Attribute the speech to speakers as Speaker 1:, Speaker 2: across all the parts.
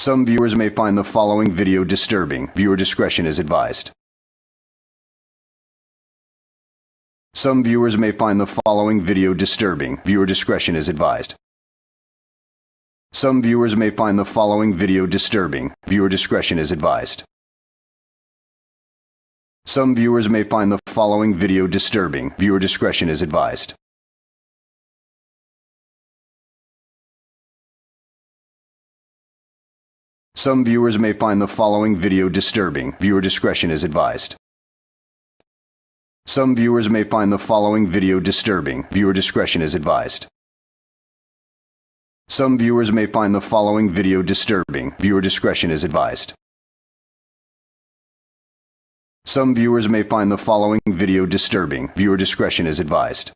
Speaker 1: Some viewers may find the following video disturbing. Viewer discretion is advised. Some viewers may find the following video disturbing. Viewer discretion is advised. Some viewers may find the following video disturbing. Viewer discretion is advised. Some viewers may find the following video disturbing. Viewer discretion is advised. Some viewers may find the following video disturbing. Viewer discretion is advised. Some viewers may find the following video disturbing. Viewer discretion is advised. Some viewers may find the following video disturbing. Viewer discretion is advised. Some viewers may find the following video disturbing. Viewer discretion is advised.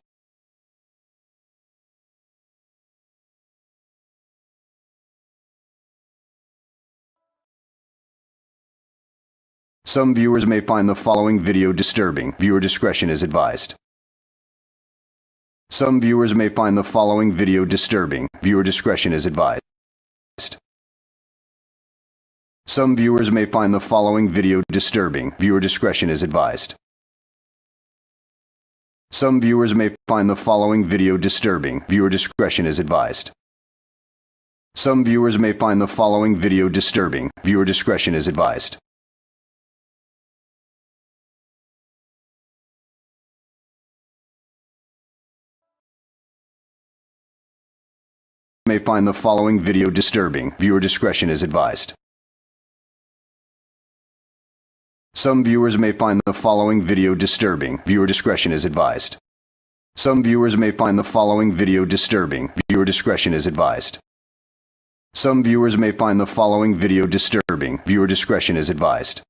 Speaker 1: Some viewers may find the following video disturbing. Viewer discretion is advised. Some viewers may find the following video disturbing. Viewer discretion is advised. Some viewers may find the following video disturbing. Viewer discretion is advised. Some viewers may find the following video disturbing. Viewer discretion is advised. Some viewers may find the following video disturbing. Viewer discretion is advised. May find the following video disturbing. Viewer discretion is advised. Some viewers may find the following video disturbing. Viewer discretion is advised. Some viewers may find the following video disturbing. Viewer discretion is advised. Some viewers may find the following video disturbing. Viewer discretion is advised.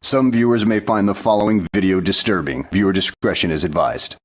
Speaker 1: Some viewers may find the following video disturbing. Viewer discretion is advised.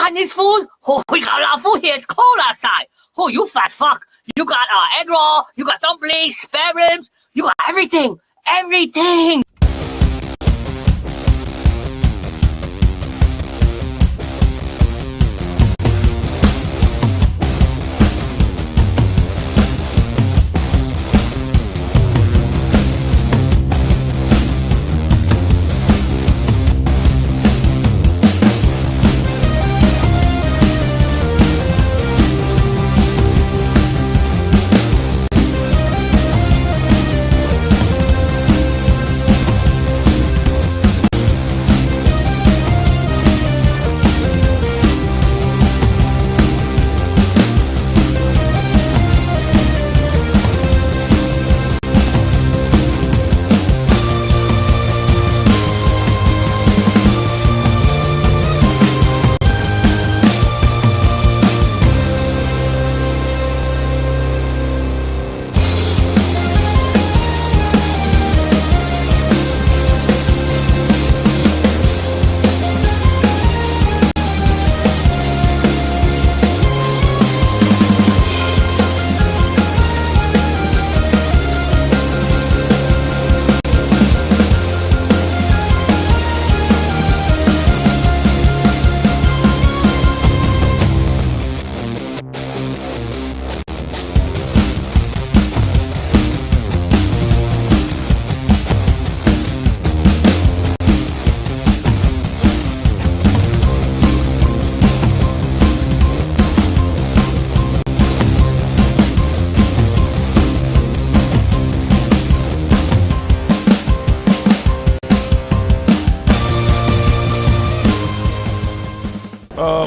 Speaker 2: Chinese food? Oh, we got a lot of food here. It's cold outside. Oh, you fat fuck. You got egg roll. You got dumplings, spare ribs. You got everything. Everything.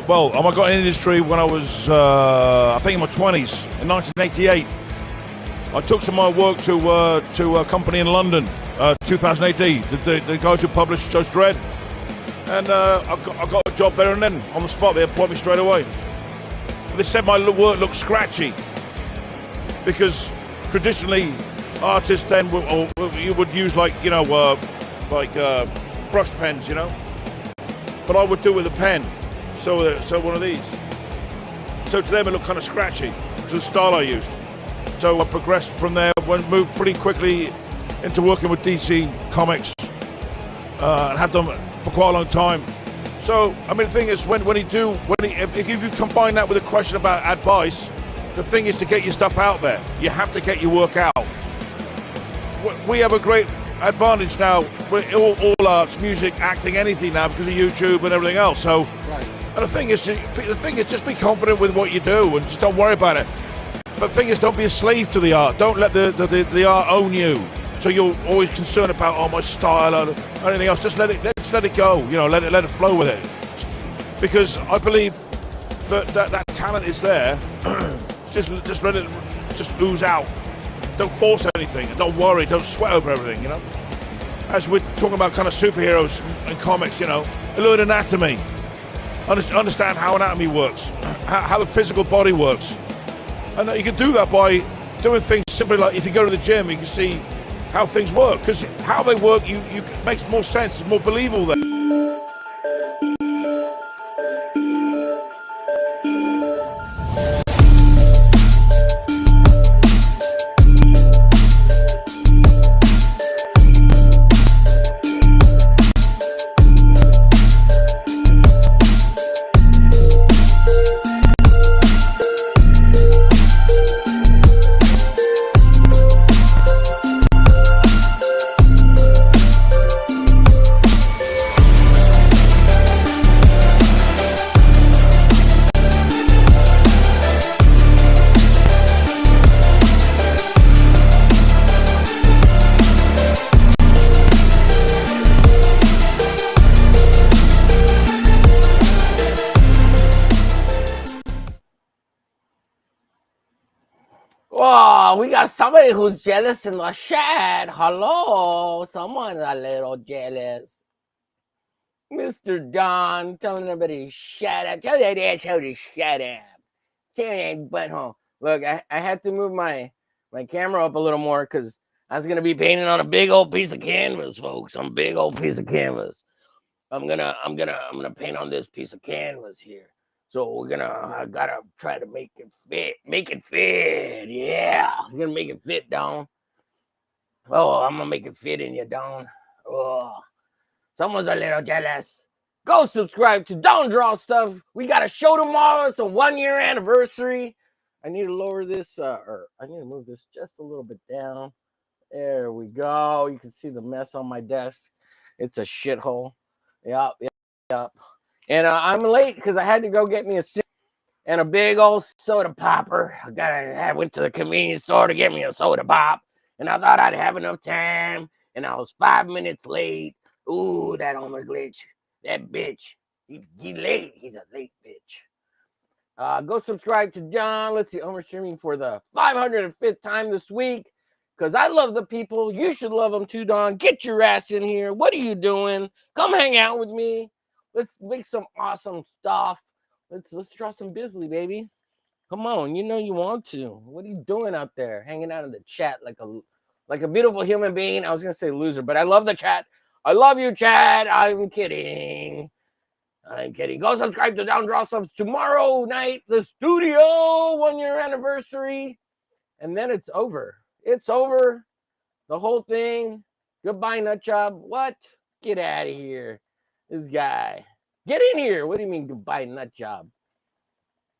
Speaker 3: Well, I got in the industry when I was, I think in my 20s, in 1988. I took some of my work to a company in London, 2000 AD, the guys who published Judge Dredd. And I got a job there and then, on the spot. They employed me straight away. They said my work looked scratchy, because traditionally, artists then you would use like brush pens, you know? But I would do it with a pen. So one of these. So to them it looked kind of scratchy, to the style I used. So I progressed from there, moved pretty quickly into working with DC Comics, and had them for quite a long time. So I mean, the thing is, if you combine that with a question about advice, the thing is to get your stuff out there. You have to get your work out. We have a great advantage now, all arts, music, acting, anything now, because of YouTube and everything else. So. Right. And the thing is, just be confident with what you do and just don't worry about it. But the thing is, don't be a slave to the art. Don't let the art own you. So you're always concerned about my style or anything else. Just let it go. You know, let it flow with it. Because I believe that talent is there. just let it just ooze out. Don't force anything. Don't worry. Don't sweat over everything. You know. As we're talking about kind of superheroes and comics, you know, learn anatomy. Understand how anatomy works, how the physical body works. And you can do that by doing things simply like, if you go to the gym, you can see how things work. Because how they work, makes more sense, it's more believable then.
Speaker 4: Oh, we got somebody who's jealous in the chat. Hello, someone's a little jealous. Mr. Don telling everybody shut up. Tell that asshole to shut up. Tell that butthole. Look, I had to move my camera up a little more because I was gonna be painting on a big old piece of canvas, folks. On a big old piece of canvas. I'm gonna paint on this piece of canvas here. So I gotta try to make it fit. Yeah, I'm gonna make it fit, Don. Oh, I'm gonna make it fit in you, Don. Oh, someone's a little jealous. Go subscribe to Don't Draw Stuff. We got a show tomorrow. It's a 1-year anniversary. I need to lower this, or I need to move this just a little bit down. There we go. You can see the mess on my desk. It's a shithole. Yep. And I'm late because I had to go get me a sip and a big old soda popper. I went to the convenience store to get me a soda pop, and I thought I'd have enough time, and I was 5 minutes late. Ooh, that Homer glitch. That bitch. He late. He's a late bitch. Go subscribe to John. Let's see. Homer streaming for the 505th time this week. Because I love the people. You should love them too, Don. Get your ass in here. What are you doing? Come hang out with me. Let's make some awesome stuff. Let's draw some Bisley, baby. Come on. You know you want to. What are you doing out there? Hanging out in the chat like a beautiful human being. I was going to say loser, but I love the chat. I love you, chat. I'm kidding. Go subscribe to Down Draw Stuff tomorrow night. The studio 1-year anniversary. And then it's over. It's over. The whole thing. Goodbye, nutjob. What? Get out of here. This guy. Get in here. What do you mean goodbye, nutjob?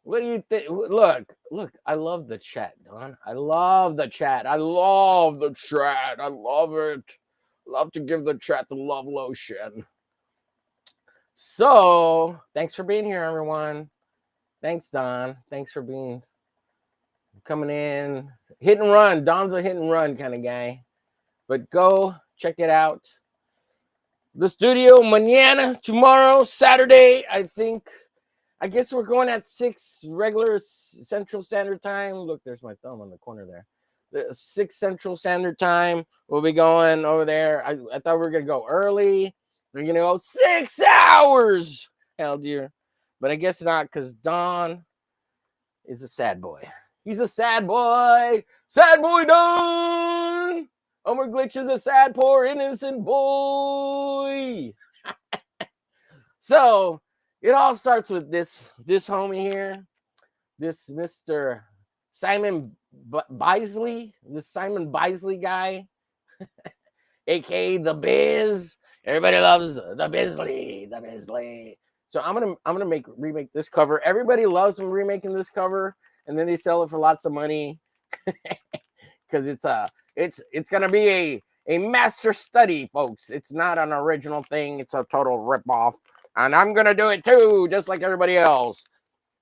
Speaker 4: What do you think? Look. I love the chat, Don. I love the chat. I love it. Love to give the chat the love lotion. So, thanks for being here, everyone. Thanks, Don. Thanks for coming in. Hit and run. Don's a hit and run kind of guy. But go check it out. The studio mañana, tomorrow, Saturday, I guess we're going at 6 regular Central Standard Time. Look, there's my thumb on the corner there. The 6 Central Standard Time. We'll be going over there. I thought we were going to go early. We're going to go 6 hours. Hell, dear. But I guess not, because Don is a sad boy. He's a sad boy. Sad boy Don. Homer Glitch is a sad, poor, innocent boy. So, it all starts with this homie here. This Mr. Simon Bisley. This Simon Bisley guy. A.K.A. The Biz. Everybody loves the Bisley. The Bisley. So, I'm gonna remake this cover. Everybody loves him remaking this cover. And then they sell it for lots of money because it's gonna be a master study, folks. It's not an original thing. It's a total ripoff, and I'm gonna do it too, just like everybody else.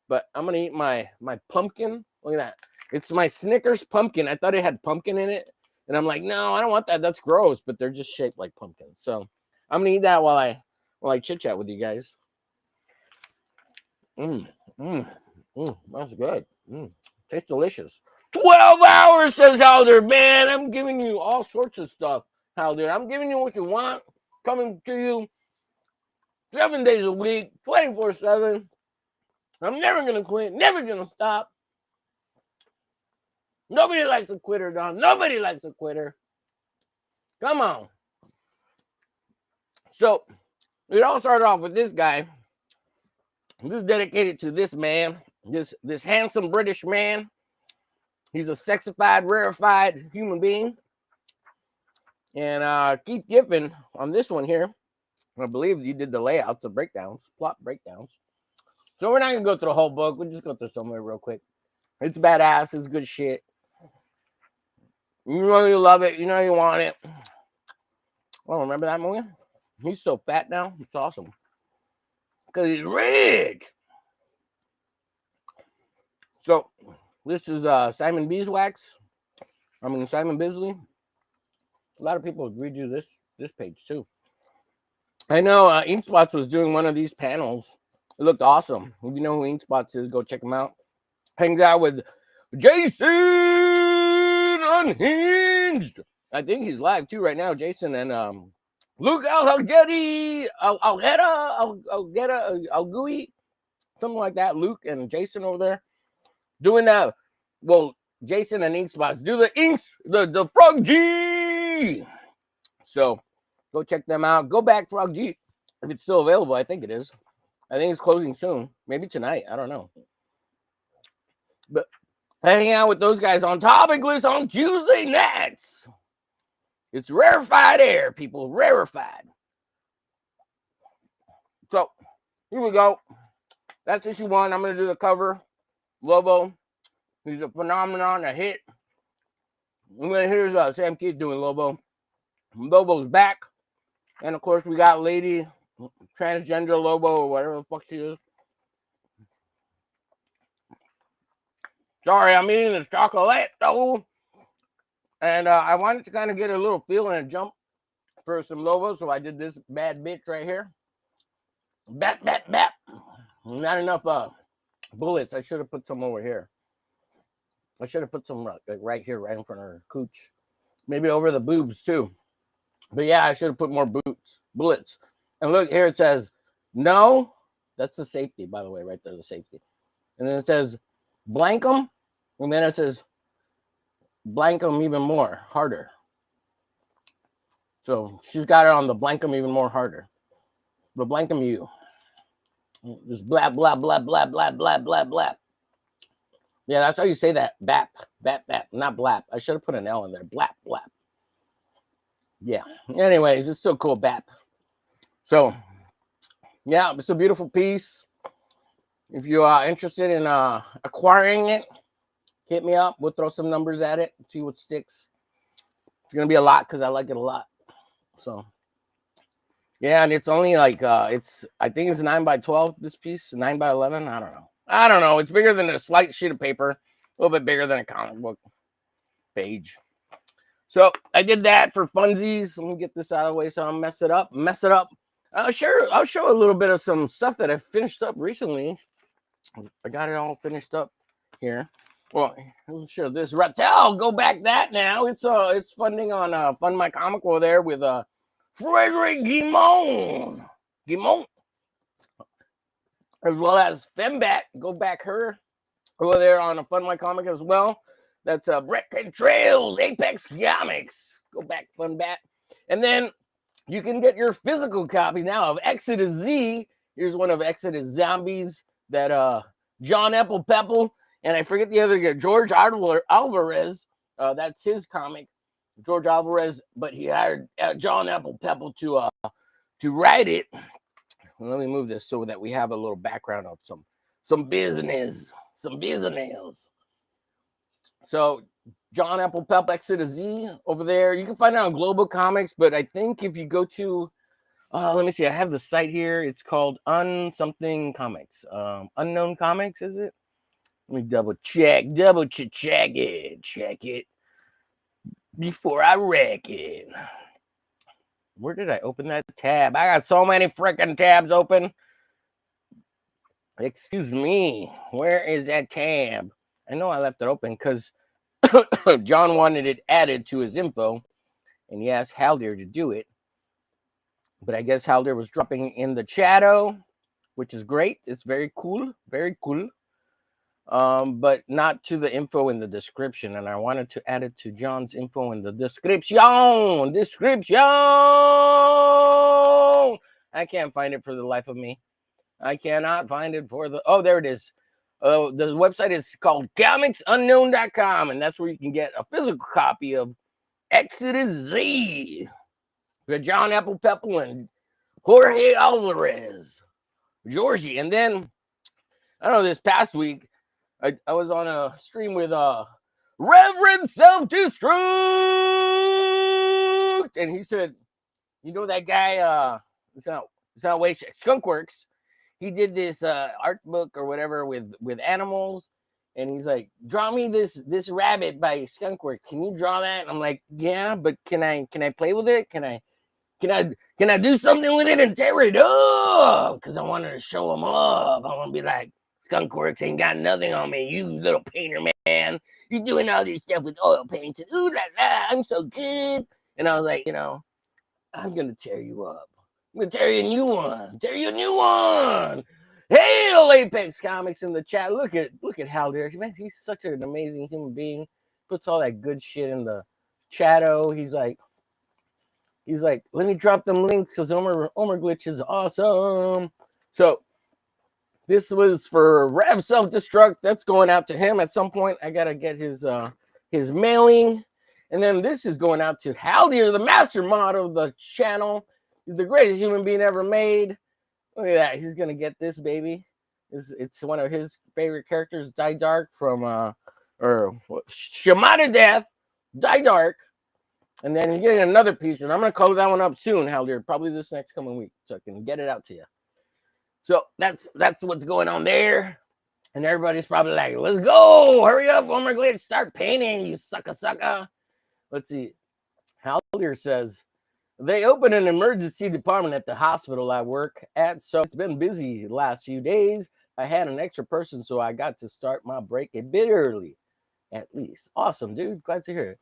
Speaker 4: But I'm gonna eat my pumpkin. Look at that. It's my Snickers pumpkin. I thought it had pumpkin in it, and I'm like, no, I don't want that. That's gross. But they're just shaped like pumpkins. So I'm gonna eat that while I chit chat with you guys. That's good. Tastes delicious. 12 hours, says Halder. Man, I'm giving you all sorts of stuff, Halder. I'm giving you what you want. Coming to you 7 days a week, 24/7. I'm never going to quit. Never going to stop. Nobody likes a quitter, Don. Nobody likes a quitter. Come on. So, it all started off with this guy. This is dedicated to this man. This handsome British man. He's a sexified, rarefied human being. And Keith Giffen on this one here, I believe you did the layouts, the breakdowns, plot breakdowns. So we're not going to go through the whole book. We'll just go through somewhere real quick. It's badass. It's good shit. You know you love it. You know you want it. Oh, remember that movie? He's so fat now. It's awesome. Because he's rich. So, this is Simon Beeswax. Simon Bisley. A lot of people redo this page too. I know Inkspots was doing one of these panels. It looked awesome. If you know who Inkspots is, go check him out. Hangs out with Jason Unhinged. I think he's live too right now. Jason and Luke Algui, something like that. Luke and Jason over there. Doing that, well, Jason and Inkspots do the Frog G. So go check them out. Go back Frog G if it's still available. I think it is. I think it's closing soon. Maybe tonight. I don't know. But hanging out with those guys on Topic List on Tuesday nights. It's rarefied air, people. Rarefied. So here we go. That's issue 1. I'm going to do the cover. Lobo. He's a phenomenon, a hit. And then here's Sam Keith doing Lobo. Lobo's back. And of course, we got Lady Transgender Lobo or whatever the fuck she is. Sorry, I'm eating this chocolate though. And I wanted to kind of get a little feel and a jump for some Lobo. So I did this bad bitch right here. Bap, bap, bap. Not enough bullets. I should have put some over here. I should have put some like right here, right in front of her cooch. Maybe over the boobs too. But yeah, I should have put more bullets. And look, here it says, no. That's the safety, by the way, right there, the safety. And then it says, blank them. And then it says, blank them even more, harder. So she's got it on the blank them even more harder. The blank them you. Just blah, blah, blah, blah, blah, blah, blah, blah. Yeah, that's how you say that. Bap, bap, bap. Not blap. I should have put an L in there. Blap, blap. Yeah. Anyways, it's so cool, bap. So, yeah, it's a beautiful piece. If you are interested in acquiring it, hit me up. We'll throw some numbers at it, see what sticks. It's going to be a lot because I like it a lot. So, yeah, and it's only like, I think it's 9x12, this piece, 9x11. I don't know. It's bigger than a slight sheet of paper, a little bit bigger than a comic book page. So I did that for funsies. Let me get this out of the way so I don't mess it up. I'll show a little bit of some stuff that I finished up recently. I got it all finished up here. Well, I'll show this. Rattel, go back that now. It's funding on Fund My Comic over there with Frederick Guimont. As well as Fembat. Go back her over there on a Fund My Comic as well. That's Brett Trails, Apex Comics. Go back, Funbat. And then you can get your physical copies now of Exodus Z. Here's one of Exodus Zombies that John Pepple, and I forget the other guy, George Alvarez. That's his comic, George Alvarez, but he hired John Pepple to write it. Let me move this so that we have a little background of some business. So John Pepple, Exodus Z over there. You can find it on Global Comics, but I think if you go to, let me see, I have the site here. It's called Unknown Comics. Unknown Comics, is it? Let me double check it before I wreck it. Where did I open that tab? I got so many freaking tabs open. Excuse me. Where is that tab? I know I left it open because John wanted it added to his info, and he asked Haldir to do it. But I guess Haldir was dropping in the chatto, which is great. It's very cool. But not to the info in the description. And I wanted to add it to John's info in the description. I can't find it for the life of me. I cannot find it for the... Oh, there it is. The website is called comicsunknown.com, and that's where you can get a physical copy of Exodus Z with John Pepple and Jorge Alvarez. Georgie. And then, I don't know, this past week, I was on a stream with Reverend Self-Destruct, and he said, you know that guy, it's not way Skunkworks. He did this art book or whatever with animals, and he's like, draw me this rabbit by Skunkworks. Can you draw that? And I'm like, yeah, but can I play with it? Can I do something with it and tear it up? Because I wanted to show him up. I want to be like, Skunkworks ain't got nothing on me, you little painter man. You're doing all this stuff with oil paints and ooh la la, I'm so good. And I was like, I'm gonna tear you up. I'm gonna tear you a new one. Hail Apex Comics in the chat. Look at Haldir. Man, he's such an amazing human being. Puts all that good shit in the chatto. He's like, let me drop them links because Omer Glitch is awesome. So This was for Rev Self-Destruct. That's going out to him at some point. I gotta get his mailing. And then this is going out to Haldir, the master mod of the channel. He's the greatest human being ever made. Look at that. He's gonna get this baby. It's one of his favorite characters, Die Dark from Shamada Death, Die Dark. And then you're getting another piece, and I'm gonna close that one up soon, Haldir, probably this next coming week, so I can get it out to you. So that's what's going on there. And everybody's probably like, let's go, hurry up, Homer Glitch, start painting, you sucker. Let's see. Haldir says, they opened an emergency department at the hospital I work at, so it's been busy the last few days. I had an extra person, so I got to start my break a bit early, at least. Awesome, dude. Glad to hear it.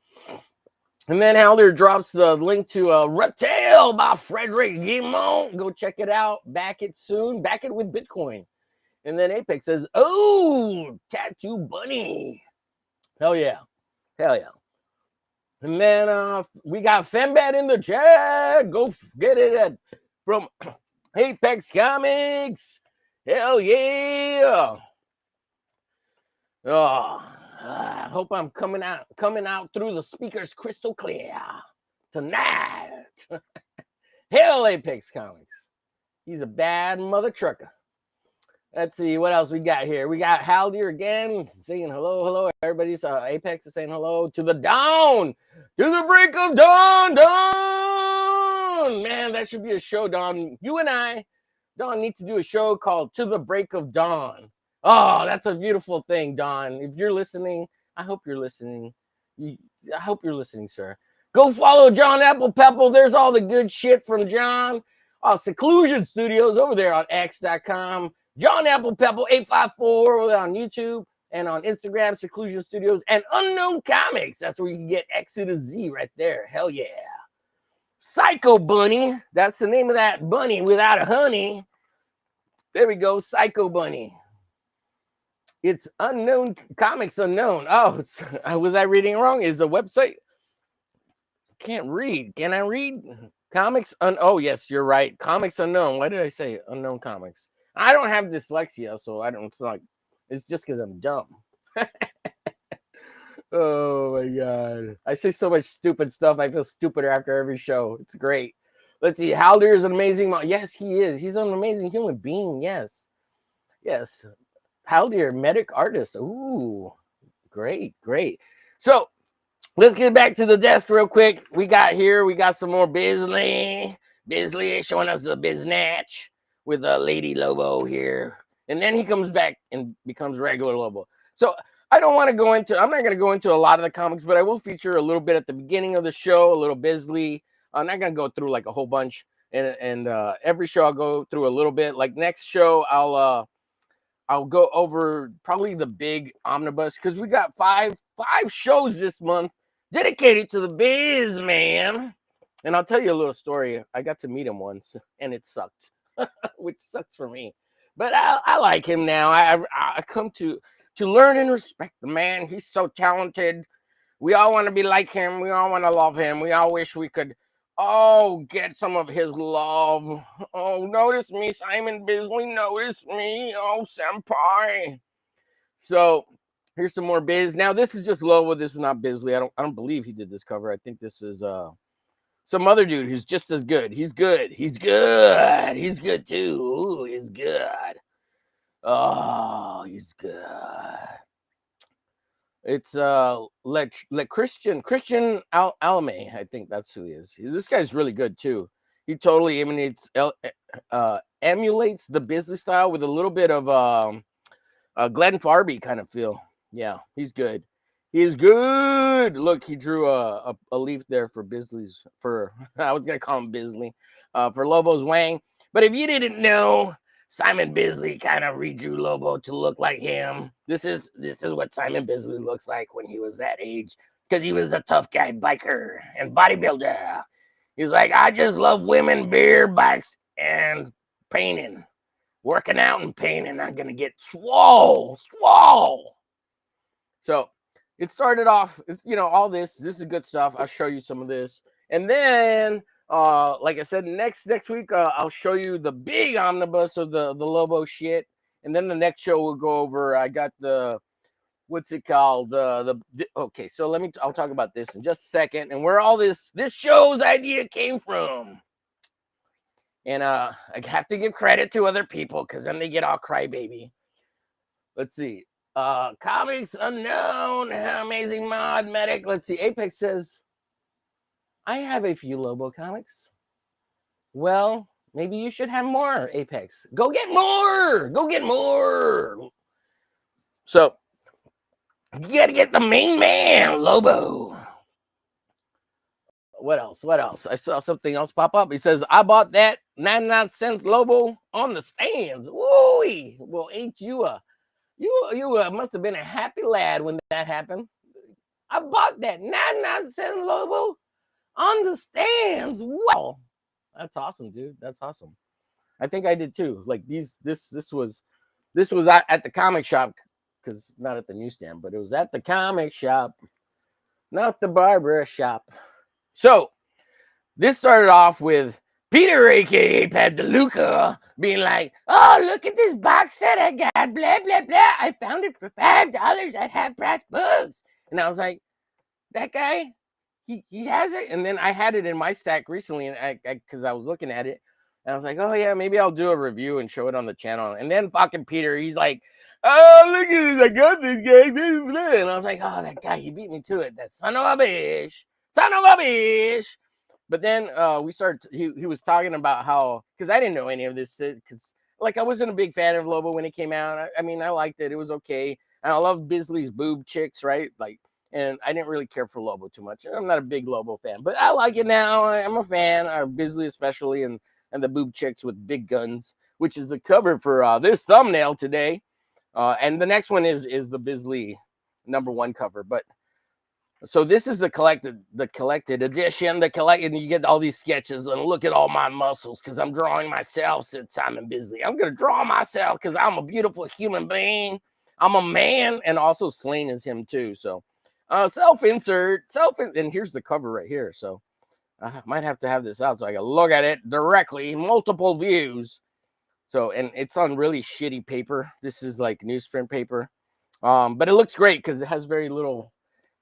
Speaker 4: And then Haldir drops the link to Reptile by Frederick Guimont. Go check it out. Back it soon. Back it with Bitcoin. And then Apex says, oh, Tattoo Bunny. Hell yeah. Hell yeah. And then we got Fembat in the chat. Go get it from Apex Comics. Hell yeah. Oh, I hope I'm coming out through the speakers crystal clear tonight. Hell, Apex Comics. He's a bad mother trucker. Let's see what else we got here. We got Haldir again saying hello. Everybody's Apex is saying hello to the dawn, to the break of dawn. Man, that should be a show, Dawn. You and I, Dawn, need to do a show called To the Break of Dawn. Oh, that's a beautiful thing, Dawn. If you're listening, I hope you're listening. I hope you're listening, sir. Go follow John Applepepple. There's all the good shit from John. Seclusion Studios over there on X.com. John Applepepple 854 on YouTube and on Instagram, Seclusion Studios and Unknown Comics. That's where you can get X to the Z right there. Hell yeah. Psycho Bunny. That's the name of that bunny without a honey. There we go. Psycho Bunny. It's Unknown Comics Unknown. Oh, was I reading wrong? Is the website? Can't read. Can I read? Comics Oh, yes, you're right. Comics Unknown. Why did I say Unknown Comics? I don't have dyslexia, so I don't. It's like it's just because I'm dumb. Oh my god! I say so much stupid stuff. I feel stupider after every show. It's great. Let's see. Haldir is an amazing. Yes, he is. He's an amazing human being. Yes. Haldir, medic artist. Ooh, great. So let's get back to the desk real quick. We got some more Bisley showing us the biznatch with a Lady Lobo here. And then he comes back and becomes regular Lobo. So I'm not going to go into a lot of the comics, but I will feature a little bit at the beginning of the show, a little Bisley. I'm not going to go through like a whole bunch. And every show I'll go through a little bit. Like next show, I'll go over probably the big omnibus because we got five shows this month dedicated to the Biz Man. And I'll tell you a little story. I got to meet him once and it sucked, which sucks for me. But I like him now. I come to learn and respect the man. He's so talented. We all want to be like him. We all want to love him. We all wish we could get some of his love. Oh, notice me, Simon Bisley. Notice me. Oh, senpai. So here's some more Biz. Now this is just Lobo. This is not Bisley. I don't believe he did this cover. I think this is some other dude who's just as good. He's good. He's good too. Ooh, he's good. Oh, he's good. It's Christian Alame. I think that's who he is. This guy's really good too. He totally emulates the Bisley style with a little bit of Glenn Farby kind of feel. Yeah, he's good. He's good. Look, he drew a leaf there for Bisley's I was gonna call him Bisley for Lobo's Wang. But if you didn't know, Simon Bisley kind of redrew Lobo to look like him. This is what Simon Bisley looks like when he was that age, because he was a tough guy biker and bodybuilder. He's like, I just love women, beer, bikes, and painting. Working out and painting. I'm gonna get swole. So it started off, all this is good stuff. I'll show you some of this. And then like I said, next week I'll show you the big omnibus of the Lobo shit. And then the next show we'll go over. I got the what's it called? Okay, so I'll talk about this in just a second and where all this show's idea came from. And I have to give credit to other people because then they get all crybaby. Let's see. Comics Unknown, Amazing Mod Medic. Let's see. Apex says, I have a few Lobo comics. Well, maybe you should have more, Apex. Go get more. Go get more. So you gotta get the main man, Lobo. What else? What else? I saw something else pop up. He says, I bought that 99-cent Lobo on the stands. Woo-wee. Well, ain't you you must have been a happy lad when that happened. I bought that 99-cent Lobo on the stands. Wow. That's awesome, dude. That's awesome. I think I did too. Like this was at the comic shop, because not at the newsstand, but it was at the comic shop, not the barber shop. So this started off with Peter, aka Pat DeLuca, being like, oh, look at this box set I got, blah, blah, blah. I found it for $5 at Half Price Books. And I was like, that guy, he has it. And then I had it in my stack recently, and because I was looking at it, and I was like, oh yeah, maybe I'll do a review and show it on the channel. And then fucking Peter, he's like, oh, look at this, I got this guy, this, blah. And I was like, oh, that guy, he beat me to it, that son of a bitch. Son of a bitch. But then we started, he was talking about how, because I didn't know any of this, because like I wasn't a big fan of Lobo when it came out. I mean, I liked it. It was okay. And I love Bisley's boob chicks, right? Like, and I didn't really care for Lobo too much. I'm not a big Lobo fan, but I like it now. I'm a fan of Bisley especially, and the boob chicks with big guns, which is the cover for this thumbnail today. And the next one is the Bisley #1 cover. But so this is the collected edition, and you get all these sketches, and look at all my muscles because I'm drawing myself, said Simon Bisley. I'm going to draw myself because I'm a beautiful human being. I'm a man, and also Slain is him too. So self-insert, and here's the cover right here. So I might have to have this out so I can look at it directly, multiple views. So, and it's on really shitty paper. This is like newsprint paper. But it looks great because it has very little,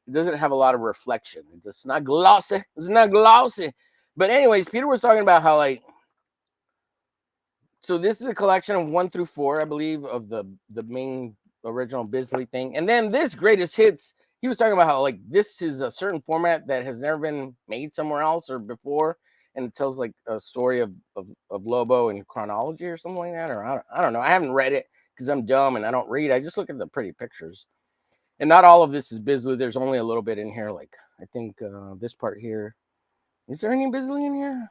Speaker 4: it doesn't have a lot of reflection. It's not glossy. It's not glossy. But anyways, Peter was talking about how, like, so this is a collection of 1 through 4, I believe, of the main original Bisley thing. And then this greatest hits, he was talking about how, like, this is a certain format that has never been made somewhere else or before. And it tells like a story of Lobo in chronology or something like that. Or I don't know. I haven't read it because I'm dumb and I don't read. I just look at the pretty pictures. And not all of this is Bisley. There's only a little bit in here. Like, I think this part here. Is there any Bisley in here?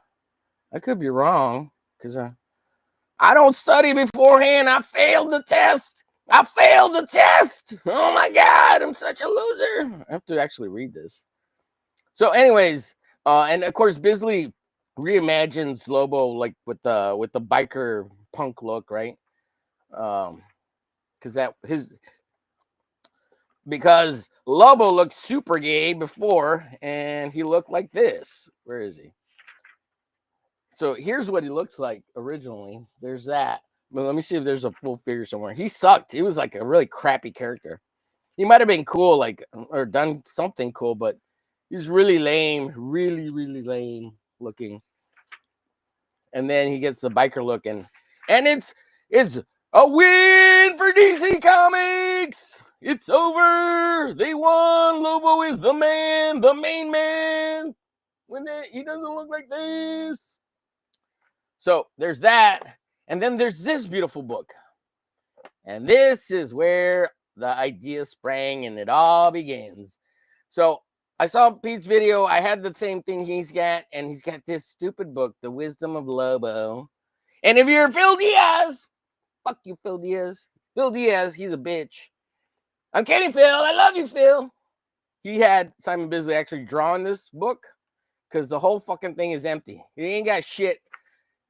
Speaker 4: I could be wrong because I don't study beforehand. I failed the test. I failed the test. Oh my God, I'm such a loser. I have to actually read this. So anyways, and of course, Bisley reimagines Lobo like with the biker punk look, right? Because Lobo looked super gay before, and he looked like this. Where is he? So here's what he looks like originally. There's that. But let me see if there's a full figure somewhere. He sucked. He was like a really crappy character. He might have been cool, like, or done something cool, but he's really lame, really, really lame looking. And then he gets the biker look, and it's a win for DC Comics. It's over. They won. Lobo is the man, the main man. He doesn't look like this. So there's that. And then there's this beautiful book. And this is where the idea sprang and it all begins. So I saw Pete's video. I had the same thing he's got, and he's got this stupid book, The Wisdom of Lobo. And if you're Phil Diaz, fuck you, Phil Diaz. Phil Diaz, he's a bitch. I'm kidding, Phil. I love you, Phil. He had Simon Bisley actually drawing this book because the whole fucking thing is empty. He ain't got shit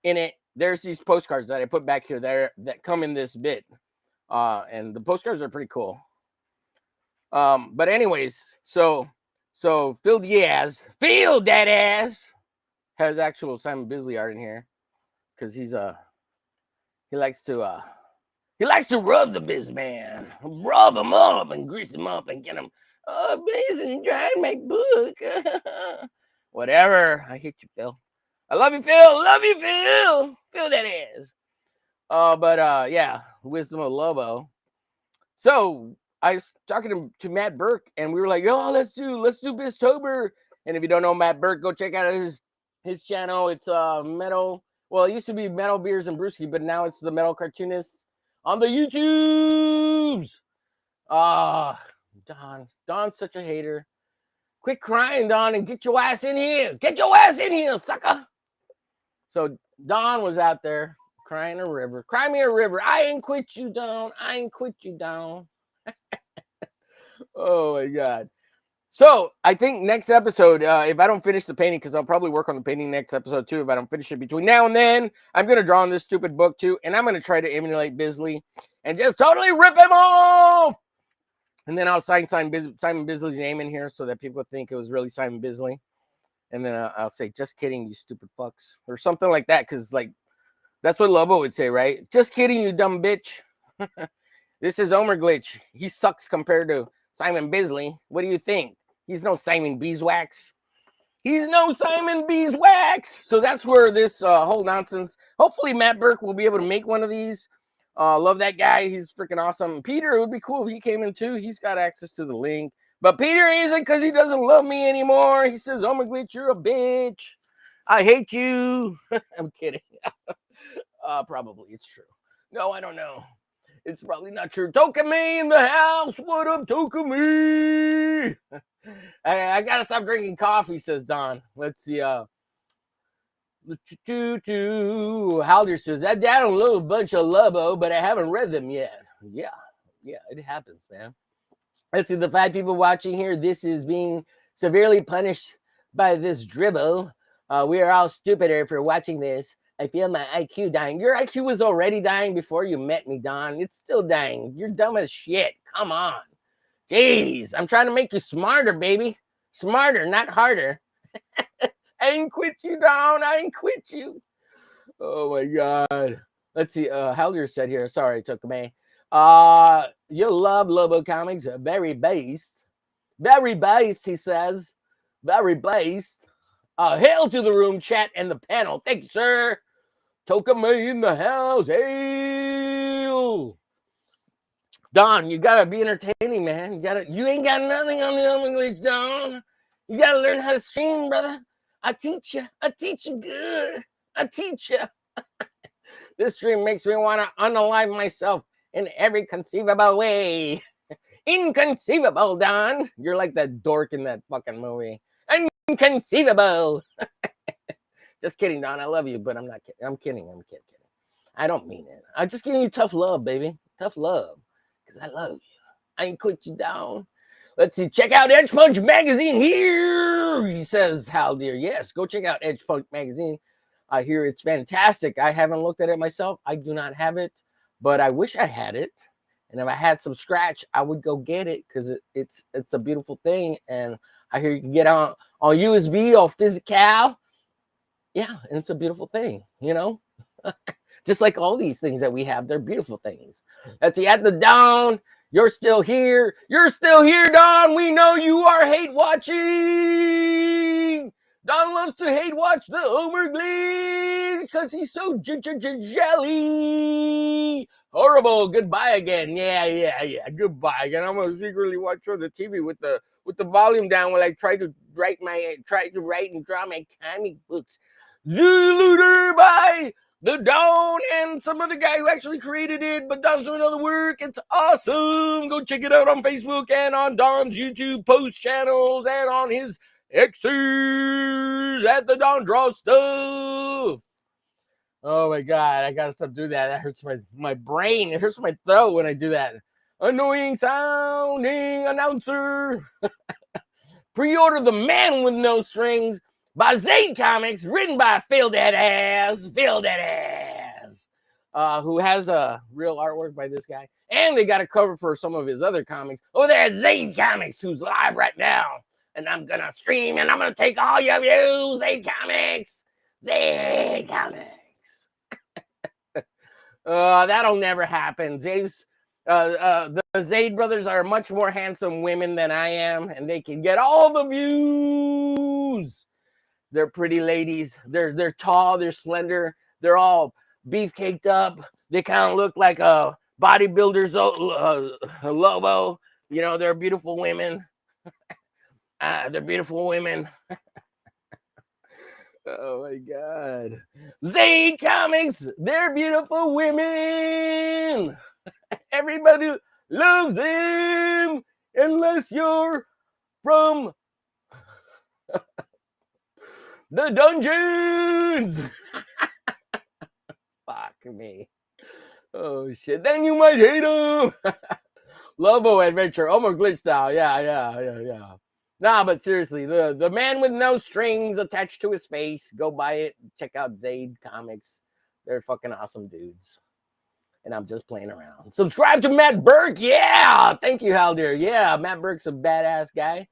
Speaker 4: in it. There's these postcards that I put back here that come in this bit. And the postcards are pretty cool. But anyways, so Phil Diaz, Phil that ass, has actual Simon Bisley art in here because he likes to He likes to rub the biz man, rub him up and grease him up and get him. Oh, busy trying my book. Whatever. I hate you, Phil. I love you, Phil. Love you, Phil. Phil that is. But yeah, Wisdom of Lobo. So I was talking to Matt Burke, and we were like, "Yo, let's do BIZtober." And if you don't know Matt Burke, go check out his channel. It's metal. Well, it used to be Metal Beers and Brewski, but now it's the Metal Cartoonist on the YouTubes. Don's such a hater. Quit crying, Don, and get your ass in here. Get your ass in here, sucker. So Don was out there crying a river. Cry me a river. I ain't quit you, Don. I ain't quit you, Don. Oh, my God. So I think next episode, if I don't finish the painting, because I'll probably work on the painting next episode, too, if I don't finish it between now and then, I'm going to draw on this stupid book, too, and I'm going to try to emulate Bisley and just totally rip him off. And then I'll sign Simon Bisley's name in here so that people think it was really Simon Bisley. And then I'll say, just kidding, you stupid fucks. Or something like that, because, like, that's what Lobo would say, right? Just kidding, you dumb bitch. This is Omer Glitch. He sucks compared to Simon Bisley. What do you think? He's no Simon Beeswax. He's no Simon Beeswax. So that's where this whole nonsense. Hopefully Matt Burke will be able to make one of these. Love that guy. He's freaking awesome. Peter, it would be cool if he came in too. He's got access to the link. But Peter isn't because he doesn't love me anymore. He says, "Oh my glitch, you're a bitch. I hate you." I'm kidding. Probably it's true. No, I don't know. It's probably not true. Toka-me in the house. What up, Toka-me? I gotta stop drinking coffee, says Don. Let's see. Halder says, I downloaded a bunch of Lobo, but I haven't read them yet. Yeah, it happens, man. Let's see, the 5 people watching here. This is being severely punished by this dribble. We are all stupider for watching this. I feel my IQ dying. Your IQ was already dying before you met me, Don. It's still dying. You're dumb as shit. Come on. Jeez, I'm trying to make you smarter, baby. Smarter, not harder. I ain't quit you, Don. I ain't quit you. Oh, my God. Let's see. Helder said here. Sorry, took me. You'll love Lobo Comics. Very based. Very based, he says. Very based. Hail to the room, chat, and the panel. Thank you, sir. Toka-me in the house. Hail. Don, you gotta be entertaining, man. You ain't got nothing on the English, Don. You gotta learn how to stream, brother. I teach you good. I teach you. This stream makes me want to unalive myself in every conceivable way. Inconceivable, Don. You're like that dork in that fucking movie. Inconceivable. Just kidding, Don. I love you, but I'm not kidding. I'm kidding. I don't mean it. I'm just giving you tough love, baby. Tough love. Because I love you. I ain't quit you down. Let's see. Check out Edge Punch Magazine here. He says, Hal dear. Yes, go check out Edge Punch Magazine. I hear it's fantastic. I haven't looked at it myself. I do not have it, but I wish I had it. And if I had some scratch, I would go get it because it's a beautiful thing. And I hear you can get on USB or physical. Yeah, and it's a beautiful thing, you know? Just like all these things that we have, they're beautiful things. That's at the Dawn. You're still here. You're still here, Don. We know you are hate watching. Don loves to hate watch the Homer Glee because he's so jelly. Horrible. Goodbye again. Yeah. Goodbye again. I'm gonna secretly watch on the TV with the volume down while I try to write and draw my comic books. Zuluder by the Dawn and some other guy who actually created it, but Don's doing other work. It's awesome. Go check it out on Facebook and on Don's YouTube post channels and on his X's at the Don Draw Stuff. Oh my God, I gotta stop doing that. That hurts my brain. It hurts my throat when I do that. Annoying sounding announcer. Pre-order The Man with No Strings by Zane Comics, written by Phil That Ass, who has a real artwork by this guy. And they got a cover for some of his other comics. Oh, there's Zane Comics, who's live right now. And I'm going to stream, and I'm going to take all your views, Zane Comics. That'll never happen. The Zayd brothers are much more handsome women than I am, and they can get all the views. They're pretty ladies. They're tall. They're slender. They're all beefcaked up. They kind of look like a bodybuilder's Lobo. You know, they're beautiful women. They're beautiful women. Oh my God. Zayd Comics, they're beautiful women. Everybody loves them unless you're from the dungeons. Fuck me. Oh shit. Then you might hate them. Lobo Adventure. Omar Glitch style. Yeah. Nah, but seriously, the man with no strings attached to his face. Go buy it. Check out Zayd Comics. They're fucking awesome dudes. And I'm just playing around. Subscribe to Matt Burke. Yeah. Thank you, Haldir. Yeah, Matt Burke's a badass guy.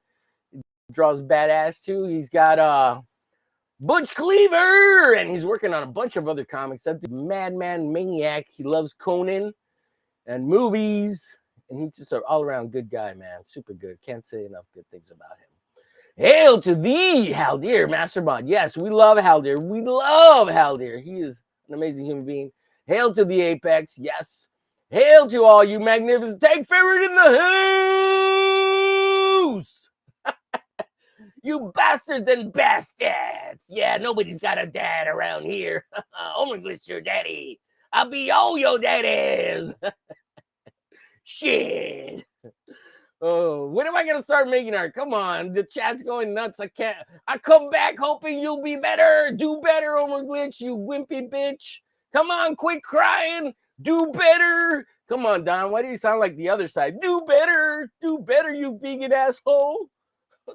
Speaker 4: He draws badass too. He's got Butch Cleaver, and he's working on a bunch of other comics. That dude, Madman Maniac. He loves Conan and movies. And he's just an all-around good guy, man. Super good. Can't say enough good things about him. Hail to thee, Haldir, Masterbot. Yes, we love Haldir. We love Haldir. He is an amazing human being. Hail to the Apex. Yes. Hail to all you magnificent tank favorite in the house. You bastards and bastards. Yeah, nobody's got a dad around here. Only Glitch your daddy. I'll be all your daddies. Shit. Oh, when am I gonna start making art? Come on, the chat's going nuts. I come back hoping you'll be better. Do better, Omar Glitch, you wimpy bitch. Come on, quit crying. Do better. Come on, Don. Why do you sound like the other side? Do better. Do better, you vegan asshole.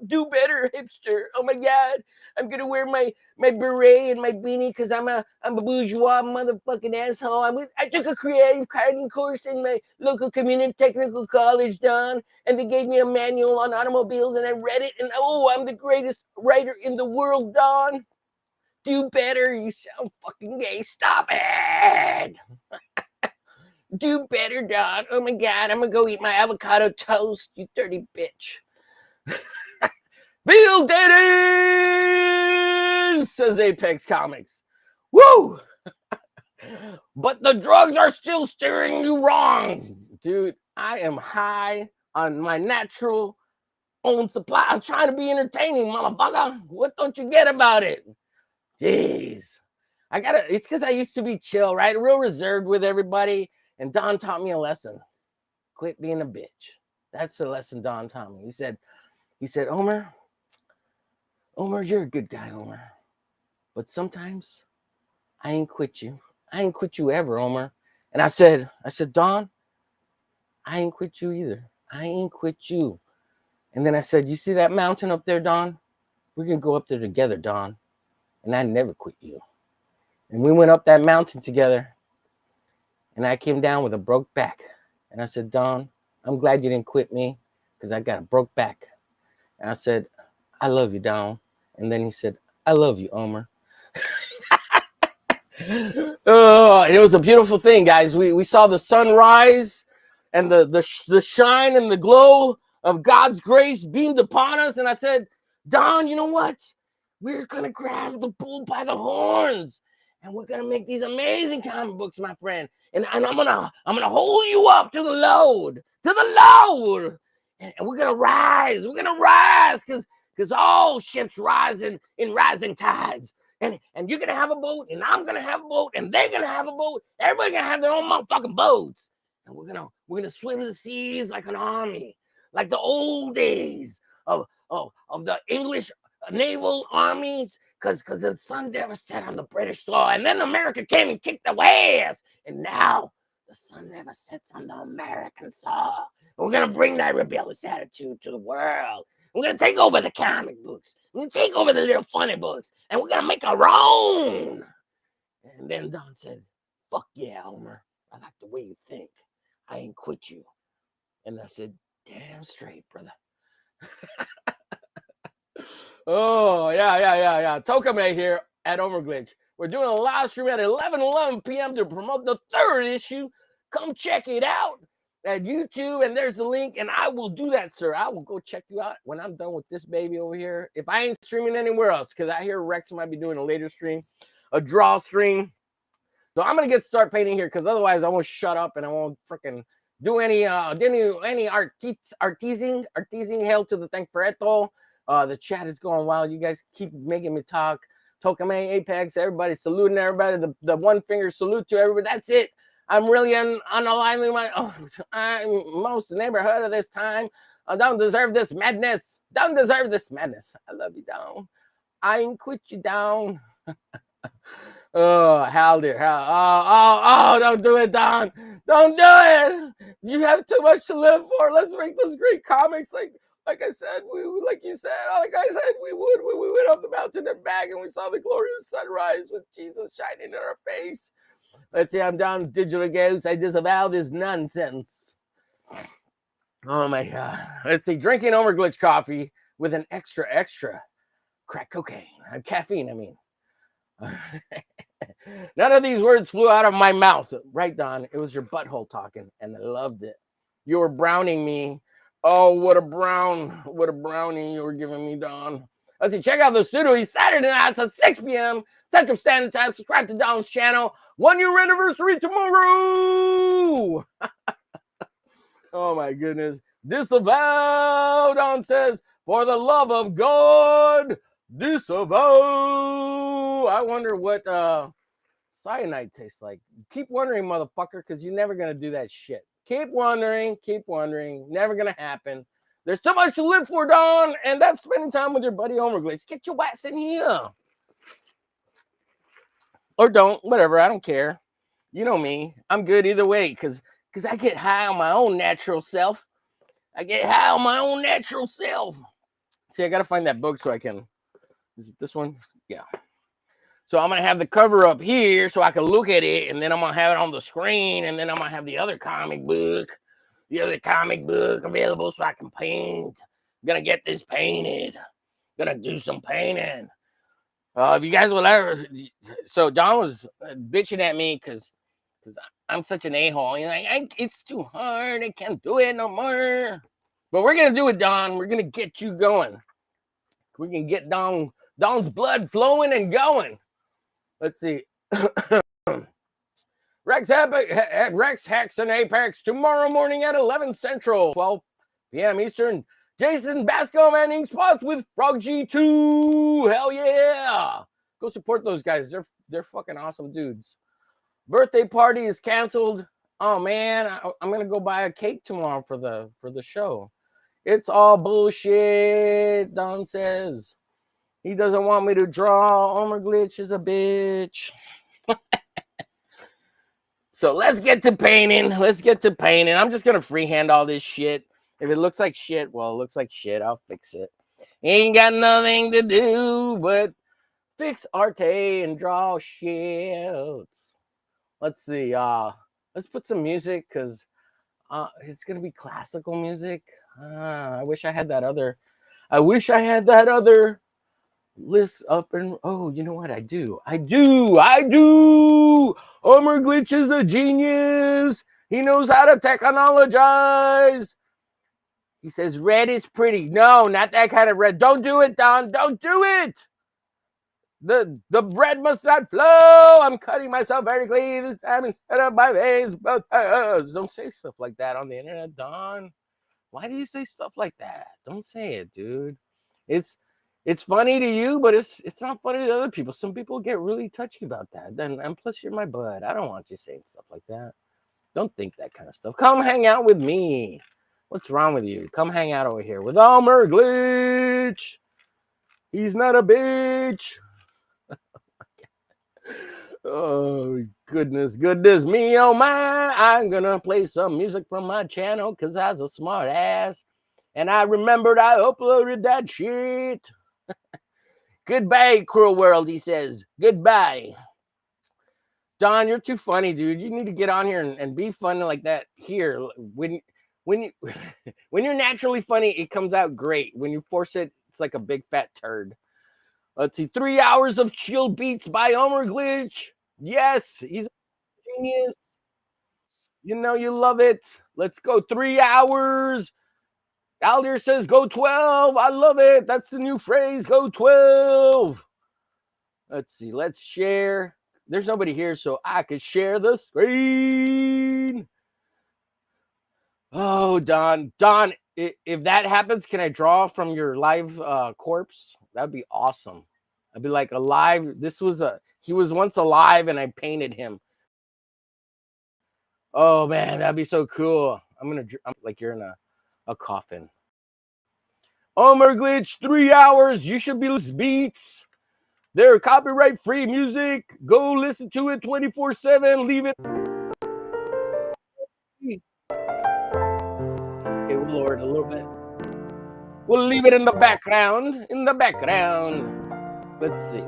Speaker 4: Do better, hipster. Oh my God. I'm gonna wear my beret and my beanie because I'm a bourgeois motherfucking asshole. I took a creative writing course in my local community technical college, Don, and they gave me a manual on automobiles and I read it and oh, I'm the greatest writer in the world, Don. Do better. You sound fucking gay. Stop it. Do better, Don. Oh my God. I'm gonna go eat my avocado toast, you dirty bitch. Feel daddy, says Apex Comics. Woo! But the drugs are still steering you wrong. Dude, I am high on my natural own supply. I'm trying to be entertaining, motherfucker. What don't you get about it? Jeez. It's because I used to be chill, right? Real reserved with everybody. And Don taught me a lesson. Quit being a bitch. That's the lesson Don taught me. He said, Omar, you're a good guy, Omar. But sometimes I ain't quit you. I ain't quit you ever, Omar. And I said, Don, I ain't quit you either. I ain't quit you. And then I said, you see that mountain up there, Don? We're going to go up there together, Don. And I never quit you. And we went up that mountain together. And I came down with a broke back. And I said, Don, I'm glad you didn't quit me because I got a broke back. And I said, I love you, Don. And then he said, I love you, Omar. Oh, it was a beautiful thing, guys. We saw the sunrise and the shine and the glow of God's grace beamed upon us. And I said, Don, you know what? We're going to grab the bull by the horns. And we're going to make these amazing comic books, my friend. And I'm going to hold you up to the load. And we're going to rise. We're going to rise because all ships rise in rising tides. And you're going to have a boat, and I'm going to have a boat, and they're going to have a boat. Everybody's going to have their own motherfucking boats. And we're going to swim the seas like an army, like the old days of the English naval armies, because the sun never set on the British soil. And then America came and kicked their ass. And now the sun never sets on the American soil. And we're going to bring that rebellious attitude to the world. We're going to take over the comic books. We're going to take over the little funny books. And we're going to make our own. And then Don said, fuck yeah, Homer. I like the way you think. I ain't quit you. And I said, damn straight, brother. Oh, yeah. Tokame here at Overglitch. We're doing a live stream at 11 p.m. to promote the 3rd issue. Come check it out at YouTube, and there's the link, and I will do that, sir. I will go check you out when I'm done with this baby over here. If I ain't streaming anywhere else, because I hear Rex might be doing a later stream, a draw stream. So I'm gonna start painting here, because otherwise I won't shut up and I won't freaking do any artizing. Hail to the Thankfreto. The chat is going wild. You guys keep making me talk. Tokame, Apex, everybody saluting everybody. The one finger salute to everybody. That's it. I'm really unaliving I'm most neighborhood of this time. I don't deserve this madness. Don't deserve this madness. I love you, Down. I ain't quit you, Down. Oh, Hal, dear. Oh, don't do it, Don. Don't do it. You have too much to live for. Let's make those great comics like I said, we would when we went up the mountain and back and we saw the glorious sunrise with Jesus shining in our face. Let's see, I'm Don's digital ghost. I disavow this nonsense. Oh my God. Let's see, drinking Overglitch coffee with an extra crack cocaine. Caffeine, I mean. None of these words flew out of my mouth. Right, Don? It was your butthole talking, and I loved it. You were browning me. Oh, what a brownie you were giving me, Don. Let's see, check out the studio. He's Saturday nights at 6 p.m. Central Standard Time. Subscribe to Don's channel. 1 year anniversary tomorrow. Oh my goodness. Disavow, Don says, for the love of God, disavow. I wonder what cyanide tastes like. Keep wondering, motherfucker, because you're never going to do that shit. Keep wondering. Never going to happen. There's too much to live for, Don, and that's spending time with your buddy Overglitch. Get your ass in here. Or don't, whatever, I don't care. You know me. I'm good either way, because I get high on my own natural self. See, I got to find that book so I can... Is it this one? Yeah. So I'm going to have the cover up here so I can look at it, and then I'm going to have it on the screen, and then I'm going to have the other comic book available so I can paint. I'm going to get this painted. Going to do some painting. If you guys will ever... So Don was bitching at me because I'm such an a-hole. He's like, it's too hard. I can't do it no more. But we're going to do it, Don. We're going to get you going. We can get Don's blood flowing and going. Let's see. Rex Hacks and Apex tomorrow morning at 11 Central, 12 p.m. Eastern. Jason Bascom and Ink Spots with Frog G2. Hell yeah. Go support those guys. They're fucking awesome dudes. Birthday party is canceled. Oh man, I'm going to go buy a cake tomorrow for the show. It's all bullshit, Don says. He doesn't want me to draw. Overglitch is a bitch. So let's get to painting. I'm just going to freehand all this shit. If it looks like shit, well, it looks like shit. I'll fix it. Ain't got nothing to do but fix arte and draw shit. Let's see. Let's put some music because it's going to be classical music. I wish I had that other list up and you know what I do? Overglitch is a genius. He knows how to technologize. He says red is pretty. No, not that kind of red. Don't do it, Don. Don't do it. The red must not flow. I'm cutting myself vertically this time instead of my face. Don't say stuff like that on the internet, Don. Why do you say stuff like that? Don't say it, dude. It's funny to you, but it's not funny to other people. Some people get really touchy about that. And plus, you're my bud. I don't want you saying stuff like that. Don't think that kind of stuff. Come hang out with me. What's wrong with you? Come hang out over here with Overglitch. He's not a bitch. Oh, goodness me, oh my. I'm going to play some music from my channel because I was a smart ass. And I remembered I uploaded that shit. Goodbye, cruel world, he says. Goodbye. Don, you're too funny, dude. You need to get on here and be funny like that here. When you're naturally funny, it comes out great. When you force it, it's like a big fat turd. Let's see. 3 hours of chill beats by Omer Glitch. Yes, he's a genius. You know you love it. Let's go 3 hours. Aldir says go 12. I love it. That's the new phrase. Go 12. Let's see. Let's share. There's nobody here, so I could share the screen. Oh, Don. Don, if that happens, can I draw from your live corpse? That'd be awesome. I'd be like alive. He was once alive and I painted him. Oh man, that'd be so cool. I'm like you're in a coffin. Omer Glitch, 3 hours. You should be listening to beats. They're copyright free music. Go listen to it 24/7. Leave it. Okay, we'll lower it a little bit. We'll leave it in the background. In the background. Let's see.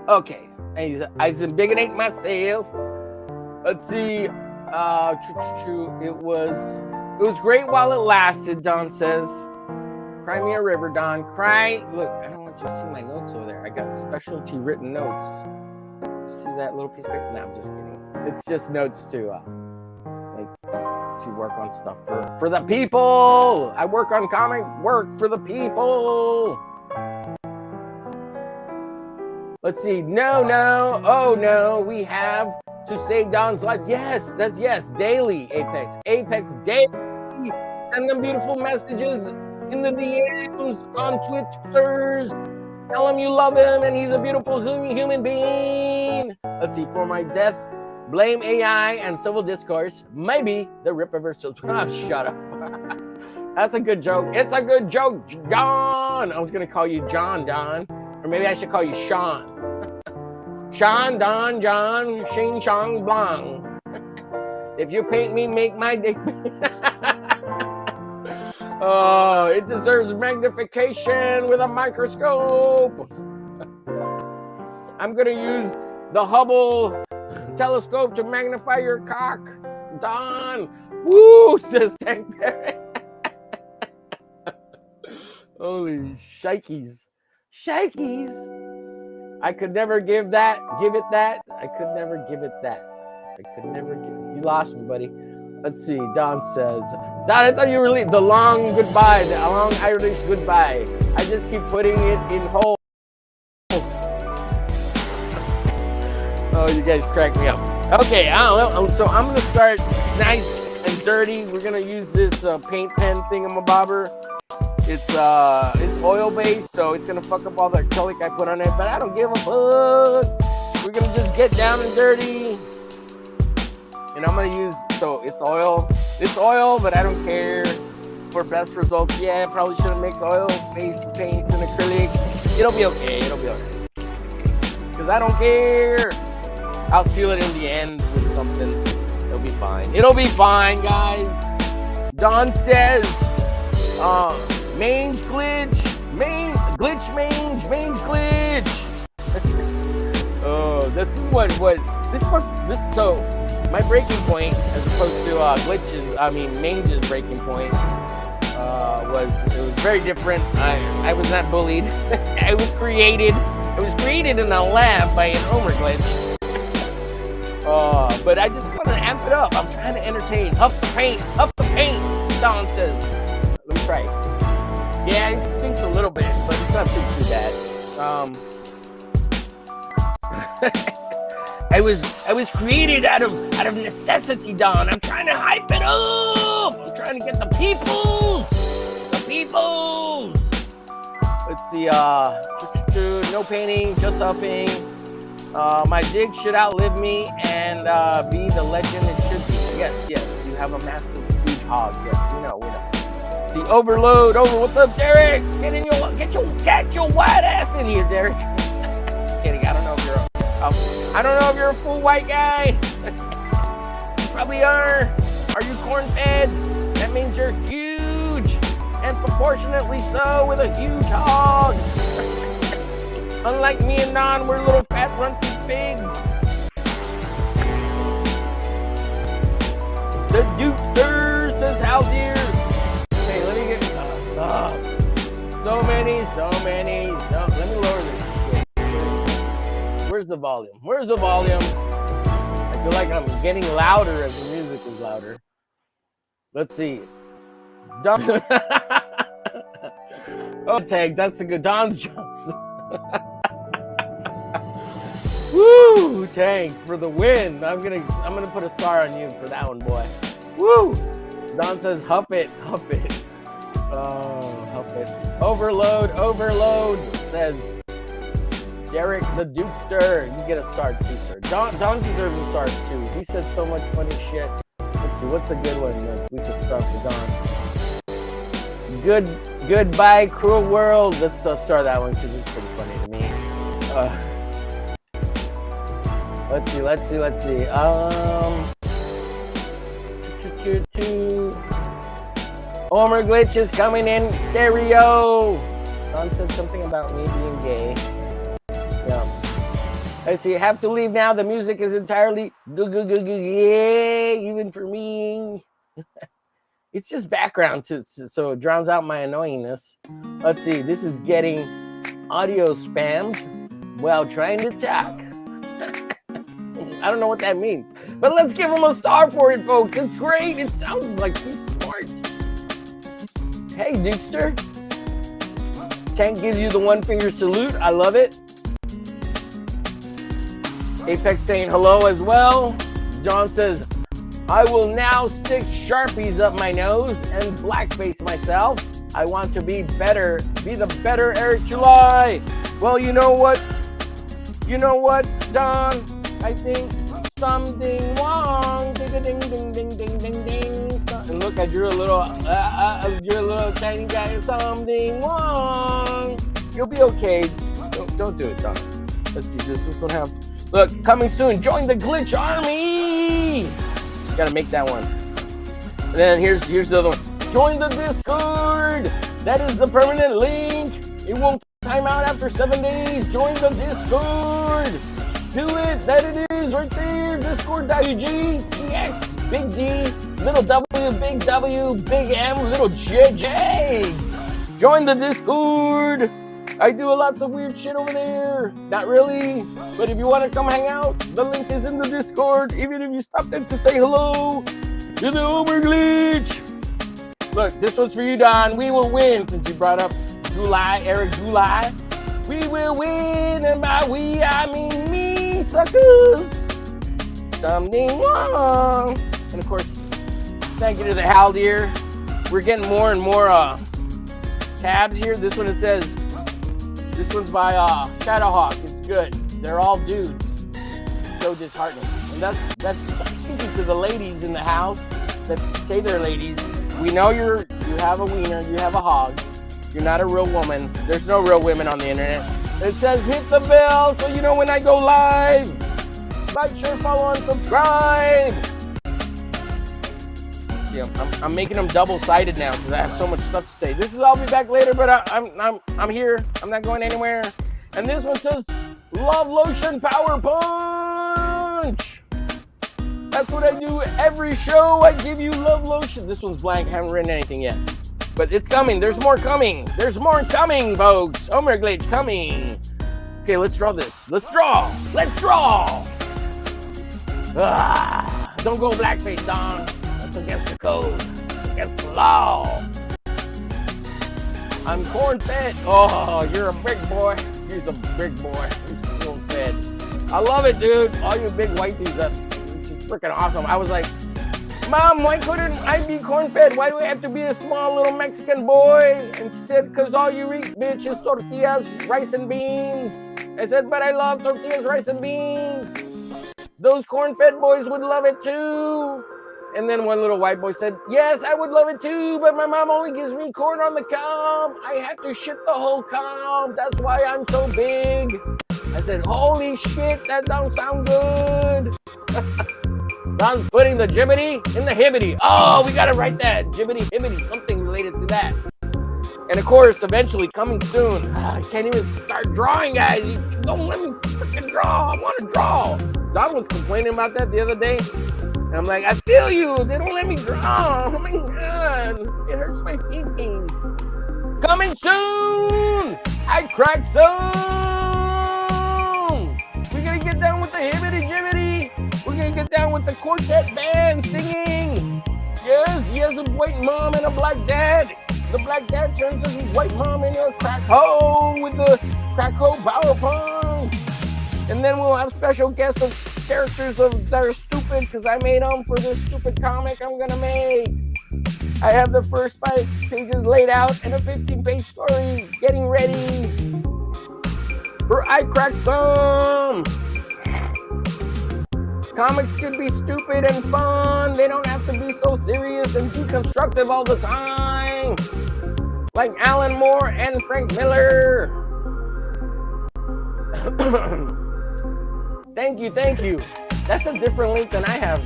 Speaker 4: Okay. I've been myself. Let's see. It was great while it lasted, Don says. Cry me a river, Don. Cry. Look, I don't want you to see my notes over there. I got specialty written notes. See that little piece of paper? No, I'm just kidding. It's just notes to work on stuff for the people. I work on comic work for the people. Let's see. No. Oh no. We have to save Don's life. Yes, daily, Apex daily. Send them beautiful messages in the DMs on Twitters. Tell him you love him and he's a beautiful human being. Let's see. For my death, blame AI and civil discourse. Maybe the Rip Reversal. Shut up. That's a good joke. It's a good joke, Don. I was gonna call you John, Don, or maybe I should call you Sean. Sean, Don, John, Shing, Shang, Blanc. If you paint me, make my dick. Oh, it deserves magnification with a microscope. I'm gonna use the Hubble telescope to magnify your cock, Don. Woo, says Tank Barry. Holy shikeys. I could never give it that. I could never give it that. You lost me, buddy. Let's see. Don says, Don, I thought you were the long goodbye, the long Irish goodbye. I just keep putting it in holes. Oh, you guys crack me up. Okay, so I'm gonna start nice and dirty. We're gonna use this paint pen thingamabobber. It's oil based, so it's gonna fuck up all the acrylic I put on it, but I don't give a fuck. We're gonna just get down and dirty. And I'm gonna use, so it's oil, but I don't care. For best results, yeah, probably shouldn't mix oil-based paints and acrylic. It'll be okay, because I don't care. I'll seal it in the end with something. It'll be fine, guys. Don says, mange glitch. Oh, this is so my breaking point, as opposed to Mange's breaking point, it was very different. I was not bullied. I was created in a lab by an Omer Glitch. But I just want to amp it up. I'm trying to entertain. Up the paint, Don says. Let me try it. Yeah, it sinks a little bit, but it's not too bad. I was created out of necessity, Don. I'm trying to hype it up. I'm trying to get the people. Let's see. No painting, just huffing. My dig should outlive me and be the legend it should be. Yes. You have a massive, huge hog. Yes, we know. See, overload. What's up, Derek? Get your white ass in here, Derek. Kidding. I don't know if you're a full white guy. You probably are. Are you corn-fed? That means you're huge, and proportionately so, with a huge hog. Unlike me and Don, we're little fat runty pigs. The Dukester says, how's here? Okay, let me get so many. No, let me lower this. Where's the volume? Where's the volume? I feel like I'm getting louder as the music is louder. Let's see. Don. Oh, tag. That's a good Don's jokes. Woo, Tank for the win. I'm gonna put a star on you for that one, boy. Woo. Don says, huff it. Oh, huff it. Overload, says Derek the Dukester. You get a star too, sir. Don deserves a star too. He said so much funny shit. Let's see, what's a good one that we could start for Don? Goodbye, cruel world. Let's start that one because it's pretty funny to me. Let's see. Homer Glitch is coming in stereo. Don said something about me being gay. Yeah. Let's see. Have to leave now. The music is entirely yeah, even for me. It's just background so it drowns out my annoyingness. Let's see. This is getting audio spammed while trying to talk. I don't know what that means, but let's give him a star for it, folks. It's great. It sounds like he's smart. Hey, Dukester. Tank gives you the one finger salute. I love it. Apex saying hello as well. John says, I will now stick Sharpies up my nose and blackface myself. I want to be the better Eric July. Well, you know what, Don? I think something wrong. Ding, ding, ding, ding, ding, ding, ding. And look, I drew a little tiny guy. Something wrong. You'll be okay. Don't do it, Don. Let's see. This is what happens. Look, coming soon. Join the Glitch Army. Gotta make that one. And then here's the other one. Join the Discord. That is the permanent link. It won't time out after 7 days. Join the Discord. Do it. That it is right there. Discord.ug. TX. Big D. Little W. Big W. Big M. Little JJ. Join the Discord. I do lots of weird shit over there. Not really. But if you want to come hang out, the link is in the Discord. Even if you stopped in to say hello to the Uber Glitch. Look, this one's for you, Don. We will win. Since you brought up July, Eric July. We will win. And by we, I mean me, suckers. Something wrong. And of course, thank you to the Haldir. We're getting more and more tabs here. This one, it says, this one's by Shadowhawk. It's good. They're all dudes. So disheartening. And that's speaking to the ladies in the house that say they're ladies. We know you have a wiener, you have a hog. You're not a real woman. There's no real women on the internet. It says hit the bell so you know when I go live. Like, share, follow, and subscribe. See, I'm making them double-sided now because I have so much stuff to say. This is I'll be back later, but I'm here. I'm not going anywhere. And this one says Love Lotion Power Punch. That's what I do every show. I give you love lotion. This one's blank. I haven't written anything yet. But it's coming. There's more coming. There's more coming, folks. Homer Glitch coming. Okay, let's draw this. Let's draw. Don't go blackface, Don. That's against the code. Against the law. I'm corn-fed. Oh, you're a big boy. He's a big boy. He's corn-fed. I love it, dude. All you big white dudes up. It's freaking awesome. I was like, Mom, why couldn't I be corn-fed? Why do I have to be a small little Mexican boy? And she said, because all you eat, bitch, is tortillas, rice, and beans. I said, but I love tortillas, rice, and beans. Those corn-fed boys would love it too. And then one little white boy said, yes, I would love it too, but my mom only gives me corn on the cob. I have to shit the whole cob. That's why I'm so big. I said, holy shit, that don't sound good. Don's putting the jibbity in the hibbity. Oh, we got to write that. Jibbity, hibbity, something related to that. And of course, eventually coming soon. I can't even start drawing, guys. You don't let me freaking draw. I want to draw. Don was complaining about that the other day. And I'm like, I feel you. They don't let me draw. Oh my God. It hurts my feeties. Coming soon. I crack soon. We're going to down with the hibbity jibbity. We're gonna get down with the quartet band singing. Yes, he has a white mom and a black dad. The black dad turns his white mom into a crack hoe with the crack hoe power punch. And then we'll have special guests of characters that are stupid because I made them for this stupid comic I'm gonna make. I have the first 5 pages laid out and a 15-page story getting ready for I Crack Some. Comics can be stupid and fun. They don't have to be so serious and deconstructive all the time. Like Alan Moore and Frank Miller. Thank you. That's a different link than I have,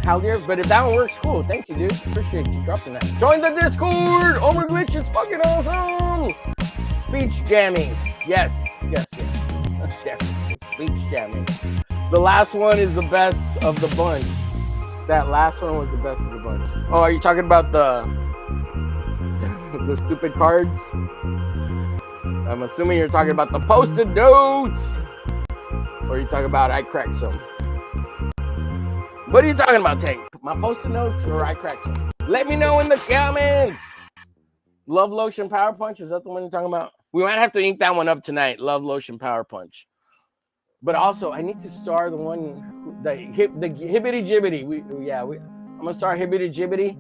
Speaker 4: Haldir. But if that one works, cool. Thank you, dude. Appreciate you dropping that. Join the Discord. Omer Glitch is fucking awesome. Speech jamming. Yes. Definitely. Speech jamming. The last one is the best of the bunch. That last one was the best of the bunch. Oh, are you talking about the stupid cards? I'm assuming you're talking about the Post-it notes. Or are you talking about I Crack Some? What are you talking about, Tank? My Post-it notes or I Crack Some? Let me know in the comments. Love Lotion Power Punch, is that the one you're talking about? We might have to ink that one up tonight. Love Lotion Power Punch. But also, I need to star the one, the hibbity jibbity. I'm gonna star hibbity jibbity.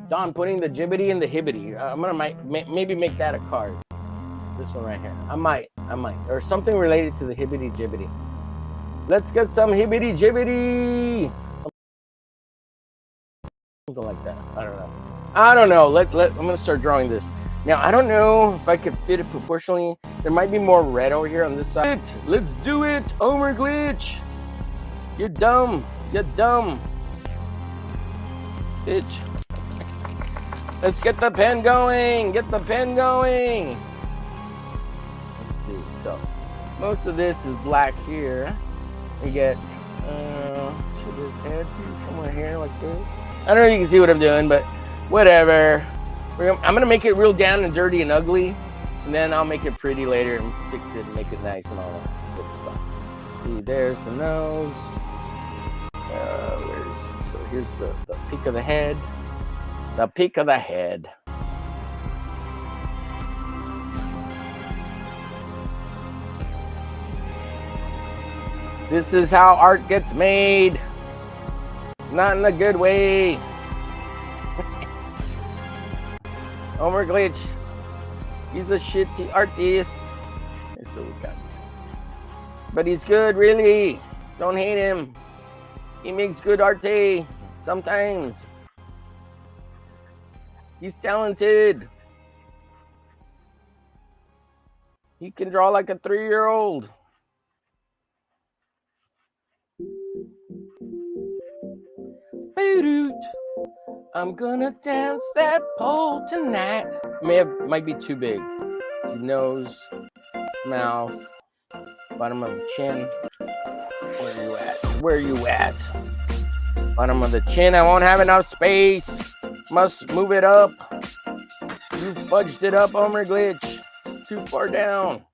Speaker 4: Don putting the jibbity in the hibbity. I'm gonna maybe make that a card. This one right here. I might, or something related to the hibbity jibbity. Let's get some hibbity jibbity. Something like that. I don't know. I'm gonna start drawing this. Now, I don't know if I could fit it proportionally. There might be more red over here on this side. Let's do it, Omer Glitch. You're dumb. Bitch. Let's get the pen going. Let's see. So, most of this is black here. We get, should this head be somewhere here like this? I don't know if you can see what I'm doing, but whatever. I'm gonna make it real down and dirty and ugly, and then I'll make it pretty later and fix it and make it nice and all that good stuff. See, there's the nose. So here's the peak of the head. The peak of the head. This is how art gets made. Not in a good way. Omer Glitch. He's a shitty artist. That's what we got. But he's good, really. Don't hate him. He makes good art sometimes. He's talented. He can draw like a 3-year-old. I'm gonna dance that pole tonight. Might be too big. See, nose, mouth, bottom of the chin. Where you at? Bottom of the chin. I won't have enough space. Must move it up. You fudged it up, Omer Glitch. Too far down.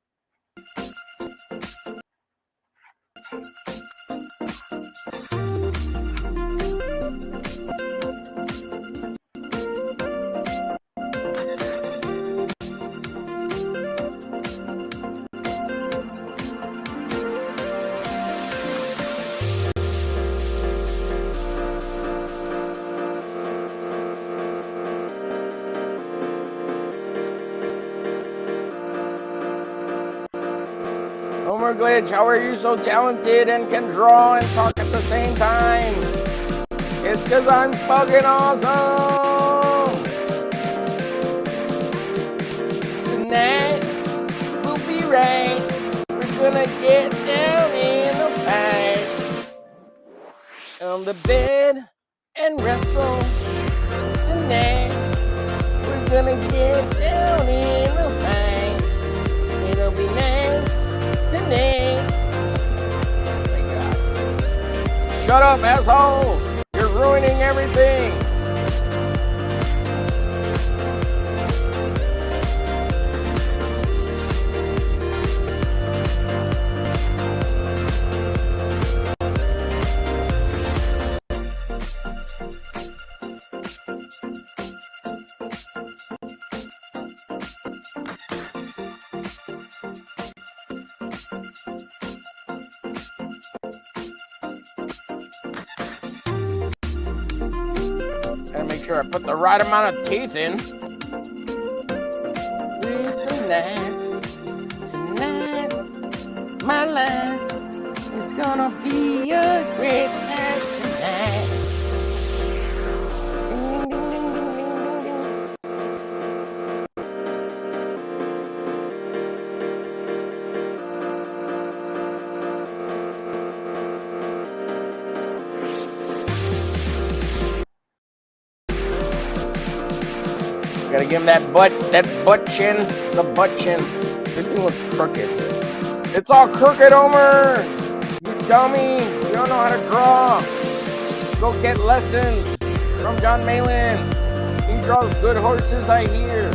Speaker 4: Glitch, how are you so talented and can draw and talk at the same time? It's because I'm fucking awesome. Tonight we'll be right. We're gonna get down in the fight on the bed and wrestle. Tonight we're gonna get down in the fight. It'll be nice. Tonight. Thank God. Shut up, asshole! You're ruining everything. make sure I put the right amount of teeth in. Tonight, my life is gonna be a great night tonight. Ding, ding, ding, ding, ding, ding, Gotta give him that butt chin, the butt chin. Everything looks crooked. It's all crooked, Homer! You dummy! You don't know how to draw. Go get lessons from John Malin. He draws good horses, I hear.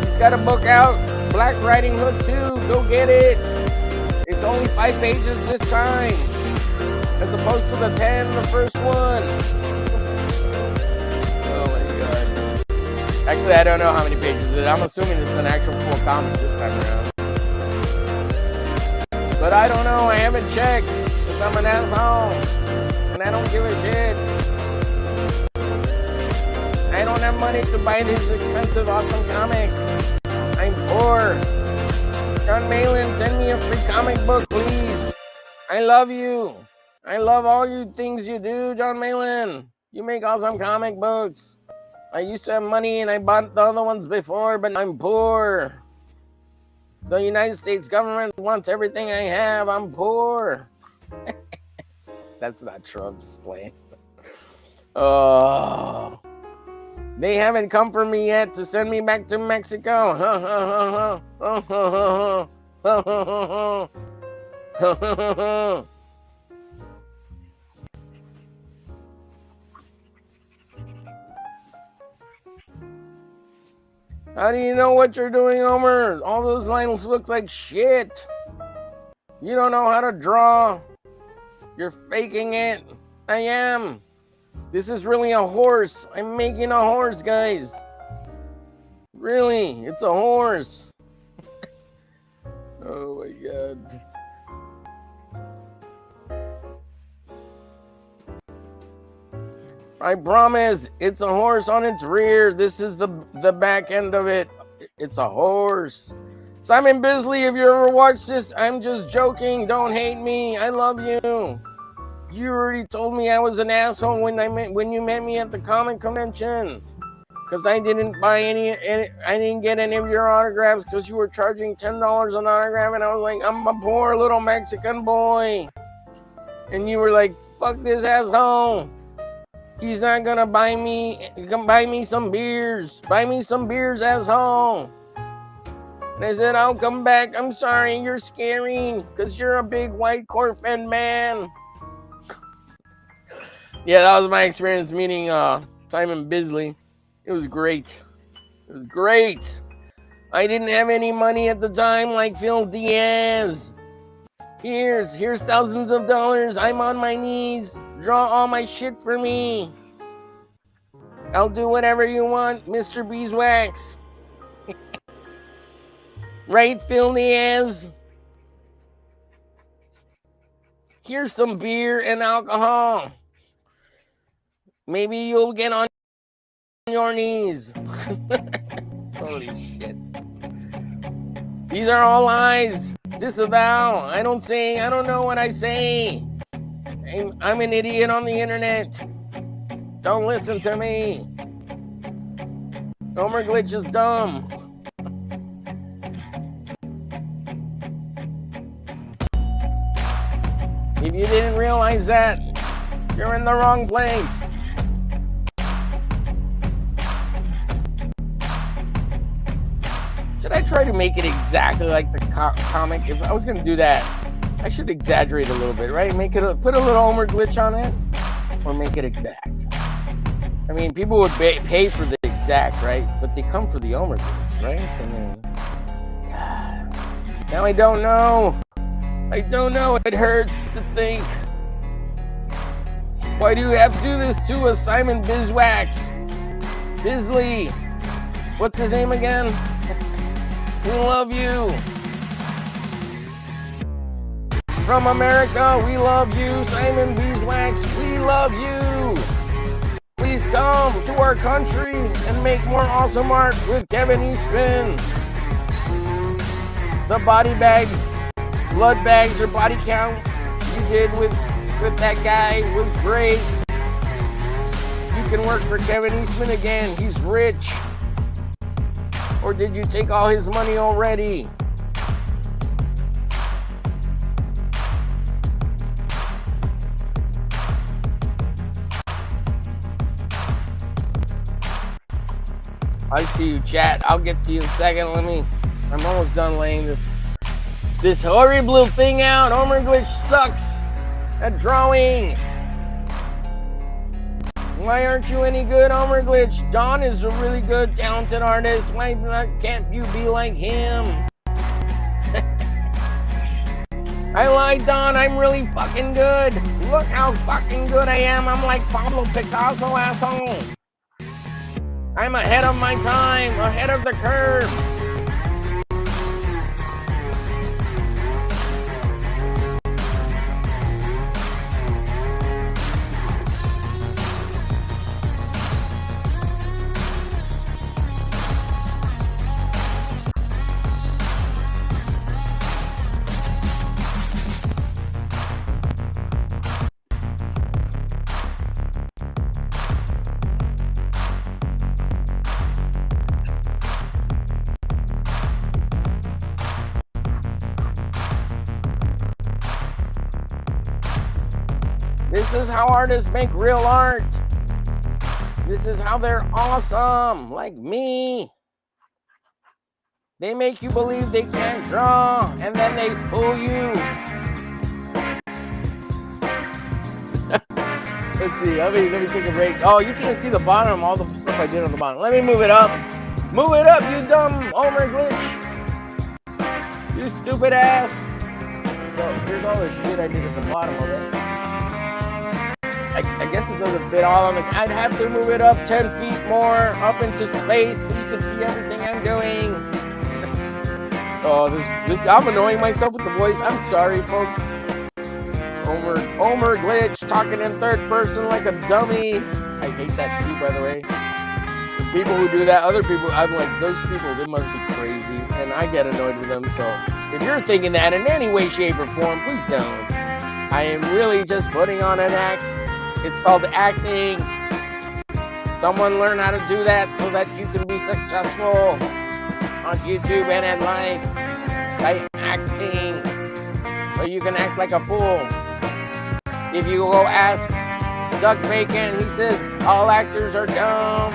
Speaker 4: He's got a book out, Black Riding Hood 2. Go get it. It's only 5 pages this time, as opposed to the 10 the first one. Oh my god. Actually, I don't know how many pages it is. I'm assuming it's an actual full comic this time around. But I don't know. I haven't checked because I'm an asshole. And I don't give a shit. I don't have money to buy this expensive, awesome comic. I'm poor. John Malin, send me a free comic book, please. I love you. I love all you things you do, John Malin. You make awesome comic books. I used to have money and I bought the other ones before, but I'm poor. The United States government wants everything I have. I'm poor. That's not true. I'm just playing. Oh. They haven't come for me yet to send me back to Mexico. How do you know what you're doing, Homer? All those lines look like shit. You don't know how to draw. You're faking it. I am. This is really a horse. I'm making a horse, guys. Really, it's a horse. Oh my god. I promise, it's a horse on its rear. This is the back end of it. It's a horse. Simon Bisley, if you ever watch this, I'm just joking. Don't hate me. I love you. You already told me I was an asshole when you met me at the comic convention. Because I didn't buy any, I didn't get any of your autographs because you were charging $10 an autograph. And I was like, I'm a poor little Mexican boy. And you were like, fuck this asshole. He's not gonna buy me some beers. Buy me some beers, asshole. And I said, I'll come back. I'm sorry, you're scary because you're a big white Corfed man. Yeah, that was my experience meeting Simon Bisley. It was great. It was great. I didn't have any money at the time like Phil Diaz. Here's thousands of dollars. I'm on my knees. Draw all my shit for me. I'll do whatever you want, Mr. Beeswax. Right, Phil Diaz? Here's some beer and alcohol. Maybe you'll get on your knees. Holy shit. These are all lies. Disavow. I don't know what I say. I'm an idiot on the internet. Don't listen to me. Homer Glitch is dumb. If you didn't realize that, you're in the wrong place. Should I try to make it exactly like the comic? If I was going to do that, I should exaggerate a little bit, right? Put a little Homer Glitch on it, or make it exact. I mean, people would pay for the exact, right? But they come for the Homer Glitch, right? I mean, God. Now I don't know. I don't know. It hurts to think. Why do you have to do this to us, Simon Biswax? Bisley. What's his name again? We love you. From America, we love you. Simon Bisley, we love you. Please come to our country and make more awesome art with Kevin Eastman. The body bags, blood bags, or body count you did with that guy was great. You can work for Kevin Eastman again. He's rich. Or did you take all his money already? I see you, chat. I'll get to you in a second. I'm almost done laying this horrible thing out. Homer Glitch sucks at drawing. Why aren't you any good, Homer Glitch? Don is a really good, talented artist. Why can't you be like him? I lied, Don. I'm really fucking good. Look how fucking good I am. I'm like Pablo Picasso, asshole. I'm ahead of my time, ahead of the curve. This is how artists make real art. This is how they're awesome, like me. They make you believe they can't draw, and then they fool you. Let's see, let me take a break. Oh, you can't see the bottom, all the stuff I did on the bottom. Let me move it up. Move it up, you dumb Homer Glitch. You stupid ass. So here's all the shit I did at the bottom of it. I guess it doesn't fit all on the... I'd have to move it up 10 feet more up into space so you can see everything I'm doing. Oh, I'm annoying myself with the voice. I'm sorry, folks. Homer Glitch talking in third person like a dummy. I hate that too, by the way. The people who do that, other people, I'm like, those people, they must be crazy. And I get annoyed with them. So if you're thinking that in any way, shape, or form, please don't. I am really just putting on an act. It's called acting. Someone learn how to do that so that you can be successful on YouTube and in life by acting. So you can act like a fool. If you go ask Doug Bacon, he says all actors are dumb.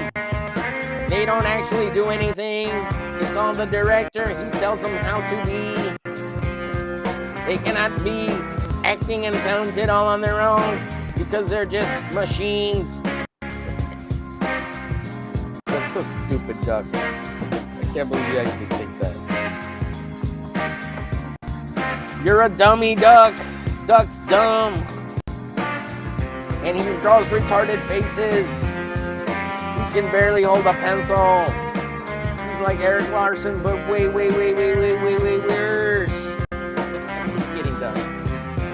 Speaker 4: They don't actually do anything. It's all the director. He tells them how to be. They cannot be acting and talented all on their own, because they're just machines. That's so stupid, Duck. I can't believe you actually think that. You're a dummy, Duck. Duck's dumb. And he draws retarded faces. He can barely hold a pencil. He's like Eric Larson, but way worse. He's kidding, Duck.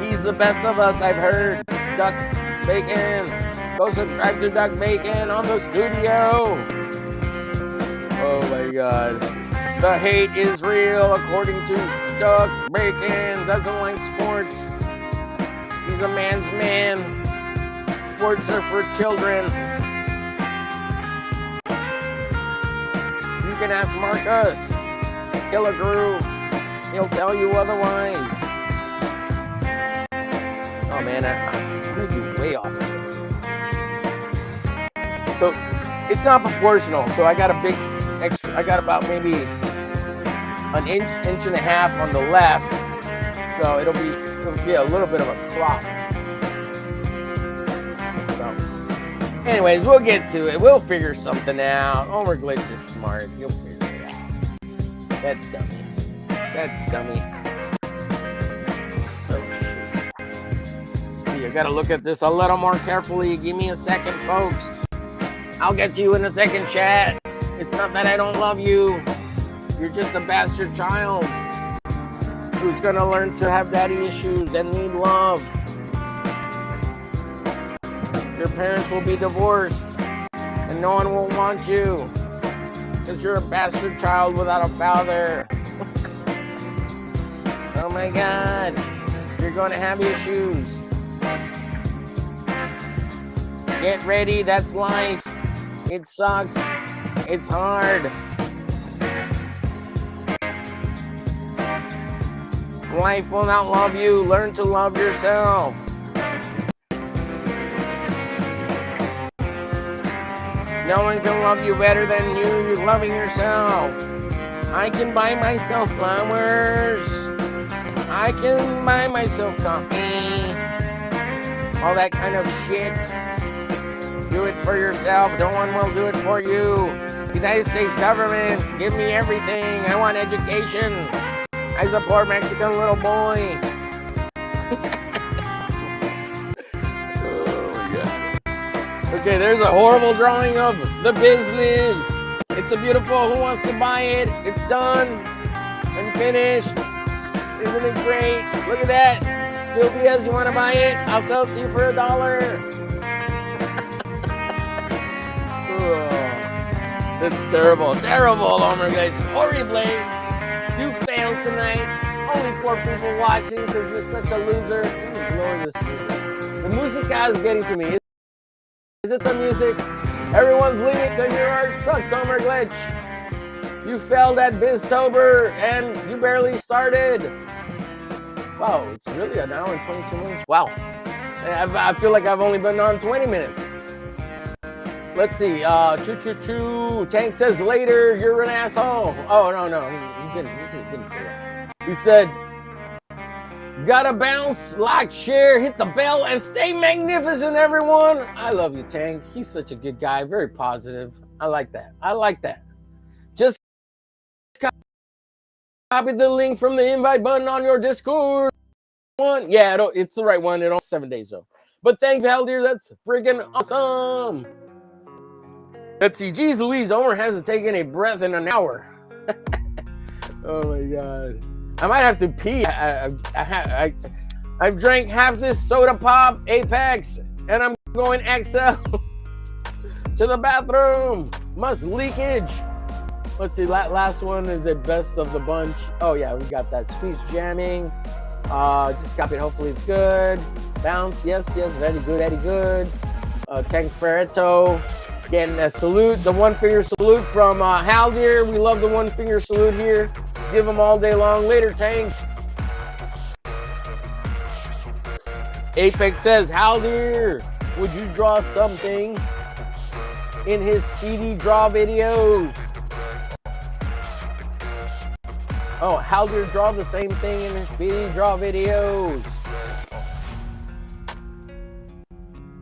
Speaker 4: He's the best of us, I've heard. Duck Bacon. Go subscribe to Duck Bacon on the studio. Oh my god. The hate is real according to Duck Bacon. Doesn't like sports. He's a man's man. Sports are for children. You can ask Marcus. Killer Groove. He'll tell you otherwise. Oh man, I'm gonna be way off of this. So it's not proportional. So I got a big extra. I got about maybe an inch and a half on the left. So it'll be a little bit of a crop. So, anyways, we'll get to it. We'll figure something out. Homer Glitch is smart. You'll figure it out. That's dummy. That's dummy. I gotta look at this a little more carefully. Give me a second, folks. I'll get to you in a second, chat. It's not that I don't love you. You're just a bastard child. who's gonna learn to have daddy issues and need love. Your parents will be divorced and no one will want you because you're a bastard child without a father. Oh my God, you're gonna have issues. Get ready, that's life. It sucks, it's hard. Life will not love you. Learn to love yourself. No one can love you better than you loving yourself. I can buy myself flowers. I can buy myself coffee. All that kind of shit. Do it for yourself. No one will do it for you. United States government, give me everything. I want education. I support Mexican little boy. Oh my God. Okay, there's a horrible drawing of the Bisleys. It's a beautiful, who wants to buy it? It's done and finished. Isn't it great? Look at that. Bill Diaz, you want to buy it? I'll sell it to you for $1. That's terrible, terrible, Homer Glitch. Horribly. You failed tonight. Only 4 people watching because you're such a loser. Ignore this music. The music is getting to me. Is it the music? Everyone's leaving, so your art sucks, Homer Glitch. You failed at BIZtober and you barely started. Wow, it's really an hour and 22 minutes. Wow. I feel like I've only been on 20 minutes. Let's see. Choo. Tank says later, you're an asshole. Oh, no. He didn't say that. He said, gotta bounce, like, share, hit the bell, and stay magnificent, everyone. I love you, Tank. He's such a good guy. Very positive. I like that. Just copy the link from the invite button on your Discord. Yeah, it's the right one. It only 7 days, though. But thank you, Haldir. That's friggin' awesome. Let's see. Geez Louise, Homer hasn't taken a breath in an hour. Oh my God. I might have to pee. I've drank half this soda pop, Apex, and I'm going XL to the bathroom. Must leakage. Let's see. Last one is the best of the bunch. Oh yeah, we got that speech jamming. Just copied. Hopefully it's good. Bounce. Yes. Very good. Tank Ferretto. Getting a salute, the 1-finger salute from Haldir. We love the 1-finger salute here. Give them all day long. Later, Tank. Apex says, Haldir, would you draw something in his speedy draw videos? Oh, Haldir draw the same thing in his speedy draw videos.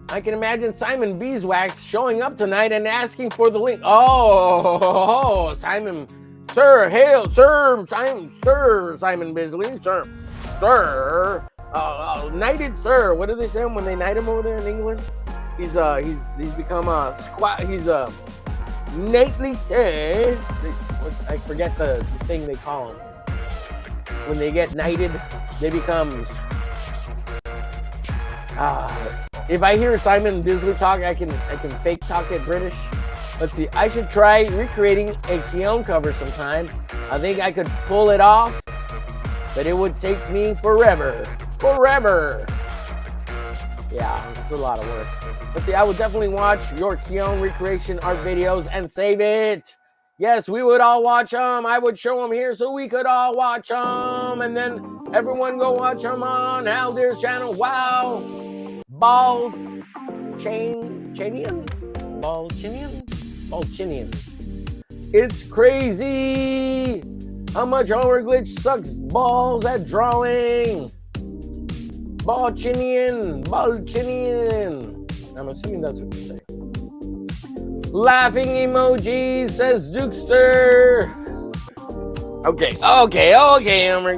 Speaker 4: I can imagine Simon Beeswax showing up tonight and asking for the link. Oh, Simon, sir, hail, sir, Simon Bisley, sir, knighted sir. What do they say when they knight him over there in England? He's become a squat. He's a knightly sir. I forget the thing they call him when they get knighted. They become. If I hear Simon Bisley talk, I can fake talk it British. Let's see. I should try recreating a Keown cover sometime. I think I could pull it off, but it would take me forever. Yeah, it's a lot of work. Let's see. I would definitely watch your Keown recreation art videos and save it. Yes, we would all watch them. I would show them here so we could all watch them, and then everyone go watch them on Haldir's channel. Wow. Balchinian. It's crazy how much Homer Glitch sucks balls at drawing. Balchinian. I'm assuming that's what you say. Laughing emojis, says Dukester. Okay, Homer.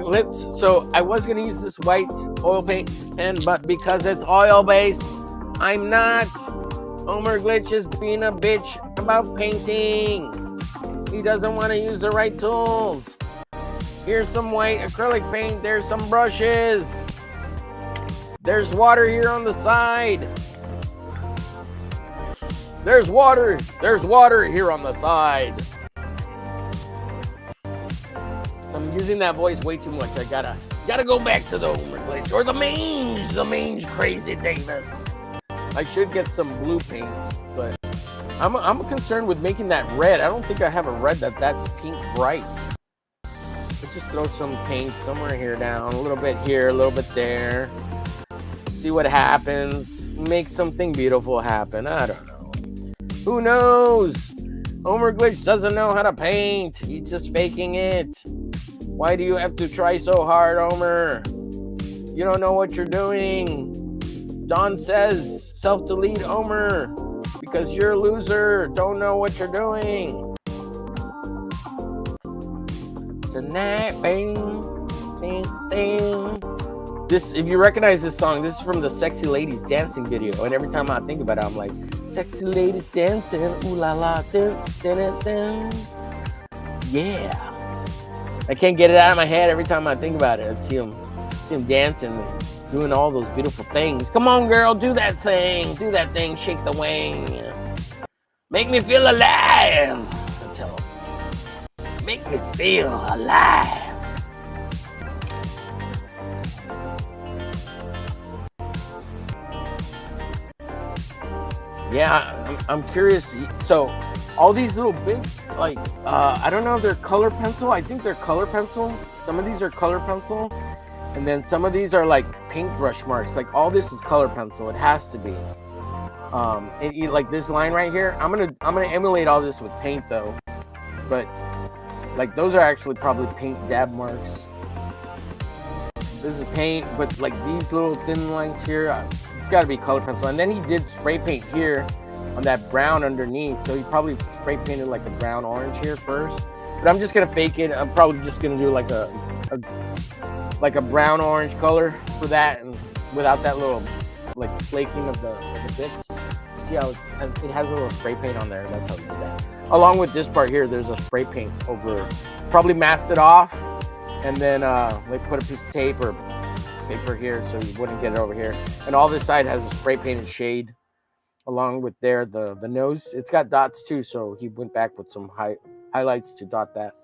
Speaker 4: So I was gonna use this white oil paint pen, but because it's oil based, I'm not. Homer Glitch is being a bitch about painting. He doesn't want to use the right tools. Here's some white acrylic paint. There's some brushes. There's water here on the side. There's water. There's water here on the side. I'm using that voice way too much. I gotta go back to the Homer glitch or the mange Crazy Davis. I should get some blue paint, but I'm concerned with making that red. I don't think I have a red that's pink bright. Let's just throw some paint somewhere here down, a little bit here, a little bit there. See what happens. Make something beautiful happen. I don't know. Who knows? Homer Glitch doesn't know how to paint. He's just faking it. Why do you have to try so hard, Homer? You don't know what you're doing. Don says self-delete, Homer, because you're a loser. Don't know what you're doing. Tonight, bang, bang, bang. This, if you recognize this song, this is from the Sexy Ladies Dancing video. And every time I think about it, I'm like, sexy ladies dancing, ooh la la, dun, dun, dun, dun. Yeah. I can't get it out of my head every time I think about it. I see him dancing, doing all those beautiful things. Come on, girl, do that thing. Do that thing, shake the wing. Make me feel alive. I tell him. Make me feel alive. Yeah, I'm curious. So, all these little bits, like, I don't know if they're color pencil. I think they're color pencil. Some of these are color pencil. And then some of these are like paintbrush marks. Like, all this is color pencil. It has to be. Like this line right here. I'm gonna emulate all this with paint though. But, like, those are actually probably paint dab marks. This is paint, but like these little thin lines here, it's got to be color pencil. And then he did spray paint here on that brown underneath, so he probably spray painted like a brown orange here first. But I'm just gonna fake it. I'm probably just gonna do like a brown orange color for that, and without that little like flaking of the bits. See how it has a little spray paint on there. That's how we do that. Along with this part here, there's a spray paint over. Probably masked it off. And then like put a piece of tape or paper here so you wouldn't get it over here. And all this side has a spray painted shade along with there, the nose. It's got dots too, so he went back with some highlights to dot that.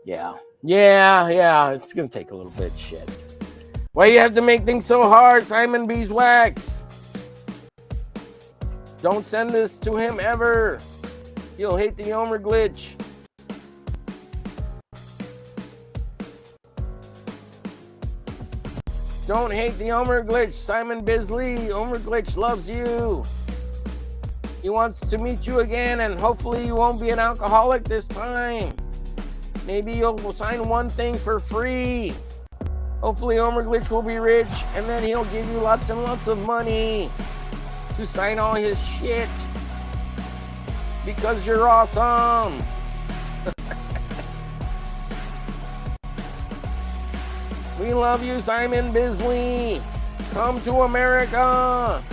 Speaker 4: Yeah, it's gonna take a little bit. Shit. Why you have to make things so hard, Simon Beeswax? Don't send this to him ever. He'll hate the Homer glitch. Don't hate the Homer glitch, Simon Bisley. Homer glitch loves you. He wants to meet you again, and hopefully you won't be an alcoholic this time. Maybe you'll sign one thing for free. Hopefully Homer glitch will be rich, and then he'll give you lots and lots of money to sign all his shit. Because you're awesome. We love you, Simon Bisley. Come to America.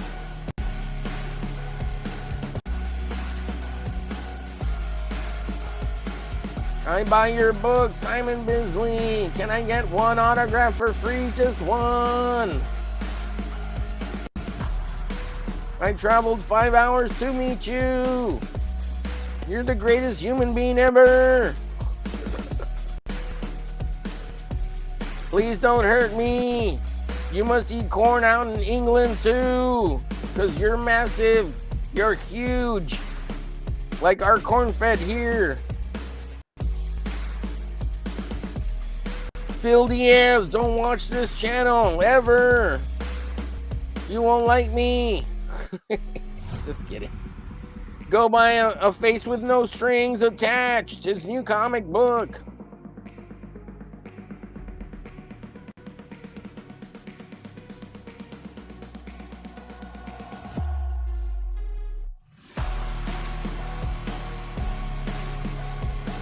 Speaker 4: I buy your book, Simon Bisley. Can I get one autograph for free? Just one. I traveled 5 hours to meet you. You're the greatest human being ever. Please don't hurt me. You must eat corn out in England too, because you're massive. You're huge. Like our corn-fed here. Filthy ass, don't watch this channel ever. You won't like me. Just kidding. Go buy a Face with No Strings Attached, his new comic book.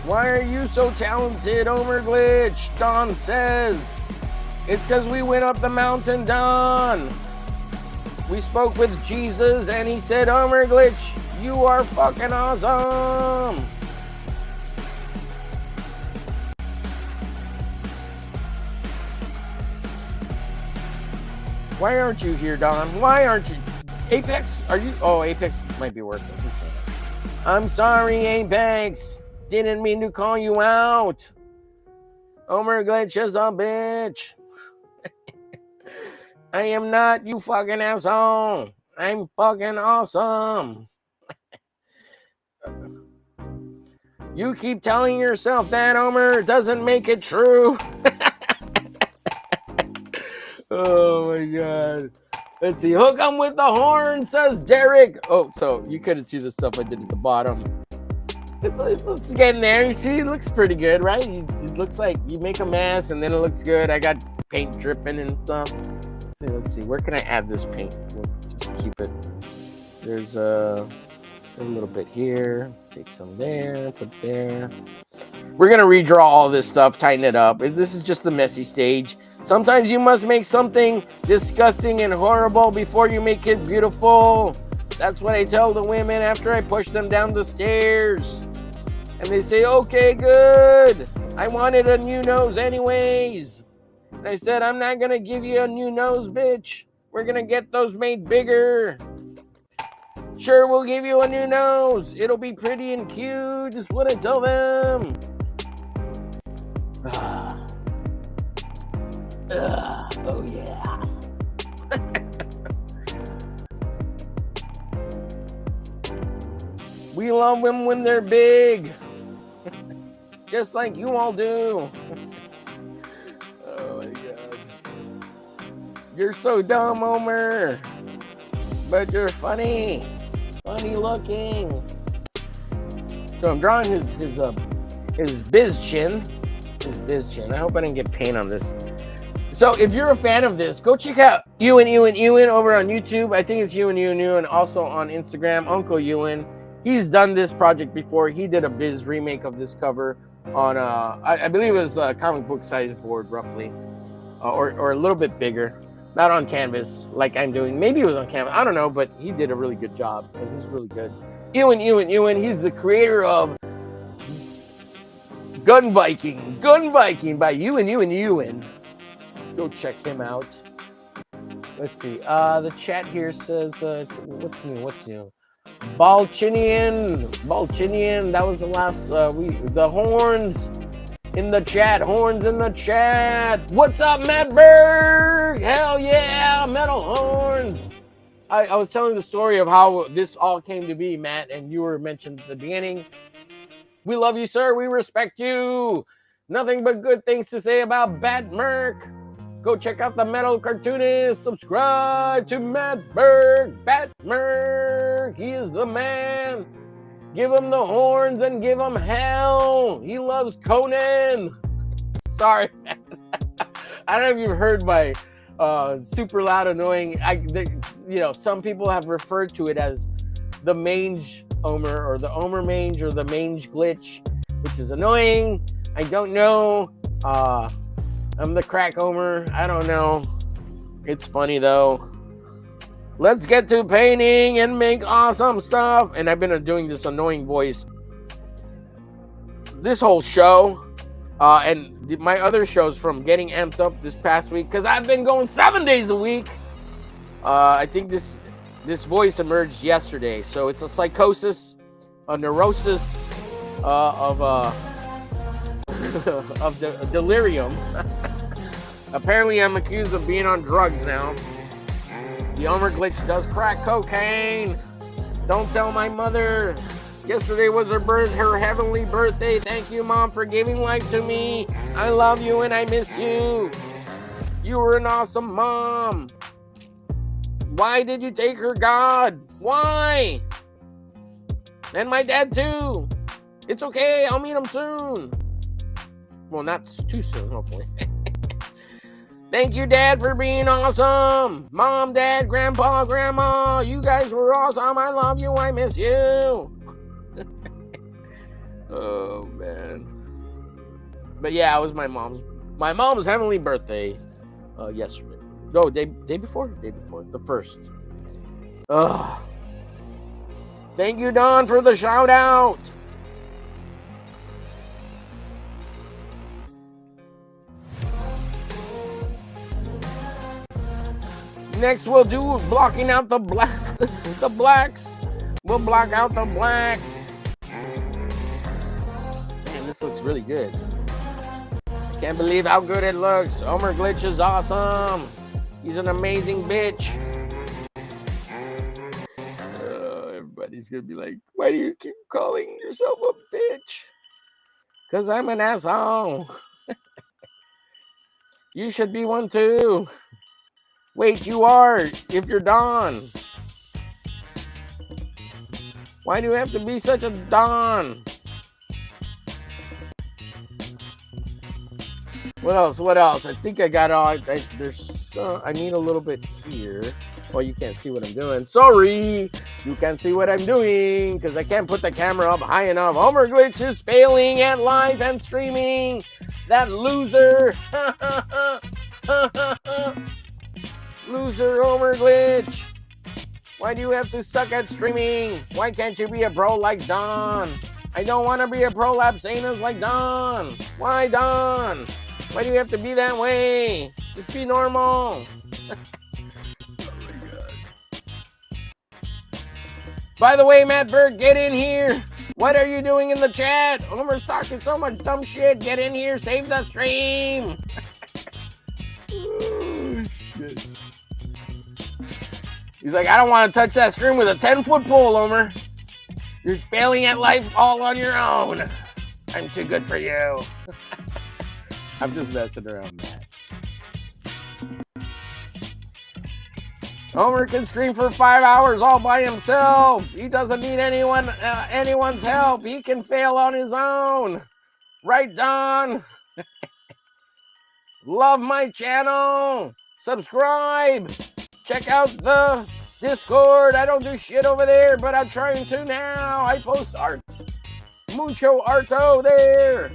Speaker 4: Why are you so talented, Homer Glitch? Don says. It's because we went up the mountain, Don. We spoke with Jesus and he said, Homer Glitch, you are fucking awesome. Why aren't you here, Don? Why aren't you? Apex, are you? Oh, Apex might be working. I'm sorry, Apex. Didn't mean to call you out. Homer Glitch is a bitch. I am not, you fucking asshole. I'm fucking awesome. You keep telling yourself that, Homer. Doesn't make it true. Oh my god. Let's see. Hook 'em with the horn, says Derek. Oh, so you couldn't see the stuff I did at the bottom. It's getting there. You see, it looks pretty good, right? It looks like you make a mess and then it looks good. I got paint dripping and stuff. Let's see. Where can I add this paint? We'll just keep it. There's a little bit here. Take some there. Put there. We're going to redraw all this stuff, tighten it up. This is just the messy stage. Sometimes you must make something disgusting and horrible before you make it beautiful. That's what I tell the women after I push them down the stairs. And they say, okay, good. I wanted a new nose anyways. And I said, I'm not going to give you a new nose, bitch. We're going to get those made bigger. Sure, we'll give you a new nose. It'll be pretty and cute, is what I tell them. Oh, yeah. We love them when they're big. Just like you all do. Oh, my God. You're so dumb, Homer. But you're funny. Funny looking. So I'm drawing his biz chin. His biz chin. I hope I didn't get paint on this. So if you're a fan of this, go check out Ewan over on YouTube. I think it's Ewan also on Instagram, Uncle Ewan. He's done this project before. He did a biz remake of this cover on I believe it was a comic book size board roughly, or a little bit bigger. Not on canvas like I'm doing. Maybe it was on canvas. I don't know, but he did a really good job, and he's really good. Ewan. He's the creator of Gun Viking by Ewan. Go check him out. Let's see. The chat here says, what's new? Balchinian. That was the last. The horns. In the chat, horns in the chat. What's up, Matt Berg? Hell yeah, metal horns. I was telling the story of how this all came to be, Matt, and you were mentioned at the beginning. We love you, sir. We respect you. Nothing but good things to say about Bat Merc. Go check out the metal cartoonist. Subscribe to Matt Berg. Bat Merc. He is the man. Give him the horns and give him hell. He loves Conan. Sorry, man. I don't know if you've heard my super loud, annoying. Some people have referred to it as the mange Omer or the Omer mange or the mange glitch, which is annoying. I don't know. I'm the crack Omer. I don't know. It's funny though. Let's get to painting and make awesome stuff. And I've been doing this annoying voice this whole show. And my other shows from getting amped up this past week. Because I've been going 7 days a week. I think this voice emerged yesterday. So it's a psychosis, a neurosis of delirium. Apparently I'm accused of being on drugs now. The Homer Glitch does crack cocaine. Don't tell my mother. Yesterday was her heavenly birthday. Thank you, Mom, for giving life to me. I love you and I miss you. You were an awesome mom. Why did you take her, God? Why? And my dad, too. It's okay. I'll meet him soon. Well, not too soon, hopefully. Thank you, Dad, for being awesome. Mom, Dad, Grandpa, Grandma, you guys were awesome. I love you. I miss you. Oh, man. But yeah, it was my mom's heavenly birthday yesterday. No, day before, the 1st. Thank you, Don, for the shout out. Next, we'll do blocking out the the blacks. We'll block out the blacks. Man, this looks really good. Can't believe how good it looks. Homer Glitch is awesome. He's an amazing bitch. Everybody's gonna be like, why do you keep calling yourself a bitch? Because I'm an asshole. You should be one too. Wait, you are, if you're Don. Why do you have to be such a Don? What else? What else? I think I got all. I need a little bit here. Oh, you can't see what I'm doing. Sorry, you can't see what I'm doing because I can't put the camera up high enough. Homer Glitch is failing at live and streaming. That loser. Loser Homer Glitch. Why do you have to suck at streaming? Why can't you be a pro like Don? I don't want to be a prolapse anus like Don. Why, Don? Why do you have to be that way? Just be normal. Oh my God. By the way, Matt Burke, get in here. What are you doing in the chat? Homer's talking so much dumb shit. Get in here. Save the stream. Oh, shit. He's like, I don't want to touch that stream with a 10-foot pole, Homer. You're failing at life all on your own. I'm too good for you. I'm just messing around, Matt. Homer can stream for 5 hours all by himself. He doesn't need anyone's help. He can fail on his own. Right, Don? Love my channel. Subscribe. Check out the Discord. I don't do shit over there, but I'm trying to now. I post art. Mucho arto there.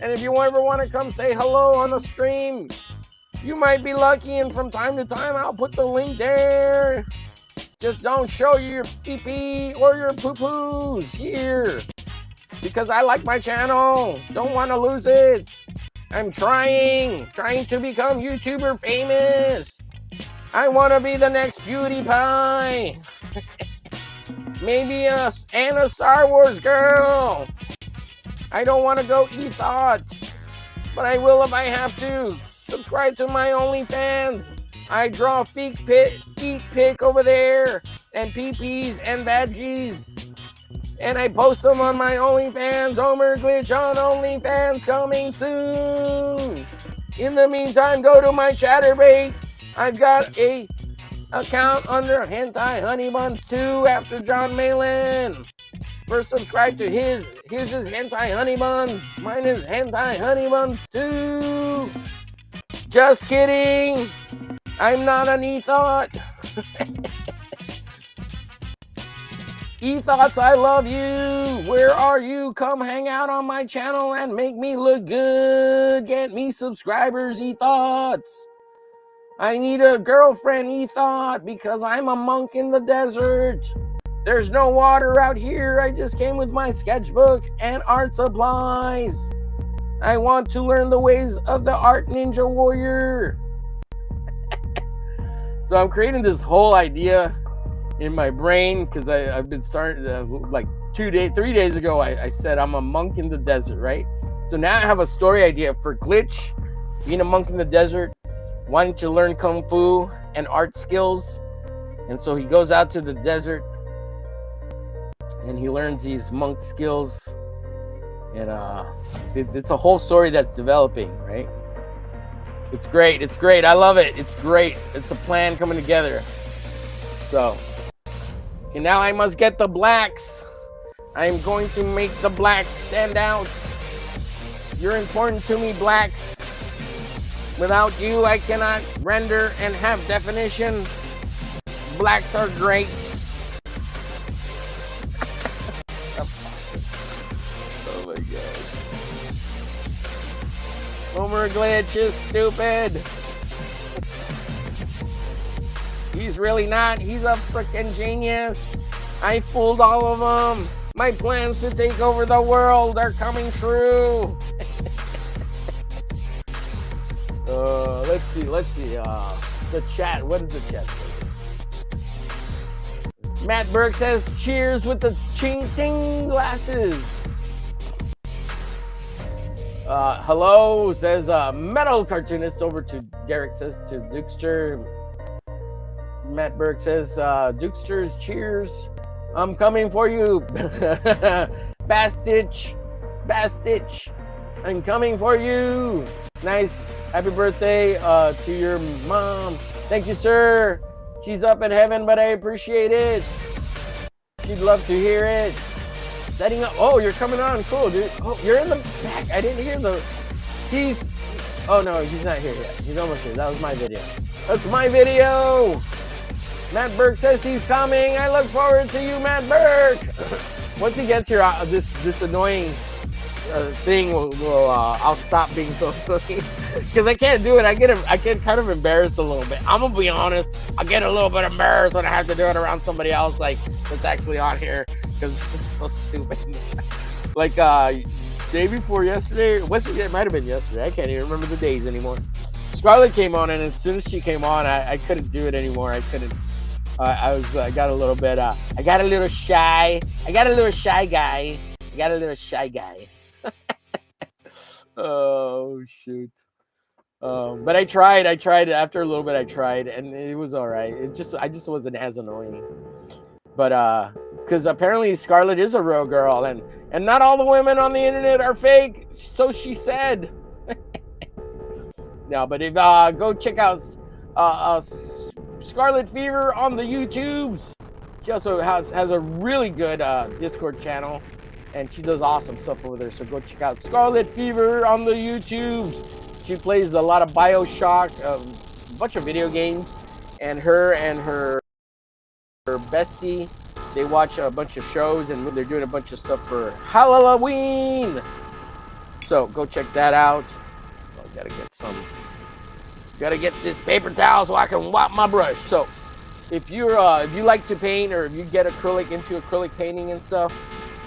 Speaker 4: And if you ever want to come say hello on the stream, you might be lucky, and from time to time, I'll put the link there. Just don't show your pee-pee or your poo-poos here, because I like my channel. Don't want to lose it. I'm trying to become YouTuber famous. I want to be the next Beauty Pie. Maybe a Star Wars girl. I don't want to go e-thought, but I will if I have to. Subscribe to my OnlyFans. I draw feet pic over there, and peepees and badgies, and I post them on my OnlyFans. Homer Glitch on OnlyFans coming soon. In the meantime, go to my Chatterbait. I've got a account under Hentai Honey Buns 2 after John Malin. First, subscribe to his. His is Hentai Honey Buns. Mine is Hentai Honey Buns 2. Just kidding. I'm not an e-thought. E-thoughts, I love you. Where are you? Come hang out on my channel and make me look good. Get me subscribers, e-thoughts. I need a girlfriend, e-thought, because I'm a monk in the desert. There's no water out here. I just came with my sketchbook and art supplies. I want to learn the ways of the art ninja warrior. So I'm creating this whole idea in my brain because I've been starting like 3 days ago. I said I'm a monk in the desert, right? So now I have a story idea for Glitch being a monk in the desert, wanting to learn kung fu and art skills. And so he goes out to the desert and he learns these monk skills. And it's a whole story that's developing, right? It's great. It's great. I love it. It's great. It's a plan coming together. So, and now I must get the blacks. I'm going to make the blacks stand out. You're important to me, blacks. Without you, I cannot render and have definition. Blacks are great. Oh my God. Homer Glitch is stupid. He's really not. He's a freaking genius. I fooled all of them. My plans to take over the world are coming true. Let's Let's see. The chat. What does the chat say? Matt Burke says, cheers with the ching-ting glasses. Hello, says metal cartoonist. Over to Derek, says to Dukester. Matt Burke says, Dukesters, cheers. I'm coming for you. Bastitch. I'm coming for you. Nice. Happy birthday to your mom. Thank you, sir. She's up in heaven, but I appreciate it. She'd love to hear it. Setting up. Oh, you're coming on. Cool, dude. Oh, you're in the back. I didn't hear the. Oh, no, he's not here yet. He's almost here. That was my video. That's my video. Matt Burke says he's coming. I look forward to you, Matt Burke. Once he gets here, this annoying thing I'll stop being so funny because I can't do it. I get kind of embarrassed a little bit. I'm gonna be honest. I get a little bit embarrassed when I have to do it around somebody else, like that's actually on here, because it's so stupid. Like day before yesterday, it might have been yesterday. I can't even remember the days anymore. Scarlett came on, and as soon as she came on, I couldn't do it anymore. I couldn't. I got a little bit. I got a little shy. I got a little shy guy. Oh shoot. But I tried after a little bit. I tried, and it was all right. I just wasn't as annoying. But because apparently Scarlett is a real girl, and not all the women on the internet are fake, so she said. No, but if go check out Scarlet Fever on the YouTubes. She also has a really good Discord channel, and she does awesome stuff over there. So go check out Scarlet Fever on the YouTubes. She plays a lot of BioShock, a bunch of video games, and her bestie, they watch a bunch of shows, and they're doing a bunch of stuff for Halloween. So go check that out. Oh, gotta get this paper towel so I can wipe my brush. So if you like to paint, or if you get into acrylic painting and stuff,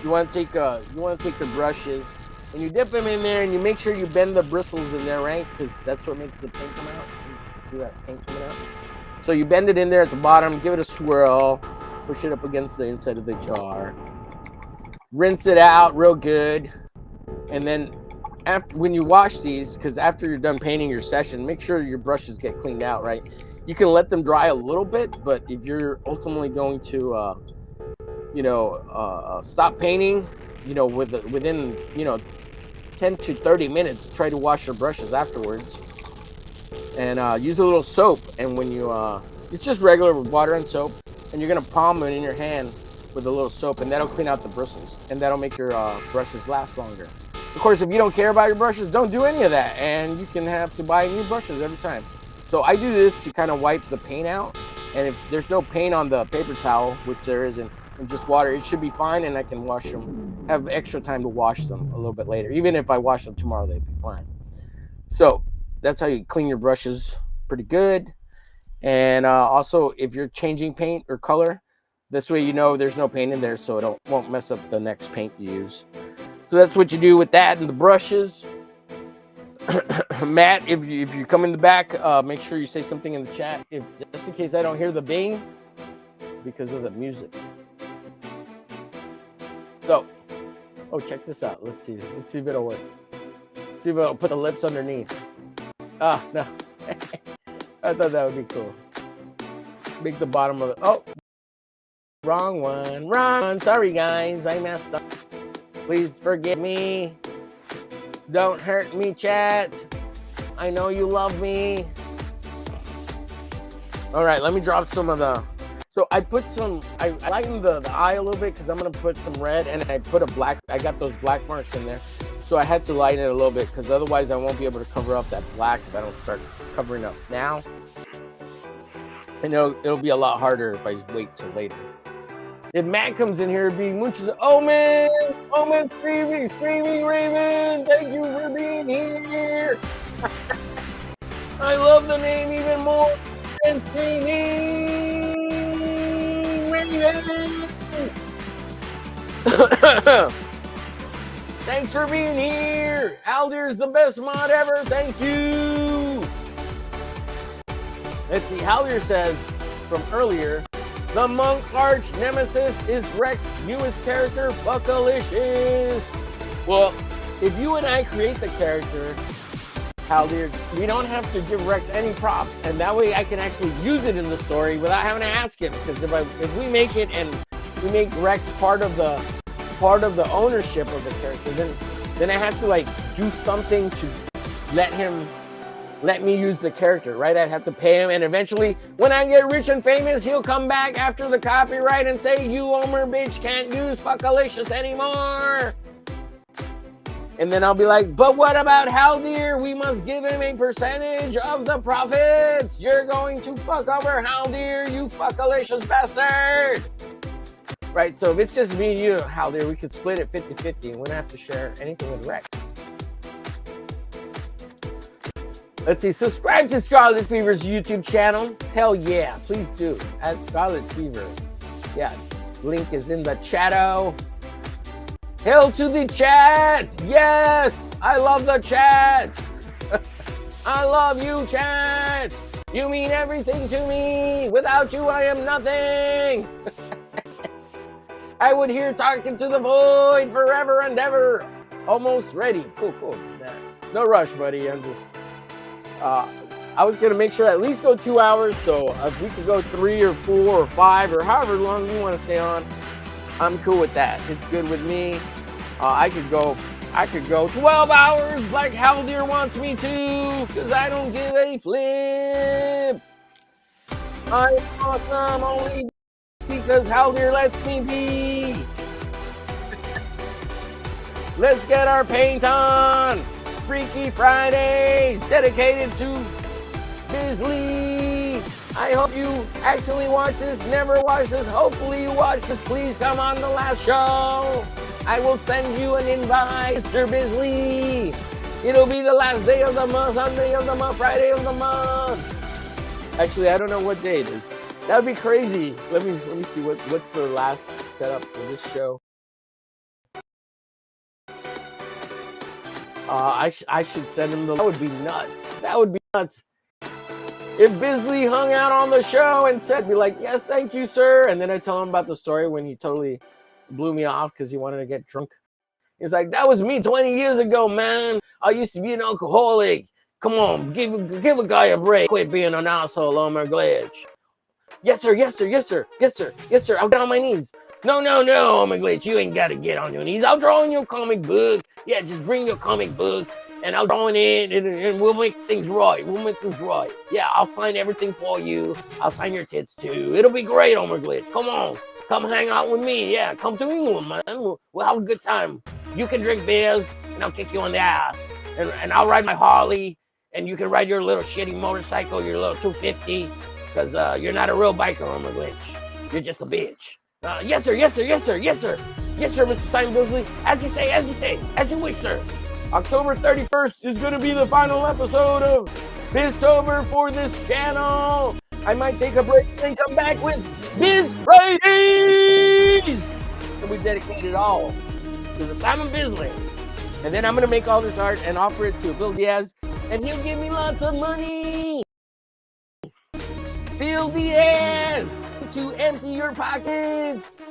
Speaker 4: you want to take the brushes and you dip them in there, and you make sure you bend the bristles in there, right? Because that's what makes the paint come out. You can see that paint coming out. So you bend it in there at the bottom, give it a swirl, push it up against the inside of the jar, rinse it out real good, and then when you wash these, because after you're done painting your session, make sure your brushes get cleaned out, right? You can let them dry a little bit, but if you're ultimately going to, stop painting, within 10 to 30 minutes, try to wash your brushes afterwards, and use a little soap. And when you, it's just regular with water and soap, and you're gonna palm it in your hand with a little soap, and that'll clean out the bristles, and that'll make your brushes last longer. Of course, if you don't care about your brushes, don't do any of that, and you can have to buy new brushes every time. So I do this to kind of wipe the paint out, and if there's no paint on the paper towel, which there isn't, and just water, it should be fine, and I can wash them, have extra time to wash them a little bit later. Even if I wash them tomorrow, they'd be fine. So that's how you clean your brushes pretty good. And also, if you're changing paint or color, this way there's no paint in there, so it won't mess up the next paint you use. So that's what you do with that and the brushes. Matt, if you come in the back, make sure you say something in the chat, just in case I don't hear the bing because of the music. So, check this out. Let's see if it'll work. Let's see if it'll put the lips underneath. No. I thought that would be cool. Make the bottom of it. Wrong one. Sorry, guys. I messed up. Please forgive me. Don't hurt me, chat. I know you love me. All right, let me drop some of the... So I lightened the eye a little bit because I'm going to put some red, and I put I got those black marks in there. So I had to lighten it a little bit because otherwise I won't be able to cover up that black if I don't start covering up now. And it'll be a lot harder if I wait till later. If Matt comes in here, it'd be Munch's Omen, Screaming Raven, thank you for being here. I love the name even more than Screaming Raven. Thanks for being here. Aldir's the best mod ever, thank you. Let's see, Hallier says from earlier, the monk arch nemesis is Rex's newest character, Buckalicious. Well, if you and I create the character, Hallier, we don't have to give Rex any props, and that way I can actually use it in the story without having to ask him. Because if we make it and we make Rex part of the ownership of the character, then I have to like do something to let me use the character, right? I'd have to pay him, and eventually when I get rich and famous, he'll come back after the copyright and say, you Homer bitch can't use Buckalicious anymore. And then I'll be like, but what about Haldir? We must give him a percentage of the profits. You're going to fuck over Haldir, you Buckalicious bastard. Right, so if it's just me and you, Haldir, we could split it 50-50 and we wouldn't have to share anything with Rex. Let's see, subscribe to Scarlet Fever's YouTube channel. Hell yeah, please do. At Scarlet Fever. Yeah, link is in the chat-o. Hail to the chat! Yes! I love the chat! I love you, chat! You mean everything to me! Without you, I am nothing! I would hear talking to the void forever and ever. Almost ready. Cool. No rush, buddy. I'm just... I was going to make sure I at least go 2 hours, so if we could go 3 or 4 or 5 or however long you want to stay on, I'm cool with that. It's good with me. I could go 12 hours like Haldir wants me to, because I don't give a flip. I'm awesome only because Haldir lets me be. Let's get our paint on. Freaky Fridays dedicated to Bisley. I hope you actually watch this, never watch this. Hopefully you watch this. Please come on the last show. I will send you an invite, Mr. Bisley. It'll be the last day of the month, Sunday of the month, Friday of the month. Actually, I don't know what day it is. That would be crazy. Let me see what's the last setup for this show. I should send him that would be nuts. That would be nuts. If Bisley hung out on the show and said, be like, yes, thank you, sir. And then I tell him about the story when he totally blew me off because he wanted to get drunk. He's like, that was me 20 years ago, man. I used to be an alcoholic. Come on, give a guy a break. Quit being an asshole, Homer Glitch. Yes, sir. I'll get on my knees. No, Homer Glitch, you ain't got to get on your knees. I'll draw in your comic book. Yeah, just bring your comic book, and I'll draw in it, and we'll make things right. Yeah, I'll sign everything for you. I'll sign your tits, too. It'll be great, Homer Glitch. Come on. Come hang out with me. Yeah, come to England, man. We'll have a good time. You can drink beers, and I'll kick you on the ass. And I'll ride my Harley, and you can ride your little shitty motorcycle, your little 250, because you're not a real biker, Homer Glitch. You're just a bitch. Yes, sir, Mr. Simon Bisley. As you say, as you wish, sir. October 31st is going to be the final episode of BIZtober for this channel. I might take a break and come back with Biz Fridays. So we dedicate it all to the Simon Bisley. And then I'm going to make all this art and offer it to Bill Diaz, and he'll give me lots of money. Bill Diaz, to empty your pockets.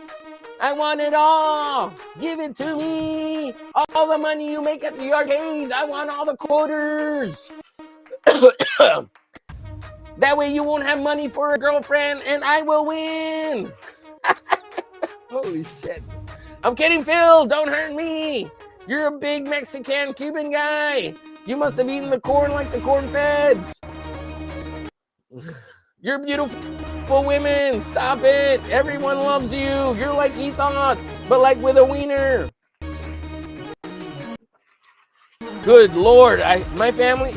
Speaker 4: I want it all. Give it to me. All the money you make at the arcades. I want all the quarters. That way you won't have money for a girlfriend and I will win. Holy shit. I'm kidding, Phil. Don't hurt me. You're a big Mexican Cuban guy. You must have eaten the corn like the corn feds. You're beautiful women. Stop it. Everyone loves you. You're like Ethos, but like with a wiener. Good Lord. My family.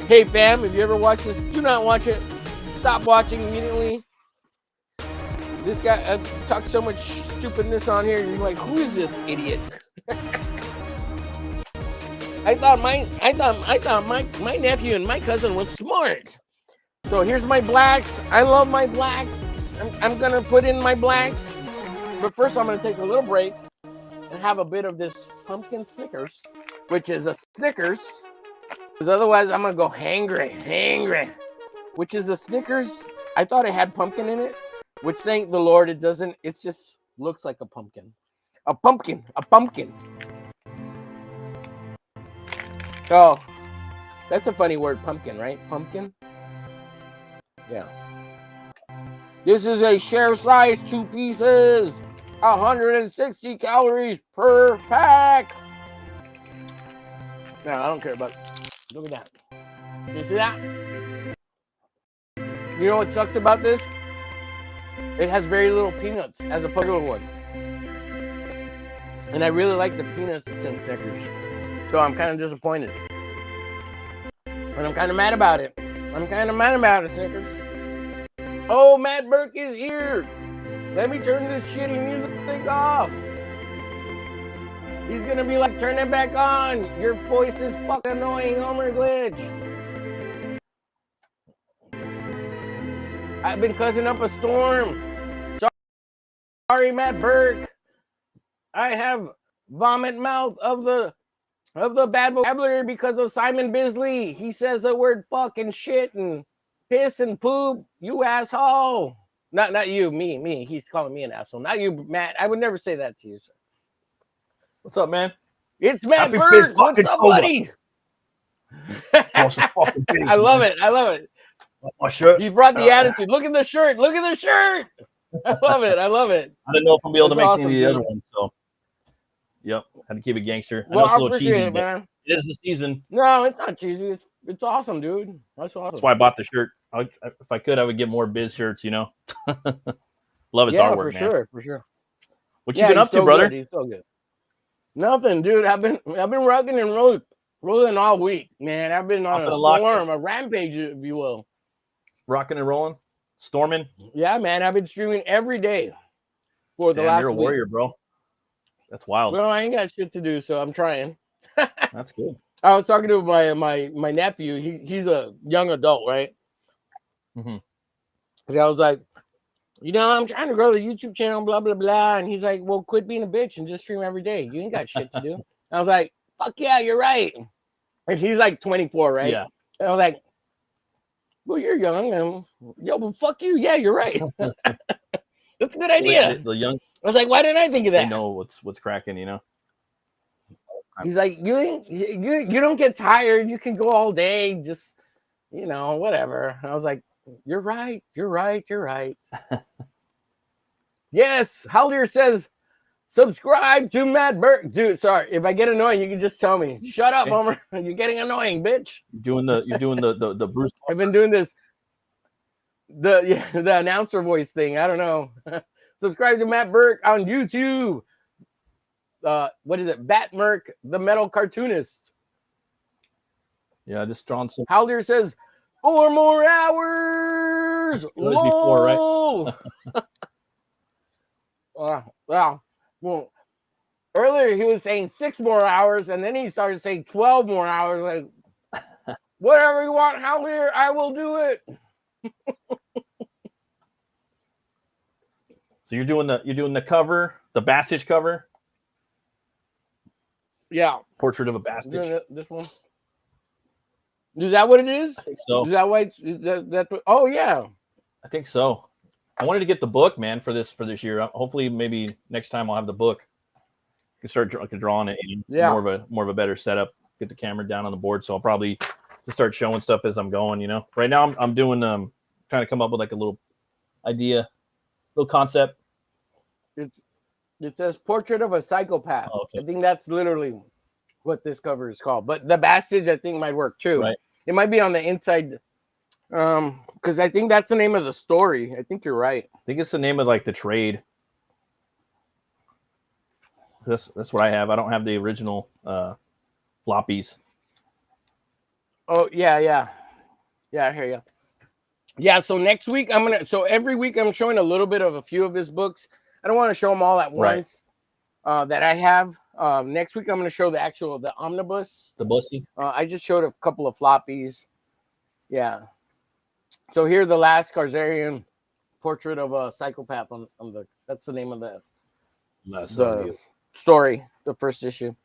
Speaker 4: Hey, fam, if you ever watch this, do not watch it. Stop watching immediately. This guy talks so much stupidness on here. You're like, who is this idiot? I thought my nephew and my cousin was smart. So here's my blacks. I love my blacks. I'm gonna put in my blacks. But first I'm gonna take a little break and have a bit of this pumpkin Snickers, which is a Snickers. Because otherwise I'm gonna go hangry. which is a Snickers. I thought it had pumpkin in it, which thank the Lord it doesn't. It just looks like a pumpkin. A pumpkin. A pumpkin. Oh, that's a funny word, pumpkin, right? Pumpkin? Yeah. This is a share size, 2 pieces. 160 calories per pack. No, I don't care about. Look at that. You see that? You know what sucks about this? It has very little peanuts as a regular one. And I really like the peanuts in Snickers. So I'm kind of disappointed. And I'm kind of mad about it. Snickers. Oh, Matt Burke is here. Let me turn this shitty music off. He's going to be like, turn it back on. Your voice is fucking annoying, Homer Glitch. I've been cussing up a storm. Sorry, Matt Burke. I have vomit mouth of the bad vocabulary because of Simon Bisley. He says the word fuck and shit and piss and poop. You asshole. Not you, me. He's calling me an asshole. Not you, Matt. I would never say that to you, sir.
Speaker 5: What's up, man?
Speaker 4: It's Matt
Speaker 5: Happy
Speaker 4: Burke. What's up, buddy? I love it.
Speaker 5: My shirt.
Speaker 4: You brought the attitude. Look at the shirt. I love it.
Speaker 5: I didn't know if I'm be able to
Speaker 4: That's
Speaker 5: make
Speaker 4: awesome,
Speaker 5: any of the
Speaker 4: dude.
Speaker 5: other ones, so yep, had to keep it gangster.
Speaker 4: Well,
Speaker 5: I know it's
Speaker 4: I
Speaker 5: a little
Speaker 4: appreciate
Speaker 5: cheesy,
Speaker 4: it,
Speaker 5: but
Speaker 4: man.
Speaker 5: it is the season.
Speaker 4: No, it's not cheesy. It's awesome, dude. That's awesome.
Speaker 5: That's why I bought the shirt. If I could, I would get more Biz shirts. You know, love his artwork, man.
Speaker 4: For sure.
Speaker 5: What you been up to, brother?
Speaker 4: He's so good. Nothing, dude. I've been rocking and rolling all week, man. I've been on a storm, a rampage, if you will.
Speaker 5: Rocking and rolling, storming.
Speaker 4: Yeah, man. I've been streaming every day for the last
Speaker 5: You're a
Speaker 4: week.
Speaker 5: warrior, bro. That's wild.
Speaker 4: Well, I ain't got shit to do, so I'm trying.
Speaker 5: That's good.
Speaker 4: I was talking to my nephew. He's a young adult, right?
Speaker 5: Mm-hmm.
Speaker 4: And I was like, I'm trying to grow the YouTube channel, blah, blah, blah. And he's like, well, quit being a bitch and just stream every day. You ain't got shit to do. I was like, fuck yeah, you're right. And he's like 24, right?
Speaker 5: Yeah.
Speaker 4: And I was like, well, you're young. Yo, well, fuck you. Yeah, you're right. That's a good idea.
Speaker 5: The young.
Speaker 4: I was like, why didn't I think of that?
Speaker 5: They know what's cracking, you know.
Speaker 4: He's like, you don't get tired. You can go all day. Just, whatever. And I was like, you're right. Yes. Haldir says, subscribe to Matt Burke. Dude, sorry. If I get annoying, you can just tell me. Shut up, Homer. You're getting annoying, bitch.
Speaker 5: You're doing the Bruce.
Speaker 4: I've been doing this. The announcer voice thing. I don't know. Subscribe to Matt Burke on YouTube. What is it? Batmerk, the metal cartoonist.
Speaker 5: Yeah, just drawn some.
Speaker 4: Haldir says 4 more hours.
Speaker 5: Before,
Speaker 4: right? Well, earlier he was saying 6 more hours, and then he started saying 12 more hours. Like, whatever you want, Haldir, I will do it.
Speaker 5: So you're doing the cover, the Bastich cover.
Speaker 4: Yeah.
Speaker 5: Portrait of a Bastich.
Speaker 4: This one. Is that what it is?
Speaker 5: I think so.
Speaker 4: Is that why? Oh yeah.
Speaker 5: I think so. I wanted to get the book, man, for this year. Hopefully, maybe next time I'll have the book. I can start drawing it in more of a better setup. Get the camera down on the board, so I'll probably just start showing stuff as I'm going. You know, right now I'm doing trying to come up with like a little idea, little concept.
Speaker 4: It says portrait of a psychopath.
Speaker 5: Oh, okay.
Speaker 4: I think that's literally what this cover is called. But the Bastich, I think, might work too.
Speaker 5: Right.
Speaker 4: It might be on the inside, because I think that's the name of the story. I think you're right.
Speaker 5: I think it's the name of like the trade. That's what I have. I don't have the original floppies.
Speaker 4: Oh yeah. I hear you. Yeah. So next week every week I'm showing a little bit of a few of his books. I don't want to show them all at once. That I have. Next week I'm going to show the omnibus.
Speaker 5: The bussy.
Speaker 4: I just showed a couple of floppies. Yeah. So here, the last Karzarian portrait of a psychopath on that's the name of the story, the first issue.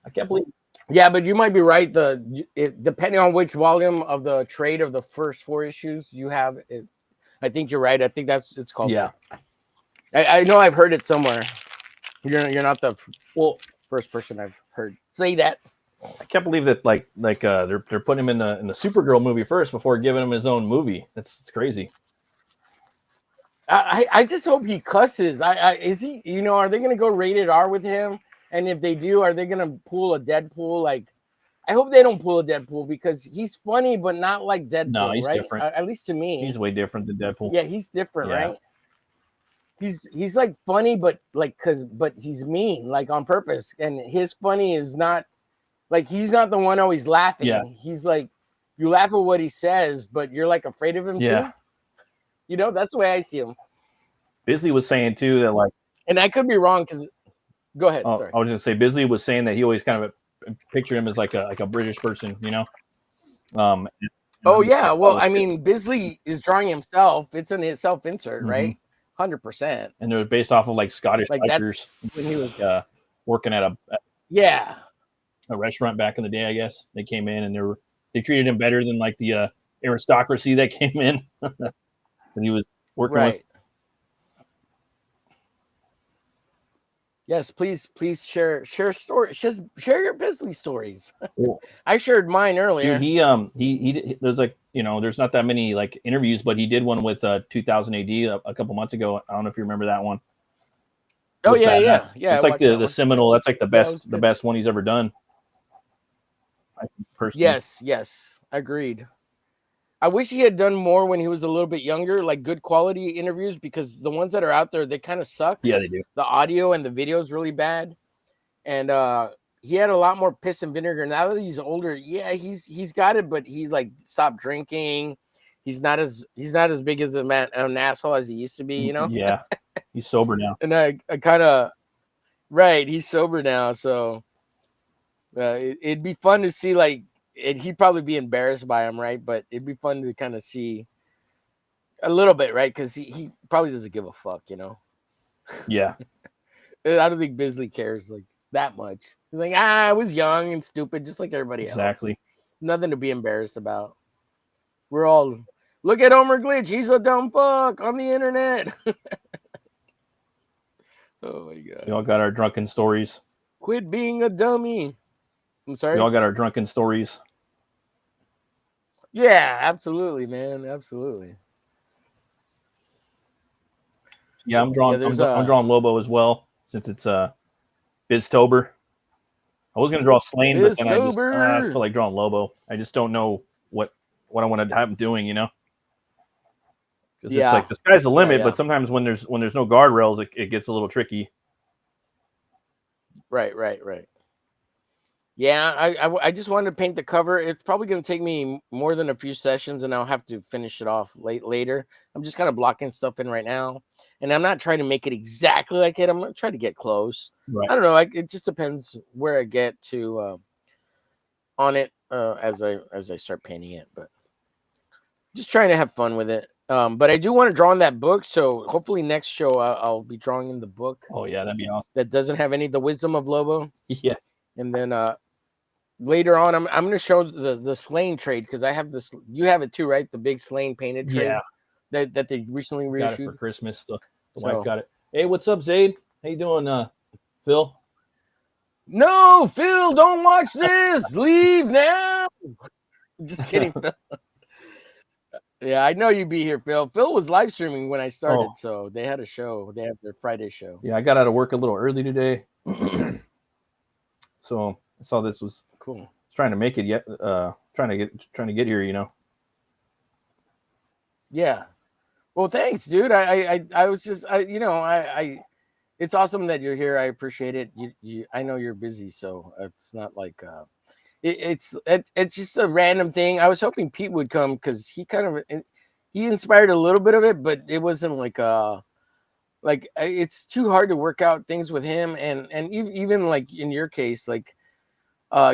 Speaker 5: I can't believe
Speaker 4: Yeah, but you might be right. Depending on which volume of the trade of the first 4 issues you have, I think you're right. I think it's called.
Speaker 5: Yeah.
Speaker 4: I know I've heard it somewhere. You're not the
Speaker 5: Well,
Speaker 4: first person I've heard say that.
Speaker 5: I can't believe that they're putting him in the Supergirl movie first before giving him his own movie. It's crazy.
Speaker 4: I just hope he cusses. Is he? Are they gonna go rated R with him? And if they do, are they gonna pull a Deadpool? Like, I hope they don't pull a Deadpool because he's funny, but not like Deadpool.
Speaker 5: No, he's
Speaker 4: right?
Speaker 5: different.
Speaker 4: At least to me,
Speaker 5: He's way different than Deadpool.
Speaker 4: Yeah, he's different,
Speaker 5: Yeah.
Speaker 4: right? He's like funny, but but he's mean, like on purpose. And his funny is not like he's not the one always laughing.
Speaker 5: Yeah.
Speaker 4: He's like you laugh at what he says, but you're like afraid of him
Speaker 5: Yeah.
Speaker 4: too. That's the way I see him.
Speaker 5: Bisley was saying too that like,
Speaker 4: and I could be wrong because go ahead.
Speaker 5: oh,
Speaker 4: Sorry.
Speaker 5: I was gonna say Bisley was saying that he always kind of pictured him as like a British person,
Speaker 4: Oh yeah, well, I mean, Bisley is drawing himself. It's in his self-insert, right? 100%.
Speaker 5: And they were based off of like Scottish
Speaker 4: Like
Speaker 5: bikers
Speaker 4: when he was
Speaker 5: working at
Speaker 4: yeah.
Speaker 5: a restaurant back in the day. I guess they came in and they treated him better than like the aristocracy that came in that he was working with.
Speaker 4: Yes, please share stories. Just share your Bisley stories.
Speaker 5: Cool.
Speaker 4: I shared mine earlier.
Speaker 5: Dude, he there's like there's not that many like interviews, but he did one with 2000 AD a couple months ago. I don't know if you remember that one.
Speaker 4: Oh yeah.
Speaker 5: It's like the seminal. That's like the best one he's ever done. I think personally.
Speaker 4: Yes, agreed. I wish he had done more when he was a little bit younger, like good quality interviews, because the ones that are out there, they kind of suck.
Speaker 5: Yeah, they do.
Speaker 4: The audio and the video is really bad. And he had a lot more piss and vinegar. Now that he's older, yeah, he's got it, but he like stopped drinking. He's not as big as an asshole as he used to be,
Speaker 5: Yeah, he's sober now.
Speaker 4: And I kind of right, he's sober now, so it'd be fun to see like. He'd probably be embarrassed by him, right? But it'd be fun to kind of see a little bit, right? Because he probably doesn't give a fuck,
Speaker 5: Yeah.
Speaker 4: I don't think Bisley cares like that much. He's like, I was young and stupid, just like everybody else.
Speaker 5: Exactly.
Speaker 4: Nothing to be embarrassed about. We're all look at Homer Glitch. He's a dumb fuck on the internet. Oh my god.
Speaker 5: We all got our drunken stories.
Speaker 4: Quit being a dummy. I'm sorry.
Speaker 5: We all got our drunken stories.
Speaker 4: Yeah, absolutely, man. Absolutely.
Speaker 5: Yeah, I'm drawing Lobo as well, since it's BIZtober. I was gonna draw Slain, but then I feel like drawing Lobo. I just don't know what I want to have him doing, Because it's like the sky's the limit, but sometimes when there's no guardrails, it gets a little tricky.
Speaker 4: Right. Yeah, I just wanted to paint the cover. It's probably going to take me more than a few sessions, and I'll have to finish it off later. I'm just kind of blocking stuff in right now, and I'm not trying to make it exactly like it. I'm going to try to get close.
Speaker 5: Right.
Speaker 4: I don't know. It just depends where I get to on it as I start painting it. But just trying to have fun with it. But I do want to draw in that book, so hopefully next show I'll be drawing in the book.
Speaker 5: Oh yeah, that'd be awesome.
Speaker 4: That doesn't have the wisdom of Lobo.
Speaker 5: Yeah.
Speaker 4: And then later on, I'm going to show the Slain trade because I have this. You have it too, right? The big Slain painted trade.
Speaker 5: Yeah.
Speaker 4: That they recently reissued.
Speaker 5: Got it for Christmas. The wife got it. Hey, what's up, Zaid? How you doing, Phil?
Speaker 4: No, Phil, don't watch this. Leave now. Just kidding, Phil. Yeah, I know you'd be here, Phil. Phil was live streaming when I started, so they had a show. They had their Friday show.
Speaker 5: Yeah, I got out of work a little early today. So I saw this was
Speaker 4: cool.
Speaker 5: I was trying to make it yet. Trying to get here.
Speaker 4: Yeah. Well, thanks, dude. I was just it's awesome that you're here. I appreciate it. I know you're busy, so it's not like it's just a random thing. I was hoping Pete would come because he inspired a little bit of it, but it wasn't like it's too hard to work out things with him, and even like in your case, like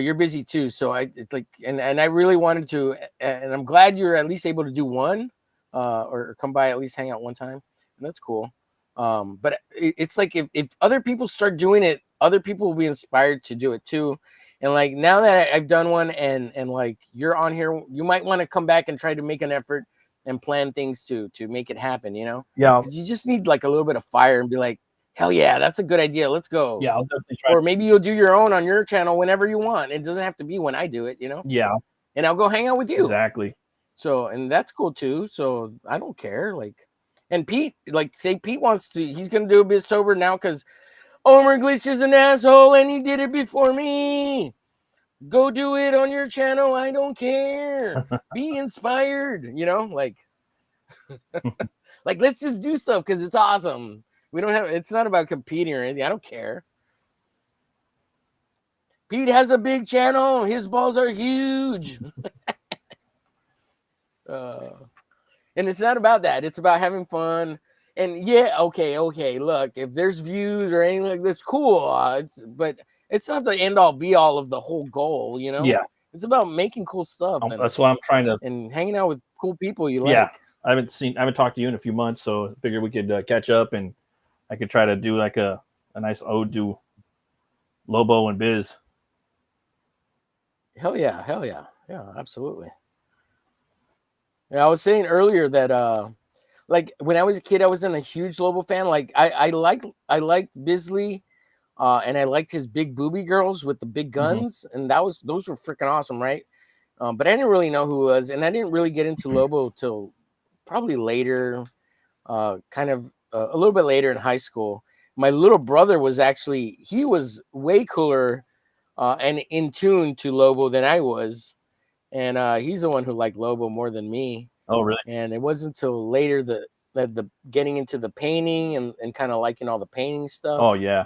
Speaker 4: you're busy too. So it's like, and I really wanted to, and I'm glad you're at least able to do one, or come by at least hang out one time, and that's cool. But it's like if other people start doing it, other people will be inspired to do it too. And like now that I've done one and like you're on here, you might want to come back and try to make an effort and plan things to make it happen, you know?
Speaker 5: Yeah.
Speaker 4: Because you just need like a little bit of fire and be like, hell yeah, that's a good idea. Let's go.
Speaker 5: Yeah, I'll definitely try.
Speaker 4: Or maybe you'll do your own on your channel whenever you want. It doesn't have to be when I do it, you know?
Speaker 5: Yeah.
Speaker 4: And I'll go hang out with you.
Speaker 5: Exactly.
Speaker 4: So, and that's cool too. So I don't care. Like, and Pete, like say Pete wants to, he's going to do a BIZtober now because Omer Glitch is an asshole and he did it before me. Go do it on your channel. I don't care. Be inspired, you know, like, like let's just do stuff because it's awesome. We don't have, it's not about competing or anything. I don't care. Pete has a big channel. His balls are huge. And it's not about that. It's about having fun. And yeah, okay. Look, if there's views or anything like this, cool. But it's not the end all be all of the whole goal, you know?
Speaker 5: Yeah.
Speaker 4: It's about making cool stuff. And,
Speaker 5: that's what I'm trying to.
Speaker 4: And hanging out with cool people you like.
Speaker 5: Yeah. I haven't talked to you in a few months, so I figured we could catch up and I could try to do like a nice ode to Lobo and Biz.
Speaker 4: Hell yeah. Yeah, absolutely. Yeah, I was saying earlier that like when I was a kid, I wasn't a huge Lobo fan. Like I liked Bisley, and I liked his big booby girls with the big guns, and those were freaking awesome, right? But I didn't really know who it was, and I didn't really get into Lobo till probably later, kind of a little bit later in high school. My little brother was actually, he was way cooler and in tune to Lobo than I was. And he's the one who liked Lobo more than me.
Speaker 5: Oh, really?
Speaker 4: And it wasn't until later that the getting into the painting and kind of liking all the painting stuff.
Speaker 5: Oh yeah.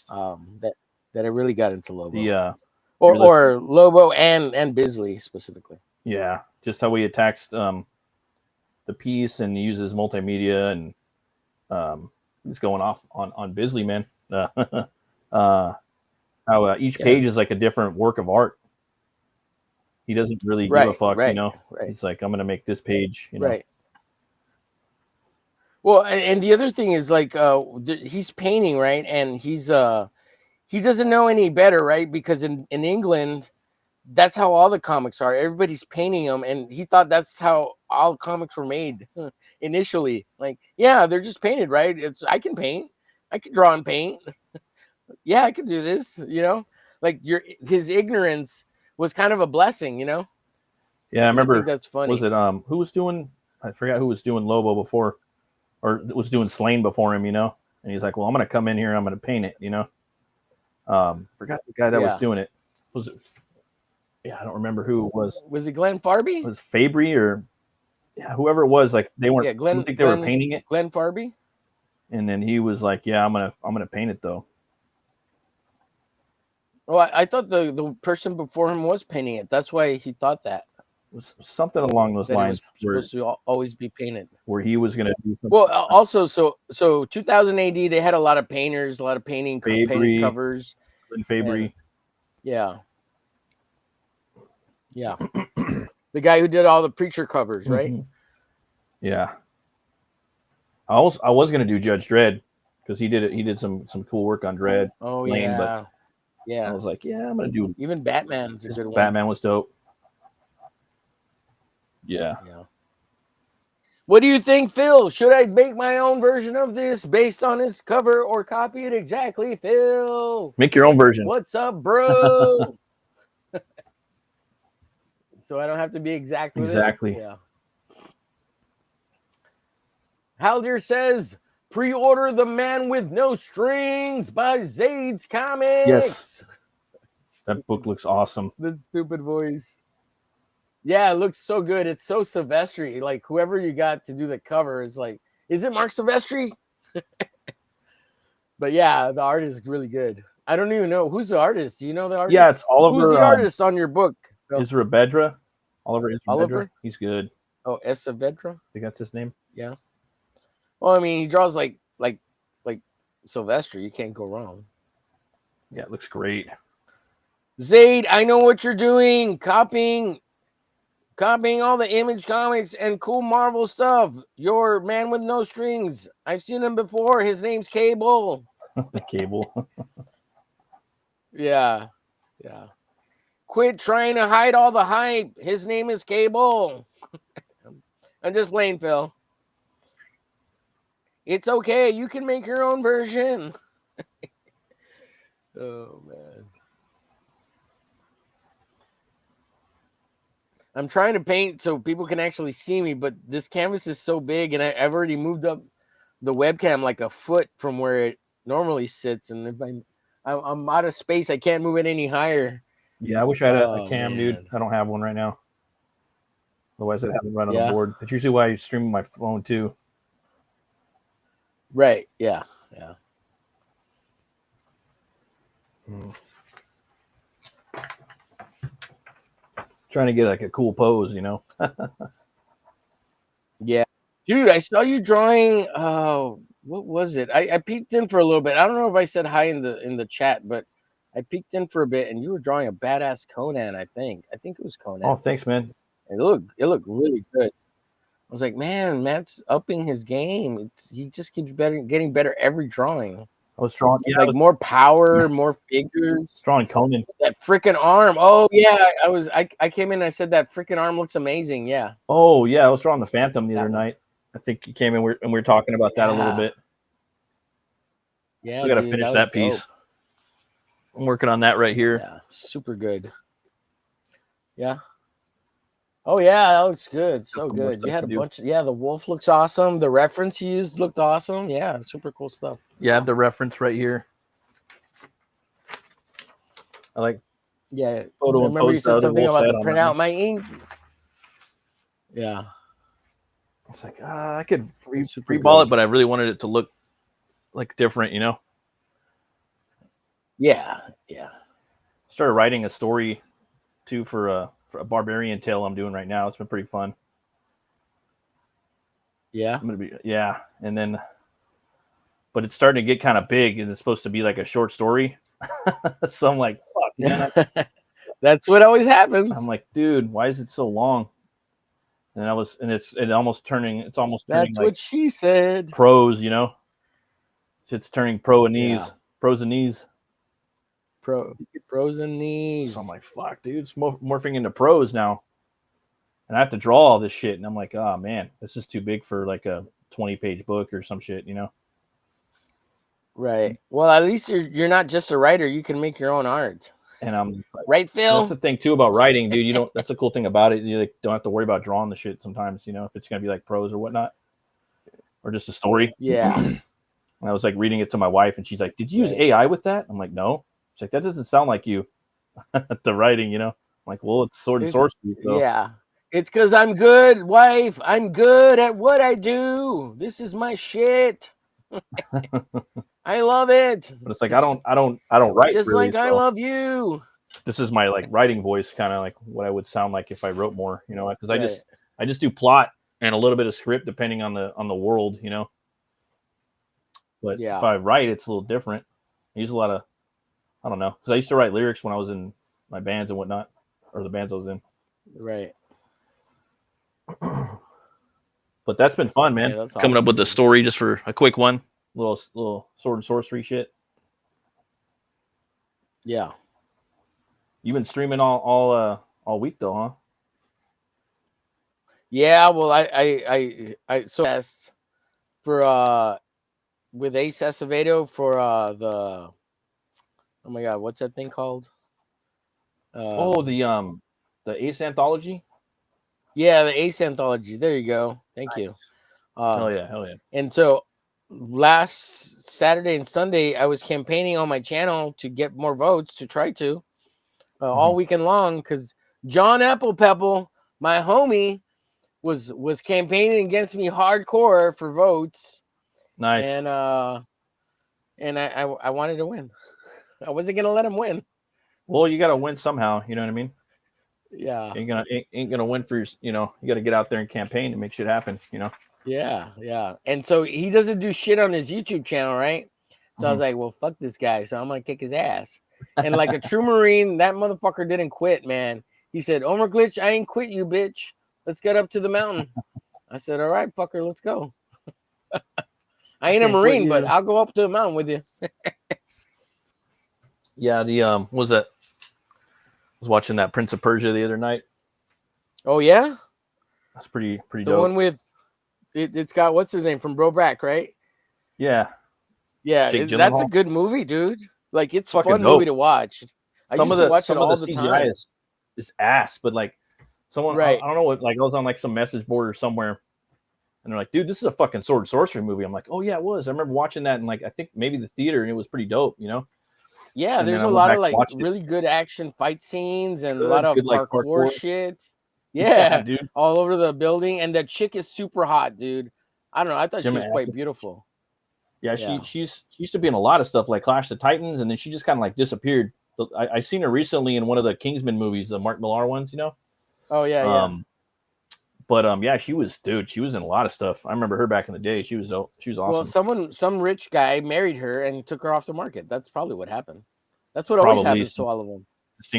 Speaker 4: That I really got into Lobo.
Speaker 5: The
Speaker 4: or Lobo and Bisley specifically.
Speaker 5: Yeah, just how he attacks the piece and uses multimedia and he's going off on Bisley, man. How each page is like a different work of art. He doesn't really give a fuck, you know. Right. He's like, I'm gonna make this page, you know. Right.
Speaker 4: Well, and the other thing is like he's painting, right? And he's he doesn't know any better, right? Because in England, that's how all the comics are. Everybody's painting them, and he thought that's how all comics were made initially. Like, yeah, they're just painted, right? I can paint, I can draw and paint. Yeah, I can do this, you know. Like his ignorance was kind of a blessing, you know.
Speaker 5: Yeah, I remember.
Speaker 4: That's funny.
Speaker 5: Was it who was doing? I forgot who was doing Lobo before, or was doing Slain before him, you know. And he's like, "Well, I'm gonna come in here and I'm gonna paint it," you know. Forgot the guy that was doing it. Was it? Yeah, I don't remember who it was.
Speaker 4: Was it Glenn Farby?
Speaker 5: Was it Fabry or whoever it was? Like they weren't. Yeah, I don't think they were painting it.
Speaker 4: Glenn Farby.
Speaker 5: And then he was like, "Yeah, I'm gonna paint it though."
Speaker 4: Well, I thought the person before him was painting it. That's why he thought that.
Speaker 5: It was something along those lines.
Speaker 4: It was supposed to always be painted.
Speaker 5: Where he was going to do something.
Speaker 4: Well, also, so 2000 AD, they had a lot of painters, a lot of painting covers.
Speaker 5: And Fabry.
Speaker 4: Yeah. The guy who did all the Preacher covers, right?
Speaker 5: Yeah. I was going to do Judge Dredd because he did it. He did some cool work on Dredd.
Speaker 4: Oh,
Speaker 5: Slain,
Speaker 4: yeah.
Speaker 5: But I was like, yeah, I'm gonna do.
Speaker 4: Even Batman's a good one.
Speaker 5: Batman was dope. Yeah.
Speaker 4: What do you think, Phil? Should I make my own version of this based on his cover or copy it exactly, Phil?
Speaker 5: Make your own version.
Speaker 4: What's up, bro? So I don't have to be exact with
Speaker 5: exactly.
Speaker 4: It? Yeah. Haldir says, pre-order The Man with No Strings by Zaid's Comics.
Speaker 5: Yes. That book looks awesome.
Speaker 4: The stupid voice. Yeah, it looks so good. It's so Silvestri. Like, whoever you got to do the cover is like, is it Mark Silvestri? But yeah, the art is really good. I don't even know. Who's the artist? Do you know the artist?
Speaker 5: Yeah, it's Oliver.
Speaker 4: Who's the artist on your book?
Speaker 5: Isra Bedra. Oliver Bedra. He's good.
Speaker 4: Oh, Saavedra?
Speaker 5: I think that's his name.
Speaker 4: Yeah. Well, I mean, he draws like Silvestri. You can't go wrong.
Speaker 5: Yeah, it looks great.
Speaker 4: Zaid, I know what you're doing. Copying all the Image comics and cool Marvel stuff. Your Man with No Strings. I've seen him before. His name's Cable.
Speaker 5: Cable.
Speaker 4: Yeah. Quit trying to hide all the hype. His name is Cable. I'm just playing, Phil. It's okay. You can make your own version. Oh, man. I'm trying to paint so people can actually see me, but this canvas is so big, and I've already moved up the webcam like a foot from where it normally sits. And if I'm out of space, I can't move it any higher.
Speaker 5: Yeah, I wish I had a cam, dude. I don't have one right now. Otherwise, I'd have it right on the board. That's usually why I stream my phone, too.
Speaker 4: Right, yeah, yeah.
Speaker 5: Trying to get like a cool pose, you know?
Speaker 4: Yeah. Dude, I saw you drawing, what was it? I peeked in for a little bit. I don't know if I said hi in the chat, but I peeked in for a bit, and you were drawing a badass Conan, I think. I think it was Conan.
Speaker 5: Oh, thanks, man.
Speaker 4: It looked really good. I was like, man, Matt's upping his game. He just keeps getting better every drawing.
Speaker 5: I was drawing,
Speaker 4: more power, more figures.
Speaker 5: Drawing Conan.
Speaker 4: That freaking arm. Oh yeah, I came in and I said that freaking arm looks amazing. Yeah.
Speaker 5: Oh yeah, I was drawing the Phantom the other night. I think you came in and we were talking about that a little bit.
Speaker 4: Yeah,
Speaker 5: we got to finish that piece. Dope. I'm working on that right here.
Speaker 4: Yeah, super good. Yeah. Oh yeah, that looks good. So good. You had a bunch. Yeah, the wolf looks awesome. The reference you used looked awesome. Yeah, super cool stuff.
Speaker 5: Yeah, I have the reference right here. I like.
Speaker 4: Yeah.
Speaker 5: Photo.
Speaker 4: Remember you said something about to print out my ink. Yeah.
Speaker 5: It's like I could free ball it, but I really wanted it to look like different, you know.
Speaker 4: Yeah. Yeah.
Speaker 5: Started writing a story too for a barbarian tale I'm doing right now. It's been pretty fun.
Speaker 4: Yeah.
Speaker 5: And then, but it's starting to get kind of big, and it's supposed to be like a short story. So I'm like, fuck, man.
Speaker 4: That's what always happens.
Speaker 5: I'm like, dude, why is it so long? And it's almost turning.
Speaker 4: That's what she said.
Speaker 5: Prose, you know. It's turning pros and knees.
Speaker 4: Pros and knees.
Speaker 5: So I'm like, fuck, dude, it's morphing into prose now, and I have to draw all this shit. And I'm like, oh man, this is too big for like a 20-page book or some shit, you know?
Speaker 4: Right. Well, at least you're not just a writer. You can make your own art.
Speaker 5: And I'm
Speaker 4: right, Phil.
Speaker 5: That's the thing too about writing, dude. You don't. That's the cool thing about it. You like, don't have to worry about drawing the shit sometimes. You know, if it's gonna be like prose or whatnot, or just a story.
Speaker 4: Yeah.
Speaker 5: And I was like reading it to my wife, and she's like, "Did you use AI with that?" I'm like, "No." She's like, "That doesn't sound like you." The writing, you know. I'm like, well, it's sword and sorcery. So.
Speaker 4: Yeah. It's because I'm good, wife. I'm good at what I do. This is my shit. I love it.
Speaker 5: But it's like I don't write
Speaker 4: just
Speaker 5: really,
Speaker 4: like I love you.
Speaker 5: This is my like writing voice, kind of like what I would sound like if I wrote more, you know, because I just do plot and a little bit of script depending on the world, you know. But if I write, it's a little different. I use a lot of, I don't know, because I used to write lyrics when I was in my bands and whatnot, or the bands I was in.
Speaker 4: Right.
Speaker 5: But that's been fun, man.
Speaker 4: That's
Speaker 5: coming
Speaker 4: awesome.
Speaker 5: up with the story just for a quick one, little sword and sorcery shit.
Speaker 4: Yeah.
Speaker 5: You've been streaming all week though, huh?
Speaker 4: Yeah. Well, I so asked for with Ace Acevedo for the, oh my god, what's that thing called?
Speaker 5: The Ace Anthology.
Speaker 4: Yeah, the Ace Anthology. There you go. Thank you.
Speaker 5: Hell yeah.
Speaker 4: And so last Saturday and Sunday, I was campaigning on my channel to get more votes to try to all weekend long, because John Applepepple, my homie, was campaigning against me hardcore for votes.
Speaker 5: Nice.
Speaker 4: And I wanted to win. I wasn't gonna let him win.
Speaker 5: Well, you gotta win somehow. You know what I mean?
Speaker 4: Yeah.
Speaker 5: Ain't gonna win for your. You know, you gotta get out there and campaign and make shit happen. You know.
Speaker 4: Yeah. And so he doesn't do shit on his YouTube channel, right? So I was like, well, fuck this guy. So I'm gonna kick his ass. And like a true Marine, that motherfucker didn't quit, man. He said, Omar Glitch, I ain't quit you, bitch. Let's get up to the mountain. I said, all right, fucker, let's go. I ain't a Marine, but I'll go up to the mountain with you.
Speaker 5: Yeah, the was that was watching that Prince of Persia the other night.
Speaker 4: Oh yeah,
Speaker 5: That's pretty
Speaker 4: the
Speaker 5: dope.
Speaker 4: one with it's got what's his name from Broback, right?
Speaker 5: Yeah,
Speaker 4: Yeah,
Speaker 5: Jake
Speaker 4: that's a
Speaker 5: Gyllenhaal.
Speaker 4: good movie, dude. Like it's a
Speaker 5: Fucking
Speaker 4: fun
Speaker 5: dope.
Speaker 4: movie to watch. I used to watch it all the
Speaker 5: CGI
Speaker 4: time.
Speaker 5: is ass, but like someone
Speaker 4: Right.
Speaker 5: I don't know what, like I was on like some message board or somewhere, and they're like, "Dude, this is a fucking sword and sorcery movie." I'm like, "Oh yeah, it was." I remember watching that in like I think maybe the theater, and it was pretty dope, you know.
Speaker 4: Yeah,
Speaker 5: And
Speaker 4: there's
Speaker 5: then I
Speaker 4: a
Speaker 5: went
Speaker 4: lot
Speaker 5: back
Speaker 4: of
Speaker 5: and
Speaker 4: like
Speaker 5: watched it.
Speaker 4: really good action fight scenes and a lot of
Speaker 5: Good like
Speaker 4: parkour shit.
Speaker 5: Yeah,
Speaker 4: Yeah,
Speaker 5: dude.
Speaker 4: all over the building, and the chick is super hot, dude. I don't know. I thought she
Speaker 5: Gemma
Speaker 4: was quite
Speaker 5: Arterton.
Speaker 4: beautiful.
Speaker 5: Yeah,
Speaker 4: Yeah.
Speaker 5: she used to be in a lot of stuff like Clash of the Titans, and then she just kind of like disappeared. I seen her recently in one of the Kingsman movies, the Mark Millar ones, you know.
Speaker 4: Oh yeah, yeah.
Speaker 5: But yeah, she was in a lot of stuff. I remember her back in the day. She was awesome.
Speaker 4: Well, some rich guy married her and took her off the market. That's probably what happened. That's what always happens to all of them.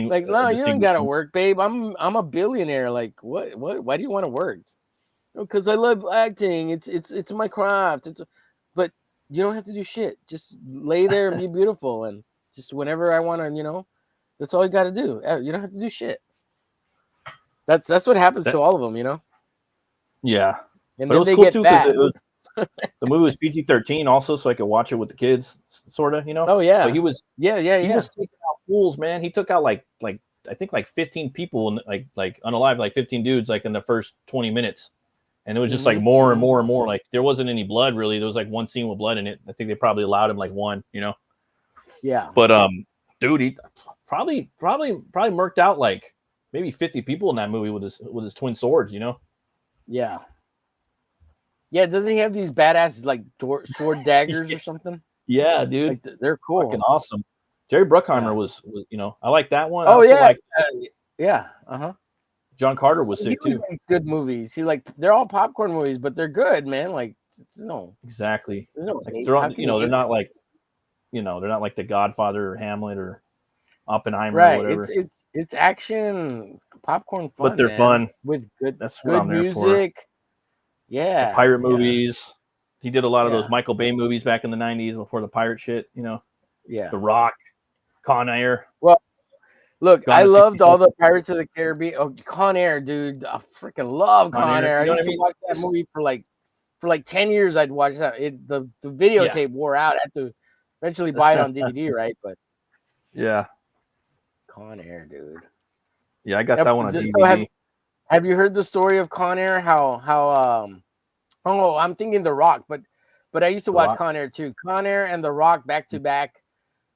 Speaker 4: Like, no, you ain't gotta work, babe. I'm a billionaire. Like, what? Why do you want to work? Because I love acting. It's my craft. But you don't have to do shit. Just lay there and be beautiful. And just whenever I want to, you know, that's all you got to do. You don't have to do shit. That's what happens to all of them, you know.
Speaker 5: Yeah,
Speaker 4: And
Speaker 5: but
Speaker 4: then
Speaker 5: it was
Speaker 4: they
Speaker 5: cool
Speaker 4: get
Speaker 5: too
Speaker 4: fat.
Speaker 5: because the movie was PG-13 also, so I could watch it with the kids, sort of, you know.
Speaker 4: Oh yeah.
Speaker 5: But he was
Speaker 4: he
Speaker 5: was taking out fools, man. He took out like I think like 15 people and like unalive, like 15 dudes, like in the first 20 minutes. And it was just like more and more and more. Like there wasn't any blood really. There was like one scene with blood in it. I think they probably allowed him like one, you know.
Speaker 4: Yeah.
Speaker 5: But dude, he probably murked out like maybe 50 people in that movie with his twin swords, you know.
Speaker 4: Yeah. Yeah, doesn't he have these badass like sword daggers or something?
Speaker 5: Yeah, dude.
Speaker 4: Like, they're cool.
Speaker 5: Fucking awesome. Jerry Bruckheimer was, you know, I like that one.
Speaker 4: Oh yeah.
Speaker 5: Yeah.
Speaker 4: Uh-huh.
Speaker 5: John Carter was sick too.
Speaker 4: Makes good movies. They're all popcorn movies, but they're good, man. Like
Speaker 5: Exactly.
Speaker 4: No
Speaker 5: like they're all, you know, they're not like, you know, they're not like The Godfather or Hamlet or Oppenheimer or whatever.
Speaker 4: It's action popcorn fun.
Speaker 5: But they're fun
Speaker 4: with good
Speaker 5: music.
Speaker 4: Yeah.
Speaker 5: The pirate movies. He did a lot of
Speaker 4: Yeah.
Speaker 5: those Michael Bay movies back in the 90s before the pirate shit, you know.
Speaker 4: Yeah.
Speaker 5: The Rock, Con Air.
Speaker 4: Well, look,
Speaker 5: Gone
Speaker 4: I
Speaker 5: in
Speaker 4: loved
Speaker 5: 60
Speaker 4: all the Pirates of the Caribbean. Oh, Con Air, dude. I freaking love Con Air.
Speaker 5: You know
Speaker 4: I used to watch that movie for like 10 years. I'd watch that. The videotape wore out. I had to eventually buy it on DVD, right? But
Speaker 5: yeah.
Speaker 4: Con Air, dude.
Speaker 5: Yeah, I got that one on DVD.
Speaker 4: So have you heard the story of Con Air? I'm thinking The Rock, but I used to watch Con Air too. Con Air and The Rock back to back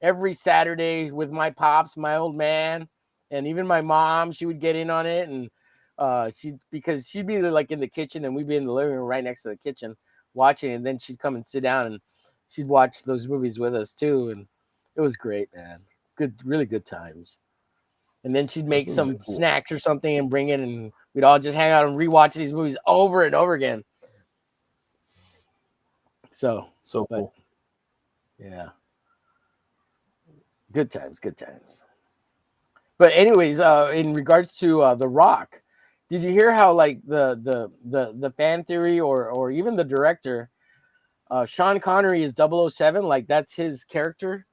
Speaker 4: every Saturday with my pops, my old man, and even my mom. She would get in on it, and because she'd be like in the kitchen and we'd be in the living room right next to the kitchen watching, and then she'd come and sit down and she'd watch those movies with us too, and it was great, man. Really good times. And then she'd make some snacks or something and bring it, and we'd all just hang out and rewatch these movies over and over again. So
Speaker 5: cool.
Speaker 4: Yeah. Good times. But anyways, in regards to The Rock, did you hear how like the fan theory or even the director, Sean Connery is 007, like that's his character,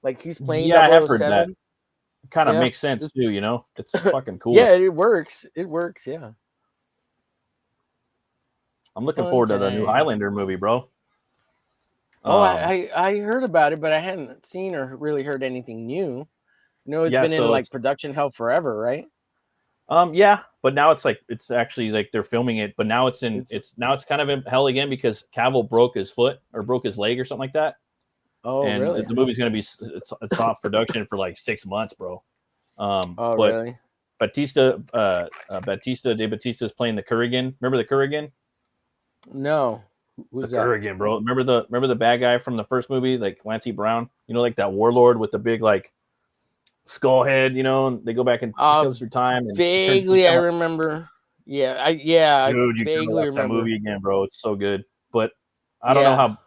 Speaker 4: like he's playing 007.
Speaker 5: I have heard that. It kind of makes sense too, you know. It's fucking cool.
Speaker 4: Yeah, it works. Yeah.
Speaker 5: I'm looking forward to the new Highlander movie, bro.
Speaker 4: Oh, I heard about it, but I hadn't seen or really heard anything new. You know, it's been in like production hell forever, right?
Speaker 5: Yeah, but now it's actually like they're filming it, but now it's kind of in hell again because Cavill broke his foot or broke his leg or something like that.
Speaker 4: Oh,
Speaker 5: and
Speaker 4: really?
Speaker 5: The movie's gonna be it's off production for like 6 months, bro.
Speaker 4: Really?
Speaker 5: Batista de Batista is playing the Kurgan. Remember the Kurgan?
Speaker 4: No.
Speaker 5: Who's the Kurgan, bro? Remember the bad guy from the first movie, like Clancy Brown? You know, like that warlord with the big like skull head. You know, and they go back and goes through time. And
Speaker 4: vaguely, I remember. Yeah,
Speaker 5: dude, you gotta watch that movie again, bro. It's so good. But I don't know how.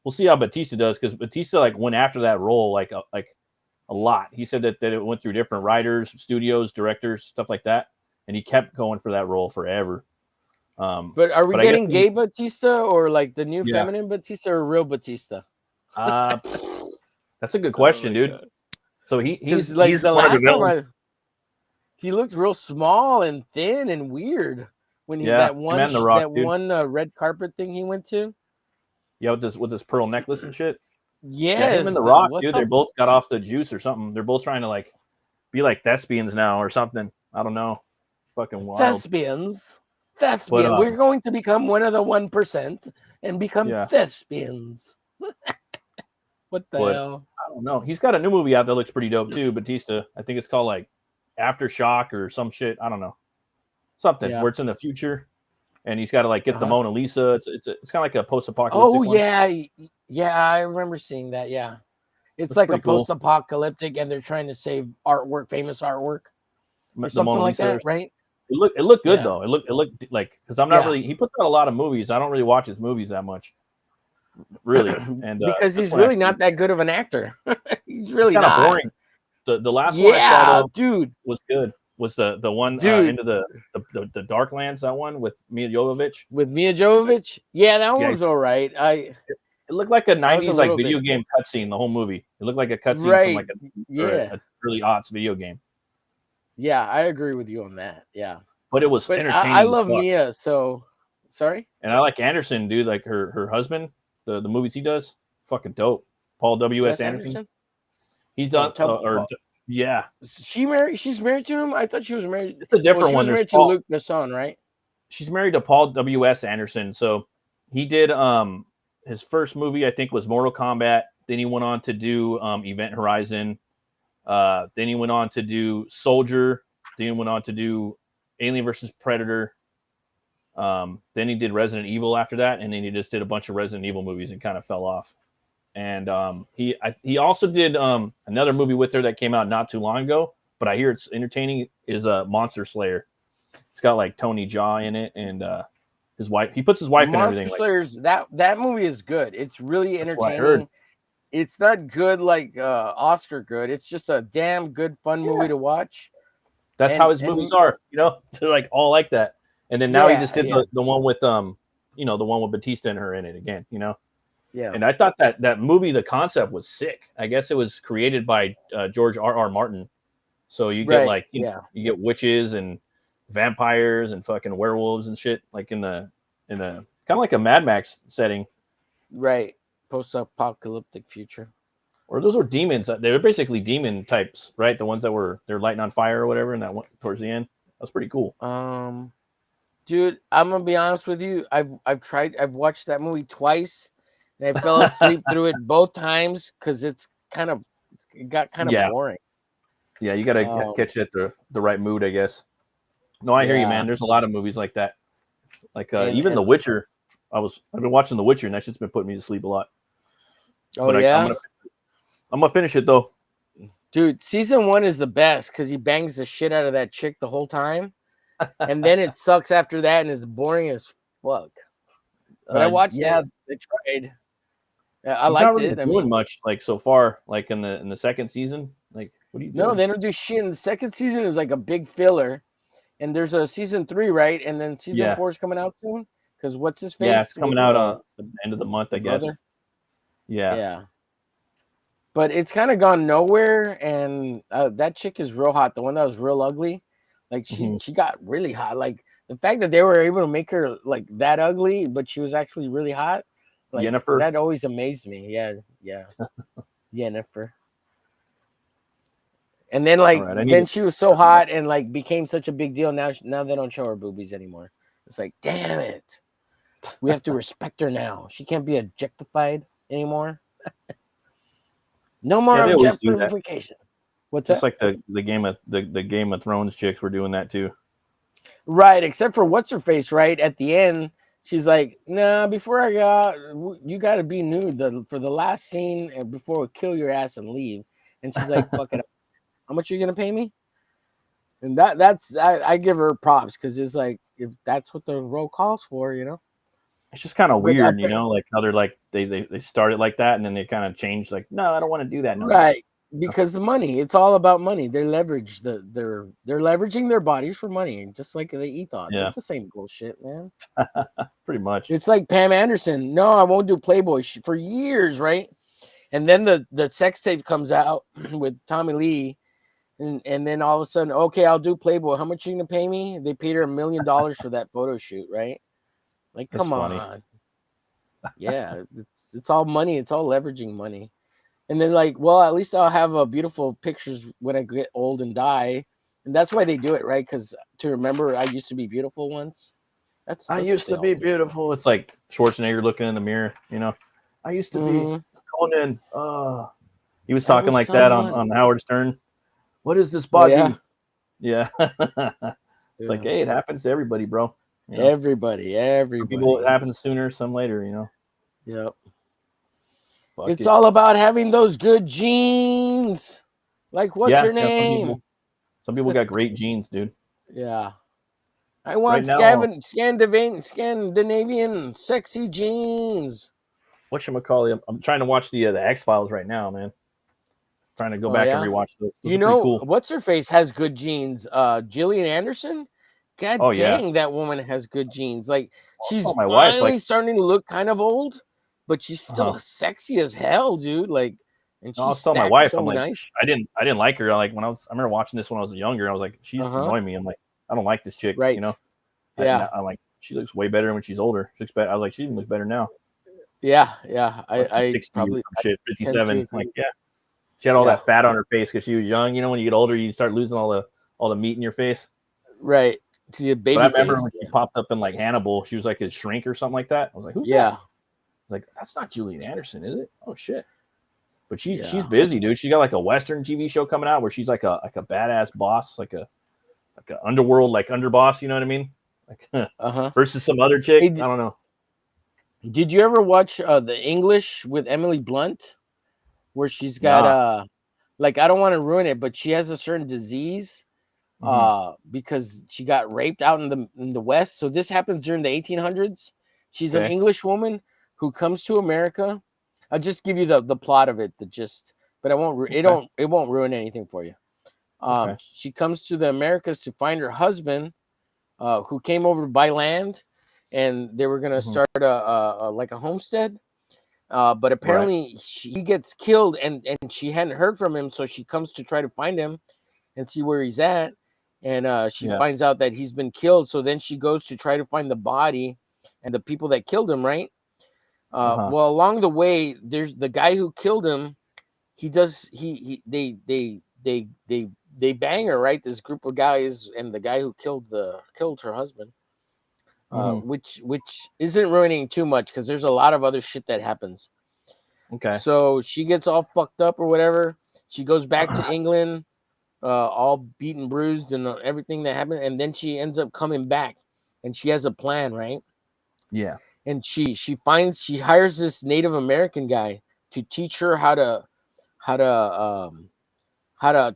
Speaker 5: We'll see how Batista does because Batista like went after that role like a lot. He said that it went through different writers, studios, directors, stuff like that, and he kept going for that role forever.
Speaker 4: But are we getting gay Batista or like the new feminine Batista or real Batista?
Speaker 5: That's a good question, dude. God. So he's
Speaker 4: like
Speaker 5: he's
Speaker 4: the
Speaker 5: one of the
Speaker 4: last time
Speaker 5: villains.
Speaker 4: He looked real small and thin and weird when he
Speaker 5: Yeah, him and The Rock, dude.
Speaker 4: red carpet thing he went to.
Speaker 5: Yeah, with this pearl necklace and shit.
Speaker 4: Yes,
Speaker 5: Yeah, him and The Rock, dude. They both got off the juice or something. They're both trying to like be like thespians now or something. I don't know. Fucking wild.
Speaker 4: Thespians. But, we're going to become one of the 1% and become thespians. What the hell?
Speaker 5: I don't know. He's got a new movie out that looks pretty dope too, Batista. I think it's called like Aftershock or some shit. I don't know. Something where it's in the future, and he's got to like get the Mona Lisa. It's kind of like a post-apocalyptic.
Speaker 4: Oh yeah, I remember seeing that. Yeah, it's like a post-apocalyptic, and they're trying to save artwork, famous artwork, or something like that, right?
Speaker 5: It looked good though. It looked like, because I'm not really. He puts out a lot of movies. I don't really watch his movies that much, really, and
Speaker 4: because he's really not that good of an actor. He's really
Speaker 5: kind of boring. The last one I saw, though,
Speaker 4: dude,
Speaker 5: was good. Was the one into the Darklands, that one with Mia Jovovich?
Speaker 4: With Mia Jovovich? Yeah, that one was all right. It
Speaker 5: looked like a 90s like video game cutscene, the whole movie. It looked like a cutscene from like a early aughts video game.
Speaker 4: Yeah, I agree with you on that. Yeah.
Speaker 5: But it was entertaining.
Speaker 4: I love Mia, so sorry.
Speaker 5: And I like Anderson, dude, like her husband, the movies he does, fucking dope. Paul W.S. Anderson. He's done yeah. She's married to him? I thought she was married.
Speaker 4: It's a different one. She was married to Luc Besson, right?
Speaker 5: She's married to Paul W.S. Anderson. So he did his first movie, I think, was Mortal Kombat. Then he went on to do Event Horizon. Then he went on to do Soldier. Then he went on to do Alien vs. Predator. Then he did Resident Evil after that, and then he just did a bunch of Resident Evil movies and kind of fell off. And he also did another movie with her that came out not too long ago, but I hear it's entertaining, is Monster Slayer. It's got like Tony Jaa in it and his wife. He puts his wife in everything.
Speaker 4: Monster Slayer's that movie is good. It's really entertaining. It's not good like Oscar good. It's just a damn good fun movie to watch.
Speaker 5: That's how his movies are, you know. They're like all like that. And then now he just did the one with the one with Batista and her in it again, you know.
Speaker 4: Yeah.
Speaker 5: And I thought that movie, the concept was sick. I guess it was created by George R.R. Martin. So you get you get witches and vampires and fucking werewolves and shit, like in the kind of like a Mad Max setting.
Speaker 4: Right. Post-apocalyptic future.
Speaker 5: Or those were demons. They were basically demon types, right? The ones that they're lighting on fire or whatever, and that one towards the end. That was pretty cool.
Speaker 4: Dude, I'm gonna be honest with you. I've watched that movie twice, and I fell asleep through it both times because it got kind of boring. Yeah,
Speaker 5: you gotta catch it at the right mood, I guess. No, I hear you, man. There's a lot of movies like that. Like even The Witcher. I've been watching The Witcher, and that shit's been putting me to sleep a lot.
Speaker 4: Oh, but
Speaker 5: I'm gonna finish it though.
Speaker 4: Dude, season 1 is the best because he bangs the shit out of that chick the whole time. And then it sucks after that and it's boring as fuck. But I watched it. I tried. I liked
Speaker 5: really it. Doing much like so far, like in the second season. Like, what do you do?
Speaker 4: No, they don't do shit. And the second season is like a big filler. And there's a season 3, right? And then season 4 is coming out soon. Because what's his face?
Speaker 5: Yeah, it's coming out at the end of the month, I guess. Yeah. But it's kind of gone nowhere, and that chick is real hot. The one that was real ugly, like she got really hot. Like the fact that they were able to make her like that ugly, but she was actually really hot. Like, Jennifer.
Speaker 4: That always amazed me. Yeah. Jennifer. And then then she was so hot and like became such a big deal. Now they don't show her boobies anymore. It's like, damn it. We have to respect her now. She can't be objectified anymore. No more objectification. What's that?
Speaker 5: Just like the Game of Thrones chicks were doing that too.
Speaker 4: Right, except for what's her face, right? At the end, she's like, nah, you gotta be nude for the last scene before we kill your ass and leave. And she's like, fuck it. How much are you gonna pay me? And I give her props because it's like if that's what the role calls for, you know.
Speaker 5: It's just kind of weird, you know, like how they're like they started like that and then they kind of changed, like, no, I don't want to do that. No.
Speaker 4: Right, because the money. It's all about money. They're leveraging their bodies for money, just like the ethos. It's the same bullshit, man.
Speaker 5: Pretty much.
Speaker 4: It's like Pam Anderson. No, I won't do Playboy for years, right? And then the sex tape comes out with Tommy Lee, And then all of a sudden, okay, I'll do Playboy. How much are you gonna pay me? They paid her $1 million for that photo shoot, right? Like,
Speaker 5: That's
Speaker 4: come
Speaker 5: funny.
Speaker 4: on. Yeah, it's all money. It's all leveraging money. And then like, well, at least I'll have beautiful pictures when I get old and die. And that's why they do it, right? Because to remember I used to be beautiful once. That's
Speaker 5: I
Speaker 4: what
Speaker 5: used
Speaker 4: they
Speaker 5: to
Speaker 4: all
Speaker 5: be
Speaker 4: do.
Speaker 5: beautiful. It's like Schwarzenegger looking in the mirror, you know. I used to be Conan. He was
Speaker 4: That
Speaker 5: talking
Speaker 4: was
Speaker 5: like that
Speaker 4: someone.
Speaker 5: on Howard Stern. What is this
Speaker 4: Oh yeah.
Speaker 5: body? Yeah. It's like,
Speaker 4: Yeah.
Speaker 5: hey, it happens to everybody, bro. You know,
Speaker 4: Everybody.
Speaker 5: some people it
Speaker 4: Everybody.
Speaker 5: happens sooner, some later. You know,
Speaker 4: Yep.
Speaker 5: fuck
Speaker 4: It's
Speaker 5: it.
Speaker 4: all about having those good genes. Like, what's
Speaker 5: Yeah,
Speaker 4: your
Speaker 5: yeah.
Speaker 4: name?
Speaker 5: Some people got great genes, dude.
Speaker 4: Yeah. I
Speaker 5: Right
Speaker 4: want
Speaker 5: now,
Speaker 4: Scandinavian sexy jeans.
Speaker 5: whatchamacallit, I'm trying to watch the X Files right now, man. Trying to go
Speaker 4: Oh
Speaker 5: back and
Speaker 4: yeah.
Speaker 5: rewatch those. Those
Speaker 4: You
Speaker 5: are pretty
Speaker 4: know
Speaker 5: cool.
Speaker 4: what's her face has good genes. Gillian Anderson. God
Speaker 5: Oh yeah.
Speaker 4: dang, that woman has good genes. Like
Speaker 5: I was
Speaker 4: she's
Speaker 5: telling my wife, like,
Speaker 4: finally starting to look kind of old, but she's still sexy as hell, dude. Like, and
Speaker 5: I
Speaker 4: she
Speaker 5: was telling my
Speaker 4: stacks
Speaker 5: wife, I'm
Speaker 4: so
Speaker 5: like,
Speaker 4: nice.
Speaker 5: I didn't like her. Like I remember watching this when I was younger. I was like, she's
Speaker 4: Uh-huh.
Speaker 5: annoying me. I'm like, I don't like this chick. You
Speaker 4: Right.
Speaker 5: know,
Speaker 4: Yeah.
Speaker 5: I'm like, she looks way better when she's older. She looks better. I was like, she even looks better now.
Speaker 4: Yeah. Yeah.
Speaker 5: Like she's
Speaker 4: I
Speaker 5: 60 or
Speaker 4: probably
Speaker 5: some shit,
Speaker 4: tend to
Speaker 5: 57.
Speaker 4: agree.
Speaker 5: Like, yeah, she had all
Speaker 4: Yeah.
Speaker 5: that fat on her face because she was young. You know, when you get older, you start losing all the meat in your face.
Speaker 4: Right. See a
Speaker 5: But
Speaker 4: baby
Speaker 5: I remember
Speaker 4: face.
Speaker 5: when she popped up in like Hannibal, she was like a shrink or something like that. I was like, who's that?
Speaker 4: Yeah.
Speaker 5: I was like, that's not Julian Anderson, is it? Oh shit. But she's
Speaker 4: Yeah.
Speaker 5: busy, dude. She's got like a Western TV show coming out where she's like a badass boss, like a underworld like underboss. You know what I mean? Like
Speaker 4: Uh-huh.
Speaker 5: versus some other chick.
Speaker 4: Hey,
Speaker 5: I don't know.
Speaker 4: did you ever watch The English with Emily Blunt, where she's got
Speaker 5: Nah.
Speaker 4: like, I don't want to ruin it, but she has a certain disease because she got raped out in the West. So this happens during the 1800s. She's an
Speaker 5: Okay.
Speaker 4: English woman who comes to America. I'll just give you the plot of it, the gist, but I won't. It won't ruin anything for you.
Speaker 5: Okay.
Speaker 4: She comes to the Americas to find her husband, who came over by land, and they were gonna start like a homestead. But
Speaker 5: Right.
Speaker 4: apparently he gets killed, and she hadn't heard from him, so she comes to try to find him and see where he's at. And she
Speaker 5: Yeah.
Speaker 4: finds out that he's been killed. So then she goes to try to find the body and the people that killed him, right? Well, along the way, there's the guy who killed him. He does they bang her, right? This group of guys and the guy who killed her husband. Which isn't ruining too much because there's a lot of other shit that happens.
Speaker 5: Okay.
Speaker 4: So she gets all fucked up or whatever. She goes back to England, all beaten, bruised, and everything that happened. And then she ends up coming back, and she has a plan, right?
Speaker 5: Yeah.
Speaker 4: And she hires this Native American guy to teach her how to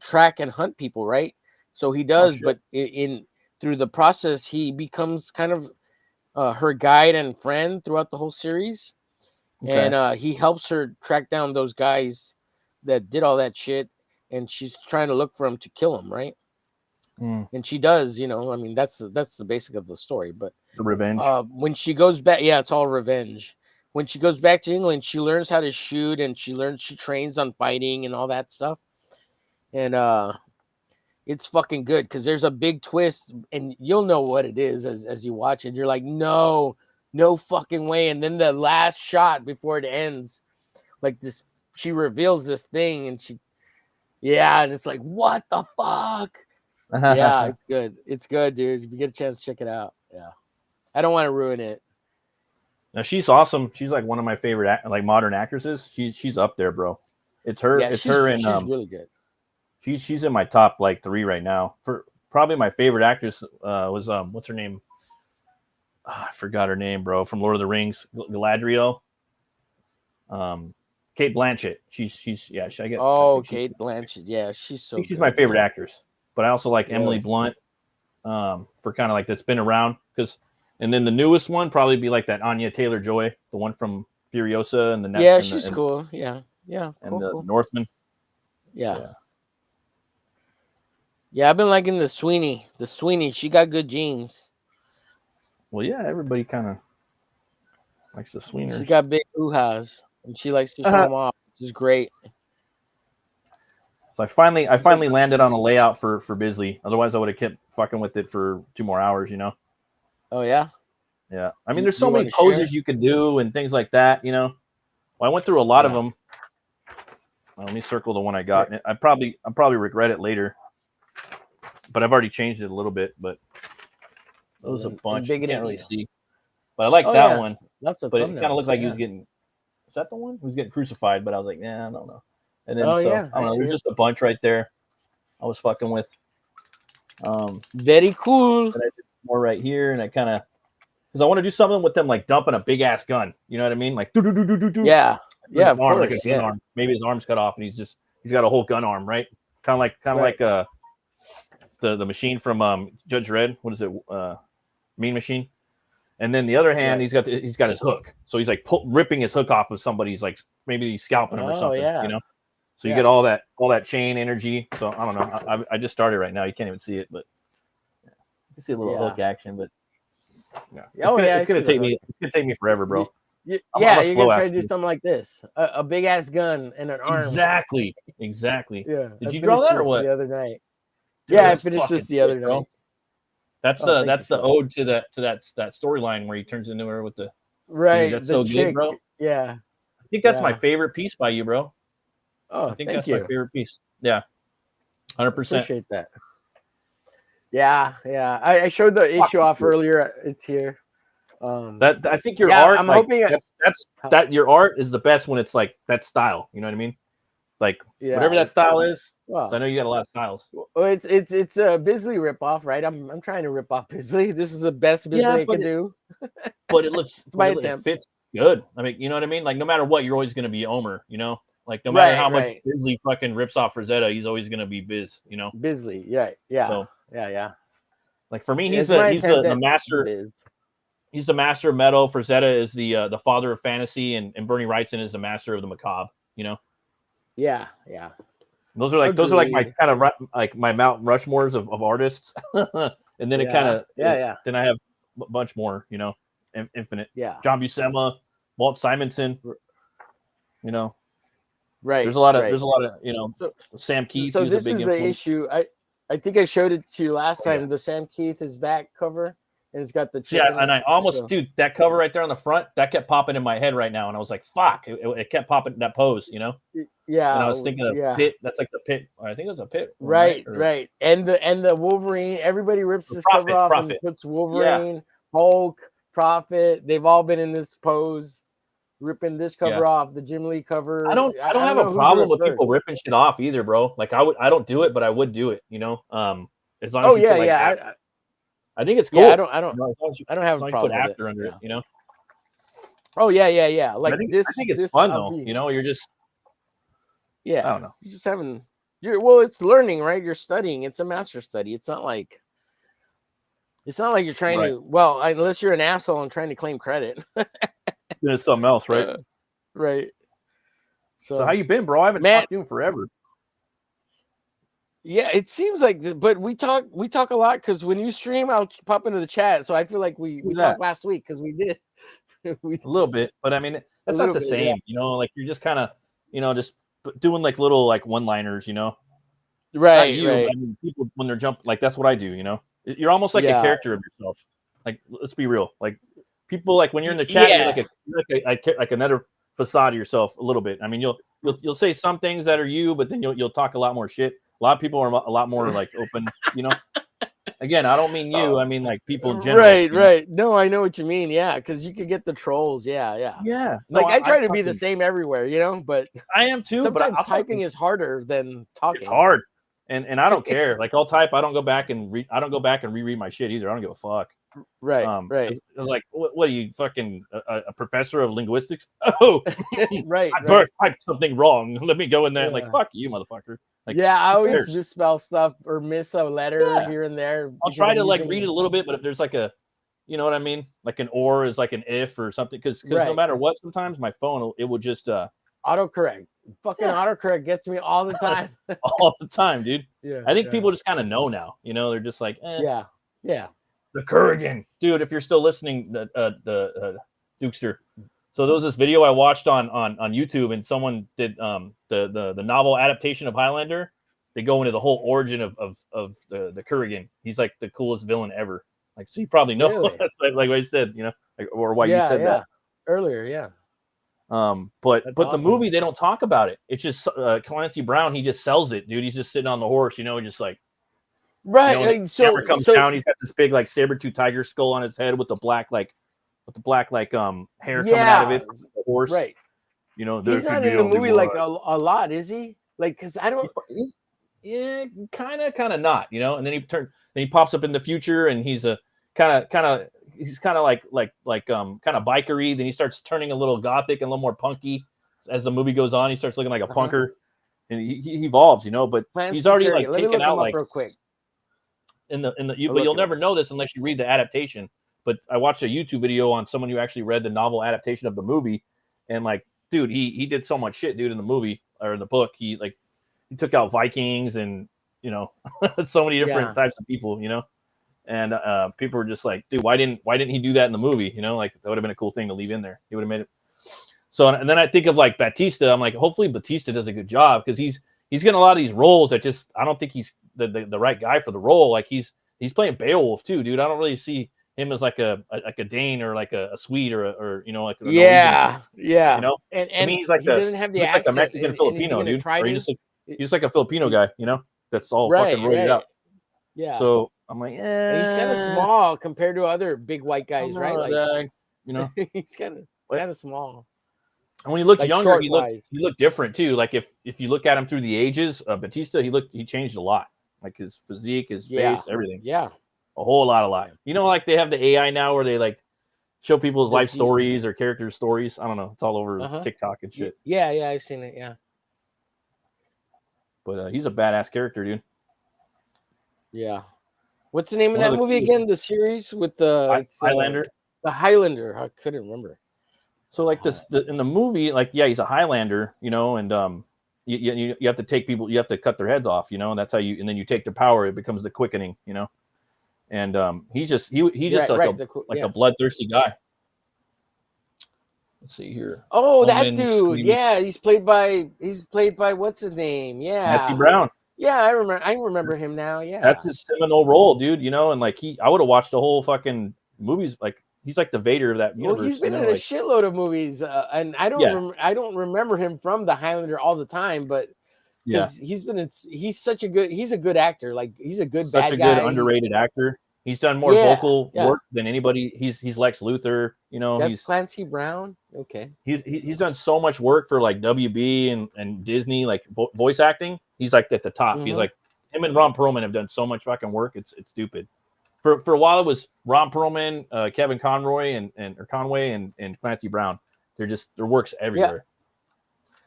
Speaker 4: track and hunt people, right? So he does, but in through the process, he becomes kind of her guide and friend throughout the whole series.
Speaker 5: Okay.
Speaker 4: And he helps her track down those guys that did all that shit, and she's trying to look for him to kill him, right? And she does, you know. I mean, that's the basic of the story. But
Speaker 5: The revenge.
Speaker 4: when she goes back, yeah, it's all revenge. When she goes back to England, she learns how to shoot, and she trains on fighting and all that stuff. And it's fucking good because there's a big twist, and you'll know what it is as you watch it. You're like, no fucking way. And then the last shot before it ends, like this, she reveals this thing, and and it's like, what the fuck? Yeah, it's good. It's good, dude. If you get a chance, check it out. Yeah, I don't want to ruin it.
Speaker 5: Now she's awesome. She's like one of my favorite like modern actresses. She's up there, bro. It's her.
Speaker 4: Yeah,
Speaker 5: It's
Speaker 4: she's
Speaker 5: her and
Speaker 4: really good.
Speaker 5: she's in my top like 3 right now. For probably my favorite actress was what's her name? I forgot her name, bro. From Lord of the Rings, Galadriel. Kate Blanchett. She's yeah. I get.
Speaker 4: Oh, Kate Blanchett. Yeah, she's so.
Speaker 5: I think she's
Speaker 4: good,
Speaker 5: my favorite
Speaker 4: man.
Speaker 5: actress. But I also like Emily
Speaker 4: Really?
Speaker 5: Blunt for kind of like that's been around because. And then the newest one probably be like that Anya Taylor-Joy, the one from Furiosa and the
Speaker 4: Yeah,
Speaker 5: and
Speaker 4: she's
Speaker 5: the,
Speaker 4: cool. Yeah,
Speaker 5: and the
Speaker 4: cool.
Speaker 5: Northman.
Speaker 4: Yeah. I've been liking the Sweeney. The Sweeney, she got good genes.
Speaker 5: Well, yeah, everybody kind of likes the
Speaker 4: She
Speaker 5: Sweeners.
Speaker 4: got big hoo-has, and she likes to show them off, which is great.
Speaker 5: So I finally landed on a layout for Bisley. Otherwise, I would have kept fucking with it for 2 more hours. You know.
Speaker 4: Oh yeah.
Speaker 5: Yeah. I mean, there's so
Speaker 4: You
Speaker 5: many
Speaker 4: want to share?
Speaker 5: poses you could do and things like that. You know. Well, I went through a lot of them. Well, let me circle the one I got. I probably regret it later, but I've already changed it a little bit. But those a bunch. You can't really see, but I like that one.
Speaker 4: That's a
Speaker 5: but it kind of looked like he was
Speaker 4: yeah.
Speaker 5: getting. Is that the one? He was getting crucified, but I was like, yeah, I don't know. And then
Speaker 4: Oh,
Speaker 5: so
Speaker 4: yeah,
Speaker 5: I don't
Speaker 4: I
Speaker 5: know.
Speaker 4: see
Speaker 5: There's
Speaker 4: it.
Speaker 5: just a bunch right there. I was fucking with.
Speaker 4: Very cool.
Speaker 5: And I did some more right here, and I kind of because I want to do something with them like dumping a big ass gun. You know what I mean? Like do.
Speaker 4: Yeah. Yeah, of
Speaker 5: arm,
Speaker 4: course.
Speaker 5: like a gun arm. Maybe his arm's cut off, and he's got a whole gun arm, right? Kind of like the machine from Judge Dredd. What is it? Mean Machine. And then the other hand, he's got his hook. So he's like ripping his hook off of somebody's like maybe he's scalping him or something.
Speaker 4: Yeah.
Speaker 5: You know. So you get all that chain energy. So I don't know. I just started right now. You can't even see it, but you can see a little hook action. But yeah, it's gonna take me. It's gonna take me forever, bro.
Speaker 4: You're
Speaker 5: I'm
Speaker 4: gonna try to do something like this: a big ass gun and an arm.
Speaker 5: Exactly.
Speaker 4: Yeah.
Speaker 5: Did you draw that or what?
Speaker 4: The other night.
Speaker 5: Dude,
Speaker 4: I finished this the other night.
Speaker 5: That's the ode to that storyline where he turns into her with the
Speaker 4: right.
Speaker 5: Dude, that's
Speaker 4: the
Speaker 5: so
Speaker 4: chick.
Speaker 5: good, bro.
Speaker 4: Yeah.
Speaker 5: I think that's my favorite piece by you, bro.
Speaker 4: Oh,
Speaker 5: I think that's my favorite piece. Yeah, 100%.
Speaker 4: Appreciate that. Yeah. I showed the issue off earlier. It's here.
Speaker 5: That I think your art.
Speaker 4: I'm
Speaker 5: like,
Speaker 4: hoping
Speaker 5: that your art is the best when it's like that style. You know what I mean? Like whatever that style is. Well, so I know you got a lot of styles.
Speaker 4: Well, it's a Bisley ripoff, right? I'm trying to rip off Bisley. This is the best Bisley I can do.
Speaker 5: But it looks.
Speaker 4: It's my
Speaker 5: attempt. It fits good. I mean, you know what I mean? Like no matter what, you're always going to be Omer. You know, like no matter how much Bisley fucking rips off Rosetta, he's always going to be Biz. You know,
Speaker 4: Bisley. Yeah. So, yeah.
Speaker 5: Like for me, he's the master. He's the master of metal. Frazetta is the father of fantasy, and Bernie Wrightson is the master of the macabre. You know.
Speaker 4: Yeah.
Speaker 5: Those are like my kind of like my Mount Rushmores of artists, and then it kind of Then I have a bunch more. You know, infinite.
Speaker 4: Yeah.
Speaker 5: John Buscema, Walt Simonson. You know.
Speaker 4: Right.
Speaker 5: There's a lot of you know Sam Keith.
Speaker 4: So
Speaker 5: this
Speaker 4: is the issue. I think I showed it to you last time. The Sam Keith is back cover. And it's got the
Speaker 5: and I almost dude that cover right there on the front that kept popping in my head right now, and I was like, "Fuck!" It kept popping that pose, you know.
Speaker 4: Yeah,
Speaker 5: and I was thinking of Pit. That's like the Pit. I think it's a Pit.
Speaker 4: Right. And the Wolverine. Everybody rips this cover off and puts Wolverine, Hulk, Prophet. They've all been in this pose, ripping this cover off. The Jim Lee cover.
Speaker 5: I don't have a problem with people ripping shit off either, bro. Like I don't do it, but I would do it. You know, as long as you I think it's cool.
Speaker 4: Yeah, I don't have a problem with
Speaker 5: after under it, you know.
Speaker 4: Oh yeah. Like
Speaker 5: I think
Speaker 4: this
Speaker 5: it's fun though. You know, you're just
Speaker 4: I
Speaker 5: don't know.
Speaker 4: You're just having it's learning, right? You're studying. It's a master study. It's not like you're trying to unless you're an asshole and trying to claim credit.
Speaker 5: Then it's something else, right?
Speaker 4: Right.
Speaker 5: So how you been, bro? I haven't talked to you in forever.
Speaker 4: Yeah, it seems like, but we talk a lot because when you stream, I'll pop into the chat. So I feel like we talked last week because we did.
Speaker 5: A little bit, but I mean that's not the same, you know. Like you're just kind of, you know, just doing like little like one-liners, you know.
Speaker 4: Right.
Speaker 5: I mean, people when they're jumping, like that's what I do, you know. You're almost like a character of yourself. Like let's be real, like people like when you're in the chat, you're like another facade of yourself a little bit. I mean, you'll say some things that are you, but then you'll talk a lot more shit. A lot of people are a lot more like open, you know. Again, I don't mean you. I mean like people in general.
Speaker 4: Right. No, I know what you mean. Yeah, because you could get the trolls. Yeah.
Speaker 5: Yeah.
Speaker 4: Like I try to be the same everywhere, you know. But
Speaker 5: I am too.
Speaker 4: Sometimes typing is harder than talking.
Speaker 5: It's hard, and I don't care. Like I'll type. I don't go back and reread my shit either. I don't give a fuck.
Speaker 4: Right.
Speaker 5: I was like, what are you fucking a professor of linguistics? Oh,
Speaker 4: right.
Speaker 5: I typed something wrong. Let me go in there. Like fuck you, motherfucker. Like,
Speaker 4: I always misspell stuff or miss a letter here and there.
Speaker 5: I'll try to like read it a little bit, but if there's like a, you know what I mean, like an or is like an if or something, because no matter what, sometimes my phone it will just
Speaker 4: autocorrect. Fucking autocorrect gets me all the time.
Speaker 5: All the time, dude.
Speaker 4: Yeah,
Speaker 5: I think people just kind of know now. You know, they're just like,
Speaker 4: yeah.
Speaker 5: The Kurgan, dude. If you're still listening, the Dukester. So there was this video I watched on YouTube, and someone did the novel adaptation of Highlander, they go into the whole origin of the Kurgan. He's like the coolest villain ever. Like, so you probably know.
Speaker 4: Really?
Speaker 5: That's like what I said, you know, like, or why you
Speaker 4: Yeah,
Speaker 5: said
Speaker 4: yeah.
Speaker 5: that.
Speaker 4: Earlier, yeah.
Speaker 5: But
Speaker 4: That's
Speaker 5: the
Speaker 4: awesome.
Speaker 5: movie, they don't talk about it. It's just Clancy Brown. He just sells it, dude. He's just sitting on the horse, you know, just like,
Speaker 4: Right.
Speaker 5: you know,
Speaker 4: like,
Speaker 5: the
Speaker 4: so
Speaker 5: camera comes
Speaker 4: so
Speaker 5: down. He's got this big like saber-tooth tiger skull on his head with the black hair coming out of it from the horse.
Speaker 4: Right.
Speaker 5: You know,
Speaker 4: He's not in the movie like a lot, is he? Like, because I don't.
Speaker 5: Yeah, kind of not, you know. And then he pops up in the future, and he's a kind of like kind of bikery. Then he starts turning a little gothic and a little more punky as the movie goes on. He starts looking like a punker, and he evolves, you know. But he's already like
Speaker 4: Let me
Speaker 5: taken
Speaker 4: look
Speaker 5: out
Speaker 4: him up
Speaker 5: like
Speaker 4: real quick.
Speaker 5: but you'll never know this unless you read the adaptation. But I watched a YouTube video on someone who actually read the novel adaptation of the movie, and like, dude, he did so much shit, dude, in the movie or in the book. He took out Vikings and, you know, so many different types of people, you know. And people were just like, dude, why didn't he do that in the movie? You know, like that would have been a cool thing to leave in there. He would have made it. So, and then I think of like Batista. I'm like, hopefully Batista does a good job, because he's getting a lot of these roles that just, I don't think he's the right guy for the role. Like he's playing Beowulf too, dude. I don't really see him as like a Dane or like a Swede or you know, like a Norwegian, you know.
Speaker 4: And
Speaker 5: I mean, he's like
Speaker 4: he doesn't have the
Speaker 5: looks like a
Speaker 4: accent,
Speaker 5: Mexican
Speaker 4: and
Speaker 5: Filipino dude, or he's like a Filipino guy, you know, that's all fucking roided out.
Speaker 4: Yeah.
Speaker 5: So I'm like,
Speaker 4: and he's kind of small compared to other big white guys, right? Like,
Speaker 5: you know,
Speaker 4: he's kind of small.
Speaker 5: And when he looked
Speaker 4: like
Speaker 5: younger, he looked different too. Like if you look at him through the ages, Batista, he changed a lot. Like his physique, his face, everything.
Speaker 4: Yeah.
Speaker 5: A whole lot. You know, like they have the AI now where they like show people's life stories or character stories. I don't know. It's all over TikTok and shit.
Speaker 4: Yeah, I've seen it. Yeah.
Speaker 5: But he's a badass character, dude.
Speaker 4: Yeah. What's the name of that movie again? The series with the
Speaker 5: Highlander.
Speaker 4: The Highlander. I couldn't remember.
Speaker 5: So like in the movie, like, yeah, he's a Highlander, you know, and you have to take people, you have to cut their heads off, you know, and that's how and then you take their power. It becomes the quickening, you know. And he's just a bloodthirsty guy. Let's see here.
Speaker 4: Oh, that dude. Yeah, he's played by what's his name? Yeah,
Speaker 5: Clancy Brown.
Speaker 4: Yeah, I remember him now. Yeah,
Speaker 5: that's his seminal role, dude. You know, and like I would have watched the whole fucking movies. Like he's like the Vader of that universe.
Speaker 4: Well, he's been in a shitload of movies, and I don't remember him from the Highlander all the time, but
Speaker 5: yeah,
Speaker 4: he's a good actor. Like he's a good
Speaker 5: such
Speaker 4: bad
Speaker 5: a
Speaker 4: guy.
Speaker 5: good underrated actor. He's done more vocal work than anybody. He's Lex Luthor, you know.
Speaker 4: That's Clancy Brown. Okay.
Speaker 5: He's done so much work for like WB and Disney, like voice acting. He's like at the top. He's like, him and Ron Perlman have done so much fucking work. It's stupid. For a while it was Ron Perlman, Kevin Conroy or Conway and Clancy Brown. Their work's everywhere.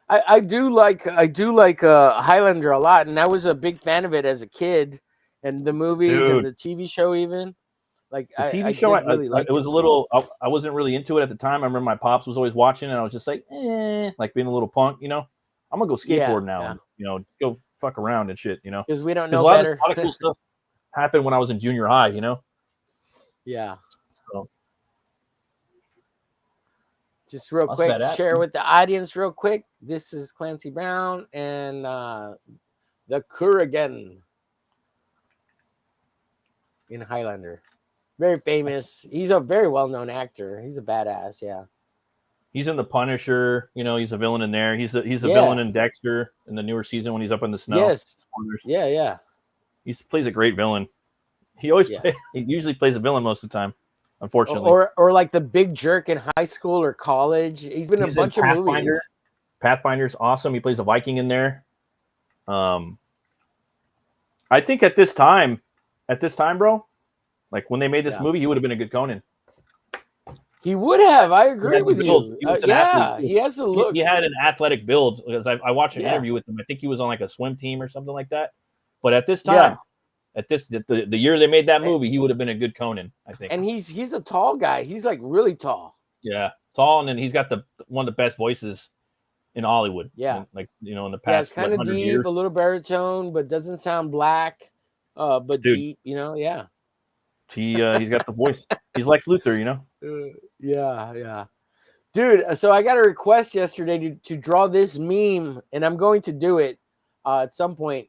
Speaker 4: Yeah. I do like Highlander a lot, and I was a big fan of it as a kid. And the movies and the TV show, even like
Speaker 5: the TV show, it was a little. I wasn't really into it at the time. I remember my pops was always watching, and I was just like, like being a little punk, you know. I'm gonna go skateboard now, and you know, go fuck around and shit, you know.
Speaker 4: Because we don't know better.
Speaker 5: A lot of cool stuff happened when I was in junior high, you know.
Speaker 4: Yeah.
Speaker 5: So,
Speaker 4: just real quick, share with the audience real quick. This is Clancy Brown and the Kurgan in Highlander. Very famous. He's a very well-known actor. He's a badass. Yeah.
Speaker 5: He's in The Punisher. You know, he's a villain in there. He's a villain in Dexter in the newer season when he's up in the snow.
Speaker 4: Yes. Yeah.
Speaker 5: He plays a great villain. He usually plays a villain most of the time, unfortunately.
Speaker 4: Or like the big jerk in high school or college. He's been in a bunch of movies.
Speaker 5: Pathfinder's awesome. He plays a Viking in there. I think at this time, bro, like when they made this movie, he would have been a good Conan.
Speaker 4: He would have. I agree with you.
Speaker 5: He was an athlete.
Speaker 4: He has the look.
Speaker 5: He had an athletic build, because I watched an interview with him. I think he was on like a swim team or something like that. But at this time, the year they made that movie, he would have been a good Conan, I think.
Speaker 4: And he's a tall guy. He's like really tall.
Speaker 5: Yeah, tall, and then he's got one of the best voices in Hollywood.
Speaker 4: Yeah,
Speaker 5: like, you know, in the past,
Speaker 4: it's kind of deep,
Speaker 5: years.
Speaker 4: A little baritone, but doesn't sound black. But dude, deep, you know. Yeah.
Speaker 5: He's got the voice. He's Lex Luthor, you know.
Speaker 4: Yeah. Dude, so I got a request yesterday to draw this meme, and I'm going to do it at some point.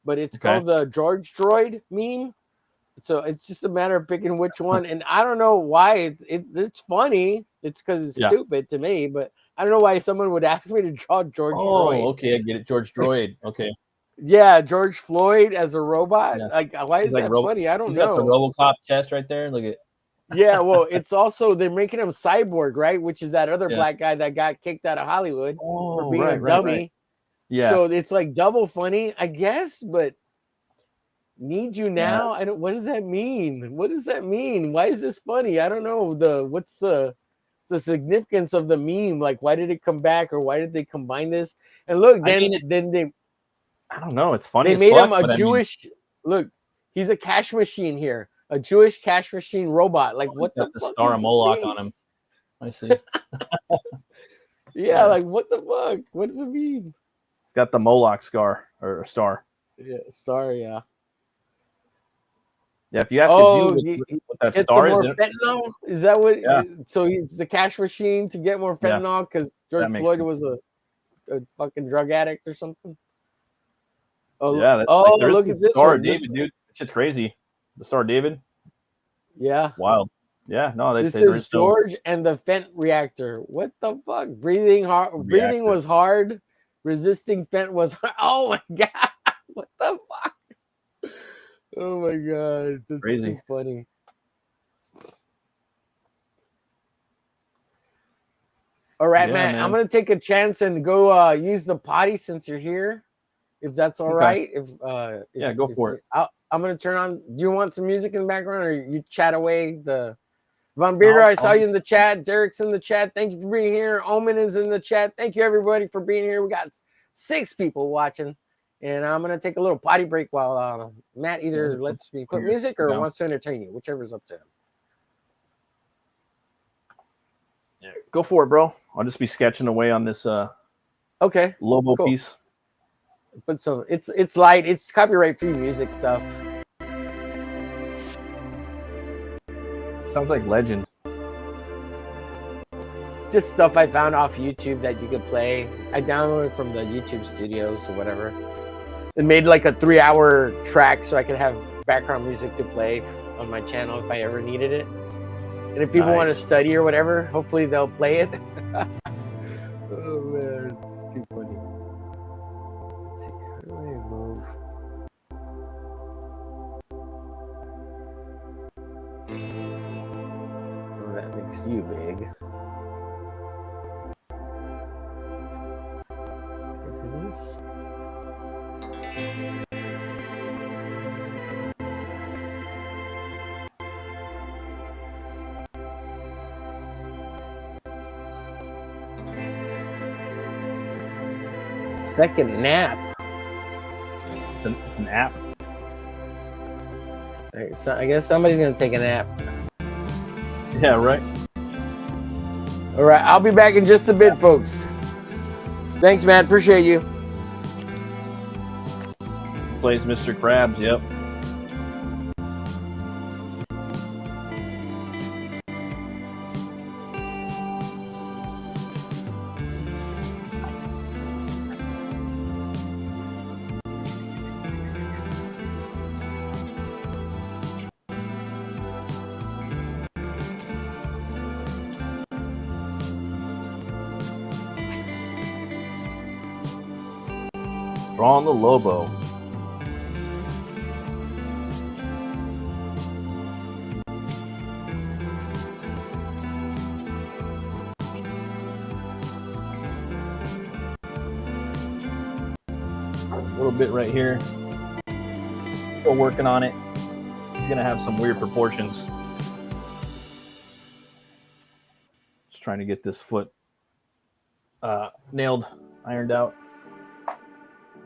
Speaker 4: but it's called the George Droid meme. So it's just a matter of picking which one. And I don't know why it's funny. It's because it's stupid to me, but I don't know why someone would ask me to draw George Droid.
Speaker 5: Oh, okay, I get it. George Droid. Okay.
Speaker 4: Yeah, George Floyd as a robot.
Speaker 5: Yeah.
Speaker 4: Like, why is that funny? I don't
Speaker 5: He's
Speaker 4: know.
Speaker 5: got the RoboCop chest right there. Look at.
Speaker 4: Yeah, well, it's also they're making him Cyborg, right? Which is that other black guy that got kicked out of Hollywood for being a dummy. Right.
Speaker 5: Yeah.
Speaker 4: So it's like double funny, I guess, but need you now? I don't. What does that mean? What does that mean? Why is this funny? I don't know. What's the significance of the meme? Like, why did it come back, or why did they combine this? And look, then they.
Speaker 5: I don't know. It's funny.
Speaker 4: They made him a Jewish. Look, he's a cash machine here. A Jewish cash machine robot. Like, what the fuck?
Speaker 5: Star of Moloch on him. I see.
Speaker 4: Yeah, like what the fuck? What does it mean?
Speaker 5: It's got the Moloch scar or star.
Speaker 4: Yeah, star. Yeah.
Speaker 5: Yeah. If you ask a Jew what that star is,
Speaker 4: fentanyl? Is that what? Yeah. So he's the cash machine to get more fentanyl because George Floyd was a fucking drug addict or something. Oh
Speaker 5: yeah.
Speaker 4: Look at this
Speaker 5: Star
Speaker 4: one.
Speaker 5: David, dude. That shit's crazy. The Star David.
Speaker 4: Yeah.
Speaker 5: It's wild. Yeah. No,
Speaker 4: this is George and the Fent reactor. What the fuck? Breathing was hard. Resisting Fent was hard. Oh my god. What the fuck? Oh my god. That's
Speaker 5: crazy.
Speaker 4: So funny. All right, man. I'm gonna take a chance and go use the potty since you're here. If that's all right. If
Speaker 5: go for it.
Speaker 4: I'm gonna turn on. Do you want some music in the background, or you chat away the Von Bearder? I saw you in the chat. Derek's in the chat. Thank you for being here. Omen is in the chat. Thank you everybody for being here. We got 6 people watching, and I'm gonna take a little potty break while Matt either lets me put music or wants to entertain you, whichever's up to him.
Speaker 5: Yeah, go for it, bro. I'll just be sketching away on this Lobo piece.
Speaker 4: But so it's light. It's copyright free music stuff.
Speaker 5: Sounds like Legend.
Speaker 4: Just stuff I found off YouTube that you could play. I downloaded from the YouTube studios or whatever. It made like a 3-hour track so I could have background music to play on my channel if I ever needed it. And if people want to study or whatever, hopefully they'll play it. Oh man, it's too funny. Let's see, how do I move? Oh, that makes you big. Into this. Second nap.
Speaker 5: It's an app.
Speaker 4: Right, so I guess somebody's gonna take a nap.
Speaker 5: Yeah, right.
Speaker 4: All right, I'll be back in just a bit, folks. Thanks, man. Appreciate you.
Speaker 5: Plays Mr. Krabs. Yep. Drawing the Lobo. A little bit right here. Still working on it. It's gonna have some weird proportions. Just trying to get this foot nailed, ironed out.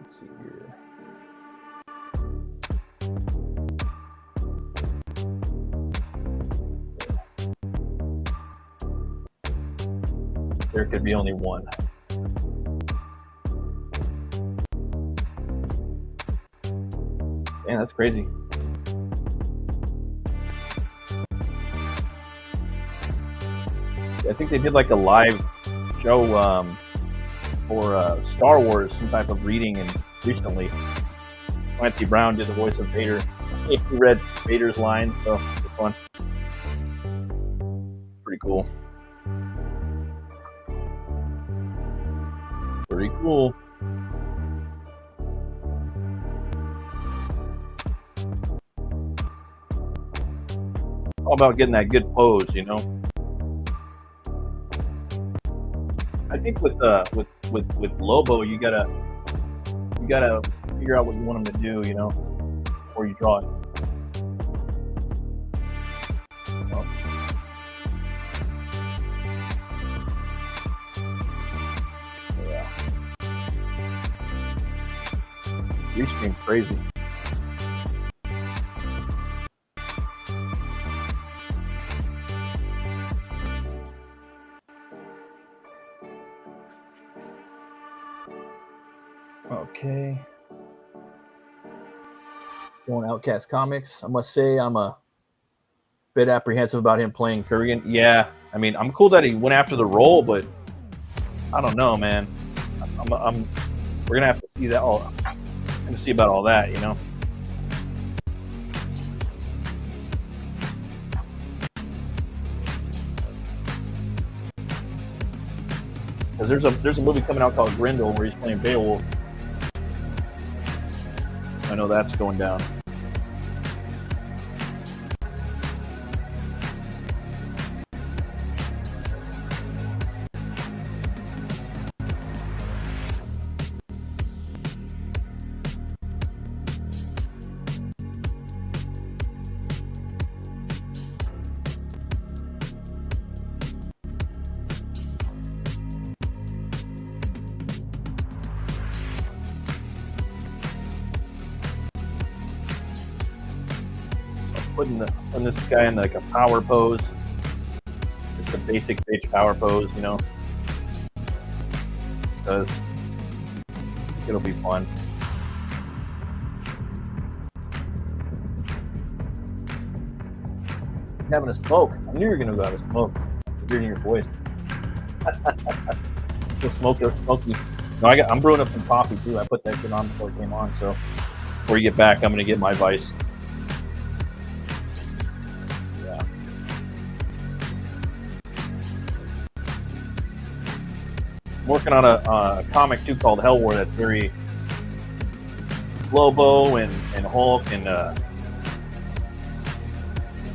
Speaker 5: Let's see here. There could be only one. Man, that's crazy. I think they did like a live show for Star Wars, some type of reading, and recently Clancy Brown did the voice of Vader. He read Vader's line, so it's fun. Pretty cool. Pretty cool. All about getting that good pose, you know. I think with Lobo, you gotta figure out what you want him to do, you know, before you draw it. So. Yeah. Restream crazy. Okay. Going Outcast Comics. I must say I'm a bit apprehensive about him playing Kurgan. Yeah, I mean, I'm cool that he went after the role, but I don't know, man. We're gonna have to see that all. I'm gonna see about all that, you know. Because there's a movie coming out called Grendel where he's playing Beowulf. I know that's going down. Putting this guy in like a power pose, just a basic bitch power pose, you know, because it'll be fun. Having a smoke. I knew you were gonna go have a smoke. I'm hearing your voice. The smoky. No, I'm brewing up some coffee too. I put that shit on before it came on, so before you get back, I'm gonna get my vice. Working on a comic too called Hell War that's very Lobo and Hulk and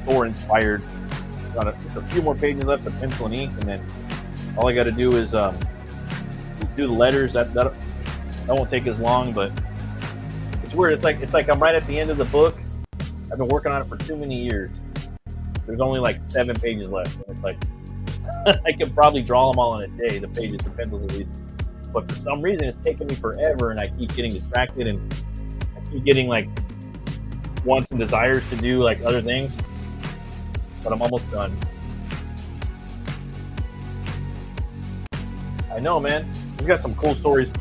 Speaker 5: Thor inspired. Got just a few more pages left of pencil and ink, and then all I got to do is do the letters. That won't take as long, but it's weird. It's like I'm right at the end of the book. I've been working on it for too many years. There's only like 7 pages left, and it's like. I could probably draw them all in a day, the pages, the pencils at least. But for some reason, it's taking me forever, and I keep getting distracted, and I keep getting like wants and desires to do like other things. But I'm almost done. I know, man. We've got some cool stories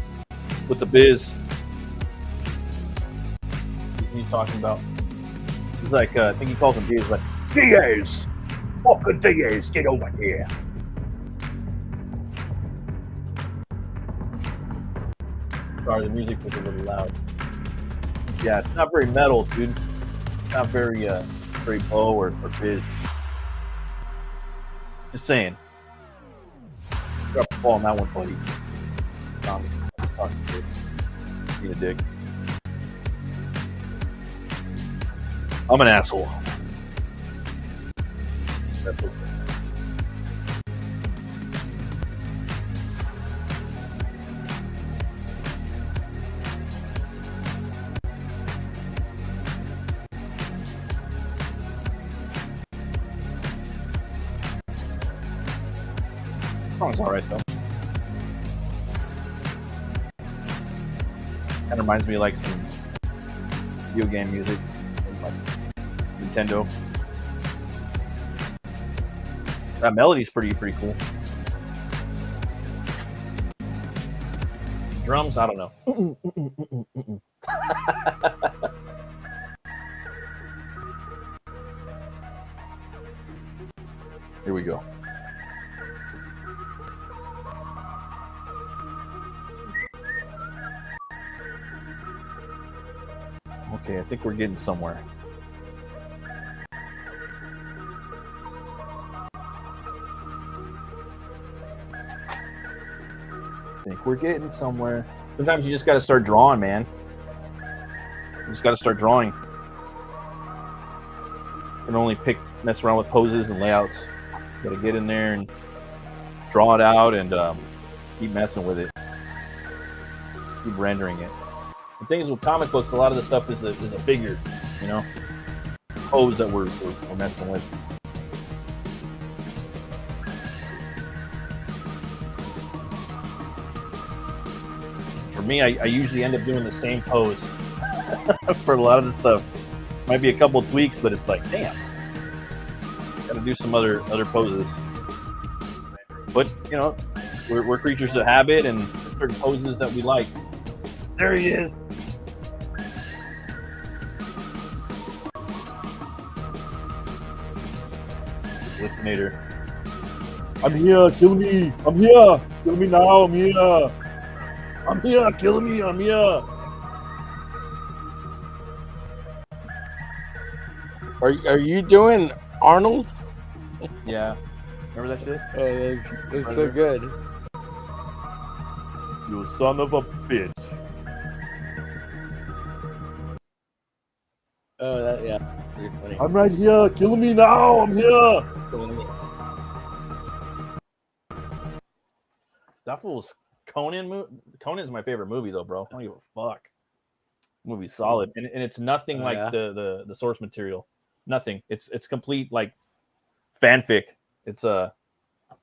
Speaker 5: with the biz. He's talking about. He's like, I think he calls them Diaz, like Diaz. Fucking Diaz, get over here. Sorry, the music was a little loud. Yeah, it's not very metal, dude. It's not very bow or biz. Just saying. Drop the ball on that one, buddy. Need a dick. I'm an asshole. That's okay. Song's alright though. Kind of reminds me of like some video game music, like Nintendo. That melody's pretty cool. Drums, I don't know. Here we go. Okay, I think we're getting somewhere. I think we're getting somewhere. Sometimes you just got to start drawing, man. You just got to start drawing. You can only mess around with poses and layouts. You got to get in there and draw it out and keep messing with it. Keep rendering it. The thing is with comic books, a lot of the stuff is a figure, you know, pose that we're messing with. For me, I usually end up doing the same pose for a lot of the stuff. Might be a couple of tweaks, but it's like, damn, got to do some other poses. But you know, we're creatures of habit, and certain poses that we like. There he is. Listenator. I'm here, kill me. I'm here. Kill me now. I'm here. I'm here, kill me. I'm here.
Speaker 4: Are you doing Arnold?
Speaker 5: Yeah. Remember that shit?
Speaker 4: Oh, that's so good.
Speaker 5: You son of a bitch.
Speaker 4: Oh, yeah. Pretty funny.
Speaker 5: I'm right here. Kill me now. I'm here. That fool's Conan. Conan's my favorite movie, though, bro. I don't give a fuck. Movie's solid, and it's nothing like the source material. Nothing. It's complete like fanfic. It's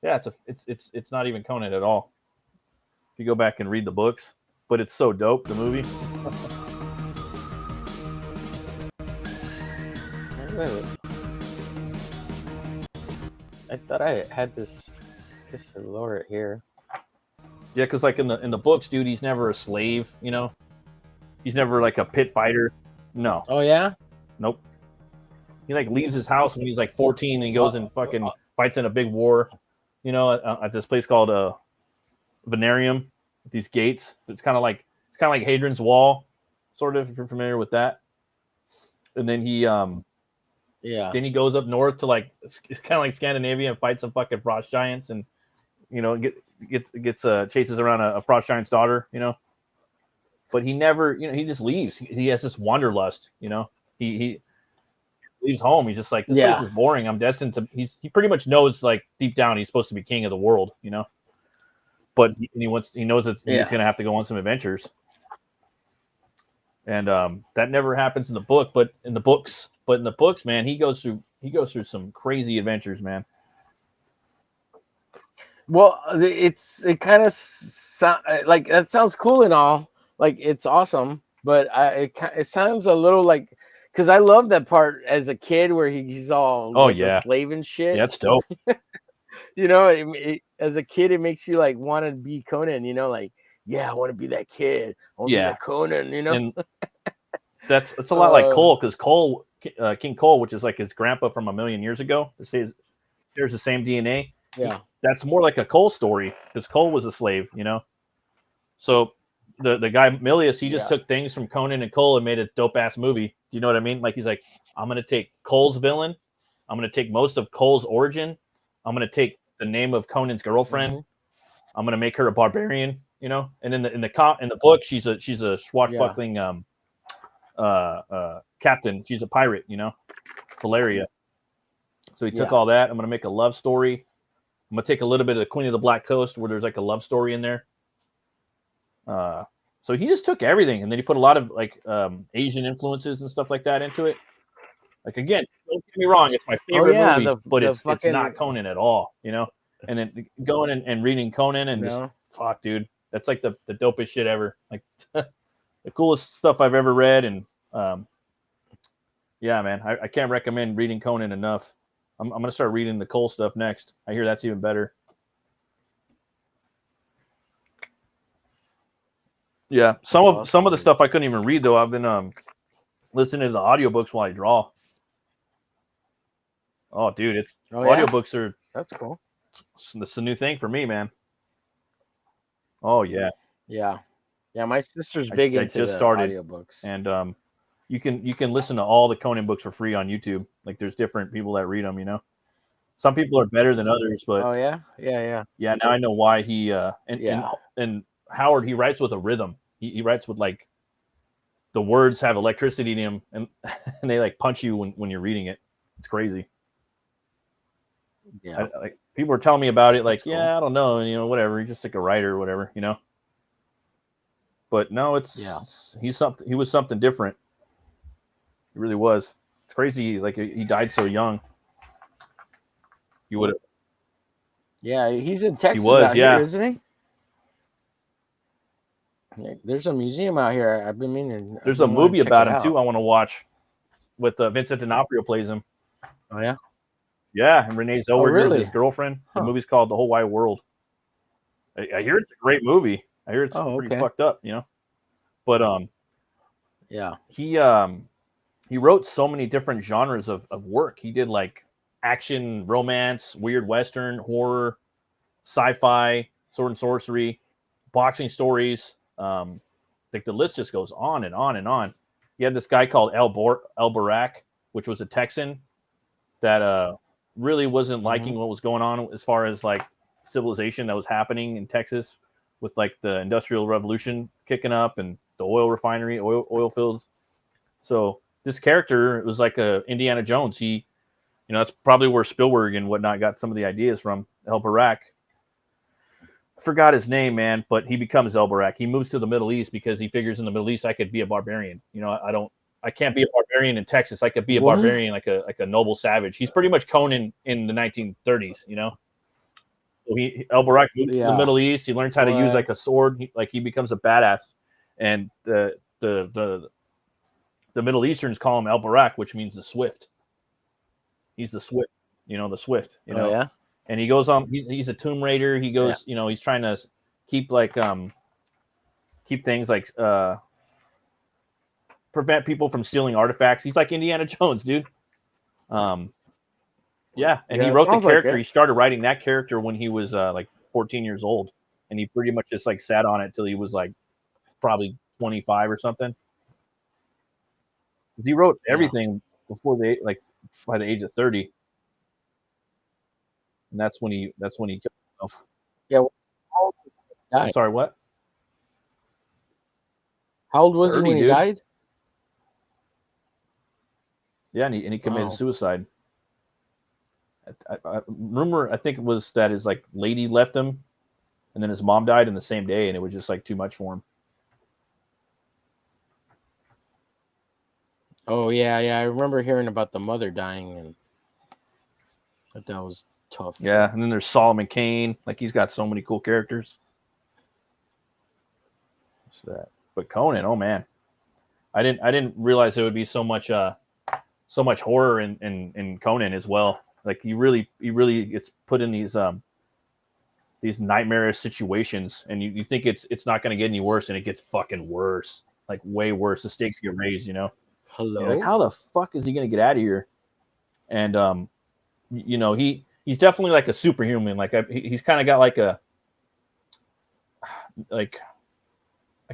Speaker 5: it's not even Conan at all. If you go back and read the books, but it's so dope. The movie.
Speaker 4: I thought I had this. Just to lower it here.
Speaker 5: Yeah, because like in the books, dude, he's never a slave. You know, he's never like a pit fighter. No.
Speaker 4: Oh yeah.
Speaker 5: Nope. He like leaves his house when he's like 14 and he goes and fucking fights in a big war. You know, at this place called Venarium. These gates. It's kind of like Hadrian's Wall, sort of. If you're familiar with that. And then he
Speaker 4: yeah.
Speaker 5: Then he goes up north to like it's kind of like Scandinavia and fights some fucking frost giants and you know gets chases around a frost giant's daughter, you know. But he never, you know, he just leaves. He has this wanderlust, you know. He leaves home. He's just like, this place is boring. I'm destined to. He pretty much knows like deep down he's supposed to be king of the world, you know. But he knows that he's gonna have to go on some adventures. And that never happens in the book, but in the books, man, he goes through some crazy adventures, man.
Speaker 4: Well, it kind of like that sounds cool and all, like it's awesome, but it sounds a little like because I love that part as a kid where he's all a slave and shit.
Speaker 5: Yeah, that's dope.
Speaker 4: You know, as a kid, it makes you like want to be Conan. You know, like I want to be that kid. I want to be that Conan. You know. And
Speaker 5: that's a lot like Cole, because King Cole, which is like his grandpa from a million years ago, there's the same DNA.
Speaker 4: Yeah,
Speaker 5: that's more like a Cole story because Cole was a slave, you know. So the guy Milius, he just took things from Conan and Cole and made a dope ass movie. Do you know what I mean? Like he's like, I'm gonna take Cole's villain, I'm gonna take most of Cole's origin, I'm gonna take the name of Conan's girlfriend, I'm gonna make her a barbarian, you know. And in the book, she's a swashbuckling captain. She's a pirate, you know, Valeria. So he took all that. I'm gonna make a love story. I'm gonna take a little bit of the Queen of the Black Coast where there's like a love story in there. So he just took everything, and then he put a lot of like Asian influences and stuff like that into it. Like again, don't get me wrong, it's my favorite movie, but it's not Conan at all, you know. And then going and reading Conan and just fuck, dude, that's like the dopest shit ever. Like the coolest stuff I've ever read, and yeah, man, I can't recommend reading Conan enough. I'm gonna start reading the Cole stuff next. I hear that's even better. Yeah, some of the stuff I couldn't even read though. I've been listening to the audiobooks while I draw. Oh, dude, audiobooks are
Speaker 4: that's cool.
Speaker 5: It's a new thing for me, man. Oh yeah.
Speaker 4: Yeah. My sister's big into
Speaker 5: just started
Speaker 4: audiobooks,
Speaker 5: and you can listen to all the Conan books for free on YouTube. Like there's different people that read them, you know. Some people are better than others, but
Speaker 4: Oh yeah, yeah.
Speaker 5: Now I know why he
Speaker 4: Yeah.
Speaker 5: and Howard, he writes with a rhythm. He writes with like the words have electricity in them, and and they like punch you when you're reading it. It's crazy.
Speaker 4: Yeah.
Speaker 5: Like people are telling me about it, like,
Speaker 4: That's cool.
Speaker 5: yeah, I don't know, you know, whatever. He's just like a writer or whatever, you know. But no, he was something different. He really was. It's crazy. Like he died so young. You would have.
Speaker 4: Yeah, he's in Texas
Speaker 5: was,
Speaker 4: out
Speaker 5: yeah.
Speaker 4: here, isn't he? Yeah, there's a museum out here. I've been meaning.
Speaker 5: There's a movie about him too. I want to watch with Vincent D'Onofrio plays him.
Speaker 4: Oh yeah.
Speaker 5: Yeah, and Renee Zellweger is
Speaker 4: really?
Speaker 5: his girlfriend.
Speaker 4: Huh.
Speaker 5: The movie's called The Whole Wide World. I hear it's a great movie. I hear it's pretty fucked up, you know. But
Speaker 4: yeah,
Speaker 5: he wrote so many different genres of work. He did like action, romance, weird western, horror, sci-fi, sword and sorcery, boxing stories. Like the list just goes on and on and on. You had this guy called El Barak, which was a Texan that really wasn't liking what was going on as far as like civilization that was happening in Texas with like the Industrial Revolution kicking up and the oil refinery, oil fields. So this character was like a Indiana Jones. He, you know, that's probably where Spielberg and whatnot got some of the ideas from. El Barak. I forgot his name, man, but he becomes El Barak. He moves to the Middle East because he figures in the Middle East I could be a barbarian. You know, I can't be a barbarian in Texas. I could be a barbarian like a noble savage. He's pretty much Conan in the 1930s, you know. So El Barak moves to the Middle East. He learns how to use like a sword. He becomes a badass, and the Middle Easterns call him El Barak, which means the swift. He's the swift, you know, the swift. You know,
Speaker 4: yeah.
Speaker 5: And he goes on. He's a tomb raider. He goes, you know, he's trying to keep like keep things like prevent people from stealing artifacts. He's like Indiana Jones, dude. Yeah, and he wrote the character. He started writing that character when he was like 14 years old, and he pretty much just like sat on it till he was like probably 25 or something. He wrote everything before by the age of 30, and that's when he killed himself.
Speaker 4: Yeah.
Speaker 5: I'm sorry, what?
Speaker 4: How old was he when he died?
Speaker 5: Yeah, and he committed suicide. Rumor, I think it was that his like lady left him, and then his mom died in the same day, and it was just like too much for him.
Speaker 4: Oh yeah. I remember hearing about the mother dying, and that was tough.
Speaker 5: Yeah, and then there's Solomon Kane. Like he's got so many cool characters. What's that? But Conan, oh man, I didn't realize there would be so much horror in Conan as well. Like he really gets put in these nightmarish situations, and you think it's not going to get any worse, and it gets fucking worse, like way worse. The stakes get raised, you know.
Speaker 4: Hello.
Speaker 5: Like, how the fuck is he going to get out of here? And you know, he's definitely like a superhuman. Like he's kind of got like a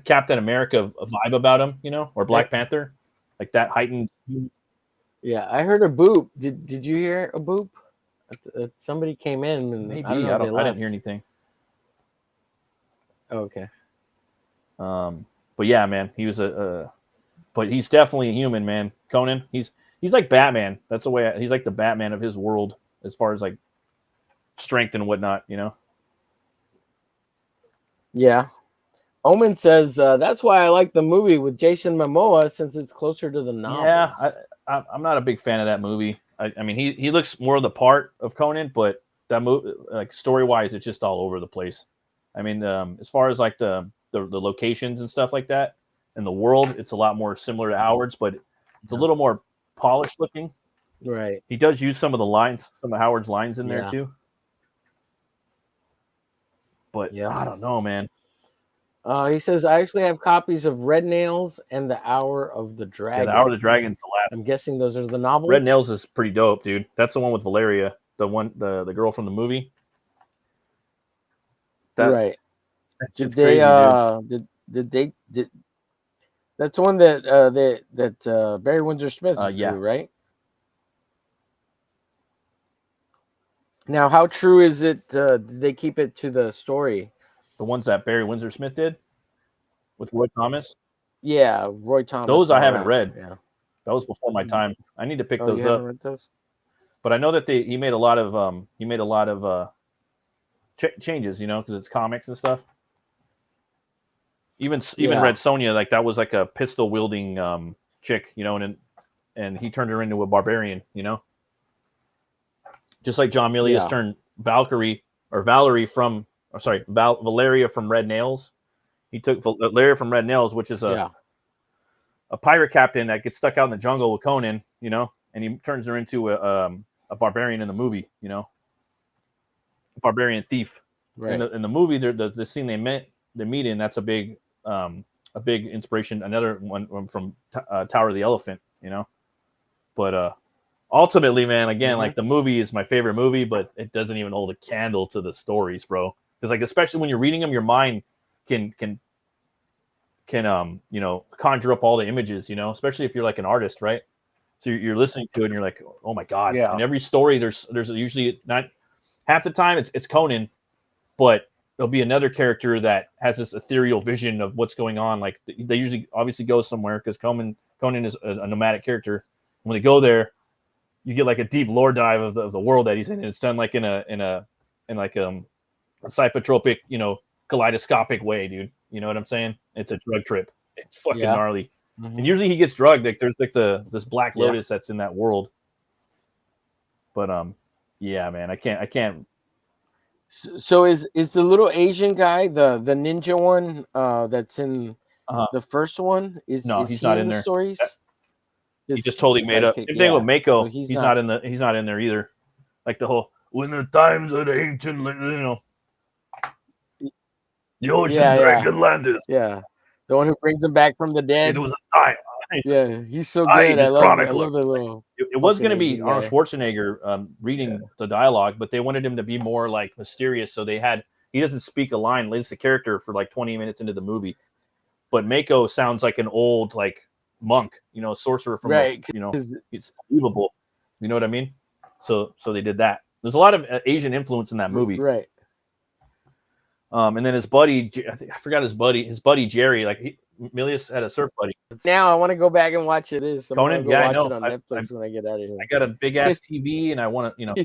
Speaker 5: Captain America vibe about him, you know, or Black Panther, like that heightened.
Speaker 4: Yeah, I heard a boop. Did you hear a boop? Somebody came in. And
Speaker 5: maybe
Speaker 4: I
Speaker 5: didn't hear anything.
Speaker 4: Oh, okay.
Speaker 5: But yeah, man, he was but he's definitely a human, man. Conan, he's like Batman. That's the way he's like the Batman of his world as far as like strength and whatnot, you know.
Speaker 4: Yeah. Omen says that's why I like the movie with Jason Momoa, since it's closer to the novel.
Speaker 5: Yeah, I'm not a big fan of that movie. I mean, he looks more the part of Conan, but that movie, like story wise, it's just all over the place. I mean, as far as like the locations and stuff like that, and the world, it's a lot more similar to Howard's, but it's a little more polished looking.
Speaker 4: Right.
Speaker 5: He does use some of the lines, some of Howard's lines in there too. But I don't know, man.
Speaker 4: He says, I actually have copies of Red Nails and The Hour of the Dragon.
Speaker 5: Yeah, The Hour of the Dragon's the last.
Speaker 4: I'm guessing those are the novels.
Speaker 5: Red Nails is pretty dope, dude. That's the one with Valeria, the girl from the movie.
Speaker 4: Right.
Speaker 5: Did they
Speaker 4: That's one that Barry Windsor Smith
Speaker 5: Yeah.
Speaker 4: drew, right? Now, how true is it? Did they keep it to the story?
Speaker 5: The ones that Barry Windsor Smith did with Roy Thomas.
Speaker 4: Yeah, Roy Thomas.
Speaker 5: Those
Speaker 4: and
Speaker 5: I
Speaker 4: all
Speaker 5: haven't
Speaker 4: that.
Speaker 5: read.
Speaker 4: Yeah.
Speaker 5: That was before my time. I need to pick
Speaker 4: Oh,
Speaker 5: those
Speaker 4: you haven't
Speaker 5: up.
Speaker 4: read those?
Speaker 5: But I know that he made a lot of changes, you know, because it's comics and stuff. Even Red Sonja, like that was like a pistol wielding chick, you know, and he turned her into a barbarian, you know, just like John Milius turned Valeria from Valeria from Red Nails. He took Valeria from Red Nails, which is a pirate captain that gets stuck out in the jungle with Conan, you know, and he turns her into a barbarian in the movie, you know, a barbarian thief.
Speaker 4: Right.
Speaker 5: In the movie, the scene they meet in, that's a big inspiration. Another one from Tower of the Elephant, you know. But ultimately, man, again, like the movie is my favorite movie, but it doesn't even hold a candle to the stories, bro. Because like especially when you're reading them, your mind can you know, conjure up all the images, you know, especially if you're like an artist, right? So you're listening to it and you're like, oh my god.
Speaker 4: Yeah.
Speaker 5: In every story, there's usually not half the time it's Conan, but there'll be another character that has this ethereal vision of what's going on. Like they usually obviously go somewhere because Conan is a nomadic character. When they go there, you get like a deep lore dive of the world that he's in, and it's done like in a psychotropic, you know, kaleidoscopic way, dude. You know what I'm saying? It's a drug trip. It's fucking gnarly. And usually he gets drugged. Like there's like this Black Lotus that's in that world. But yeah, man, I can't.
Speaker 4: So is the little Asian guy the ninja one that's in the first one? Is
Speaker 5: he's
Speaker 4: he
Speaker 5: not
Speaker 4: in the
Speaker 5: there.
Speaker 4: stories?
Speaker 5: He just totally made up. Same thing with Mako.
Speaker 4: So
Speaker 5: he's not in there either. Like the whole when the times of the ancient, you know, the ocean's dragon landed.
Speaker 4: Yeah, the one who brings him back from the dead.
Speaker 5: It was a time.
Speaker 4: Yeah, he's so good. I love the little.
Speaker 5: It was going to be Arnold Schwarzenegger reading the dialogue, but they wanted him to be more like mysterious. So he doesn't speak a line, leads the character for like 20 minutes into the movie. But Mako sounds like an old like monk, you know, sorcerer from you know, it's believable. You know what I mean? So they did that. There's a lot of Asian influence in that movie,
Speaker 4: right?
Speaker 5: And then his buddy, I forgot his buddy Jerry, like Milius had a surf buddy.
Speaker 4: Now I want to go back and watch it.
Speaker 5: Conan, yeah, I know.
Speaker 4: It on Netflix when I get out of here.
Speaker 5: I got a big ass TV, and I want to, you know,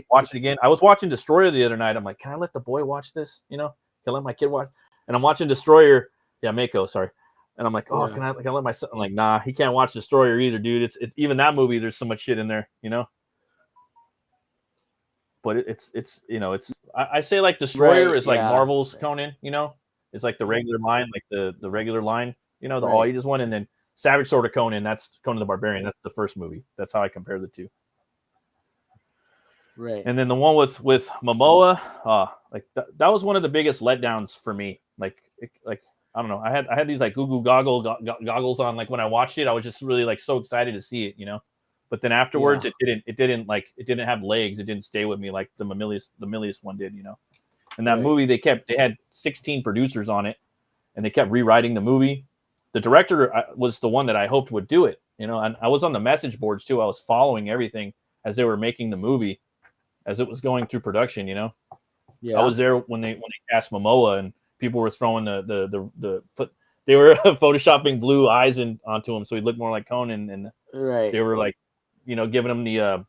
Speaker 5: watch it again. I was watching Destroyer the other night. I'm like, can I let the boy watch this? You know, can I let my kid watch? And I'm watching Destroyer. Yeah, Mako, sorry. And I'm like, oh, can I let my son? I'm like, nah, he can't watch Destroyer either, dude. It's even that movie. There's so much shit in there, you know. But it's you know, it's I say like Destroyer is like Marvel's Conan, you know. It's like the regular line, like the regular line, you know, the all ages one, and then Savage Sword of Conan, that's Conan the Barbarian. That's the first movie. That's how I compare the two.
Speaker 4: Right.
Speaker 5: And then the one with Momoa, like that was one of the biggest letdowns for me. Like I don't know. I had these like Goo goggles on. Like when I watched it, I was just really like so excited to see it, you know. But then afterwards, it didn't have legs. It didn't stay with me like the Milius one did, you know. And that movie, they had 16 producers on it, and they kept rewriting the movie. The director was the one that I hoped would do it, you know. And I was on the message boards too. I was following everything as they were making the movie, as it was going through production, you know. Yeah. I was there when they cast Momoa, and people were throwing they were photoshopping blue eyes onto him so he looked more like Conan, and they were like, you know, giving him the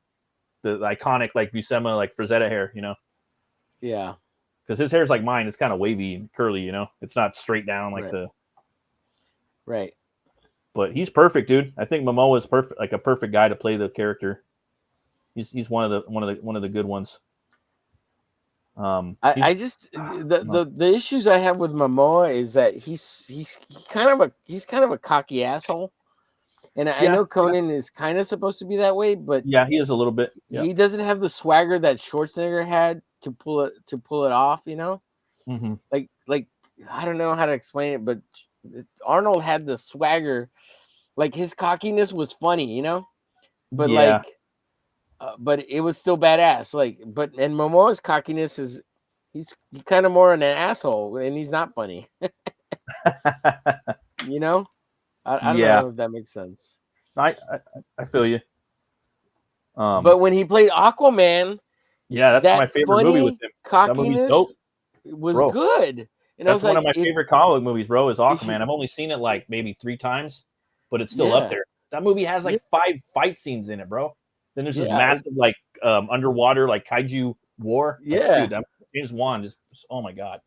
Speaker 5: iconic like Buscema like Frazetta hair, you know.
Speaker 4: Yeah.
Speaker 5: Because his hair's like mine. It's kind of wavy and curly, you know. It's not straight down like
Speaker 4: Right.
Speaker 5: But he's perfect, dude. I think Momoa is perfect, like a perfect guy to play the character. He's one of the good ones.
Speaker 4: I just the issues I have with Momoa is that he's kind of a cocky asshole. And I know Conan is kind of supposed to be that way, but
Speaker 5: yeah, he is a little bit. Yeah.
Speaker 4: He doesn't have the swagger that Schwarzenegger had to pull it off, you know.
Speaker 5: Mm-hmm.
Speaker 4: Like I don't know how to explain it, but Arnold had the swagger, like his cockiness was funny, you know. But but it was still badass. And Momoa's cockiness is he's kind of more an asshole, and he's not funny. You know. I don't
Speaker 5: Yeah,
Speaker 4: know if that makes sense.
Speaker 5: I feel you.
Speaker 4: But when he played Aquaman,
Speaker 5: Yeah, that's
Speaker 4: that
Speaker 5: my favorite movie with
Speaker 4: funny
Speaker 5: him. That movie's
Speaker 4: cockiness
Speaker 5: dope,
Speaker 4: was
Speaker 5: bro.
Speaker 4: good. And I
Speaker 5: That's
Speaker 4: was
Speaker 5: one
Speaker 4: like,
Speaker 5: of my
Speaker 4: if
Speaker 5: favorite comic movies, bro, is
Speaker 4: if
Speaker 5: Aquaman.
Speaker 4: you,
Speaker 5: I've only seen it like maybe 3 times, but it's still up
Speaker 4: yeah,
Speaker 5: there. That movie has
Speaker 4: yeah,
Speaker 5: like 5 fight scenes in it, bro. Then there's this
Speaker 4: yeah,
Speaker 5: massive like underwater like kaiju war. Like,
Speaker 4: yeah,
Speaker 5: dude, that James Wan is, oh my god.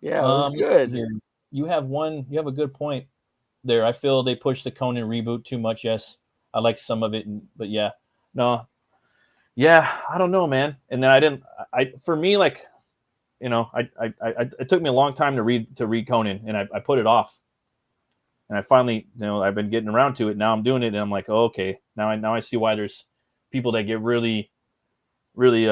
Speaker 4: yeah, it was
Speaker 5: Let's see
Speaker 4: good.
Speaker 5: here. You have a good point there. I feel they pushed the Conan reboot too much. Yes, I like some of it, but yeah, no, yeah, I don't know, man. And then for me, like, you know, it took me a long time to read Conan, and I put it off, and I finally, you know, I've been getting around to it. Now I'm doing it, and I'm like, oh, okay, now I see why there's people that get really, really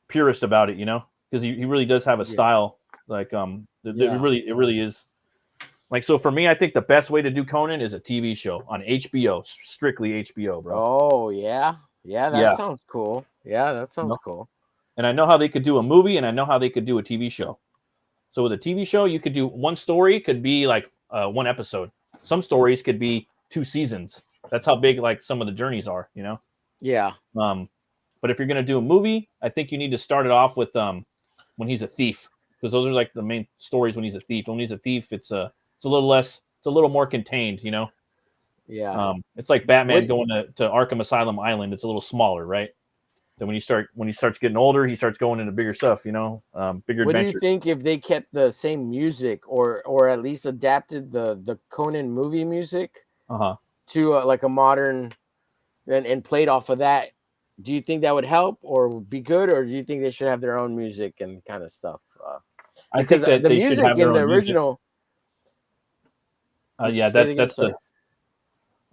Speaker 5: purist about it, you know, because he really does have a
Speaker 4: Yeah,
Speaker 5: style, like
Speaker 4: yeah.
Speaker 5: it really is. Like, so for me, I think the best way to do Conan is a TV show on HBO, strictly HBO, bro.
Speaker 4: Oh yeah, yeah. That
Speaker 5: Yeah,
Speaker 4: sounds cool. Yeah, that
Speaker 5: you
Speaker 4: sounds
Speaker 5: know,
Speaker 4: cool.
Speaker 5: and I know how they could do a movie, and I know how they could do a TV show. So with a TV show, you could do one story could be like one episode. Some stories could be 2 seasons. That's how big like some of the journeys are, you know.
Speaker 4: Yeah,
Speaker 5: But if you're gonna do a movie, I think you need to start it off with when he's a thief, because those are like the main stories when he's a thief. When he's a thief, it's a little less, it's a little more contained, you know.
Speaker 4: yeah.
Speaker 5: It's like
Speaker 4: What
Speaker 5: Batman going to Arkham Asylum Island. It's a little smaller, right? Then when he starts getting older, he starts going into bigger stuff, you know, bigger
Speaker 4: What do you
Speaker 5: adventures.
Speaker 4: think if they kept the same music, or at least adapted the Conan movie music
Speaker 5: Uh-huh.
Speaker 4: to like a modern, and played off of that? Do you think that would help or would be good, or do you think they should have their own music and kind of stuff?
Speaker 5: I
Speaker 4: Because
Speaker 5: think that
Speaker 4: the
Speaker 5: they should
Speaker 4: music
Speaker 5: have their
Speaker 4: in the
Speaker 5: own music.
Speaker 4: original,
Speaker 5: Yeah,
Speaker 4: say it again.
Speaker 5: that's the.
Speaker 4: Sorry.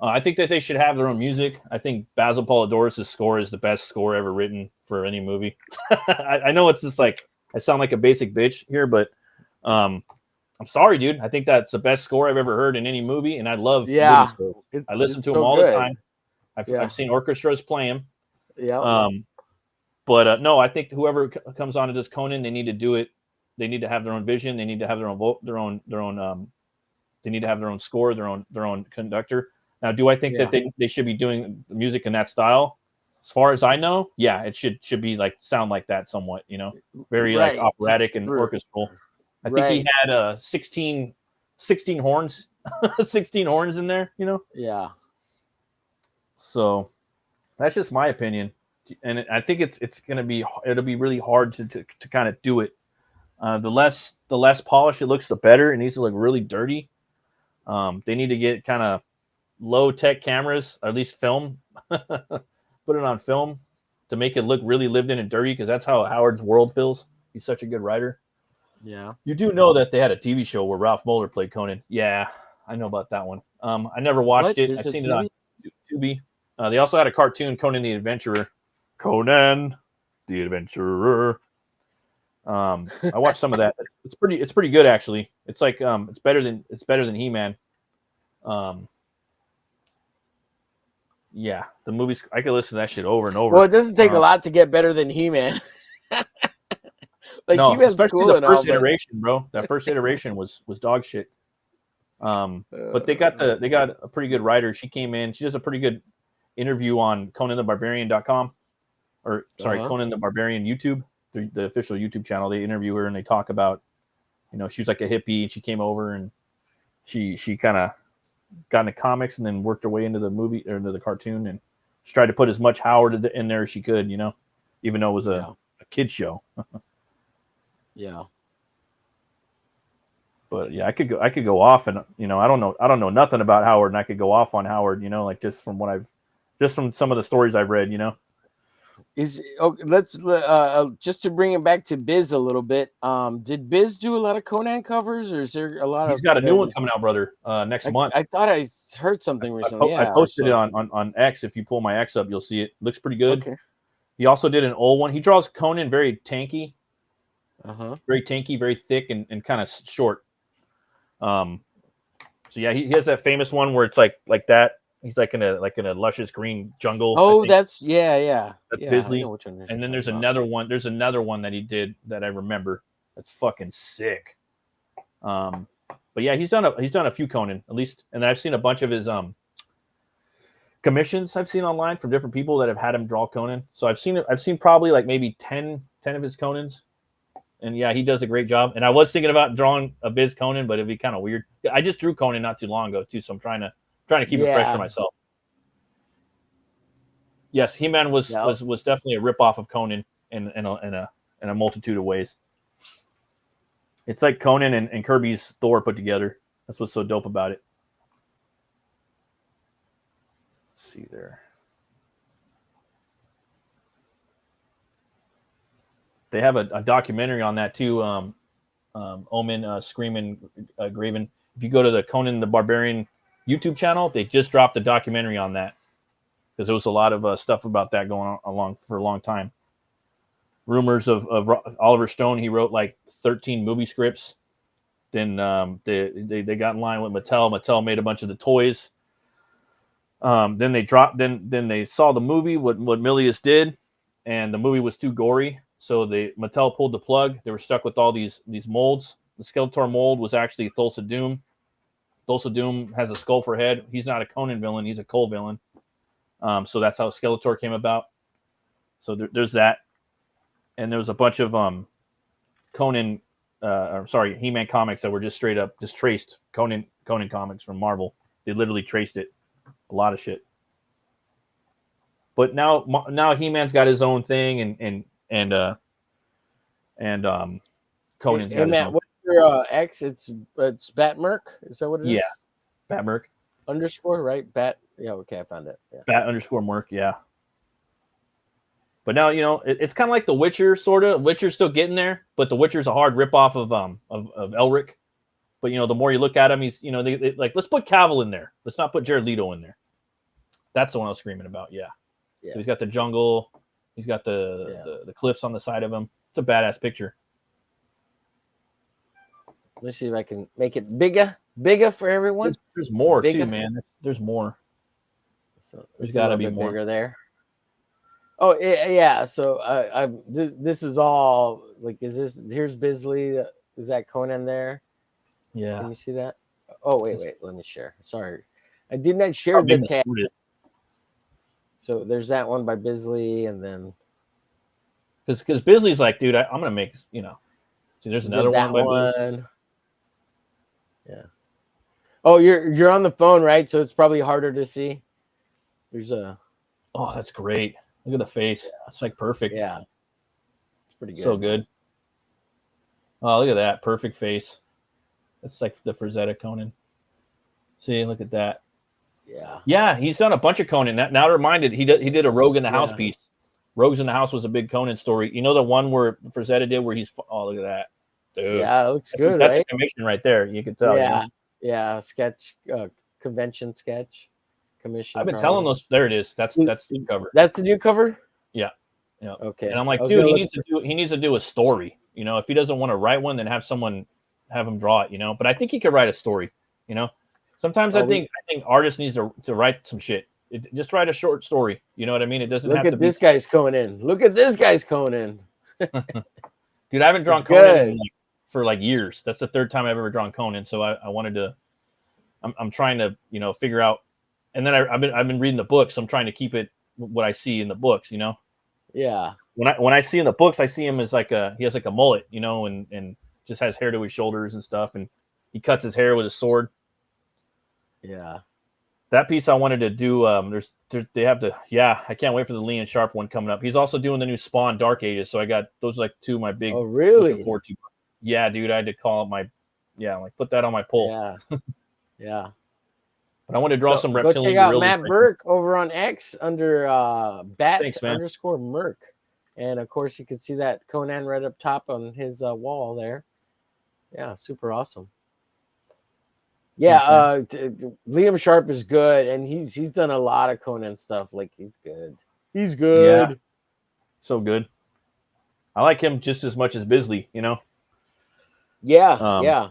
Speaker 5: I think that they should have their own music. I think Basil Polidoris' score is the best score ever written for any movie. I know it's just like I sound like a basic bitch here, but I'm sorry, dude. I think that's the best score I've ever heard in any movie, and I love movie
Speaker 4: Yeah,
Speaker 5: scores. I listen
Speaker 4: it's
Speaker 5: to them
Speaker 4: so
Speaker 5: all the
Speaker 4: good.
Speaker 5: time.
Speaker 4: Yeah,
Speaker 5: I've seen orchestras play them.
Speaker 4: yeah,
Speaker 5: But no, I think whoever comes on and does Conan, they need to do it. They need to have their own vision. They need to have their own they need to have their own score, their own conductor. Now, do I think
Speaker 4: yeah.
Speaker 5: that they should be doing music in that style? As far as I know, yeah, it should be like sound like that somewhat, you know, very like
Speaker 4: Right.
Speaker 5: operatic and orchestral. I think he
Speaker 4: Right.
Speaker 5: had 16 horns, 16 horns in there, you know.
Speaker 4: Yeah.
Speaker 5: So that's just my opinion, and I think it'll be really hard to kind of do it. The less polished it looks, the better. It needs to look really dirty. They need to get kind of low tech cameras, or at least film, put it on film to make it look really lived in and dirty, because that's how Howard's world feels. He's such a good writer.
Speaker 4: Yeah.
Speaker 5: You do know that they had a TV show where Ralph Moeller played Conan. Yeah, I know about that one. I never watched
Speaker 4: What?
Speaker 5: it.
Speaker 4: There's
Speaker 5: I've
Speaker 4: a
Speaker 5: seen it on
Speaker 4: TV?
Speaker 5: Tubi. They also had a cartoon, Conan the Adventurer. Conan the Adventurer. I watched some of that. It's pretty good actually. It's like it's better than He-Man. Yeah, the movies, I could listen to that shit over and over.
Speaker 4: Well, it doesn't take a lot to get better than He-Man. Like
Speaker 5: No,
Speaker 4: He-Man's
Speaker 5: especially
Speaker 4: cool
Speaker 5: the
Speaker 4: and all,
Speaker 5: first
Speaker 4: but
Speaker 5: iteration, bro. That first iteration was dog shit. But they got a pretty good writer. She came in. She does a pretty good interview on ConanTheBarbarian.com, or sorry, Conan the Barbarian YouTube, the official YouTube channel. They interview her and they talk about, you know, she was like a hippie and she came over and she kind of got into comics and then worked her way into the movie or into the cartoon, and she tried to put as much Howard in there as she could, you know, even though it was a kid show.
Speaker 4: yeah.
Speaker 5: But yeah, I could go off, and you know, I don't know nothing about Howard, and I could go off on Howard, you know, like just from some of the stories I've read, you know.
Speaker 4: Let's just to bring it back to Biz a little bit. Did Biz do a lot of Conan covers, or is there a lot
Speaker 5: He's
Speaker 4: of?
Speaker 5: got a new one coming out, brother, next month.
Speaker 4: I thought I heard something recently.
Speaker 5: I posted it on X. If you pull my X up, you'll see it. Looks pretty good.
Speaker 4: Okay.
Speaker 5: He also did an old one. He draws Conan very tanky, very thick and kind of short. So yeah, he has that famous one where it's like that. He's like in a luscious green jungle.
Speaker 4: Oh, that's That's
Speaker 5: Bisley.
Speaker 4: and
Speaker 5: then there's another one. There's another one that he did that I remember. That's fucking sick. But yeah, he's done a few Conan at least, and I've seen a bunch of his commissions I've seen online from different people that have had him draw Conan. So I've seen probably like maybe 10 of his Conans. And yeah, he does a great job. And I was thinking about drawing a Biz Conan, but it'd be kind of weird. I just drew Conan not too long ago too, so I'm trying to keep it fresh for myself. Yes, He-Man was definitely a ripoff of Conan in a multitude of ways. It's like Conan and Kirby's Thor put together. That's what's so dope about it. Let's see there. They have a documentary on that too. Omen, Screaming, Graven. If you go to the Conan the Barbarian YouTube channel, they just dropped a documentary on that because there was a lot of stuff about that going along for a long time. Rumors of Oliver Stone. He wrote like 13 movie scripts. Then they got in line with Mattel. Mattel made a bunch of the toys. Then they dropped. Then they saw the movie, what Milius did, and the movie was too gory. So Mattel pulled the plug. They were stuck with all these molds. The Skeletor mold was actually Thulsa Doom. Thulsa Doom has a skull for head. He's not a Conan villain. He's a Cole villain. So that's how Skeletor came about. So there's that. And there was a bunch of He-Man comics that were just straight up just traced Conan comics from Marvel. They literally traced it. A lot of shit. But now He-Man's got his own thing, and Conan's got his own.
Speaker 4: What's your X? It's Batmerk. Is that what it is?
Speaker 5: Yeah, Batmerk
Speaker 4: _ right? Bat. Yeah. Okay, I found it. Yeah.
Speaker 5: Bat _ Merc. Yeah. But now it's kind of like The Witcher, sort of. Witcher's still getting there, but The Witcher's a hard ripoff of Elric. But the more you look at him, he's they like, let's put Cavill in there. Let's not put Jared Leto in there. That's the one I was screaming about. Yeah. So he's got the jungle. He's got the cliffs on the side of him. It's a badass picture.
Speaker 4: Let's see if I can make it bigger for everyone.
Speaker 5: There's more too, man. There's more.
Speaker 4: So
Speaker 5: there's got to be more
Speaker 4: bigger there. Oh yeah. So this is all like, here's Bisley. Is that Conan there?
Speaker 5: Yeah.
Speaker 4: Can you see that? Oh wait. Let me share. Sorry, I did not share the tab. So there's that one by Bisley, and then
Speaker 5: because Bisley's like, dude, I'm gonna make See, there's another one by Bisley.
Speaker 4: Yeah. Oh, you're on the phone, right? So it's probably harder to see. There's a.
Speaker 5: Oh, that's great. Look at the face. That's like perfect.
Speaker 4: Yeah. It's pretty good.
Speaker 5: So good. Oh, look at that. Perfect face. That's like the Frazetta Conan. See, look at that.
Speaker 4: Yeah. Yeah,
Speaker 5: he's done a bunch of Conan. Now reminded, he did a Rogue in the House piece. Rogues in the House was a big Conan story. You know the one where Frazetta did where look at that. Dude.
Speaker 4: Yeah, it looks good,
Speaker 5: That's
Speaker 4: right?
Speaker 5: a commission right there. You can tell.
Speaker 4: Yeah. Yeah, sketch, convention sketch. Commission.
Speaker 5: I've been telling those. There it is. That's the new cover.
Speaker 4: That's the new cover?
Speaker 5: Yeah.
Speaker 4: Okay.
Speaker 5: And I'm like, dude, he needs to do a story. If he doesn't want to write one, then have him draw it. But I think he could write a story. Sometimes I think artists needs to write some shit. Just write a short story. You know what I mean? It doesn't have to be.
Speaker 4: Look at this guy's Conan. Look at this guy's Conan.
Speaker 5: Dude, I haven't drawn Conan for like years. That's the third time I've ever drawn Conan. So I wanted to. I'm trying to figure out. And then I've been reading the books. So I'm trying to keep it what I see in the books.
Speaker 4: Yeah.
Speaker 5: When I see in the books, I see him as he has like a mullet, and just has hair to his shoulders and stuff, and he cuts his hair with a sword.
Speaker 4: Yeah.
Speaker 5: That piece I wanted to do. They have to. Yeah, I can't wait for the Lee and Sharp one coming up. He's also doing the new Spawn Dark Ages, so I got those like two of my big.
Speaker 4: Oh really?
Speaker 5: Looking forward to. Yeah, dude, I had to call it my. Yeah, like put that on my poll.
Speaker 4: Yeah. Yeah.
Speaker 5: But I want to draw some reptilian.
Speaker 4: Go check out Matt Burke over on X under Bat _ Merc, and of course you can see that Conan right up top on his wall there. Yeah, super awesome. Yeah, Liam Sharp is good, and he's done a lot of Conan stuff. Like he's good. He's good.
Speaker 5: Yeah. So good. I like him just as much as Bisley.
Speaker 4: Yeah.
Speaker 5: Yeah.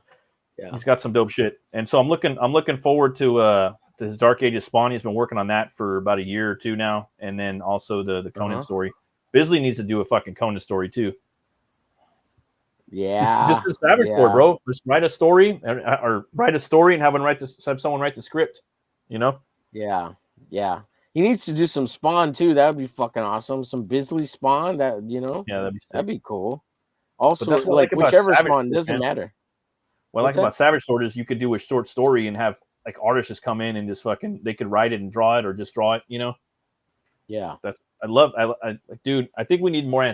Speaker 5: He's got some dope shit, and so I'm looking forward to his Dark Ages Spawn. He's been working on that for about a year or two now, and then also the Conan story. Bisley needs to do a fucking Conan story too.
Speaker 4: Yeah.
Speaker 5: Just the Savage Sword, bro. Just write a story, or write a story and have someone write the script. You know?
Speaker 4: Yeah. Yeah. He needs to do some Spawn too. That would be fucking awesome. Some Bisley Spawn. That
Speaker 5: Yeah, that'd be sick.
Speaker 4: that'd be cool.
Speaker 5: But
Speaker 4: Also,
Speaker 5: that's what I
Speaker 4: like
Speaker 5: like about
Speaker 4: whichever
Speaker 5: Savage
Speaker 4: Spawn
Speaker 5: Sword,
Speaker 4: doesn't
Speaker 5: man.
Speaker 4: matter.
Speaker 5: What I like about Savage Sword is you could do a short story and have like artists just come in and just fucking they could write it and draw it or just draw it, you know?
Speaker 4: Yeah.
Speaker 5: Dude, I think we need more I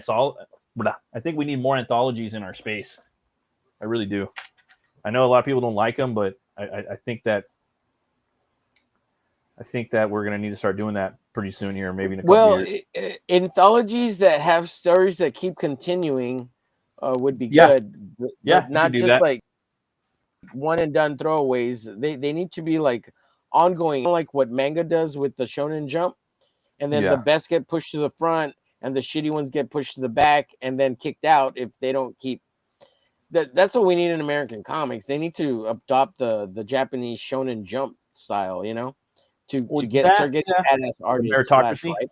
Speaker 5: think we need more anthologies in our space. I really do. I know a lot of people don't like them, but I think that we're gonna need to start doing that pretty soon here, maybe in a couple years.
Speaker 4: Anthologies that have stories that keep continuing would be
Speaker 5: Yeah.
Speaker 4: good, but
Speaker 5: Yeah, you
Speaker 4: not
Speaker 5: could do
Speaker 4: just
Speaker 5: that.
Speaker 4: like one and done throwaways. They need to be like ongoing, like what manga does with the Shonen Jump, and then
Speaker 5: Yeah.
Speaker 4: the best get pushed to the front, and the shitty ones get pushed to the back, and then kicked out if they don't keep. That's what we need in American comics. They need to adopt the Japanese Shonen Jump style, you know, to start getting badass artists slash
Speaker 5: meritocracy.
Speaker 4: writers.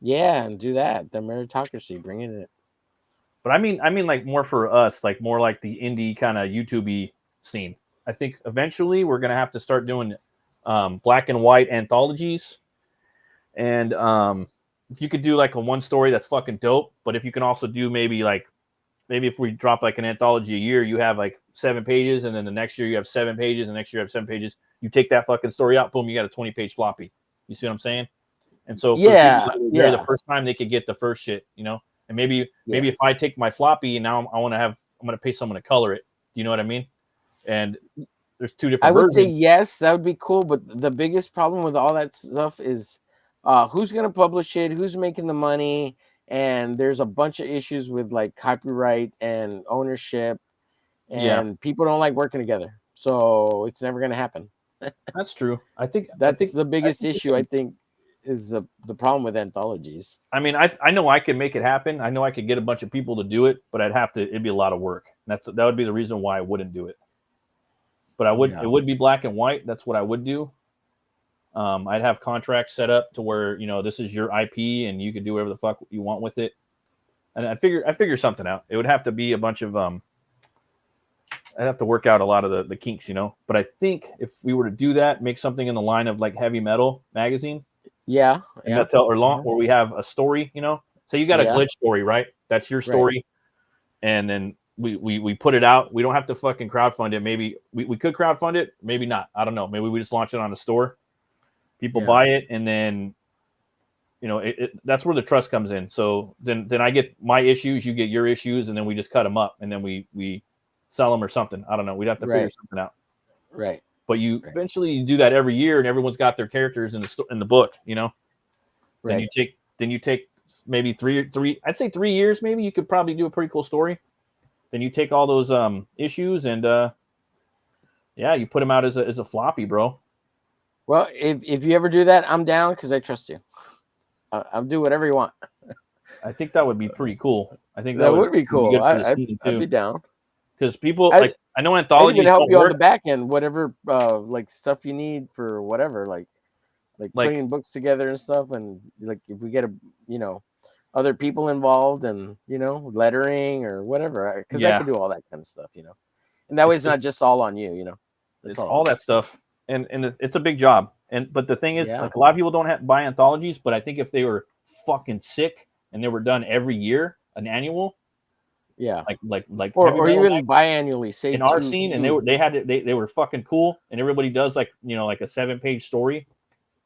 Speaker 4: Yeah, and do that. The meritocracy, bring it in.
Speaker 5: But I mean like more for us, like more like the indie kind of YouTube-y scene. I think eventually we're gonna have to start doing black and white anthologies. And if you could do like a one story that's fucking dope, but if you can also do maybe if we drop like an anthology a year, you have like 7 pages, and then the next year you have 7 pages, and next year you have 7 pages. You take that fucking story out, boom, you got a 20-page floppy. You see what I'm saying? And so for the people that were there the first time, they could get the first shit, you know. And maybe if I take my floppy and now I'm gonna pay someone to color it. Do you know what I mean? And there's 2 different versions.
Speaker 4: I would say yes, that would be cool, but the biggest problem with all that stuff is who's gonna publish it, who's making the money, and there's a bunch of issues with like copyright and ownership, and people don't like working together, so it's never gonna happen.
Speaker 5: That's true. I think
Speaker 4: the biggest issue. I think is the problem with anthologies.
Speaker 5: I mean, I know I could make it happen. I know I could get a bunch of people to do it, but it'd be a lot of work. That would be the reason why I wouldn't do it. But it would be black and white. That's what I would do. I'd have contracts set up to where, you know, this is your IP and you can do whatever the fuck you want with it. And I figure something out. It would have to be a bunch of I'd have to work out a lot of the kinks, you know. But I think if we were to do that, make something in the line of like Heavy Metal magazine.
Speaker 4: Yeah.
Speaker 5: That's where we have a story, you know. So you got a glitch story, right? That's your story. Right. And then we put it out. We don't have to fucking crowdfund it. Maybe we could crowdfund it, maybe not. I don't know. Maybe we just launch it on the store. People buy it, and then, you know, that's where the trust comes in. So then I get my issues, you get your issues, and then we just cut them up, and then we sell them or something. I don't know. We'd have to figure something out.
Speaker 4: Right.
Speaker 5: But eventually you do that every year, and everyone's got their characters in the book, you know. Right. Then you take maybe three. I'd say 3 years. Maybe you could probably do a pretty cool story. Then you take all those issues and you put them out as a floppy, bro.
Speaker 4: Well, if you ever do that, I'm down because I trust you. I'll do whatever you want.
Speaker 5: I think that would be pretty cool. I think
Speaker 4: that would be cool. I'd be down.
Speaker 5: Because people I know anthologies.
Speaker 4: I can help you on the back end, whatever like stuff you need for whatever, like putting books together and stuff, and like if we get other people involved and lettering or whatever, because I can do all that kind of stuff, and that way it's not just all on you,
Speaker 5: It's all that stuff, and it's a big job. But the thing is, like, a lot of people don't buy anthologies, but I think if they were fucking sick and they were done every year, an annual.
Speaker 4: Yeah,
Speaker 5: like
Speaker 4: or even biannually. Say
Speaker 5: in our scene, and they were fucking cool, and everybody does like a 7-page story.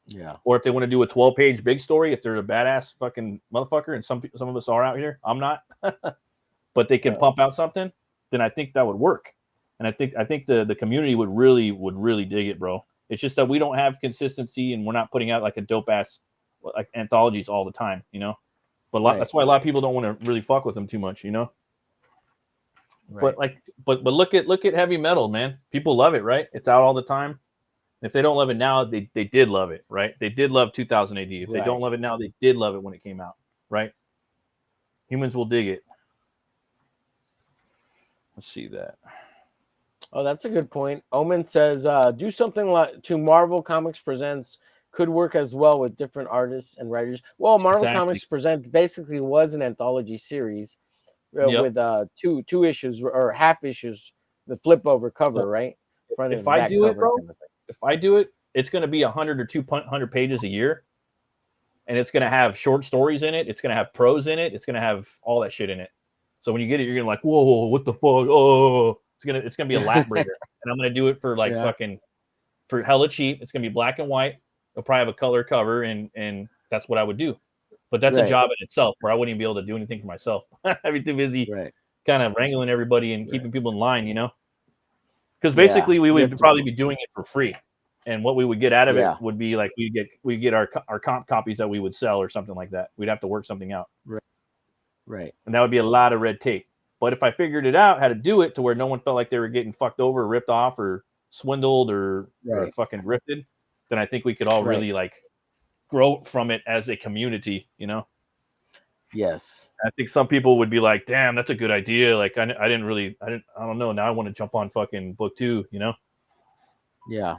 Speaker 4: Yeah.
Speaker 5: Or if they want to do a 12-page big story, if they're a badass fucking motherfucker, and some of us are out here, I'm not, but they can pump out something, then I think that would work, and I think the community would really dig it, bro. It's just that we don't have consistency, and we're not putting out like a dope ass like anthologies all the time, But that's why a lot of people don't want to really fuck with them too much, Right. But look at Heavy Metal, man. People love it, right? It's out all the time. If they don't love it now, they did love it, right? They did love 2000 AD. If they don't love it now, they did love it when it came out, right? Humans will dig it. Let's see that.
Speaker 4: Oh, that's a good point. Omen says, do something like to Marvel Comics Presents could work as well with different artists and writers. Well, Marvel Comics Presents basically was an anthology series with two issues or half issues, the flip over cover, right? Front
Speaker 5: If
Speaker 4: and
Speaker 5: I
Speaker 4: back
Speaker 5: do it,
Speaker 4: cover
Speaker 5: bro,
Speaker 4: kind of thing.
Speaker 5: if I do it, it's going to be 100 or 200 pages a year, and it's going to have short stories in it. It's going to have prose in it. It's going to have all that shit in it. So when you get it, you're gonna like, whoa, what the fuck? Oh, it's gonna be a lap breather, and I'm gonna do it for like fucking for hella cheap. It's gonna be black and white. It'll probably have a color cover, and that's what I would do. But that's a job in itself, where I wouldn't even be able to do anything for myself. I'd be too busy kind of wrangling everybody and keeping people in line, you know. Because basically, we would probably be doing it for free, and what we would get out of it would be like we get our comp copies that we would sell or something like that. We'd have to work something out.
Speaker 4: Right.
Speaker 5: And that would be a lot of red tape. But if I figured it out how to do it to where no one felt like they were getting fucked over, or ripped off, or swindled, or fucking grifted, then I think we could all really like grow from it as a community, you know?
Speaker 4: Yes.
Speaker 5: I think some people would be like, damn, that's a good idea. Like, I don't know. Now I want to jump on fucking book 2, you know?
Speaker 4: Yeah.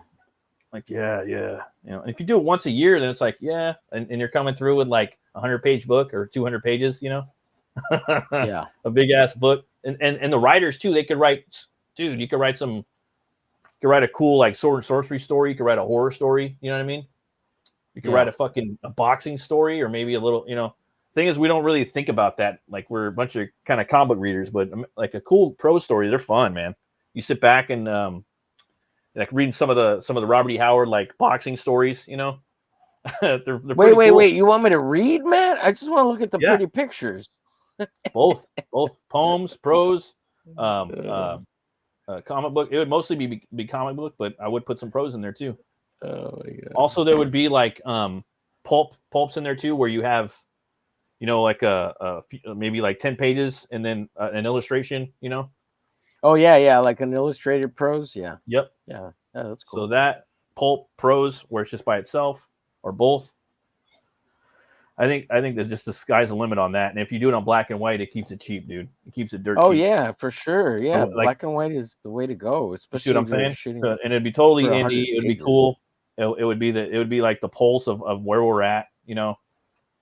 Speaker 5: Like, yeah. You know, and if you do it once a year, then it's like, yeah. And you're coming through with like a 100-page book or 200 pages, you know? A big ass book, and the writers too. They could write, dude. You could write a cool like sword and sorcery story. You could write a horror story. You know what I mean? You could write a boxing story, or maybe a little. You know, thing is, we don't really think about that. Like we're a bunch of kind of comic book readers, but like a cool prose story, they're fun, man. You sit back and like reading some of the Robert E. Howard like boxing stories. You know, they're
Speaker 4: wait. You want me to read, man? I just want to look at the pretty pictures.
Speaker 5: both poems, prose, comic book. It would mostly be comic book, but I would put some prose in there too.
Speaker 4: Oh my god.
Speaker 5: Also, there would be like pulps in there too, where you have, you know, like maybe like 10 pages and then an illustration, you know.
Speaker 4: Oh yeah, like an illustrated prose. Yeah.
Speaker 5: Yep.
Speaker 4: Yeah, that's cool.
Speaker 5: So that pulp prose, where it's just by itself, or both. I think there's just the sky's the limit on that. And if you do it on black and white, it keeps it cheap, dude. It keeps it dirt cheap.
Speaker 4: Oh yeah, for sure. Yeah,
Speaker 5: So, like,
Speaker 4: black and white is the way to go, especially
Speaker 5: what I'm saying. So, and it'd be totally indie. It would be cool. It would be like the pulse of where we're at. You know,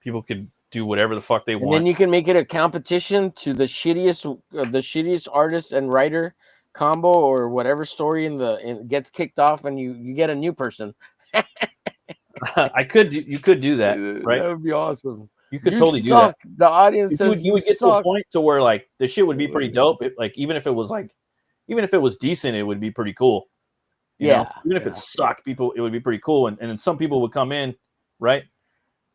Speaker 5: people could do whatever the fuck they want.
Speaker 4: And then you can make it a competition to the shittiest artist and writer combo, or whatever story gets kicked off, and you get a new person.
Speaker 5: You could do that, right?
Speaker 4: That would be awesome.
Speaker 5: You could totally do that.
Speaker 4: The audience says
Speaker 5: you would get to a point to where like the shit would be pretty dope. Like even if it was decent, it would be pretty cool. You know? Even if it sucked, it would be pretty cool. And then some people would come in, right?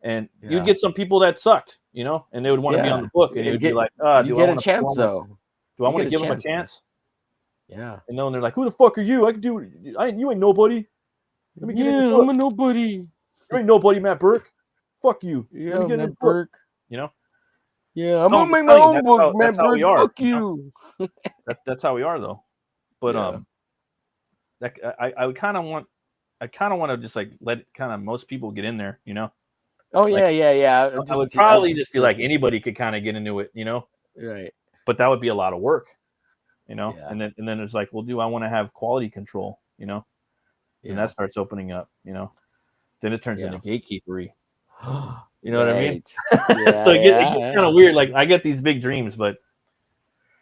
Speaker 5: And you'd get some people that sucked, you know, and they would want to be on the book, and you'd be like, do I want a chance though? Do I want to give them a chance?
Speaker 4: Yeah.
Speaker 5: And then they're like, who the fuck are you? I can do it. You ain't nobody. Let me get in the book.
Speaker 4: I'm a nobody.
Speaker 5: You ain't nobody, Matt Burke. Fuck you.
Speaker 4: Yeah,
Speaker 5: Let me get
Speaker 4: Matt
Speaker 5: in
Speaker 4: Burke.
Speaker 5: You know?
Speaker 4: Yeah, I'm gonna make my own book, Matt Burke. Fuck you.
Speaker 5: That's how we are, though. But I kind of want to just like let kind of most people get in there, you know?
Speaker 4: Oh yeah.
Speaker 5: I would probably just be like anybody could kind of get into it, you know?
Speaker 4: Right.
Speaker 5: But that would be a lot of work, you know? Yeah. And then it's like, well, do I want to have quality control, you know? And that starts opening up, you know? Then it turns into gatekeepery. You know what I mean? So it gets kind of weird. Like I get these big dreams, but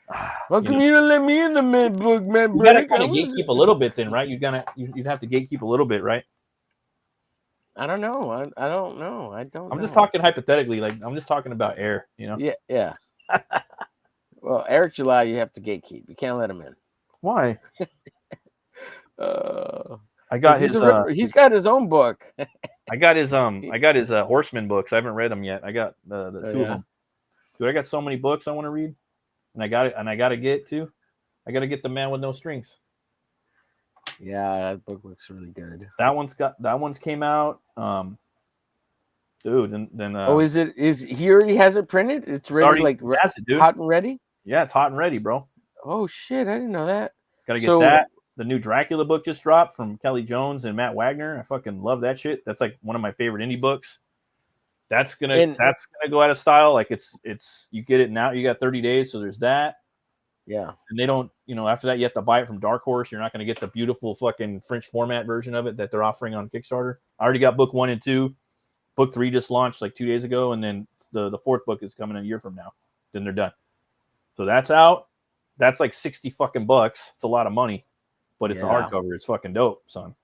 Speaker 4: how come you don't let me in the book, man?
Speaker 5: You gotta kind of gatekeep a little bit, then, right? You'd have to gatekeep a little bit, right?
Speaker 4: I don't know. I don't know.
Speaker 5: I'm just talking hypothetically. Like I'm just talking about air, you know?
Speaker 4: Yeah. Well, Eric July, you have to gatekeep. You can't let him in.
Speaker 5: Why? I got his.
Speaker 4: He's got his own book.
Speaker 5: I got his Horseman books. I haven't read them yet. I got the two of them. Dude, I got so many books I want to read, and I got to get the Man with No Strings.
Speaker 4: Yeah, that book looks really good.
Speaker 5: That one's came out. Dude, and then
Speaker 4: is he already has it printed? It's ready, hot and ready?
Speaker 5: Yeah, it's hot and ready, bro.
Speaker 4: Oh shit, I didn't know that.
Speaker 5: Gotta get that. The new Dracula book just dropped from Kelly Jones and Matt Wagner. I fucking love that shit. That's like one of my favorite indie books. That's gonna go out of style. Like it's you get it now. You got 30 days, so there's that.
Speaker 4: Yeah.
Speaker 5: And they don't, after that you have to buy it from Dark Horse. You're not gonna get the beautiful fucking French format version of it that they're offering on Kickstarter. I already got book 1 and 2. Book 3 just launched like 2 days ago, and then the 4th book is coming a year from now. Then they're done. So that's out. That's like 60 fucking bucks. It's a lot of money, but it's a hardcover. It's fucking dope, son.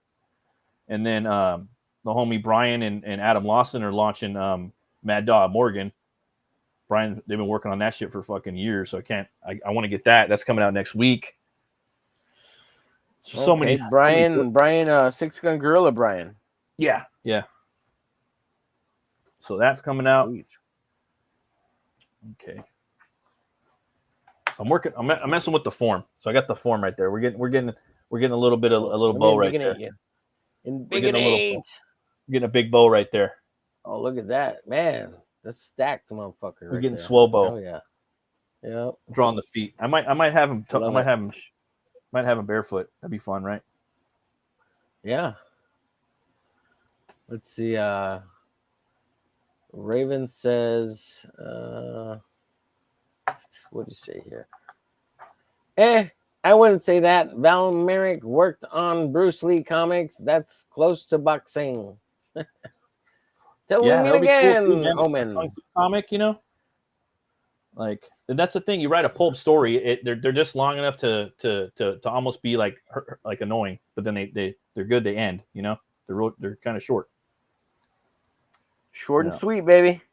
Speaker 5: And then the homie Brian and Adam Lawson are launching Mad Dog Morgan. Brian, they've been working on that shit for fucking years, so I want to get that. That's coming out next week. So many
Speaker 4: Brian, Six Gun Gorilla Brian.
Speaker 5: Yeah. So that's coming out.
Speaker 4: Sweet.
Speaker 5: Okay. I'm messing with the form. So I got the form right there. We're getting a little bit of a little bow right there. Getting a big bow right there.
Speaker 4: Oh, look at that, man! That's stacked, motherfucker.
Speaker 5: We're getting swole bow.
Speaker 4: Oh yeah. Yeah.
Speaker 5: Drawing the feet. I might have him. Might have him barefoot. That'd be fun, right?
Speaker 4: Yeah. Let's see. Raven says, what do you say here? I wouldn't say that. Val Merrick worked on Bruce Lee comics. That's close to boxing. Till we meet again, cool too, Omen.
Speaker 5: Comic, you know? Like, that's the thing. You write a pulp story, they're just long enough to almost be like annoying, but then they're good. They end, you know. They're kind of short.
Speaker 4: Short and sweet, baby.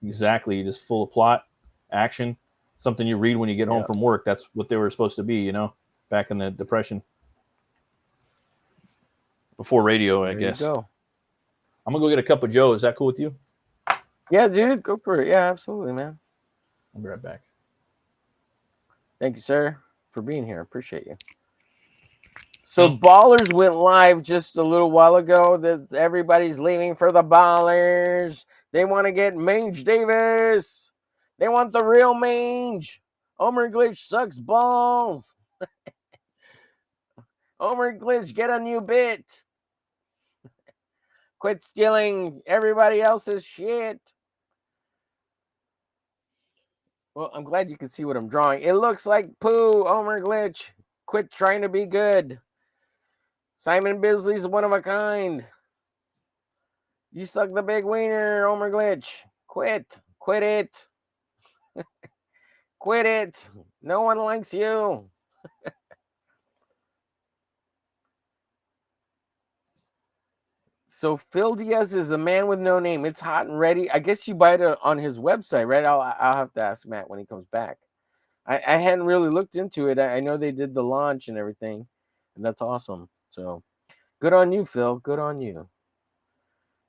Speaker 5: Exactly. Just full of plot, action, something you read when you get home from work. That's what they were supposed to be, you know, back in the Depression. Before radio, I guess.
Speaker 4: Go.
Speaker 5: I'm going to go get a cup of Joe. Is that cool with you?
Speaker 4: Yeah, dude. Go for it. Yeah, absolutely, man.
Speaker 5: I'll be right back.
Speaker 4: Thank you, sir, for being here. Appreciate you. So Ballers went live just a little while ago. That everybody's leaving for the Ballers. They want to get Mange Davis. They want the real Mange. Omer Glitch sucks balls. Omer Glitch, get a new bit. Quit stealing everybody else's shit. Well, I'm glad you can see what I'm drawing. It looks like poo, Omer Glitch. Quit trying to be good. Simon Bisley's one of a kind. You suck the big wiener, Omer Glitch. Quit. Quit it. Quit it. No one likes you. So Phil Diaz is the man with no name. It's hot and ready. I guess you buy it on his website, right? I'll have to ask Matt when he comes back. I hadn't really looked into it. I know they did the launch and everything, and that's awesome. So good on you, Phil. Good on you.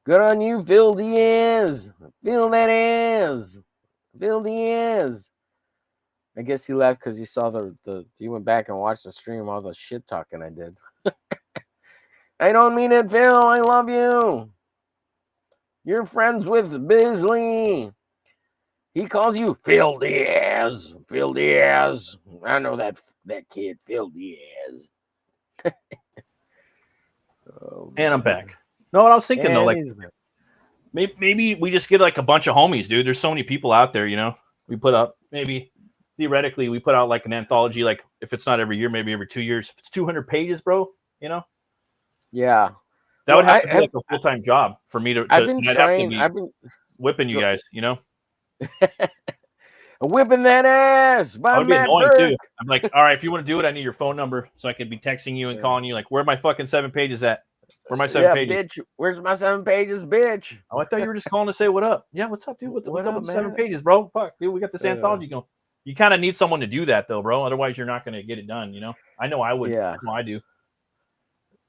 Speaker 4: Good on you, Phil Diaz. Phil that is. Phil Diaz. I guess he left because he saw he went back and watched the stream, all the shit talking I did. I don't mean it, Phil. I love you. You're friends with Bisley. He calls you Phil Diaz. Phil Diaz. I know that kid, Phil Diaz.
Speaker 5: And I'm back. No, what I was thinking though, like maybe we just get like a bunch of homies, dude. There's so many people out there, you know. We put up maybe theoretically we put out like an anthology, like if it's not every year, maybe every 2 years. If it's 200 pages, bro, you know.
Speaker 4: Yeah,
Speaker 5: that would have to be like a full-time job for me to.
Speaker 4: I've been trying. I've been
Speaker 5: whipping you guys, you know.
Speaker 4: Whipping that ass. By
Speaker 5: I'd be annoying too. I'm like, all right, if you want to do it, I need your phone number so I could be texting you and calling you. Like, where are my fucking 7 pages at? Where are my 7 pages?
Speaker 4: Bitch. Where's my 7 pages, bitch?
Speaker 5: Oh, I thought you were just calling to say what up. Yeah, what's up, dude? What's up with 7 pages, bro? Fuck, dude, we got this anthology going. You kind of need someone to do that though, bro. Otherwise, you're not going to get it done. You know. I know I would.
Speaker 4: Yeah.
Speaker 5: I do.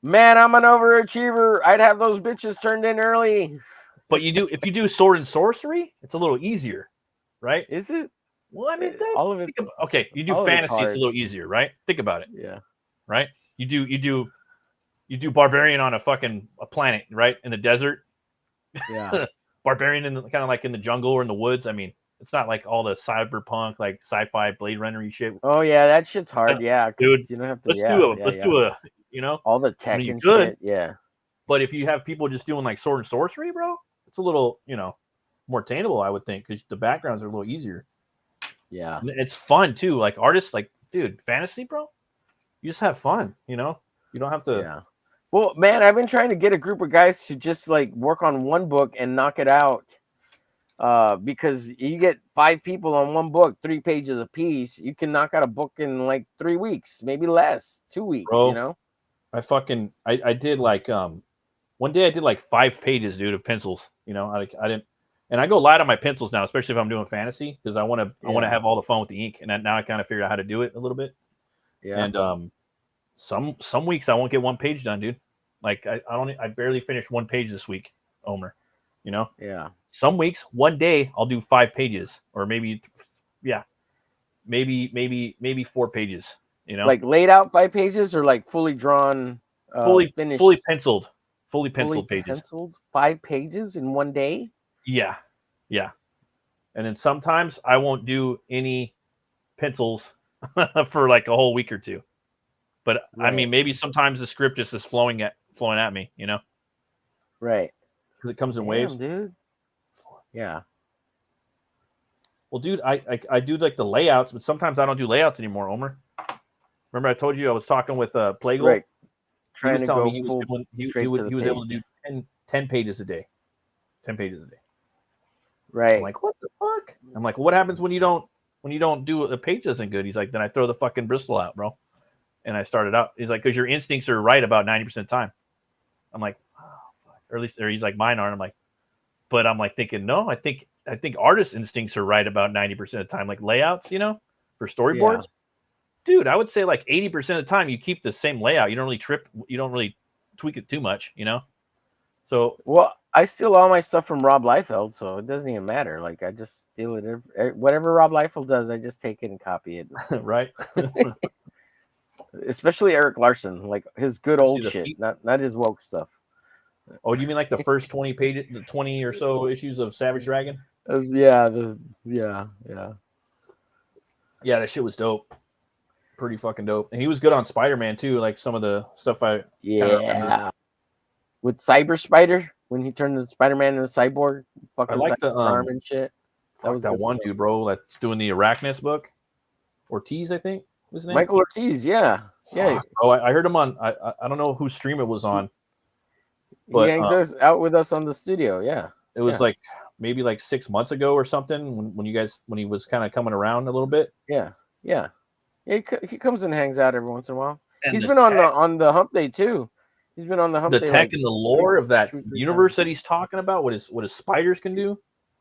Speaker 4: Man, I'm an overachiever. I'd have those bitches turned in early.
Speaker 5: But if you do sword and sorcery, it's a little easier, right?
Speaker 4: Is it?
Speaker 5: Well, I mean,
Speaker 4: all of it.
Speaker 5: Okay, you do fantasy, it's a little easier, right? Think about it.
Speaker 4: Yeah.
Speaker 5: Right? You do barbarian on a planet, right? In the desert.
Speaker 4: Yeah.
Speaker 5: Barbarian kind of like in the jungle or in the woods. I mean, it's not like all the cyberpunk, like sci-fi Blade Runner-y shit.
Speaker 4: Oh yeah, that shit's hard. Yeah,
Speaker 5: dude.
Speaker 4: You don't have to.
Speaker 5: Let's do a. You know,
Speaker 4: all the tech and shit. Yeah.
Speaker 5: But if you have people just doing like sword and sorcery, bro, it's a little, more attainable, I would think, because the backgrounds are a little easier.
Speaker 4: Yeah.
Speaker 5: And it's fun too. Like artists, like, dude, fantasy, bro, you just have fun, you know? You don't have to.
Speaker 4: Yeah. Well, man, I've been trying to get a group of guys to just like work on one book and knock it out. because you get 5 people on one book, 3 pages a piece. You can knock out a book in like 3 weeks, maybe less, 2 weeks.
Speaker 5: Bro,
Speaker 4: You know,
Speaker 5: I did like one day I did like 5 pages, dude, of pencils. You know, I didn't, and I go light on my pencils now, especially if I'm doing fantasy, because I want to have all the fun with the ink, and now I kind of figured out how to do it a little bit.
Speaker 4: Yeah.
Speaker 5: And some weeks I won't get 1 page done, dude. Like I barely finished 1 page this week, Omer. You know?
Speaker 4: Yeah.
Speaker 5: Some weeks, one day I'll do 5 pages, or maybe 4 pages. You know,
Speaker 4: like laid out 5 pages, or like fully drawn, finished,
Speaker 5: fully penciled pages.
Speaker 4: Penciled 5 pages in one day.
Speaker 5: Yeah. And then sometimes I won't do any pencils for like a whole week or two. But
Speaker 4: Right.
Speaker 5: I mean, maybe sometimes the script just is flowing at me, you know?
Speaker 4: Right.
Speaker 5: Because it comes in waves.
Speaker 4: Dude. Yeah.
Speaker 5: Well, dude, I do like the layouts, but sometimes I don't do layouts anymore, Omer. Remember I told you I was talking with Plagle?
Speaker 4: Right.
Speaker 5: He was telling me he was able to do 10 pages a day. 10 pages a day.
Speaker 4: Right.
Speaker 5: I'm like, what the fuck? I'm like, what happens when you don't do the page doesn't good? He's like, then I throw the fucking Bristol out, bro. And I started out. He's like, because your instincts are right about 90% of the time. I'm like, oh fuck. Or he's like, mine aren't. I'm like, but I'm like thinking, no, I think artist instincts are right about 90% of the time. Like layouts, you know, for storyboards. Yeah. Dude, I would say like 80% of the time you keep the same layout. You don't really tweak it too much, you know? So
Speaker 4: well, I steal all my stuff from Rob Liefeld, so it doesn't even matter. Like I just steal it. Whatever Rob Liefeld does, I just take it and copy it.
Speaker 5: Right.
Speaker 4: Especially Eric Larson, like his good old shit, not his woke stuff.
Speaker 5: Oh, do you mean like the first 20 pages, the 20 or so issues of Savage Dragon?
Speaker 4: Yeah,
Speaker 5: that shit was dope. Pretty fucking dope. And he was good on Spider-Man too, like some of the stuff
Speaker 4: with Cyber Spider when he turned the Spider-Man into cyborg, fucking
Speaker 5: I like the
Speaker 4: arm and shit.
Speaker 5: That was that one dude, bro, that's doing the Arachnus book. Ortiz, I think was his name.
Speaker 4: Michael Ortiz, yeah.
Speaker 5: Oh, I heard him on. I don't know whose stream it was on.
Speaker 4: But, he hangs out with us on the studio. Yeah,
Speaker 5: it was like maybe like 6 months ago or something when he was kind of coming around a little bit.
Speaker 4: Yeah. He comes and hangs out every once in a while. And he's been on the Hump Day too. He's been on the Hump Day.
Speaker 5: The tech and the lore of that universe that he's talking about, what his spiders can do.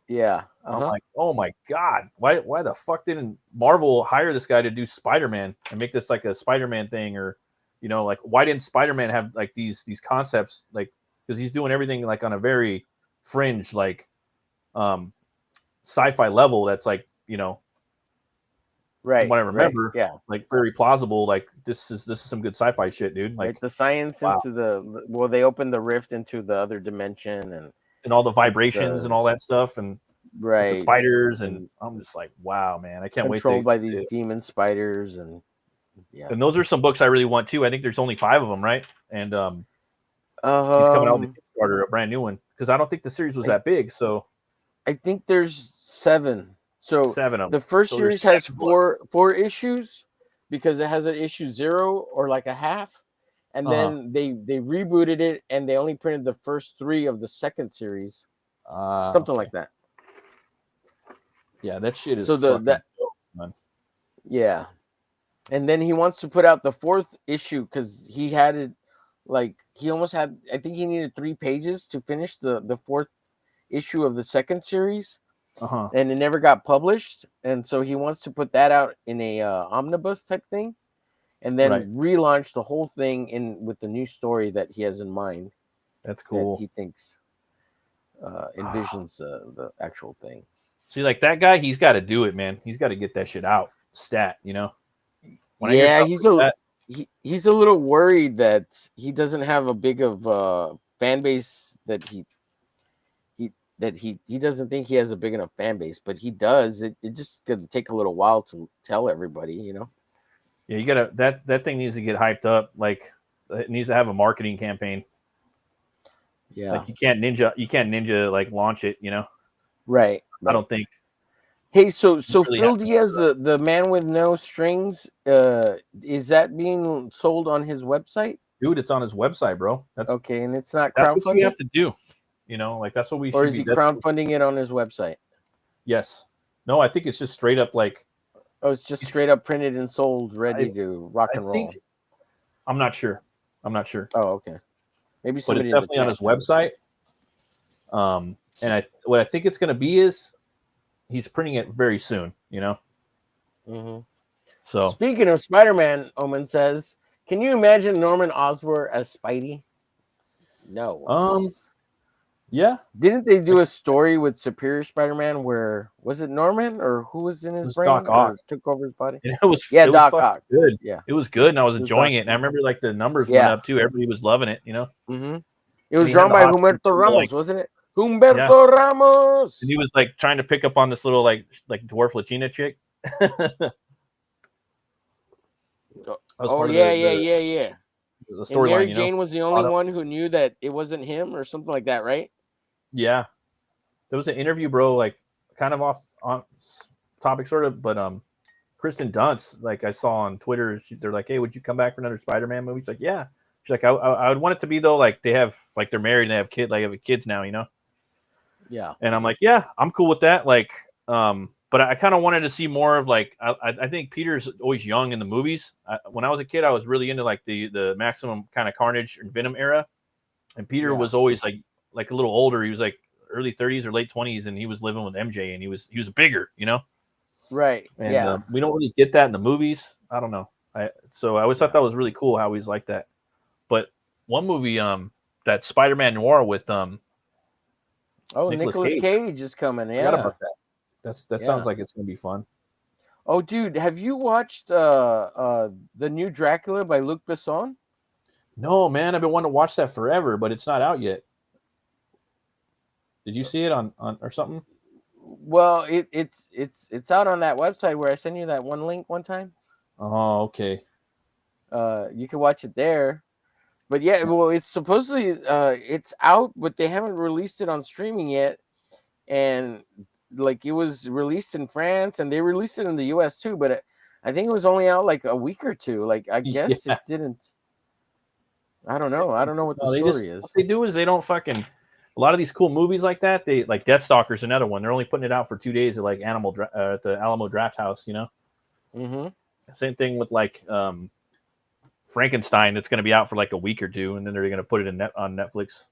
Speaker 4: Yeah.
Speaker 5: I'm like, oh my god, why the fuck didn't Marvel hire this guy to do Spider-Man and make this like a Spider-Man thing, or you know, like why didn't Spider-Man have like these concepts, like because he's doing everything like on a very fringe like sci-fi level that's like, you know,
Speaker 4: right,
Speaker 5: from what I remember,
Speaker 4: yeah,
Speaker 5: like very plausible, like this is some good sci-fi shit, dude. Like
Speaker 4: the science into they opened the rift into the other dimension and
Speaker 5: all the vibrations and all that stuff, and
Speaker 4: the
Speaker 5: spiders, and I'm just like, wow, man, I can't wait.
Speaker 4: Controlled by these demon spiders, and
Speaker 5: and those are some books I really want too. I think there's only 5 of them, right? And he's coming out with a Kickstarter, a brand new one, because I don't think the series was that big. So
Speaker 4: I think there's 7. So
Speaker 5: 7 of them.
Speaker 4: The first series has 4 issues because it has an issue 0 or like a half. And then they rebooted it and they only printed the first 3 of the second series. Something like that.
Speaker 5: Yeah, that shit is
Speaker 4: so dope, man. Yeah. And then he wants to put out the 4th issue because he had it like he almost had, I think he needed 3 pages to finish the 4th issue of the second series. And it never got published. And so he wants to put that out in a omnibus type thing. And then relaunch the whole thing with the new story that he has in mind.
Speaker 5: That's cool.
Speaker 4: That he thinks envisions the actual thing.
Speaker 5: See, like that guy, he's got to do it, man. He's got to get that shit out. Stat, you know.
Speaker 4: He's a little worried that he doesn't have a big of fan base that he doesn't think he has a big enough fan base, but he does. It just gonna take a little while to tell everybody, you know.
Speaker 5: Yeah, you gotta that thing needs to get hyped up. Like it needs to have a marketing campaign.
Speaker 4: Yeah,
Speaker 5: like you can't ninja like launch it, you know.
Speaker 4: Right.
Speaker 5: I don't think.
Speaker 4: Hey, so really Phil Diaz, the man with no strings, is that being sold on his website?
Speaker 5: Dude, it's on his website, bro. That's
Speaker 4: okay, and it's not.
Speaker 5: That's what you have to do. You know, like that's what we.
Speaker 4: Or is he crowdfunding it on his website?
Speaker 5: Yes. No, I think it's just straight up like.
Speaker 4: Oh, it's just straight up printed and sold, ready
Speaker 5: I,
Speaker 4: to rock and roll.
Speaker 5: I'm not sure.
Speaker 4: Oh, okay. Maybe
Speaker 5: But it's
Speaker 4: somebody in the
Speaker 5: definitely on
Speaker 4: chat
Speaker 5: his
Speaker 4: knows.
Speaker 5: website. And what I think it's going to be is he's printing it very soon. You know.
Speaker 4: Mm-hmm.
Speaker 5: So
Speaker 4: speaking of Spider-Man, Omen says, "Can you imagine Norman Osborn as Spidey?" No.
Speaker 5: Yeah.
Speaker 4: Didn't they do a story with Superior Spider-Man where was it Norman or who was in his
Speaker 5: was
Speaker 4: brain
Speaker 5: Doc Ock.
Speaker 4: or took over his body?
Speaker 5: And it was
Speaker 4: Doc
Speaker 5: fucking
Speaker 4: Ock.
Speaker 5: good.
Speaker 4: Yeah,
Speaker 5: it was good, and I was
Speaker 4: it was
Speaker 5: enjoying
Speaker 4: Doc
Speaker 5: it. And I remember like the numbers
Speaker 4: Yeah.
Speaker 5: went up too. Everybody was loving it. You know.
Speaker 4: Mm-hmm. It was
Speaker 5: he
Speaker 4: drawn
Speaker 5: had the
Speaker 4: by
Speaker 5: hospital
Speaker 4: Humberto
Speaker 5: too,
Speaker 4: Ramos,
Speaker 5: like-
Speaker 4: wasn't it? Humberto Ramos.
Speaker 5: And he was like trying to pick up on this little like dwarf Latina chick.
Speaker 4: Oh yeah.
Speaker 5: The
Speaker 4: And
Speaker 5: storyline,
Speaker 4: Mary
Speaker 5: you know.
Speaker 4: Jane was the only one who knew that it wasn't him or something like that, right?
Speaker 5: Yeah, there was an interview, bro. Like kind of off on topic, sort of, but Kristen Dunst, like I saw on Twitter, they're like, "Hey, would you come back for another Spider-Man movie?" She's like, "Yeah." She's like, I would want it to be though, like they have, like they're married and they have kids now, you know.
Speaker 4: Yeah.
Speaker 5: And I'm like, yeah, I'm cool with that. Like, but I kind of wanted to see more of like, I think Peter's always young in the movies. When I was a kid, I was really into like the Maximum kind of Carnage and Venom era, and Peter was always like a little older. He was like early 30s or late 20s, and he was living with MJ, and he was bigger, you know.
Speaker 4: Right.
Speaker 5: And we don't really get that in the movies. I don't know. So I always thought that was really cool how he's like that. But one movie, that Spider-Man Noir with
Speaker 4: Nicolas Cage is coming.
Speaker 5: I
Speaker 4: Yeah.
Speaker 5: forgot about that. That sounds like it's gonna be fun.
Speaker 4: Oh, dude, have you watched the new Dracula by Luc Besson?
Speaker 5: No, man, I've been wanting to watch that forever, but it's not out yet. Did you see it on or something?
Speaker 4: Well, it's out on that website where I sent you that one link one time.
Speaker 5: Oh, okay.
Speaker 4: You can watch it there. But yeah, well, it's supposedly it's out, but they haven't released it on streaming yet. And like it was released in France, and they released it in the US too. But I think it was only out like a week or two. Like I guess it didn't. I don't know. I don't know what the story is.
Speaker 5: What they do is they don't fucking. A lot of these cool movies like that, they like Deathstalker's another one. They're only putting it out for 2 days at like at the Alamo Draft House, you know.
Speaker 4: Mm-hmm.
Speaker 5: Same thing with like Frankenstein. That's going to be out for like a week or two, and then they're going to put it on Netflix.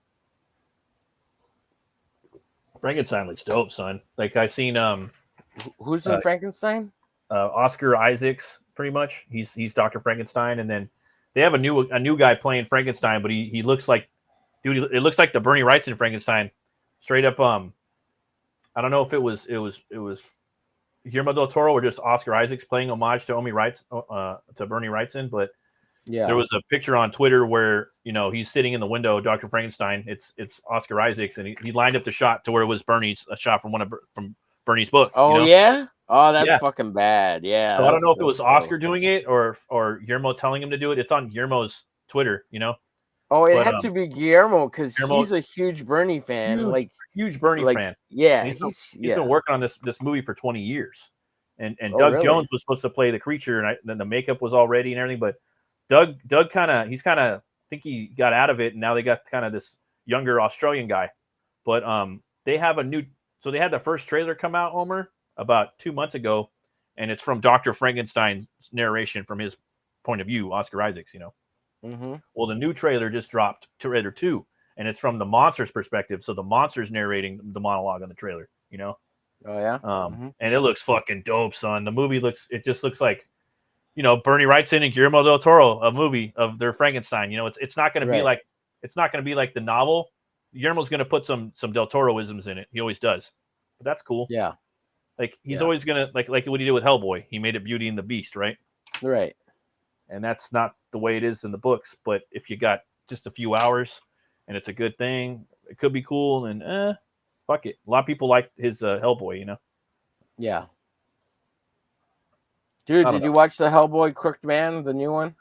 Speaker 5: Frankenstein looks dope, son. Like I seen
Speaker 4: who's in Frankenstein?
Speaker 5: Oscar Isaacs, pretty much. He's Dr. Frankenstein, and then they have a new guy playing Frankenstein, but he looks like, dude, it looks like the Bernie Wrightson Frankenstein, straight up. I don't know if it was Guillermo del Toro or just Oscar Isaacs playing homage to Bernie Wrightson, but there was a picture on Twitter where he's sitting in the window, Dr. Frankenstein. It's Oscar Isaacs, and he lined up the shot to where it was a shot from Bernie's book.
Speaker 4: Oh yeah. Oh, that's fucking bad. Yeah.
Speaker 5: So I don't know if it was Oscar doing it or Guillermo telling him to do it. It's on Guillermo's Twitter,
Speaker 4: Oh, it had to be Guillermo because he's a huge Bernie fan.
Speaker 5: Huge Bernie fan.
Speaker 4: Yeah,
Speaker 5: he's been working on this movie for 20 years. And Doug
Speaker 4: really?
Speaker 5: Jones was supposed to play the creature, and then the makeup was all ready and everything. But Doug I think he got out of it, and now they got kind of this younger Australian guy. But they have so they had the first trailer come out, Homer, about 2 months ago, and it's from Dr. Frankenstein's narration from his point of view, Oscar Isaacs,
Speaker 4: Mm-hmm.
Speaker 5: Well, the new trailer just dropped, trailer 2, and it's from the monster's perspective. So the monster's narrating the monologue on the trailer,
Speaker 4: Oh yeah.
Speaker 5: And it looks fucking dope, son. The movie just looks like, Bernie Wrightson and Guillermo del Toro, a movie of their Frankenstein. It's not going to be like, it's not going to be like the novel. Guillermo's going to put some del Toro-isms in it. He always does, but that's cool.
Speaker 4: Yeah.
Speaker 5: Like he's always going to like what he did with Hellboy. He made it Beauty and the Beast, right?
Speaker 4: Right.
Speaker 5: And that's not the way it is in the books. But if you got just a few hours and it's a good thing, it could be cool. And fuck it. A lot of people like his Hellboy,
Speaker 4: Yeah. Dude, did you watch the Hellboy Crooked Man, the new one?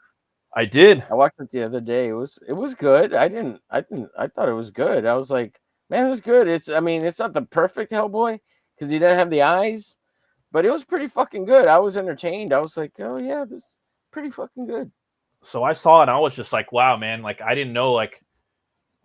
Speaker 5: I did.
Speaker 4: I watched it the other day. It was good. I thought it was good. I was like, man, it was good. It's not the perfect Hellboy because he didn't have the eyes, but it was pretty fucking good. I was entertained. I was like, oh yeah, this is pretty fucking good.
Speaker 5: So I saw it and I was just like, wow, man. Like I didn't know, like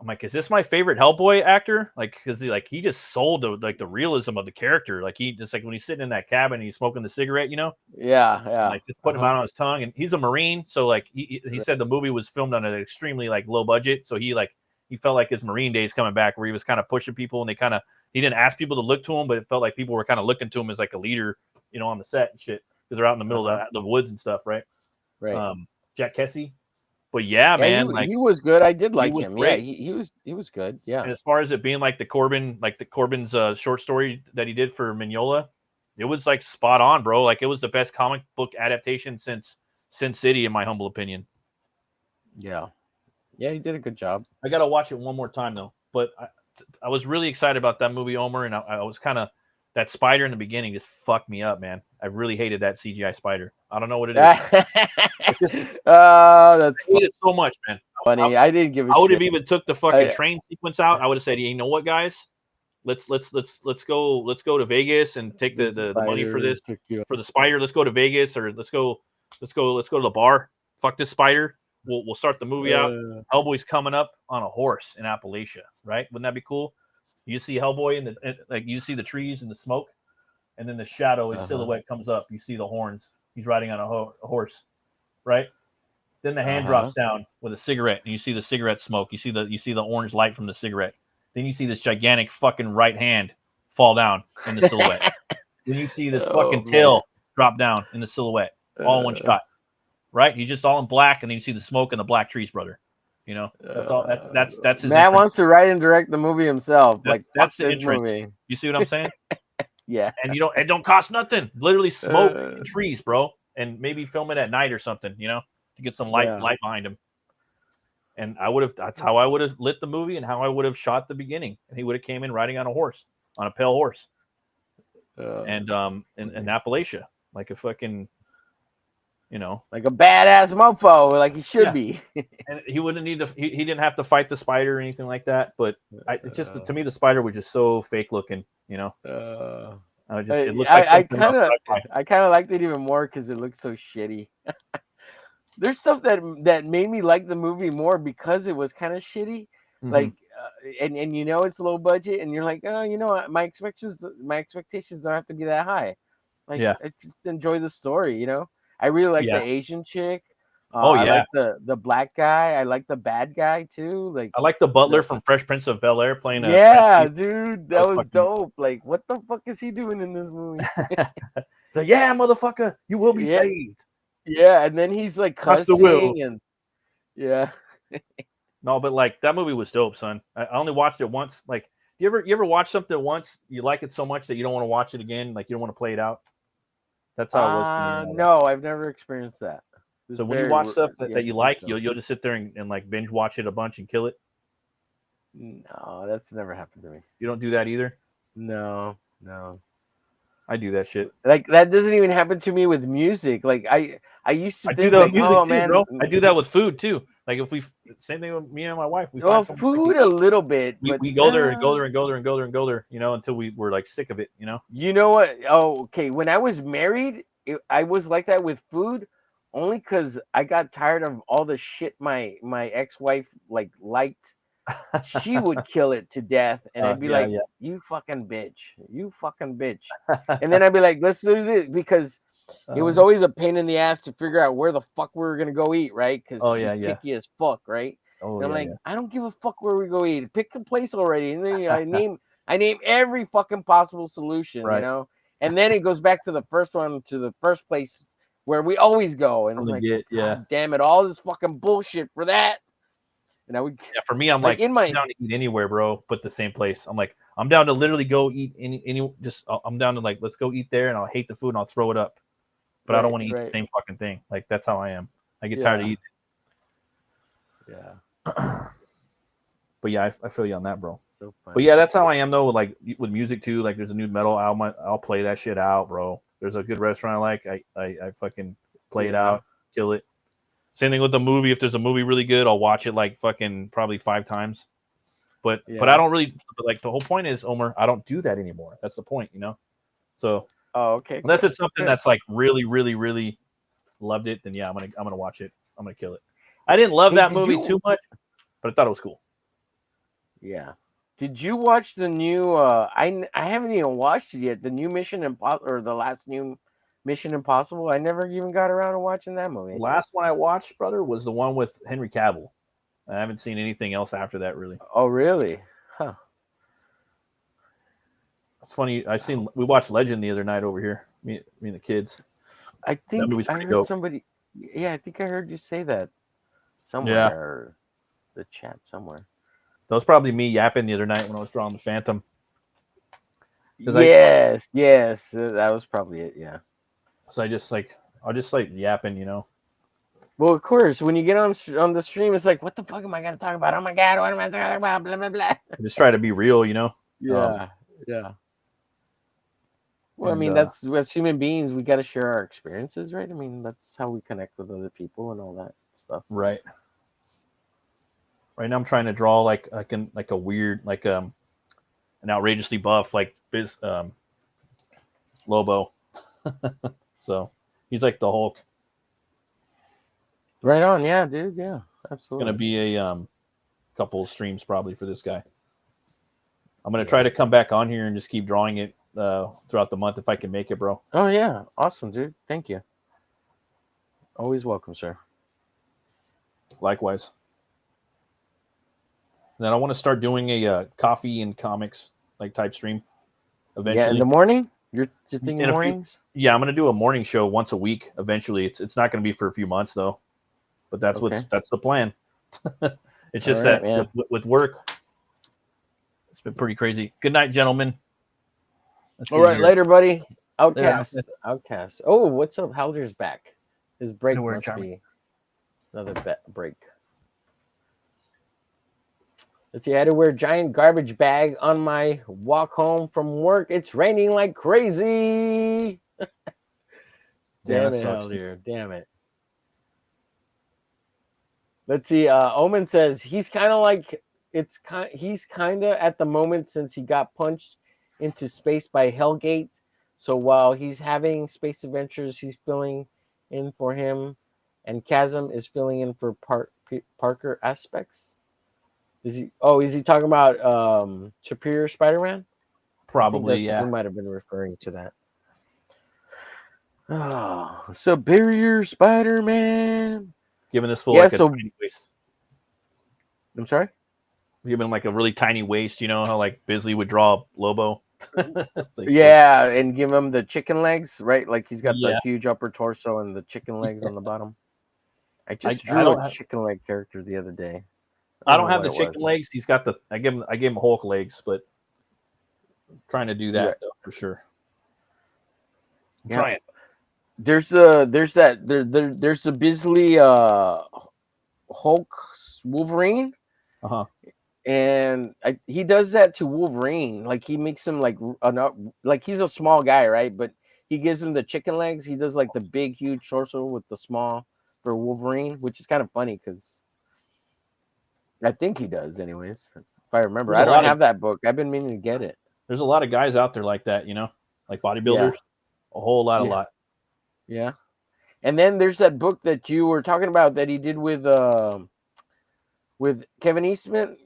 Speaker 5: I'm like, is this my favorite Hellboy actor? Like, because he just sold the realism of the character. Like he just like when he's sitting in that cabin and he's smoking the cigarette, you know?
Speaker 4: Yeah.
Speaker 5: Like just putting him out on his tongue. And he's a Marine, so like he said the movie was filmed on an extremely like low budget. So he felt like his Marine days coming back, where he was kind of pushing people, and he didn't ask people to look to him, but it felt like people were kind of looking to him as like a leader, you know, on the set and shit, because they're out in the middle of the woods and stuff, right?
Speaker 4: Right.
Speaker 5: Jack Kessie. But yeah, man,
Speaker 4: he was good. I did like him.
Speaker 5: Great.
Speaker 4: Yeah, he was good. Yeah.
Speaker 5: And as far as it being like the Corbin's short story that he did for Mignola, it was like spot on, bro. Like it was the best comic book adaptation since Sin City, in my humble opinion.
Speaker 4: Yeah, he did a good job.
Speaker 5: I gotta watch it one more time though. But I was really excited about that movie, Omer, and I was kind of that spider in the beginning just fucked me up, man. I really hated that CGI spider. I don't know what it is.
Speaker 4: That's
Speaker 5: I hate it so much, man.
Speaker 4: Funny. I didn't give a shit.
Speaker 5: I would have even took the fucking train sequence out. I would have said, you know what, guys? Let's go to Vegas and take the money for this for the spider. Let's go to Vegas, or let's go to the bar. Fuck this spider. We'll start the movie out. Hellboy's coming up on a horse in Appalachia, right? Wouldn't that be cool? You see Hellboy like you see the trees and the smoke, and then the shadow, his silhouette comes up. You see the horns. He's riding on a horse, right? Then the hand drops down with a cigarette, and you see the cigarette smoke. You see the orange light from the cigarette. Then you see this gigantic fucking right hand fall down in the silhouette. Then you see this fucking tail drop down in the silhouette, all in one shot, right? He's just all in black, and then you see the smoke and the black trees, brother. You know, that's all. That's his.
Speaker 4: Matt wants to write and direct the movie himself.
Speaker 5: That's the entrance. Movie. You see what I'm saying?
Speaker 4: Yeah.
Speaker 5: And it don't cost nothing. Literally smoke and trees, bro, and maybe film it at night or something. You know, to get some light behind him. And that's how I would have lit the movie, and how I would have shot the beginning. And he would have came in riding on a pale horse, and in Appalachia, like a fucking, you know,
Speaker 4: like a badass mofo, like he should be.
Speaker 5: And he wouldn't need to. He didn't have to fight the spider or anything like that. But it's just to me, the spider was just so fake looking. You know, it looked like
Speaker 4: I kind of liked it even more because it looked so shitty. There's stuff that made me like the movie more because it was kind of shitty. Mm-hmm. Like, and you know it's low budget, and you're like, oh, you know what, my expectations don't have to be that high. Like, I just enjoy the story. You know, I really like the Asian chick. I like the black guy. I like the bad guy too. Like,
Speaker 5: I like the butler from Fresh Prince of Bel-Air playing.
Speaker 4: Dude, that was dope. Like, what the fuck is he doing in this movie?
Speaker 5: It's like, yeah, motherfucker, you will be saved.
Speaker 4: Yeah, and then he's like cussing and
Speaker 5: no, but like that movie was dope, son. I only watched it once. Like, you ever watch something once, you like it so much that you don't want to watch it again, like you don't want to play it out? That's how it was for me.
Speaker 4: No, I've never experienced that.
Speaker 5: So when you watch stuff that you like, you'll just sit there and like binge watch it a bunch and kill it?
Speaker 4: No, that's never happened to me.
Speaker 5: You don't do that either?
Speaker 4: No.
Speaker 5: I do that shit.
Speaker 4: Like, that doesn't even happen to me with music. Like, I used to think,
Speaker 5: that music too, man. Bro. I do that with food too. Like, same thing with me and my wife.
Speaker 4: Food a little bit.
Speaker 5: We go there and go there, you know, until we were like sick of it, you know?
Speaker 4: You know what? Oh, okay. When I was married, I was like that with food only because I got tired of all the shit my ex-wife liked. She would kill it to death, and I'd be like, you fucking bitch. And then I'd be like, let's do this, because it was always a pain in the ass to figure out where the fuck we were gonna go eat, right? Because she's picky as fuck, right? And I'm like, I don't give a fuck where we go eat. Pick a place already. And then I name every fucking possible solution, you know? And then it goes back to the first place where we always go. And it's like, God damn it, all this fucking bullshit for that. And I would,
Speaker 5: for me, I'm like I'm down to eat anywhere, bro, but the same place. I'm like, I'm down to literally go eat I'm down to like, let's go eat there, and I'll hate the food and I'll throw it up. But I don't want to eat the same fucking thing. Like, that's how I am. I get tired of eating.
Speaker 4: Yeah.
Speaker 5: But yeah, I feel you on that, bro.
Speaker 4: So funny.
Speaker 5: But yeah, that's how I am though. Like with music too. Like, there's a new metal album, I'll play that shit out, bro. There's a good restaurant I like, I fucking play it out, kill it. Same thing with the movie. If there's a movie really good, I'll watch it like fucking probably 5 times. But I don't really, like, the whole point is, Omer, I don't do that anymore. That's the point, you know? So
Speaker 4: okay.
Speaker 5: Unless it's something that's like really, really, really loved it, then yeah, I'm gonna watch it. I'm gonna kill it. I didn't love that movie too much, but I thought it was cool.
Speaker 4: Yeah. Did you watch the new? I haven't even watched it yet. The new Mission Impossible, or the last new Mission Impossible. I never even got around to watching that movie.
Speaker 5: The last one I watched, brother, was the one with Henry Cavill. I haven't seen anything else after that, really.
Speaker 4: Oh, really? Huh.
Speaker 5: It's funny. We watched Legend the other night over here. Me and the kids.
Speaker 4: I think
Speaker 5: movie's
Speaker 4: I
Speaker 5: pretty
Speaker 4: heard
Speaker 5: dope.
Speaker 4: somebody. Yeah, I think I heard you say that somewhere,
Speaker 5: Yeah.
Speaker 4: or the chat somewhere.
Speaker 5: That was probably me yapping the other night when I was drawing the Phantom.
Speaker 4: Yes, that was probably it. Yeah.
Speaker 5: So I'll just like yapping, you know.
Speaker 4: Well, of course, when you get on the stream, it's like, what the fuck am I gonna talk about? Oh my god, what am I talking about? Blah blah blah.
Speaker 5: I just try to be real, you know.
Speaker 4: Yeah. Well, I mean, that's as human beings, we got to share our experiences, right? I mean, that's how we connect with other people and all that stuff.
Speaker 5: Right. Right now, I'm trying to draw like a weird, like an outrageously buff like Lobo. So he's like the Hulk.
Speaker 4: Right on, yeah, dude, yeah, absolutely.
Speaker 5: It's gonna be a couple of streams probably for this guy. I'm gonna try to come back on here and just keep drawing it throughout the month if I can make it, bro.
Speaker 4: Oh yeah, awesome, dude. Thank you. Always welcome, sir.
Speaker 5: Likewise. And then I want to start doing a coffee and comics like type stream eventually.
Speaker 4: Yeah, in the morning. You're thinking mornings?
Speaker 5: Yeah, I'm gonna do a morning show once a week eventually. It's not gonna be for a few months though, but that's that's the plan. It's just
Speaker 4: right,
Speaker 5: that with work, it's been pretty crazy. Good night, gentlemen.
Speaker 4: All right, later, buddy. Outcast. Outcast. Oh, what's up? Halder's back. His break must be another break. Let's see. I had to wear a giant garbage bag on my walk home from work. It's raining like crazy. Damn it, Halder. Damn it. Let's see. Omen says he's kind of like he's kind of at the moment since he got punched into space by Hellgate. So while he's having space adventures, he's filling in for him, and Chasm is filling in for Parker aspects. Is he talking about Superior Spider-Man?
Speaker 5: Probably, yeah.
Speaker 4: He might have been referring to that. Oh, Superior Spider-Man.
Speaker 5: Giving this fool like a tiny waist.
Speaker 4: I'm sorry?
Speaker 5: Giving him like a really tiny waist, you know how like Bisley would draw Lobo?
Speaker 4: Yeah, and give him the chicken legs, right? Like he's got the huge upper torso and the chicken legs on the bottom. I just drew a chicken leg character the other day.
Speaker 5: I don't have the chicken legs. He's got the. I gave him Hulk legs, but I'm trying to do that though, for sure. Trying.
Speaker 4: There's the Bisley Hulk Wolverine. And he does that to Wolverine. Like he makes him like he's a small guy, right? But he gives him the chicken legs. He does like the big, huge torso with the small for Wolverine, which is kind of funny because I think he does, anyways. If I remember, I don't have that book. I've been meaning to get it.
Speaker 5: There's a lot of guys out there like that, you know, like bodybuilders. A whole lot, a lot.
Speaker 4: Yeah. And then there's that book that you were talking about that he did with Kevin Eastman.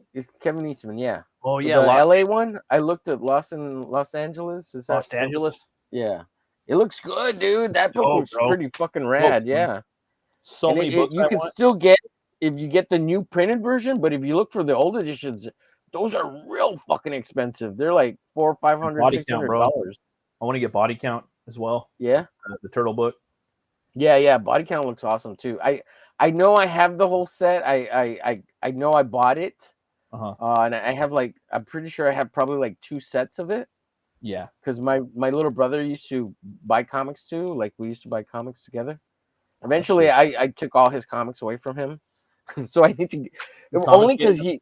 Speaker 4: Kevin Eastman, yeah.
Speaker 5: Oh yeah,
Speaker 4: the LA one. I looked at Los Angeles. Is that
Speaker 5: Los Angeles?
Speaker 4: Yeah, it looks good, dude. That book looks pretty fucking rad. Yeah,
Speaker 5: so many books
Speaker 4: you can still get if you get the new printed version, but if you look for the old editions, those are real fucking expensive. They're like $400, $500, $600.
Speaker 5: I want to get Body Count as well.
Speaker 4: Yeah,
Speaker 5: the Turtle book.
Speaker 4: Yeah. Body Count looks awesome too. I know I have the whole set. I know I bought it. And I have I'm pretty sure I have probably like 2 sets of it.
Speaker 5: Yeah.
Speaker 4: Because my little brother used to buy comics too. Like we used to buy comics together. Eventually, I took all his comics away from him. So I need to only because he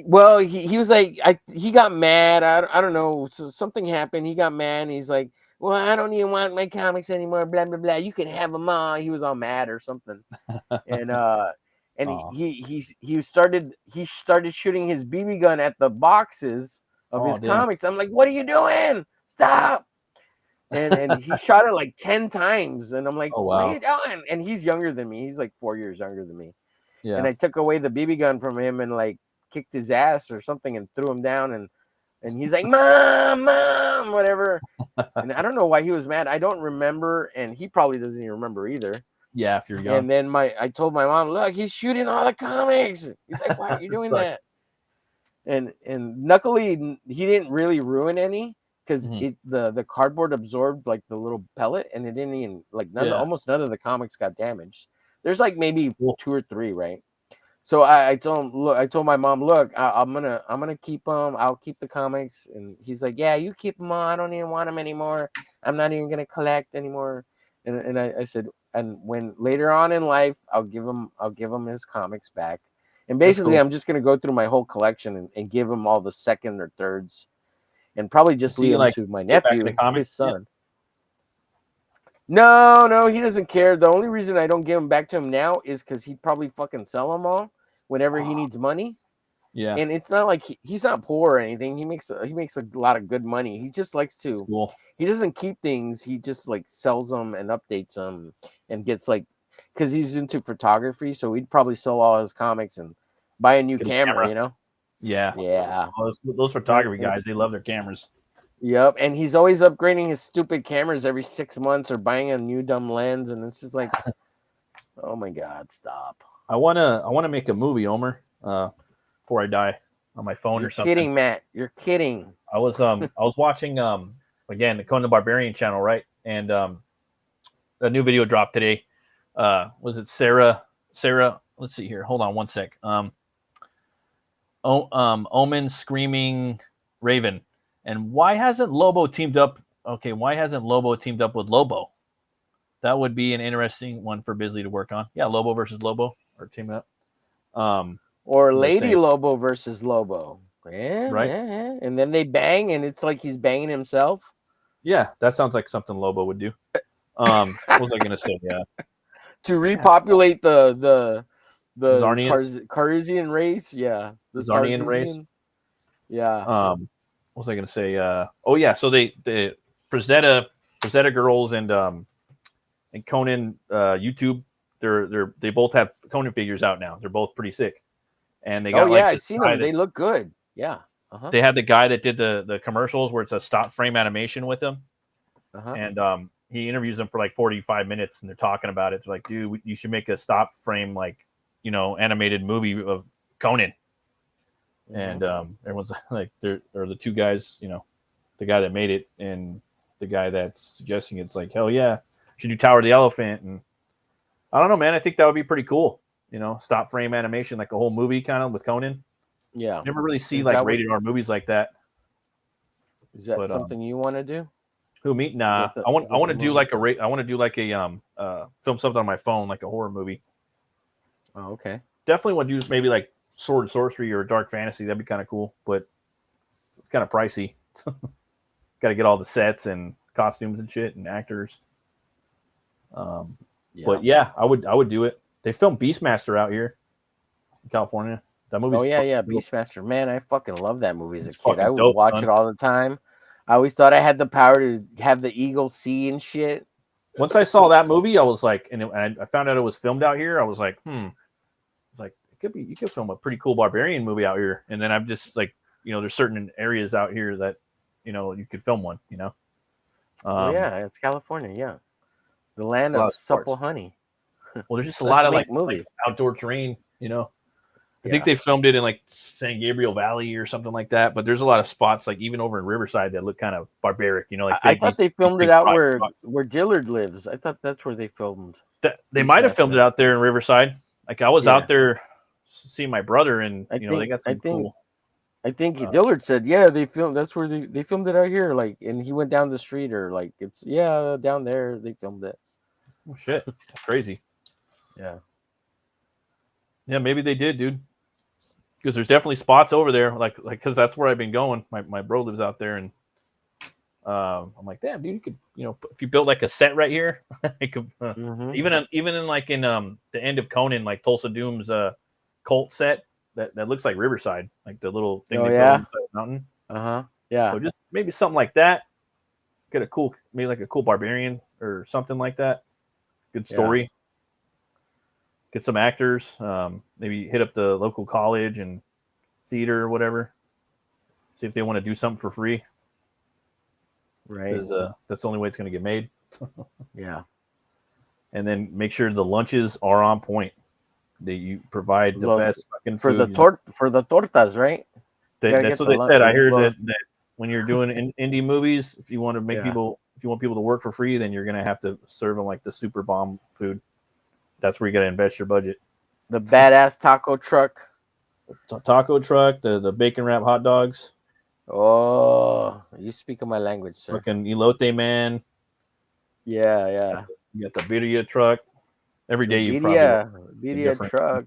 Speaker 4: was like he got mad. I don't know. So something happened. He got mad. And he's like, well, I don't even want my comics anymore. Blah blah blah. You can have them all. He was all mad or something. And he started shooting his BB gun at the boxes of his comics. I'm like, what are you doing? Stop! And he shot it like 10 times. And I'm like, what are you doing? And he's younger than me. He's like 4 years younger than me. Yeah. And I took away the BB gun from him and like kicked his ass or something and threw him down, and he's like, "Mom, mom," whatever. And I don't know why he was mad. I don't remember, and he probably doesn't even remember either.
Speaker 5: Yeah, if you're young.
Speaker 4: And then I told my mom, "Look, he's shooting all the comics." He's like, "Why are you doing that?" And luckily he didn't really ruin any, because the cardboard absorbed like the little pellet, and it didn't even like almost none of the comics got damaged. There's like maybe 2 or 3, right? So I told him, look, I told my mom, look, I'm gonna keep them. I'll keep the comics. And he's like, yeah, you keep them all. I don't even want them anymore. I'm not even gonna collect anymore. And I said, and when later on in life, I'll give him his comics back. And basically,
Speaker 5: cool.
Speaker 4: I'm just gonna go through my whole collection and give him all the second or thirds, and probably just leave them to my nephew, his son. Yeah. No, he doesn't care. The only reason I don't give them back to him now is because he'd probably fucking sell them all whenever he needs money.
Speaker 5: Yeah.
Speaker 4: And it's not like he's not poor or anything. He makes a lot of good money. He just likes to.
Speaker 5: Cool.
Speaker 4: He doesn't keep things. He just like sells them and updates them and gets like, because he's into photography, so he'd probably sell all his comics and buy a new camera, you know?
Speaker 5: Yeah.
Speaker 4: Yeah.
Speaker 5: Well, those photography guys, they love their cameras.
Speaker 4: Yep, and he's always upgrading his stupid cameras every 6 months or buying a new dumb lens, and it's just like, oh my God, stop.
Speaker 5: I wanna make a movie, Omer, before I die, on my phone or something.
Speaker 4: You're kidding, Matt. You're kidding.
Speaker 5: I was watching again the Conan the Barbarian channel, right? And a new video dropped today. Was it Sarah? Let's see here. Hold on one sec. Omen Screaming Raven. And why hasn't Lobo teamed up? Okay, why hasn't Lobo teamed up with Lobo? That would be an interesting one for Bisley to work on. Yeah, Lobo versus Lobo, or team up.
Speaker 4: Or Lady Lobo versus Lobo. Yeah,
Speaker 5: right.
Speaker 4: Yeah. And then they bang, and it's like he's banging himself.
Speaker 5: Yeah, that sounds like something Lobo would do. What was I gonna say? Yeah.
Speaker 4: To repopulate the
Speaker 5: Zarnians?
Speaker 4: race. Yeah. The
Speaker 5: Zarnian race.
Speaker 4: Yeah.
Speaker 5: What was I gonna say? Oh yeah, so the Frazetta girls and Conan YouTube, they both have Conan figures out now. They're both pretty sick, and they got
Speaker 4: I've seen them. They look good. Yeah.
Speaker 5: They had the guy that did the commercials where it's a stop frame animation with them, and he interviews them for like 45 minutes, and they're talking about it. They're like, dude, you should make a stop frame like animated movie of Conan. And everyone's like, they're the two guys, the guy that made it and the guy that's suggesting it's like, hell yeah, should do Tower of the Elephant. And I don't know, man. I think that would be pretty cool. Stop frame animation, like a whole movie kind of with Conan.
Speaker 4: Yeah.
Speaker 5: You never really see like rated R movies like that.
Speaker 4: Is that something you want to do?
Speaker 5: Who, me? Nah. I want to do like film something on my phone, like a horror movie.
Speaker 4: Oh, okay.
Speaker 5: Definitely want to do maybe like Sword and Sorcery or Dark Fantasy. That'd be kind of cool, but it's kind of pricey. Got to get all the sets and costumes and shit and actors. But yeah, I would do it. They filmed Beastmaster out here in California. That movie.
Speaker 4: Oh yeah, Beastmaster. Man, I fucking love that movie as a kid. I would watch it all the time. I always thought I had the power to have the eagle see and shit.
Speaker 5: Once I saw that movie, I was like, and I found out it was filmed out here. I was like, you could film a pretty cool barbarian movie out here. And then I'm just like, there's certain areas out here that, you could film one,
Speaker 4: yeah, it's California. Yeah. The land of supple honey.
Speaker 5: Well, there's just a lot of like outdoor terrain, I think they filmed it in like San Gabriel Valley or something like that. But there's a lot of spots, like even over in Riverside, that look kind of barbaric, like
Speaker 4: I thought they filmed it out where Dillard lives. I thought that's where they filmed.
Speaker 5: They might have filmed it out there in Riverside. Like I was out there seeing my brother, and they got some cool.
Speaker 4: I think Dillard said, yeah, they filmed. That's where they filmed it out here. Like, and he went down the street, or like it's down there they filmed it.
Speaker 5: Oh shit, that's crazy.
Speaker 4: Yeah,
Speaker 5: maybe they did, dude. Because there's definitely spots over there, like because that's where I've been going. My bro lives out there, and I'm like, damn, dude, you could, if you built like a set right here, it could, even in like in the end of Conan, like Tulsa Doom's cult set that looks like Riverside, like the little thing they built inside the mountain.
Speaker 4: Yeah.
Speaker 5: So just maybe something like that. Get a cool, maybe like a cool barbarian or something like that. Good story. Yeah. Get some actors. Maybe hit up the local college and theater or whatever. See if they want to do something for free.
Speaker 4: Right.
Speaker 5: That's the only way it's going to get made.
Speaker 4: Yeah.
Speaker 5: And then make sure the lunches are on point. That you provide the best fucking
Speaker 4: for
Speaker 5: food.
Speaker 4: For the tortas, right?
Speaker 5: That's what they said. I heard that when you're doing indie movies, if you want to make people, if you want people to work for free, then you're going to have to serve them like the super bomb food. That's where you got to invest your budget.
Speaker 4: The badass taco truck.
Speaker 5: Taco truck, the bacon wrap hot dogs.
Speaker 4: Oh, you speak of my language, sir.
Speaker 5: Fucking elote man.
Speaker 4: Yeah, yeah.
Speaker 5: You got the birria truck. Every day you probably
Speaker 4: birria truck.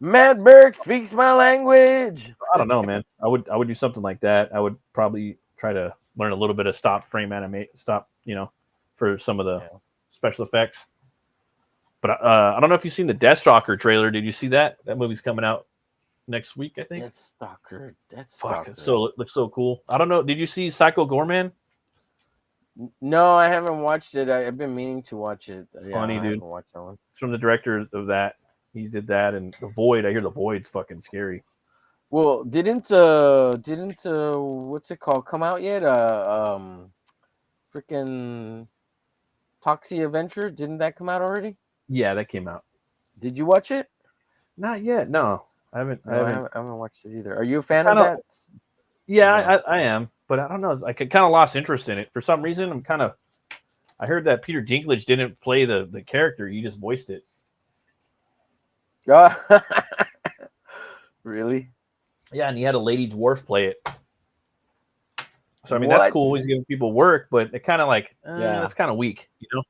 Speaker 4: Matt Burke speaks my language.
Speaker 5: I don't know, man. I would do something like that. I would probably try to learn a little bit of stop frame for some of the special effects. But I don't know if you've seen the Deathstalker trailer. Did you see that? That movie's coming out next week, I think.
Speaker 4: Deathstalker.
Speaker 5: Fuck, so it looks so cool. I don't know. Did you see Psycho Gorman?
Speaker 4: No, I haven't watched it. I've been meaning to watch it.
Speaker 5: Funny, dude.
Speaker 4: I haven't watched that one.
Speaker 5: It's from the director of that. He did that, and The Void. I hear The Void's fucking scary.
Speaker 4: Well, didn't what's it called come out yet? Freaking Toxie Adventure. Didn't that come out already?
Speaker 5: Yeah, that came out.
Speaker 4: Did you watch it?
Speaker 5: Not yet. No, I haven't.
Speaker 4: I haven't watched it either. Are you a fan of that?
Speaker 5: Yeah, I am, but I don't know. I kind of lost interest in it for some reason. I heard that Peter Dinklage didn't play the character; he just voiced it.
Speaker 4: Really?
Speaker 5: Yeah, and he had a lady dwarf play it. So I mean, that's cool. He's giving people work, but it kind of like, that's kind of weak, you know.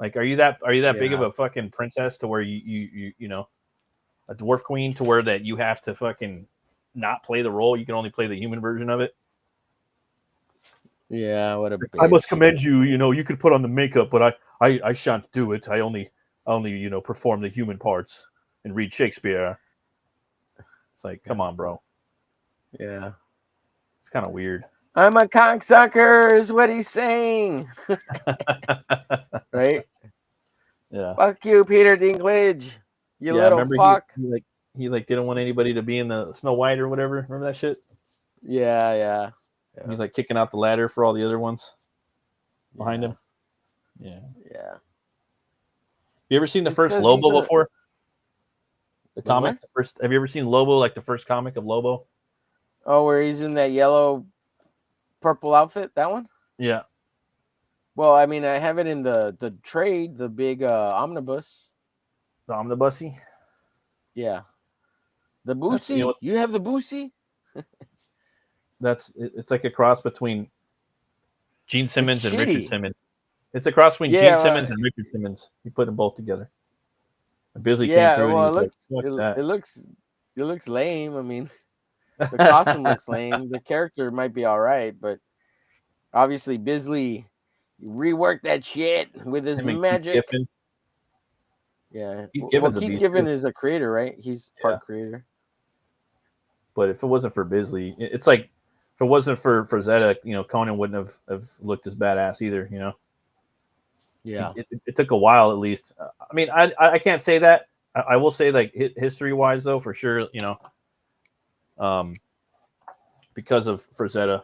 Speaker 5: Like, are you that big of a fucking princess to where you know, a dwarf queen to where that you have to fucking not play the role? You can only play the human version of it.
Speaker 4: Yeah, what a bitch.
Speaker 5: I must commend you. You know, you could put on the makeup, but I shan't do it. I only you know, perform the human parts and read Shakespeare. It's like, come on, bro.
Speaker 4: Yeah,
Speaker 5: it's kind of weird.
Speaker 4: I'm a cocksucker is what he's saying. Right?
Speaker 5: Yeah.
Speaker 4: Fuck you, Peter Dinklage. You little fuck.
Speaker 5: He didn't want anybody to be in the Snow White or whatever. Remember that shit?
Speaker 4: Yeah.
Speaker 5: He's like kicking out the ladder for all the other ones behind him. Yeah. You ever seen the first Lobo before? The comic? Have you ever seen Lobo, like the first comic of Lobo?
Speaker 4: Oh, where he's in that yellow purple outfit, that one?
Speaker 5: Yeah.
Speaker 4: Well, I mean, I have it in the trade, the big omnibus.
Speaker 5: The omnibussy?
Speaker 4: Yeah. The Boosie? You have the Boosie?
Speaker 5: It's like a cross between Gene Simmons and Richard Simmons. It's a cross between Gene Simmons and Richard Simmons. You put them both together. And Bisley came through and
Speaker 4: it looks lame. I mean, the costume looks lame. The character might be all right, but obviously Bisley reworked that shit with his magic. Yeah. Keith Giffen is a creator, right? He's part creator.
Speaker 5: But if it wasn't for Bisley, it's like if it wasn't for Zeta, you know, Conan wouldn't have looked as badass either, you know.
Speaker 4: Yeah.
Speaker 5: It took a while at least. I mean, I can't say that. I will say, like, history-wise, though, for sure, you know, because of Frazetta,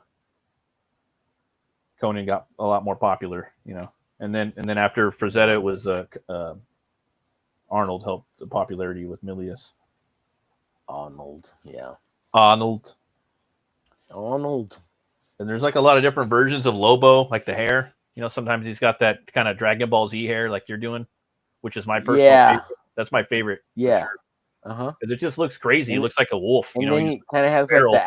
Speaker 5: Conan got a lot more popular, you know. And then after Frazetta, it was Arnold helped the popularity with Milius.
Speaker 4: Arnold.
Speaker 5: And there's like a lot of different versions of Lobo, like the hair. You know, sometimes he's got that kind of Dragon Ball Z hair like you're doing, which is my personal favorite. That's my favorite.
Speaker 4: Yeah.
Speaker 5: Sure. Because it just looks crazy. It looks like a wolf.
Speaker 4: And
Speaker 5: you know,
Speaker 4: then he kind of has like the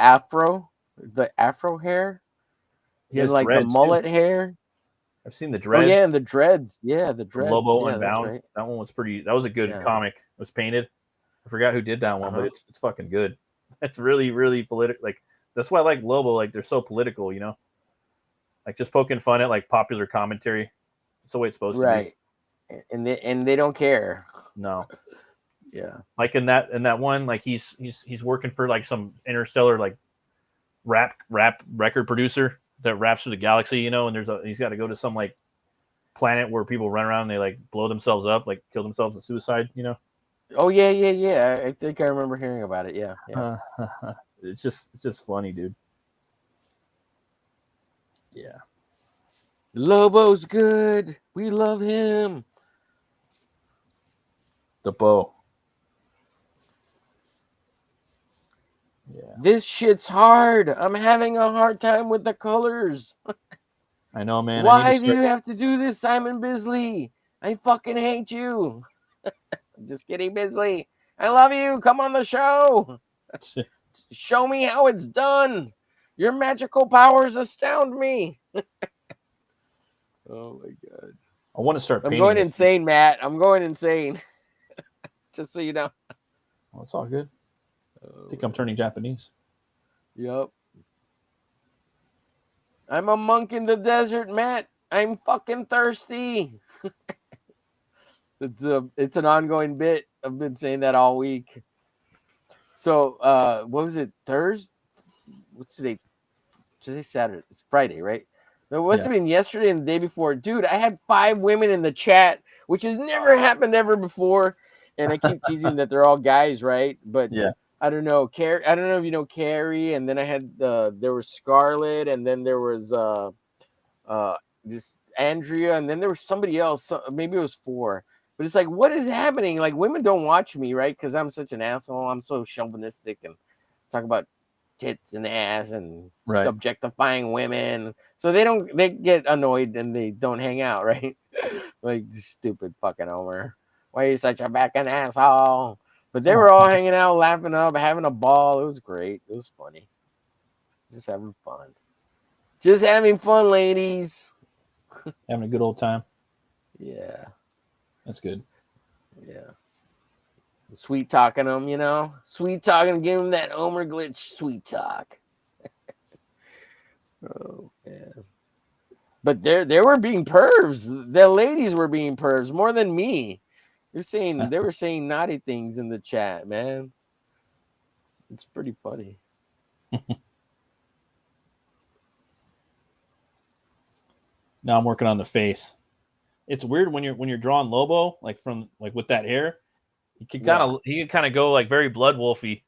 Speaker 4: afro hair. He has like the mullet hair.
Speaker 5: I've seen the dreads.
Speaker 4: Oh, yeah, and the dreads. Yeah, the dreads.
Speaker 5: Lobo Unbound. Right. That one was pretty. That was a good comic. It was painted. I forgot who did that one, but it's fucking good. It's really, really political. Like, that's why I like Lobo. Like, they're so political, you know? Like, just poking fun at, like, popular commentary. That's the way it's supposed to be.
Speaker 4: Right. And they don't care.
Speaker 5: No.
Speaker 4: Yeah.
Speaker 5: Like, in that one, like, he's working for, like, some interstellar, like, rap record producer that raps through the galaxy, you know? And he's got to go to some, like, planet where people run around and they, like, blow themselves up, like, kill themselves with suicide, you know?
Speaker 4: Oh yeah. I think I remember hearing about it. Yeah.
Speaker 5: It's just funny, dude. Yeah.
Speaker 4: Lobo's good. We love him.
Speaker 5: The bow. Yeah.
Speaker 4: This shit's hard. I'm having a hard time with the colors.
Speaker 5: I know, man.
Speaker 4: Why do you have to do this, Simon Bisley? I fucking hate you. Just kidding, Bisley. I love you. Come on the show. Show me how it's done. Your magical powers astound me. Oh my god.
Speaker 5: I want to start painting.
Speaker 4: I'm going insane, Matt. I'm going insane. Just so you know.
Speaker 5: Well, it's all good. I think I'm turning Japanese.
Speaker 4: Yep. I'm a monk in the desert, Matt. I'm fucking thirsty. It's an ongoing bit. I've been saying that all week. So what was it? Thursday? What's today? Today's Saturday. It's Friday, right? It must have been yesterday and the day before. Dude, I had 5 women in the chat, which has never happened ever before. And I keep teasing that they're all guys, right? But
Speaker 5: yeah.
Speaker 4: I don't know. I don't know if you know Carrie. And then I had there was Scarlett, and then there was this Andrea, and then there was somebody else. Maybe it was 4. But it's like, what is happening? Like, women don't watch me, right? Because I'm such an asshole. I'm so chauvinistic and talk about tits and ass and objectifying women. So they get annoyed and they don't hang out, right? Like, stupid fucking Homer. Why are you such a fucking asshole? But they were all hanging out, laughing up, having a ball. It was great. It was funny. Just having fun. Just having fun, ladies.
Speaker 5: Having a good old time.
Speaker 4: Yeah.
Speaker 5: That's good.
Speaker 4: Yeah. Sweet talking them, you know? Sweet talking, give them that Homer glitch sweet talk. Oh, man. But they were being pervs. The ladies were being pervs more than me. They were saying naughty things in the chat, man. It's pretty funny.
Speaker 5: Now I'm working on the face. It's weird when you're drawing Lobo, like from like with that hair. He can kind of go like very blood wolfy.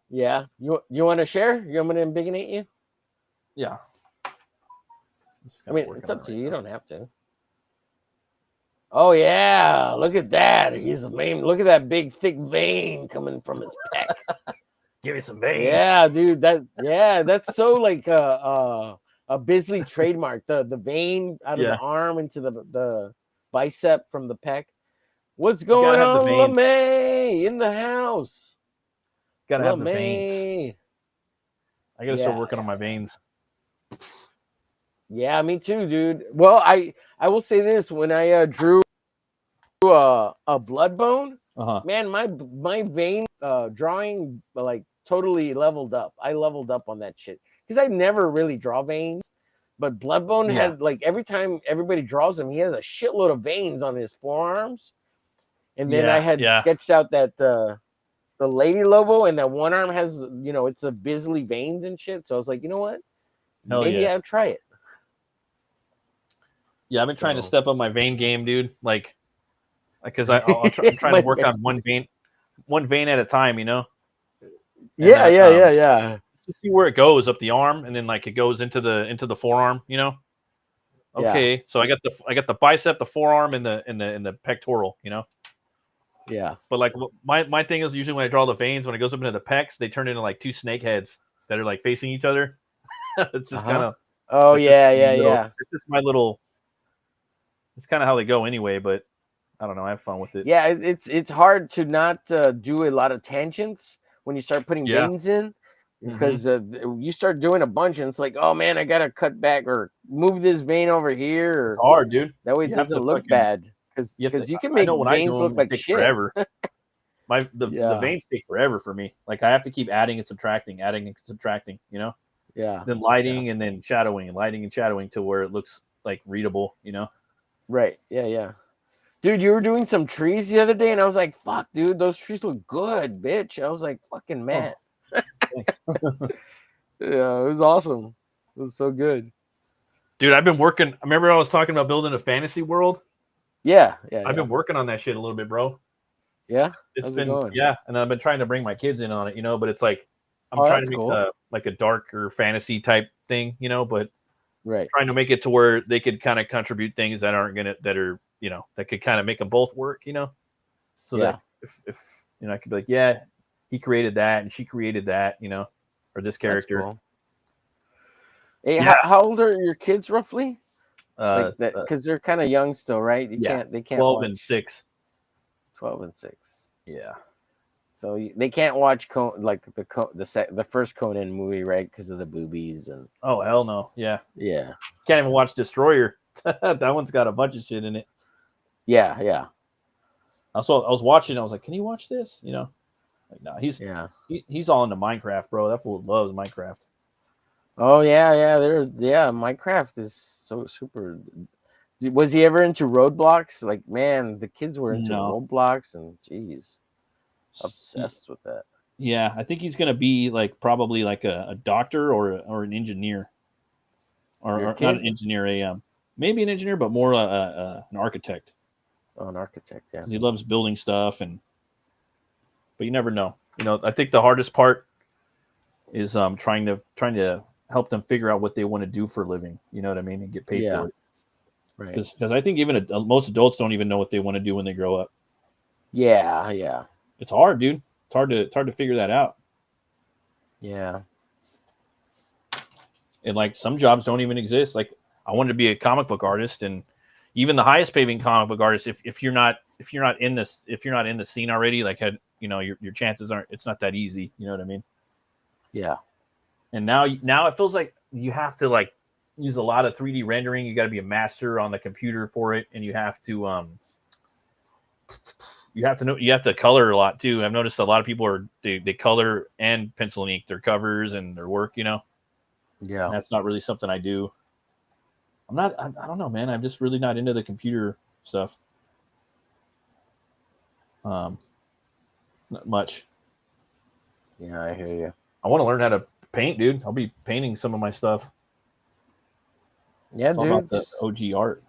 Speaker 4: Yeah. You want to share? You want me to ambigonate you?
Speaker 5: Yeah.
Speaker 4: I mean, it's up to you. You don't have to. Oh yeah, look at that. He's the main. Look at that big thick vein coming from his pec.
Speaker 5: Give me some vein.
Speaker 4: Yeah, dude. That's so like a Bisley trademark. The vein out of the arm into the bicep from the pec. What's going on, LeMay in the house?
Speaker 5: Gotta have the veins. I gotta start working on my veins.
Speaker 4: Yeah, me too, dude. Well, I will say this: when I drew a blood bone, man, my vein drawing like totally leveled up. I leveled up on that shit because I never really draw veins, but Bloodbone had like every time everybody draws him, he has a shitload of veins on his forearms. And then I had sketched out that the lady Lobo, and that one arm has, you know, it's the Bisley veins and shit. So I was like, you know what? Maybe I'll try it.
Speaker 5: Yeah, I've been trying to step up my vein game, dude. Like, because I'm trying to work on one vein at a time, you know. And
Speaker 4: yeah.
Speaker 5: To see where it goes up the arm, and then like it goes into the forearm, you know. Okay, so I got the bicep, the forearm, and the pectoral, you know.
Speaker 4: Yeah.
Speaker 5: But like my thing is usually when I draw the veins, when it goes up into the pecs, they turn into like 2 snake heads that are like facing each other. It's just kind of.
Speaker 4: Oh yeah.
Speaker 5: It's just my little. It's kind of how they go anyway, but I don't know. I have fun with it.
Speaker 4: Yeah, it's hard to not do a lot of tangents when you start putting veins in, because you start doing a bunch and it's like, oh man, I gotta cut back or move this vein over here.
Speaker 5: It's hard, dude.
Speaker 4: That way it doesn't look bad, because you can make veins look like shit.
Speaker 5: Forever. The veins take forever for me. Like I have to keep adding and subtracting, you know.
Speaker 4: Yeah.
Speaker 5: Then lighting and then shadowing and lighting and shadowing to where it looks like readable, you know.
Speaker 4: Right. Yeah. Dude, you were doing some trees the other day, and I was like, fuck, dude, those trees look good, bitch. I was like, fucking man.
Speaker 5: Oh, thanks.
Speaker 4: Yeah, it was awesome. It was so good.
Speaker 5: Dude, I've been working. Remember I was talking about building a fantasy world?
Speaker 4: Yeah.
Speaker 5: I've been working on that shit a little bit, bro.
Speaker 4: Yeah.
Speaker 5: It's
Speaker 4: How's it
Speaker 5: been
Speaker 4: going?
Speaker 5: yeah, and I've been trying to bring my kids in on it, but it's like I'm
Speaker 4: Oh,
Speaker 5: trying
Speaker 4: that's
Speaker 5: to make
Speaker 4: cool.
Speaker 5: like a darker fantasy type thing, but
Speaker 4: Right.
Speaker 5: trying to make it to where they could kind of contribute things that aren't gonna that are that could kind of make them both work, so
Speaker 4: Yeah.
Speaker 5: that if I could be like, yeah, he created that and she created that, or this
Speaker 4: That's
Speaker 5: character.
Speaker 4: cool. Hey,
Speaker 5: Yeah.
Speaker 4: how old are your kids roughly?
Speaker 5: Uh,
Speaker 4: Like that,
Speaker 5: uh,
Speaker 4: because they're kind of young still, right?
Speaker 5: yeah,
Speaker 4: They can't
Speaker 5: 12
Speaker 4: watch
Speaker 5: and 6.
Speaker 4: 12 and 6.
Speaker 5: Yeah.
Speaker 4: So they can't watch the first Conan movie, right? Because of the boobies and
Speaker 5: Oh hell no. Yeah.
Speaker 4: yeah,
Speaker 5: Can't even watch Destroyer. That one's got a bunch of shit in it.
Speaker 4: yeah.
Speaker 5: I was watching. I was like, "Can you watch this?" Like, no, he's all into Minecraft, bro. That fool loves Minecraft.
Speaker 4: Oh yeah. Minecraft is so super. Was he ever into Roadblocks? Like, man, the kids were into
Speaker 5: No.
Speaker 4: Roblox, and geez, obsessed with that.
Speaker 5: Yeah, I think he's gonna be like probably like a doctor or an engineer, or not an engineer, maybe an engineer, but more an architect.
Speaker 4: Oh, an architect, yeah.
Speaker 5: Because he loves building stuff, but you never know. I think the hardest part is trying to help them figure out what they want to do for a living. You know what I mean, and get paid for it.
Speaker 4: Right.
Speaker 5: Because I think even most adults don't even know what they want to do when they grow up.
Speaker 4: Yeah.
Speaker 5: It's hard, dude. It's hard to figure that out.
Speaker 4: Yeah.
Speaker 5: And like some jobs don't even exist. Like I wanted to be a comic book artist, and even the highest paying comic book artist, if you're not in the scene already, like your chances aren't. It's not that easy. You know what I mean?
Speaker 4: Yeah.
Speaker 5: And now it feels like you have to like use a lot of 3D rendering. You got to be a master on the computer for it, and you have to know you have to color a lot too. I've noticed a lot of people they color and pencil and ink their covers and their work.
Speaker 4: Yeah.
Speaker 5: And that's not really something I do. I don't know, man. I'm just really not into the computer stuff. Not much.
Speaker 4: Yeah, I hear you.
Speaker 5: I want to learn how to paint, dude. I'll be painting some of my stuff.
Speaker 4: Yeah,
Speaker 5: It's all
Speaker 4: dude.
Speaker 5: about the OG art.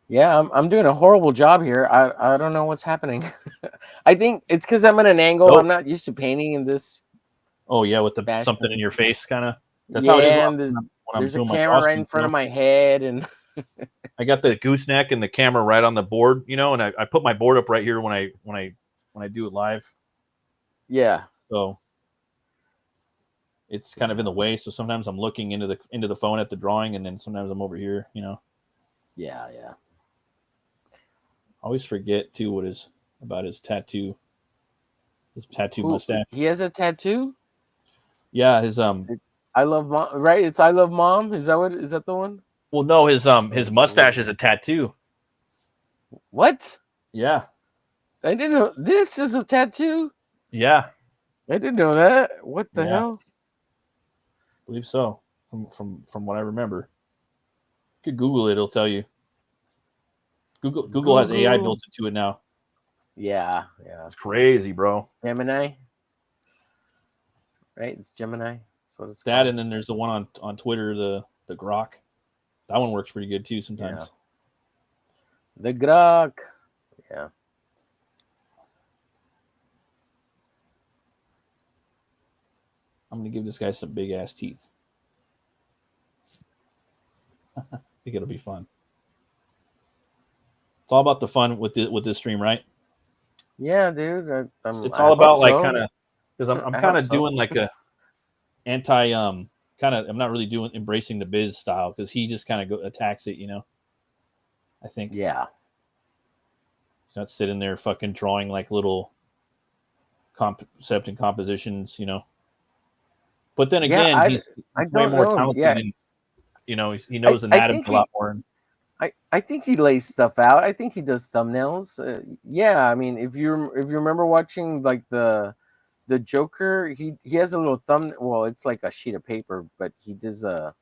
Speaker 4: Yeah, I'm doing a horrible job here. I don't know what's happening. I think it's because I'm at an angle.
Speaker 5: Nope.
Speaker 4: I'm not used to painting in this.
Speaker 5: Oh yeah, with the
Speaker 4: fashion.
Speaker 5: something in your face, kind of. That's how it is when
Speaker 4: there's
Speaker 5: I'm
Speaker 4: a
Speaker 5: doing
Speaker 4: camera
Speaker 5: my
Speaker 4: right in front of my head, and
Speaker 5: I got the gooseneck and the camera right on the board, and I put my board up right here when I do it live.
Speaker 4: Yeah.
Speaker 5: So it's kind of in the way. So sometimes I'm looking into the phone at the drawing, and then sometimes I'm over here.
Speaker 4: Yeah.
Speaker 5: I always forget too about his tattoo. His tattoo mustache.
Speaker 4: He has a tattoo?
Speaker 5: Yeah, his
Speaker 4: I love mom, right? It's I love mom. Is that the one?
Speaker 5: Well, no, his mustache is a tattoo.
Speaker 4: What?
Speaker 5: Yeah.
Speaker 4: I didn't know this is a tattoo.
Speaker 5: Yeah.
Speaker 4: I didn't know that. What the hell?
Speaker 5: I believe so. From what I remember. You could Google it, it'll tell you. Google has AI built into it now.
Speaker 4: Yeah.
Speaker 5: It's crazy, bro.
Speaker 4: Gemini. Right? It's Gemini. That's what it's
Speaker 5: that
Speaker 4: called.
Speaker 5: And then there's the one on Twitter, the Grok. That one works pretty good too sometimes.
Speaker 4: Yeah. The Grok. Yeah.
Speaker 5: I'm gonna give this guy some big ass teeth. I think it'll be fun. It's all about the fun with this stream, right?
Speaker 4: Yeah, dude.
Speaker 5: It's all about like kind of because I'm kind of doing like a anti kind of I'm not really doing embracing the biz style because he just kind of attacks it, I think.
Speaker 4: Yeah.
Speaker 5: He's not sitting there fucking drawing like little concept and compositions, But then again, he's way more talented and he knows anatomy a lot more.
Speaker 4: I think he lays stuff out. I think he does thumbnails. Yeah, I mean, if you remember watching like the Joker, he has a little thumb. Well, it's like a sheet of paper, but he did a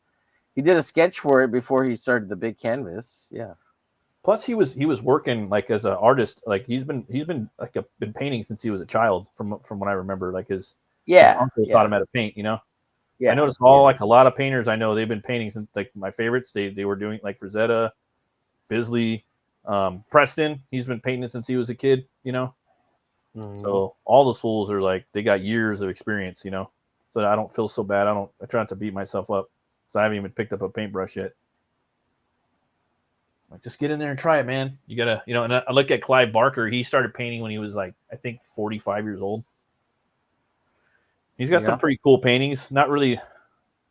Speaker 4: sketch for it before he started the big canvas. Yeah.
Speaker 5: Plus, he was working like as an artist. Like he's been been painting since he was a child. From what I remember, like his uncle taught him how to paint. Yeah. I noticed like a lot of painters I know they've been painting since like my favorites. They were doing like Frazetta, Bisley, Preston. He's been painting since he was a kid. So all the fools are like, they got years of experience, you know. So I don't feel so bad. I try not to beat myself up. So I haven't even picked up a paintbrush yet. Like, just get in there and try it, man. You gotta, you know. And I look at Clive Barker. He started painting when he was like, I think 45 years old. He's got some pretty cool paintings. Not really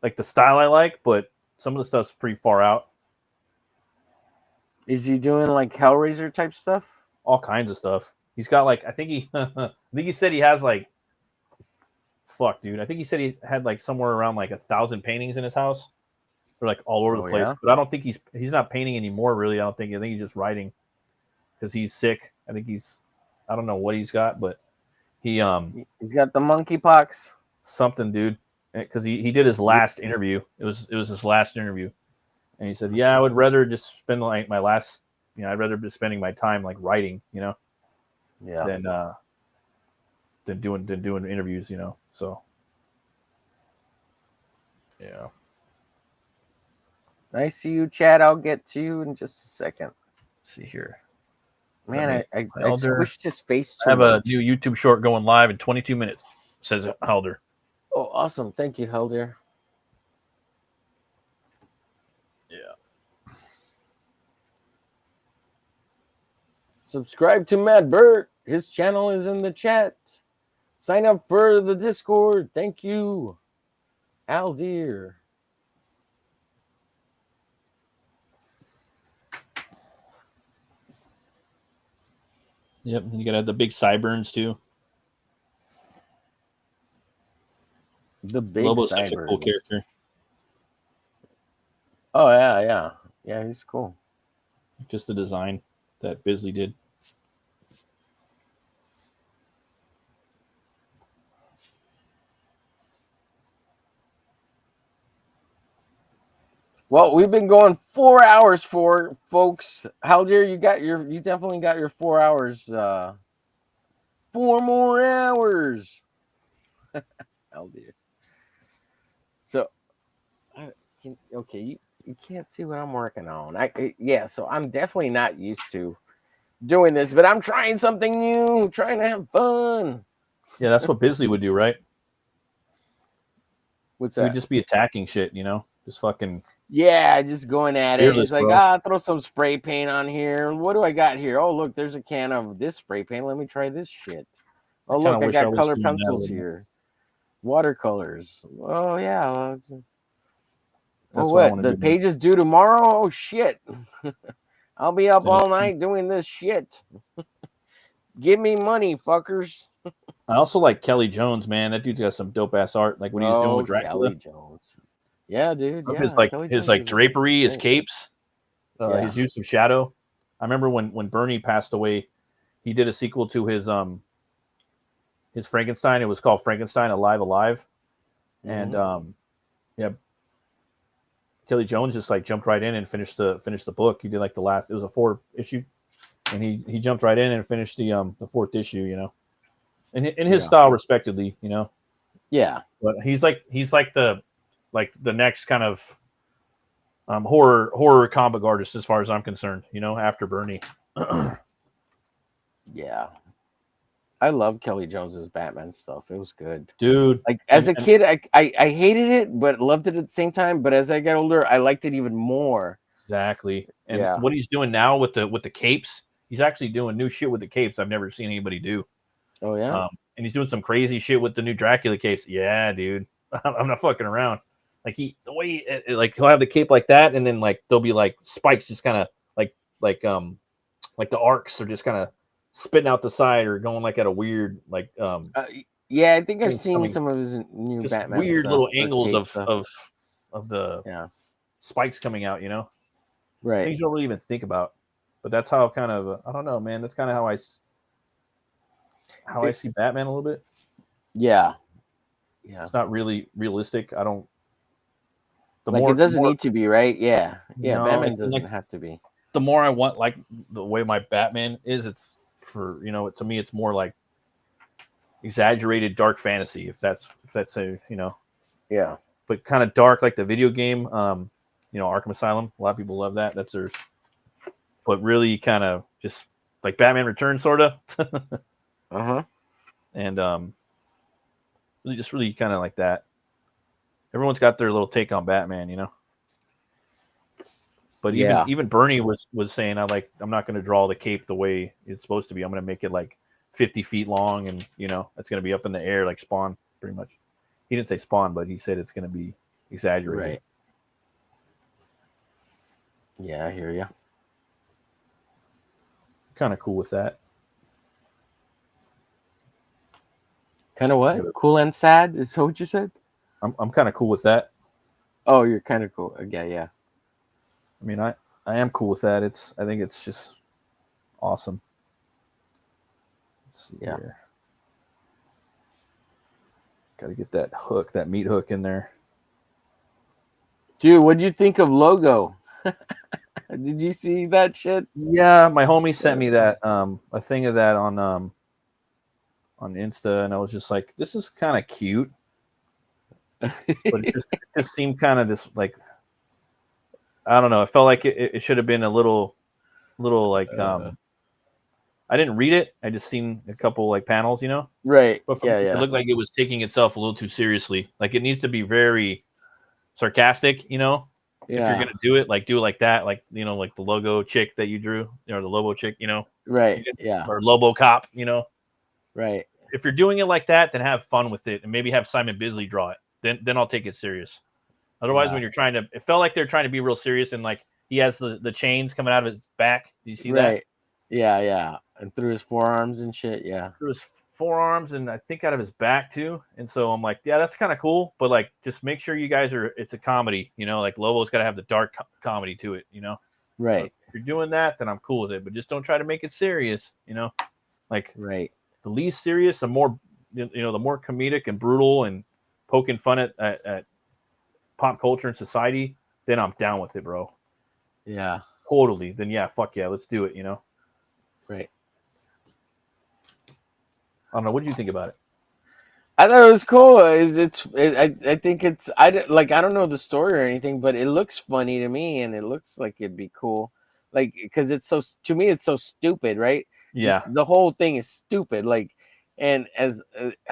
Speaker 5: like the style I like, but some of the stuff's pretty far out.
Speaker 4: Is he doing like Hellraiser type stuff?
Speaker 5: All kinds of stuff. He's got like, I think he said he has like, fuck, dude. I think he said he had like somewhere around like 1,000 paintings in his house. They're like all over the place.
Speaker 4: Yeah?
Speaker 5: But I don't think he's not painting anymore, really. I think he's just writing because he's sick. I don't know what he's got, but he's
Speaker 4: got the monkeypox.
Speaker 5: Something, dude. Because he did his last interview. It was his last interview, and he said, "Yeah, I would rather just spend like my last, you know, I'd rather be spending my time like writing, you know, than doing interviews, you know." So, yeah.
Speaker 4: Nice to see you, Chad. I'll get to you in just a second.
Speaker 5: Let's see here.
Speaker 4: Man, I squished his face too
Speaker 5: I have
Speaker 4: much.
Speaker 5: a new YouTube short going live in 22 minutes, says Helder.
Speaker 4: Oh, awesome. Thank you, Helder.
Speaker 5: Yeah.
Speaker 4: Subscribe to Mad Bert. His channel is in the chat. Sign up for the Discord. Thank you, Aldir.
Speaker 5: Yep, and you gotta have the big sideburns too.
Speaker 4: The big
Speaker 5: Lobo's such a cool character.
Speaker 4: Oh yeah, he's cool.
Speaker 5: Just the design that Bisley did.
Speaker 4: Well, we've been going 4 hours for folks. Haldir, you definitely got your 4 hours. 4 more hours. Haldir. So, okay, you can't see what I'm working on. So I'm definitely not used to doing this, but I'm trying something new, trying to have fun.
Speaker 5: Yeah, that's what Bisley would do, right?
Speaker 4: What's that?
Speaker 5: He would just be attacking shit, you know? Just fucking...
Speaker 4: Yeah, just going at it. It's like,
Speaker 5: bro.
Speaker 4: throw some spray paint on here. What do I got here? Oh, look, there's a can of this spray paint. Let me try this shit. Oh, look, I got color pencils here. Watercolors. Oh, yeah. Oh, what? The page is due tomorrow? Oh, shit. I'll be up all night doing this shit. Give me money, fuckers.
Speaker 5: I also like Kelly Jones, man. That dude's got some dope-ass art. Like what he's doing with Dracula.
Speaker 4: Kelly Jones. Yeah, dude. Yeah,
Speaker 5: his drapery, his capes, his use of shadow. I remember when Bernie passed away, he did a sequel to his Frankenstein. It was called Frankenstein Alive. And Kelly Jones just like jumped right in and finished the book. He did like it was a 4-issue, and he jumped right in and finished the 4th issue. You know, in his style, respectively. You know.
Speaker 4: Yeah.
Speaker 5: But he's like the next kind of horror comic artist as far as I'm concerned, you know, after Bernie.
Speaker 4: Yeah. I love Kelly Jones's Batman stuff. It was good.
Speaker 5: Dude.
Speaker 4: Like as a kid, I hated it, but loved it at the same time. But as I got older, I liked it even more.
Speaker 5: Exactly. And what he's doing now with the capes, he's actually doing new shit with the capes I've never seen anybody do.
Speaker 4: Oh, yeah?
Speaker 5: And he's doing some crazy shit with the new Dracula capes. Yeah, dude. I'm not fucking around. Like he'll have the cape like that, and then like there'll be like spikes just kind of like the arcs are just kind of spitting out the side or going like at a weird like
Speaker 4: yeah, I think I've seen some of his new
Speaker 5: just
Speaker 4: Batman
Speaker 5: weird
Speaker 4: stuff,
Speaker 5: little angles of the spikes coming out, you know,
Speaker 4: right?
Speaker 5: Things you don't really even think about, but that's how kind of I don't know, man. That's kind of how I see Batman a little bit.
Speaker 4: Yeah.
Speaker 5: It's not really realistic. I don't.
Speaker 4: It doesn't need to be, right? Yeah.
Speaker 5: No,
Speaker 4: Batman doesn't have to be.
Speaker 5: The more I want, like the way my Batman is, it's for to me, it's more like exaggerated dark fantasy. If that's a
Speaker 4: Yeah.
Speaker 5: But kind of dark, like the video game, Arkham Asylum. A lot of people love that. That's but really kind of just like Batman Returns, sort of. And really just really kind of like that. Everyone's got their little take on Batman, you know. But even Bernie was saying I'm not going to draw the cape the way it's supposed to be. I'm going to make it like 50 feet long, and you know it's going to be up in the air like Spawn, pretty much. He didn't say Spawn, but he said it's going to be exaggerated.
Speaker 4: Right. Yeah, I hear you.
Speaker 5: Kind of cool with that.
Speaker 4: Kind of what? Cool and sad? Is that what you said?
Speaker 5: I'm kind of cool with that.
Speaker 4: Oh, you're kind of cool. Yeah.
Speaker 5: I mean, I am cool with that. I think it's just awesome.
Speaker 4: Yeah.
Speaker 5: Got to get that hook, that meat hook in there.
Speaker 4: Dude, what'd you think of Logo? Did you see that shit?
Speaker 5: Yeah, my homie sent me that a thing of that on Insta, and I was just like, this is kind of cute. But it just seemed kind of this like, I don't know. It felt like it should have been a little like I didn't read it. I just seen a couple like panels, you know.
Speaker 4: Right.
Speaker 5: But
Speaker 4: Yeah.
Speaker 5: It looked like it was taking itself a little too seriously. Like it needs to be very sarcastic, you know.
Speaker 4: Yeah.
Speaker 5: If you're gonna do it like that, like you know, like the logo chick that you drew, or the Lobo chick, you know.
Speaker 4: Right. Yeah.
Speaker 5: Or Lobo Cop, you know.
Speaker 4: Right.
Speaker 5: If you're doing it like that, then have fun with it, and maybe have Simon Bisley draw it. Then I'll take it serious. Otherwise, when you're trying to, it felt like they're trying to be real serious, and like he has the chains coming out of his back. Do you see that?
Speaker 4: Right. Yeah. And through his forearms and shit. Yeah.
Speaker 5: Through his forearms, and I think out of his back too. And so I'm like, yeah, that's kind of cool, but like, just make sure you guys it's a comedy, you know. Like Lobo's got to have the dark comedy to it, you know.
Speaker 4: Right.
Speaker 5: So if you're doing that, then I'm cool with it, but just don't try to make it serious, you know. Like
Speaker 4: right.
Speaker 5: The least serious, the more the more comedic and brutal and poking fun at pop culture and society, then I'm down with it, bro.
Speaker 4: Yeah.
Speaker 5: Totally. Then yeah, fuck yeah, let's do it, you know.
Speaker 4: Right.
Speaker 5: I don't know. What did you think about it?
Speaker 4: I thought it was cool. I think I don't know the story or anything, but it looks funny to me, and it looks like it'd be cool, like because it's so, to me it's so stupid, right?
Speaker 5: Yeah.
Speaker 4: The whole thing is stupid, like, and as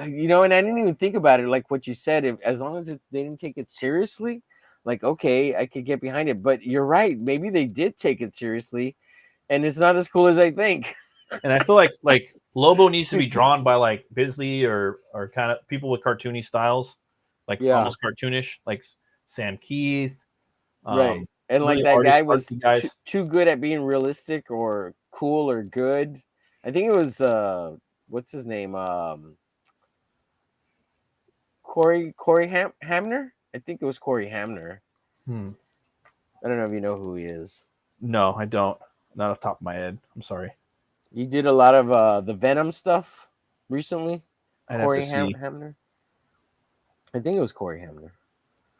Speaker 4: you know, and I didn't even think about it, like what you said. As long as they didn't take it seriously, like okay, I could get behind it. But you're right, maybe they did take it seriously, and it's not as cool as I think.
Speaker 5: And I feel like Lobo needs to be drawn by like Bisley or kind of people with cartoony styles, like almost cartoonish, like Sam Keith,
Speaker 4: right? And
Speaker 5: really
Speaker 4: like that guy was
Speaker 5: too
Speaker 4: good at being realistic or cool or good. I think it was what's his name? Corey Hamner. I think it was Corey Hamner. I don't know if you know who he is.
Speaker 5: No, I don't. Not off the top of my head. I'm sorry.
Speaker 4: He did a lot of the Venom stuff recently.
Speaker 5: Corey
Speaker 4: Hamner. I think it was Corey Hamner.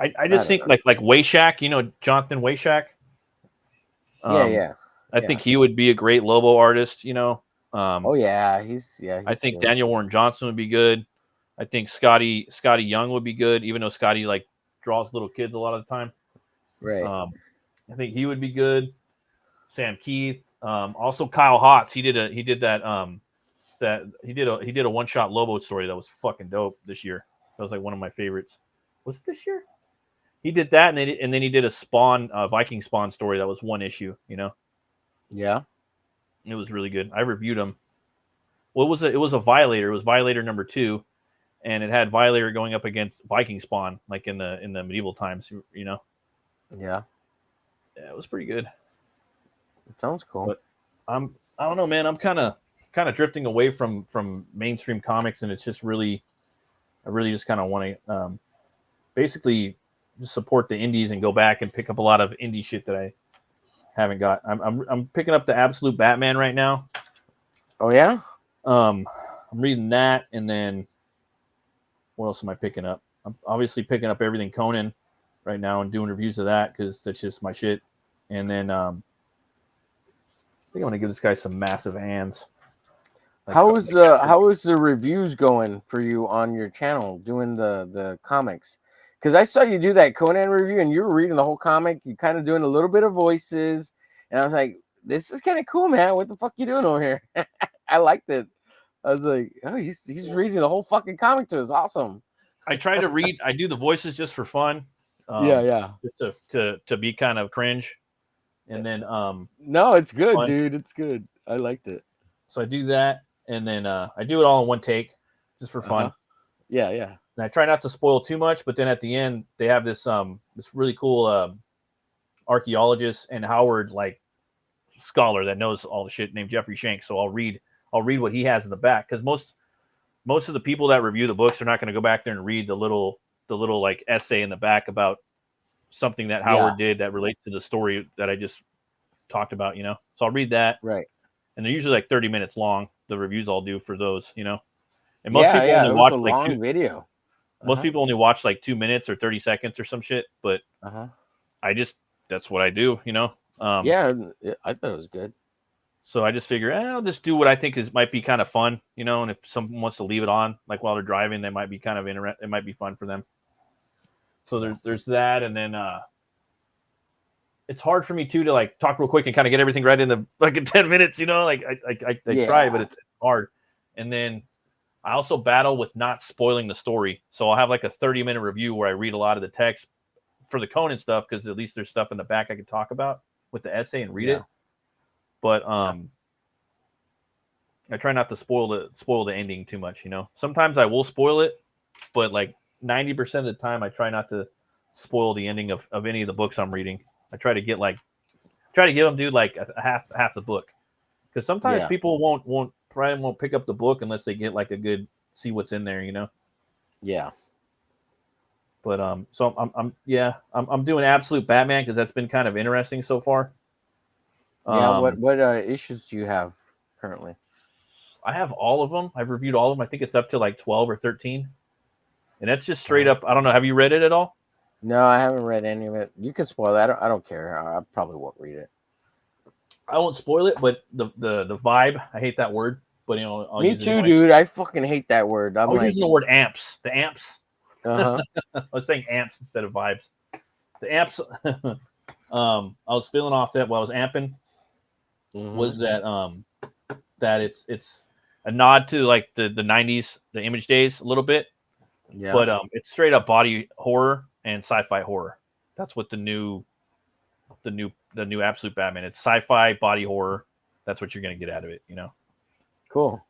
Speaker 5: I just think like Wayshak, you know, Jonathan Wayshak.
Speaker 4: Yeah.
Speaker 5: I think he would be a great Lobo artist, you know.
Speaker 4: Oh yeah, he's
Speaker 5: I think good. Daniel Warren Johnson would be good. I think Scotty Young would be good, even though Scotty like draws little kids a lot of the time.
Speaker 4: Right.
Speaker 5: I think he would be good. Sam Keith. Also Kyle Hotz. He did a one-shot Lobo story that was fucking dope this year. That was like one of my favorites. Was it this year? He did that, and then he did a Spawn Viking Spawn story that was one issue. You know.
Speaker 4: Yeah.
Speaker 5: It was really good. I reviewed them. Well, it was a Violator. It was Violator number 2, and it had Violator going up against Viking Spawn, like in the medieval times. You know.
Speaker 4: Yeah.
Speaker 5: Yeah, it was pretty good.
Speaker 4: It sounds cool.
Speaker 5: But I don't know, man. I'm kind of drifting away from mainstream comics, and it's just really, I really just kind of want to basically just support the indies and go back and pick up a lot of indie shit that I haven't got. I'm picking up the Absolute Batman right now.
Speaker 4: Oh yeah.
Speaker 5: I'm reading that, and then what else am I picking up? I'm obviously picking up everything Conan right now and doing reviews of that because that's just my shit. And then I think I'm gonna give this guy some massive hands. Like,
Speaker 4: how is the reviews going for you on your channel doing the comics? Because I saw you do that Conan review and you were reading the whole comic. You kind of doing a little bit of voices, and I was like, "This is kind of cool, man. What the fuck you doing over here?" I liked it. I was like, oh, he's reading the whole fucking comic to us. Awesome.
Speaker 5: I try to read. I do the voices just for fun.
Speaker 4: Yeah.
Speaker 5: Just to be kind of cringe, and then
Speaker 4: No, it's good,
Speaker 5: fun.
Speaker 4: dude. It's good. I liked it.
Speaker 5: So I do that, and then I do it all in one take, just for fun.
Speaker 4: Yeah.
Speaker 5: And I try not to spoil too much, but then at the end they have this really cool archaeologist and Howard like scholar that knows all the shit named Jeffrey Shanks. So I'll read what he has in the back, because most of the people that review the books are not going to go back there and read the little like essay in the back about something that Howard did that relates to the story that I just talked about, you know. So I'll read that.
Speaker 4: Right.
Speaker 5: And they're usually like 30 minutes long. The reviews I'll do for those, you know. And most people only
Speaker 4: it
Speaker 5: watch
Speaker 4: was a
Speaker 5: like
Speaker 4: long video.
Speaker 5: most people only watch like 2 minutes or 30 seconds or some shit. But that's what I do, you know.
Speaker 4: Yeah, I thought it was good.
Speaker 5: So I just figure I'll just do what I think might be kind of fun, you know. And if someone wants to leave it on, like while they're driving, they might be kind of it might be fun for them. So there's that, and then it's hard for me too to like talk real quick and kind of get everything right in the fucking 10 minutes, you know. Like I try, but it's hard. And then I also battle with not spoiling the story. So I'll have like a 30-minute review where I read a lot of the text for the Conan stuff, because at least there's stuff in the back I can talk about with the essay and read it. But I try not to spoil the ending too much, you know. Sometimes I will spoil it, but like 90% of the time I try not to spoil the ending of any of the books I'm reading. I try to give them, dude, like a half the book, because sometimes people won't pick up the book unless they get like a good see what's in there, you know.
Speaker 4: Yeah.
Speaker 5: But so I'm doing Absolute Batman because that's been kind of interesting so far.
Speaker 4: Yeah. What issues do you have currently?
Speaker 5: I have all of them. I've reviewed all of them. I think it's up to like 12 or 13, and that's just straight up. I don't know. Have you read it at all?
Speaker 4: No, I haven't read any of it. You can spoil that. I don't care. I probably won't read it.
Speaker 5: I won't spoil it, but the vibe. I hate that word, but you know. I'll
Speaker 4: Me
Speaker 5: use
Speaker 4: too,
Speaker 5: it anyway.
Speaker 4: dude. I fucking hate that word.
Speaker 5: I was using the word amps. The amps.
Speaker 4: Uh-huh.
Speaker 5: I was saying amps instead of vibes. The amps. I was feeling off that while I was amping. Was that that it's a nod to like the 90s, the Image days a little bit.
Speaker 4: Yeah.
Speaker 5: But it's straight up body horror and sci-fi horror. That's what the new Absolute Batman. It's sci-fi body horror. That's what you're gonna get out of it, you know.
Speaker 4: Cool.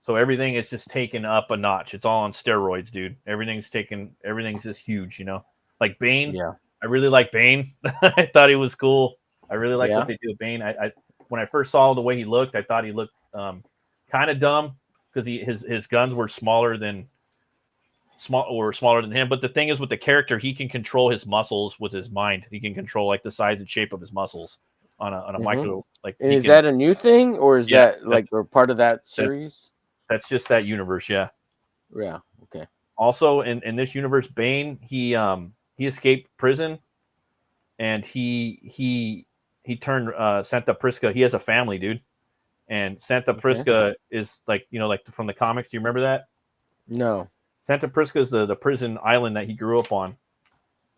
Speaker 5: So everything is just taken up a notch. It's all on steroids, dude. Everything's just huge, you know. Like Bane.
Speaker 4: Yeah.
Speaker 5: I really like Bane. I thought he was cool. I really like what they do with Bane. I when I first saw the way he looked, I thought he looked kind of dumb because his guns were smaller than him. But the thing is, with the character, he can control his muscles with his mind. He can control like the size and shape of his muscles on a micro. Like,
Speaker 4: and is that a new thing, or is that like or part of that series?
Speaker 5: That's just that universe, yeah.
Speaker 4: Yeah. Okay.
Speaker 5: Also, in this universe, Bane he escaped prison, and he turned Santa Prisca. He has a family, dude, and Santa Prisca is like, you know, like from the comics. Do you remember that?
Speaker 4: No.
Speaker 5: Santa Prisca is the prison island that he grew up on.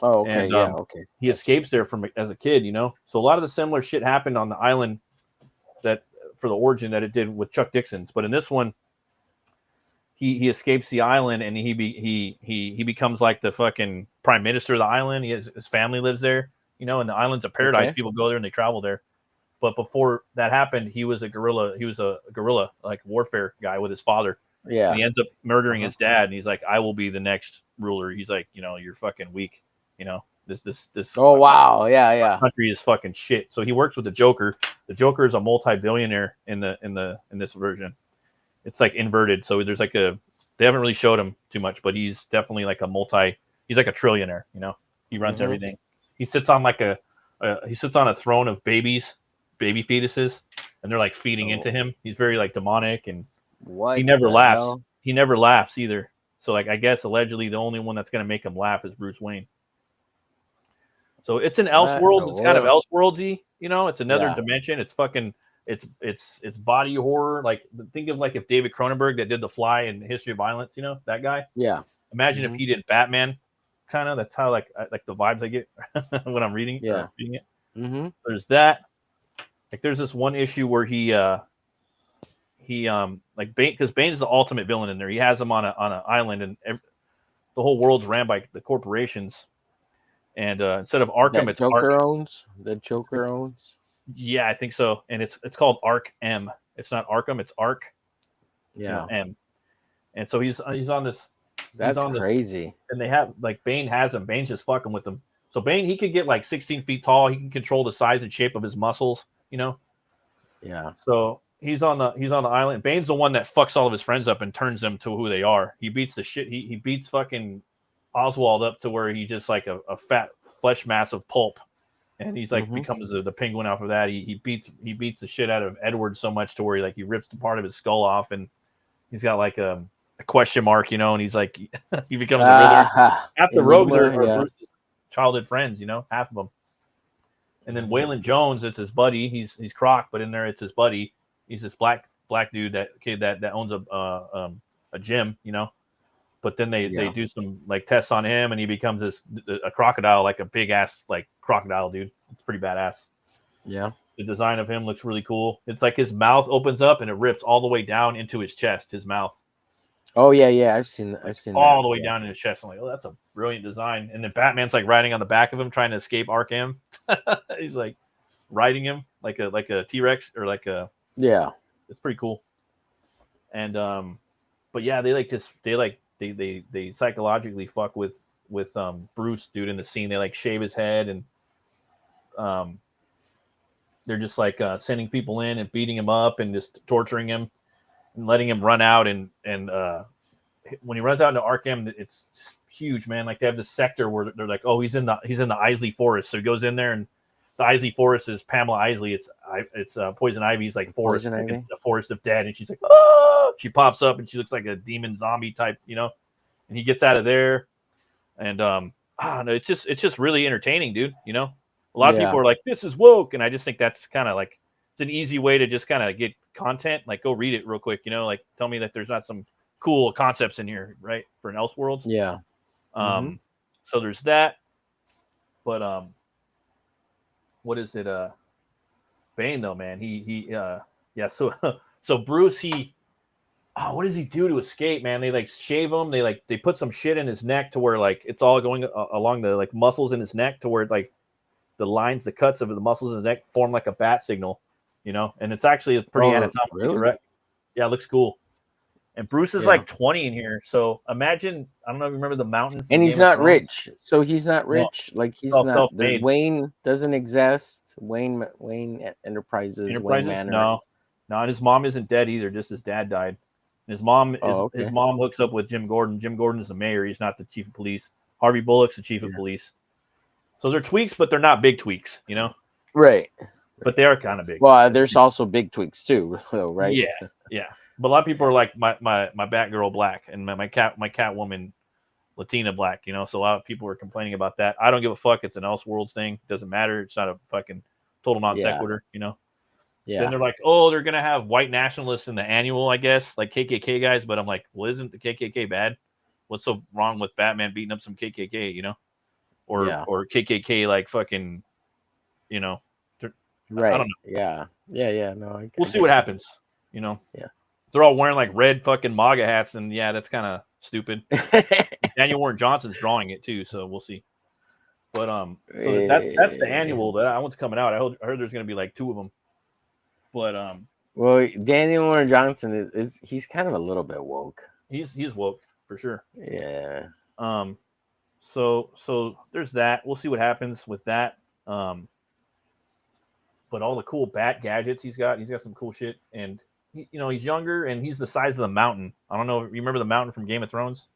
Speaker 4: Oh, okay.
Speaker 5: And,
Speaker 4: okay.
Speaker 5: He escapes there as a kid, you know. So a lot of the similar shit happened on the island that for the origin that it did with Chuck Dixon's. But in this one, he escapes the island, and he becomes like the fucking prime minister of the island. His family lives there, you know, and the island's a paradise. People go there and they travel there. But before that happened, he was a guerrilla. He was a guerrilla, like warfare guy with his father.
Speaker 4: Yeah.
Speaker 5: And he ends up murdering his dad, and he's like, "I will be the next ruler." He's like, "You know, you're fucking weak. You know, this."
Speaker 4: Oh wow, yeah.
Speaker 5: Country is fucking shit. So he works with the Joker. The Joker is a multi-billionaire in this version. It's like inverted. So there's like they haven't really showed him too much, but he's definitely like he's like a trillionaire. You know, he runs everything. He sits on like a throne of baby fetuses, and they're like feeding into him. He's very like demonic, and he never laughs.
Speaker 4: Hell?
Speaker 5: He never laughs either. So like, I guess allegedly the only one that's going to make him laugh is Bruce Wayne. So it's an Elseworlds. It's kind of Elseworldsy, you know. It's another dimension. It's fucking. It's body horror. Like, think of like if David Cronenberg that did The Fly and History of Violence, you know, that guy.
Speaker 4: Yeah.
Speaker 5: Imagine if he did Batman. Kind of. That's how like the vibes I get when I'm reading.
Speaker 4: Yeah.
Speaker 5: Reading it. There's that. Like, there's this one issue where he like Bane, because Bane's the ultimate villain in there. He has him on an island, and the whole world's ran by the corporations. And instead of Arkham, it's
Speaker 4: Joker
Speaker 5: Ark.
Speaker 4: owns. The Joker owns.
Speaker 5: Yeah, I think so. And it's called Ark M. It's not Arkham, it's Ark.
Speaker 4: Yeah,
Speaker 5: M. And so he's on this.
Speaker 4: That's
Speaker 5: on
Speaker 4: crazy.
Speaker 5: And they have like Bane has him. Bane's just fucking with him. So Bane, he could get like 16 feet tall. He can control the size and shape of his muscles.
Speaker 4: Yeah.
Speaker 5: So he's on the island. Bane's the one that fucks all of his friends up and turns them to who they are. He beats the shit. He beats fucking Oswald up to where he just like a fat flesh mass of pulp, and he's like becomes the penguin after that. He beats the shit out of Edward so much to where he rips the part of his skull off, and he's got like a question mark, and he's like he becomes a Riddler. Half the rogues are Bruce's childhood friends, half of them. And then Waylon Jones, it's his buddy. He's Croc, but in there it's his buddy. He's this black dude, that kid that owns a gym, But then they do some like tests on him, and he becomes a crocodile, like a big ass like crocodile dude. It's pretty badass.
Speaker 4: Yeah.
Speaker 5: The design of him looks really cool. It's like his mouth opens up and it rips all the way down into his chest, his mouth.
Speaker 4: Oh yeah. I've seen
Speaker 5: all the way down in his chest. I'm like, oh, that's a brilliant design. And then Batman's like riding on the back of him, trying to escape Arkham. He's like riding him like a T-Rex or like a It's pretty cool. And but yeah, they psychologically fuck with Bruce, dude, in the scene. They like shave his head, and they're just like sending people in and beating him up and just torturing him and letting him run out. And when he runs out into Arkham, it's just huge, man. Like they have this sector where they're like, oh, he's in the Isley Forest. So he goes in there, and the Isley Forest is Pamela Isley. It's Poison Ivy's like forest, like a forest of dead. And she's like, oh, she pops up and she looks like a demon zombie type, And he gets out of there, and I don't know, it's just really entertaining, dude. A lot of people are like, this is woke, and I just think that's kind of like it's an easy way to just kind of get content. Like, go read it real quick, like tell me that there's not some cool concepts in here, right, for an Elseworlds.
Speaker 4: Yeah.
Speaker 5: So there's that, but what is it? Bane though, man. So Bruce, what does he do to escape, man? They like shave him. They put some shit in his neck to where like it's all going along the like muscles in his neck to where like the lines, the cuts of the muscles in his neck form like a bat signal, and it's actually pretty anatomically correct. Yeah, it looks cool. And Bruce is like 20 in here, so imagine, I don't know if you remember the mountains.
Speaker 4: And he's not rich, so he's not rich. No, like he's not
Speaker 5: self-made.
Speaker 4: Wayne doesn't exist. Wayne Enterprises. Wayne Manor.
Speaker 5: No, and his mom isn't dead either. Just his dad died. His mom his mom hooks up with Jim Gordon. Jim Gordon is the mayor. He's not the chief of police. Harvey Bullock's the chief of police. So they're tweaks, but they're not big tweaks,
Speaker 4: Right.
Speaker 5: But they are kind of big.
Speaker 4: Well, there's also big tweaks too, though, right?
Speaker 5: Yeah. But a lot of people are like my Batgirl black and my Catwoman Latina black, So a lot of people are complaining about that. I don't give a fuck. It's an Elseworlds thing. It doesn't matter. It's not a fucking total non sequitur, Yeah. Then they're like, oh, they're gonna have white nationalists in the annual, I guess, like KKK guys. But I'm like, well, isn't the KKK bad? What's so wrong with Batman beating up some KKK, or KKK like fucking,
Speaker 4: Right.
Speaker 5: I don't know.
Speaker 4: Yeah. No,
Speaker 5: we'll see what happens.
Speaker 4: Yeah.
Speaker 5: They're all wearing like red fucking MAGA hats, and that's kind of stupid. Daniel Warren Johnson's drawing it too, so we'll see. But so that's the annual. That one's coming out. I heard there's gonna be like 2 of them. But
Speaker 4: well, Daniel Warren Johnson he's kind of a little bit woke.
Speaker 5: He's woke for sure.
Speaker 4: Yeah.
Speaker 5: So there's that. We'll see what happens with that. But all the cool bat gadgets he's got some cool shit, and he's younger and he's the size of the mountain. I don't know. You remember the mountain from Game of Thrones?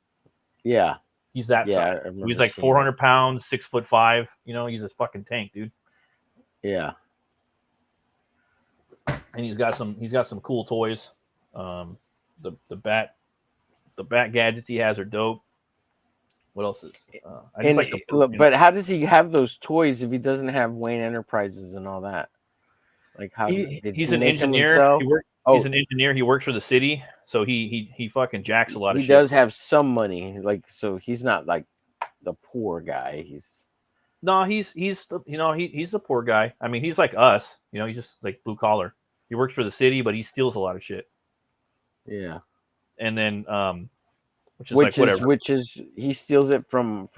Speaker 4: Yeah.
Speaker 5: He's that size. He's like 400 pounds, 6'5". He's a fucking tank, dude.
Speaker 4: Yeah.
Speaker 5: And he's got some cool toys. The bat gadgets he has are dope. What else is?
Speaker 4: But how does he have those toys if he doesn't have Wayne Enterprises and all that? Like how
Speaker 5: he's an engineer. He's an engineer. He works for the city, so he fucking jacks a lot of shit.
Speaker 4: He does have some money, like, so he's not like the poor guy. He's the poor guy. I mean, he's like us. He's just like blue collar. He works for the city, but he steals a lot of shit. Yeah.
Speaker 5: And then which is like whatever.
Speaker 4: Which is he steals it from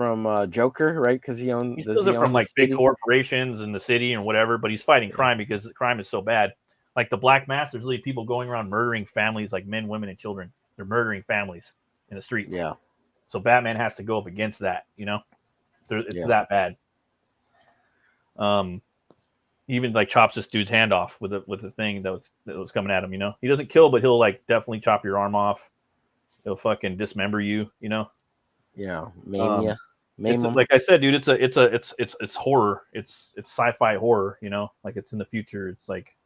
Speaker 4: Joker, right? Because he owns.
Speaker 5: He
Speaker 4: Does
Speaker 5: steals
Speaker 4: he
Speaker 5: it
Speaker 4: own
Speaker 5: from
Speaker 4: the
Speaker 5: like big
Speaker 4: city?
Speaker 5: corporations in the city and whatever, but he's fighting crime because crime is so bad. Like the Black Mass, there's really people going around murdering families, like men, women, and children. They're murdering families in the streets.
Speaker 4: Yeah.
Speaker 5: So Batman has to go up against that. You know, it's
Speaker 4: Yeah.
Speaker 5: that bad. He even like chops this dude's hand off with the thing that was coming at him. You know, he doesn't kill, but he'll like definitely chop your arm off. He'll fucking dismember you. You know.
Speaker 4: Yeah. Maim ya.
Speaker 5: It's like I said, dude. It's horror. It's sci-fi horror. You know, like it's in the future. It's like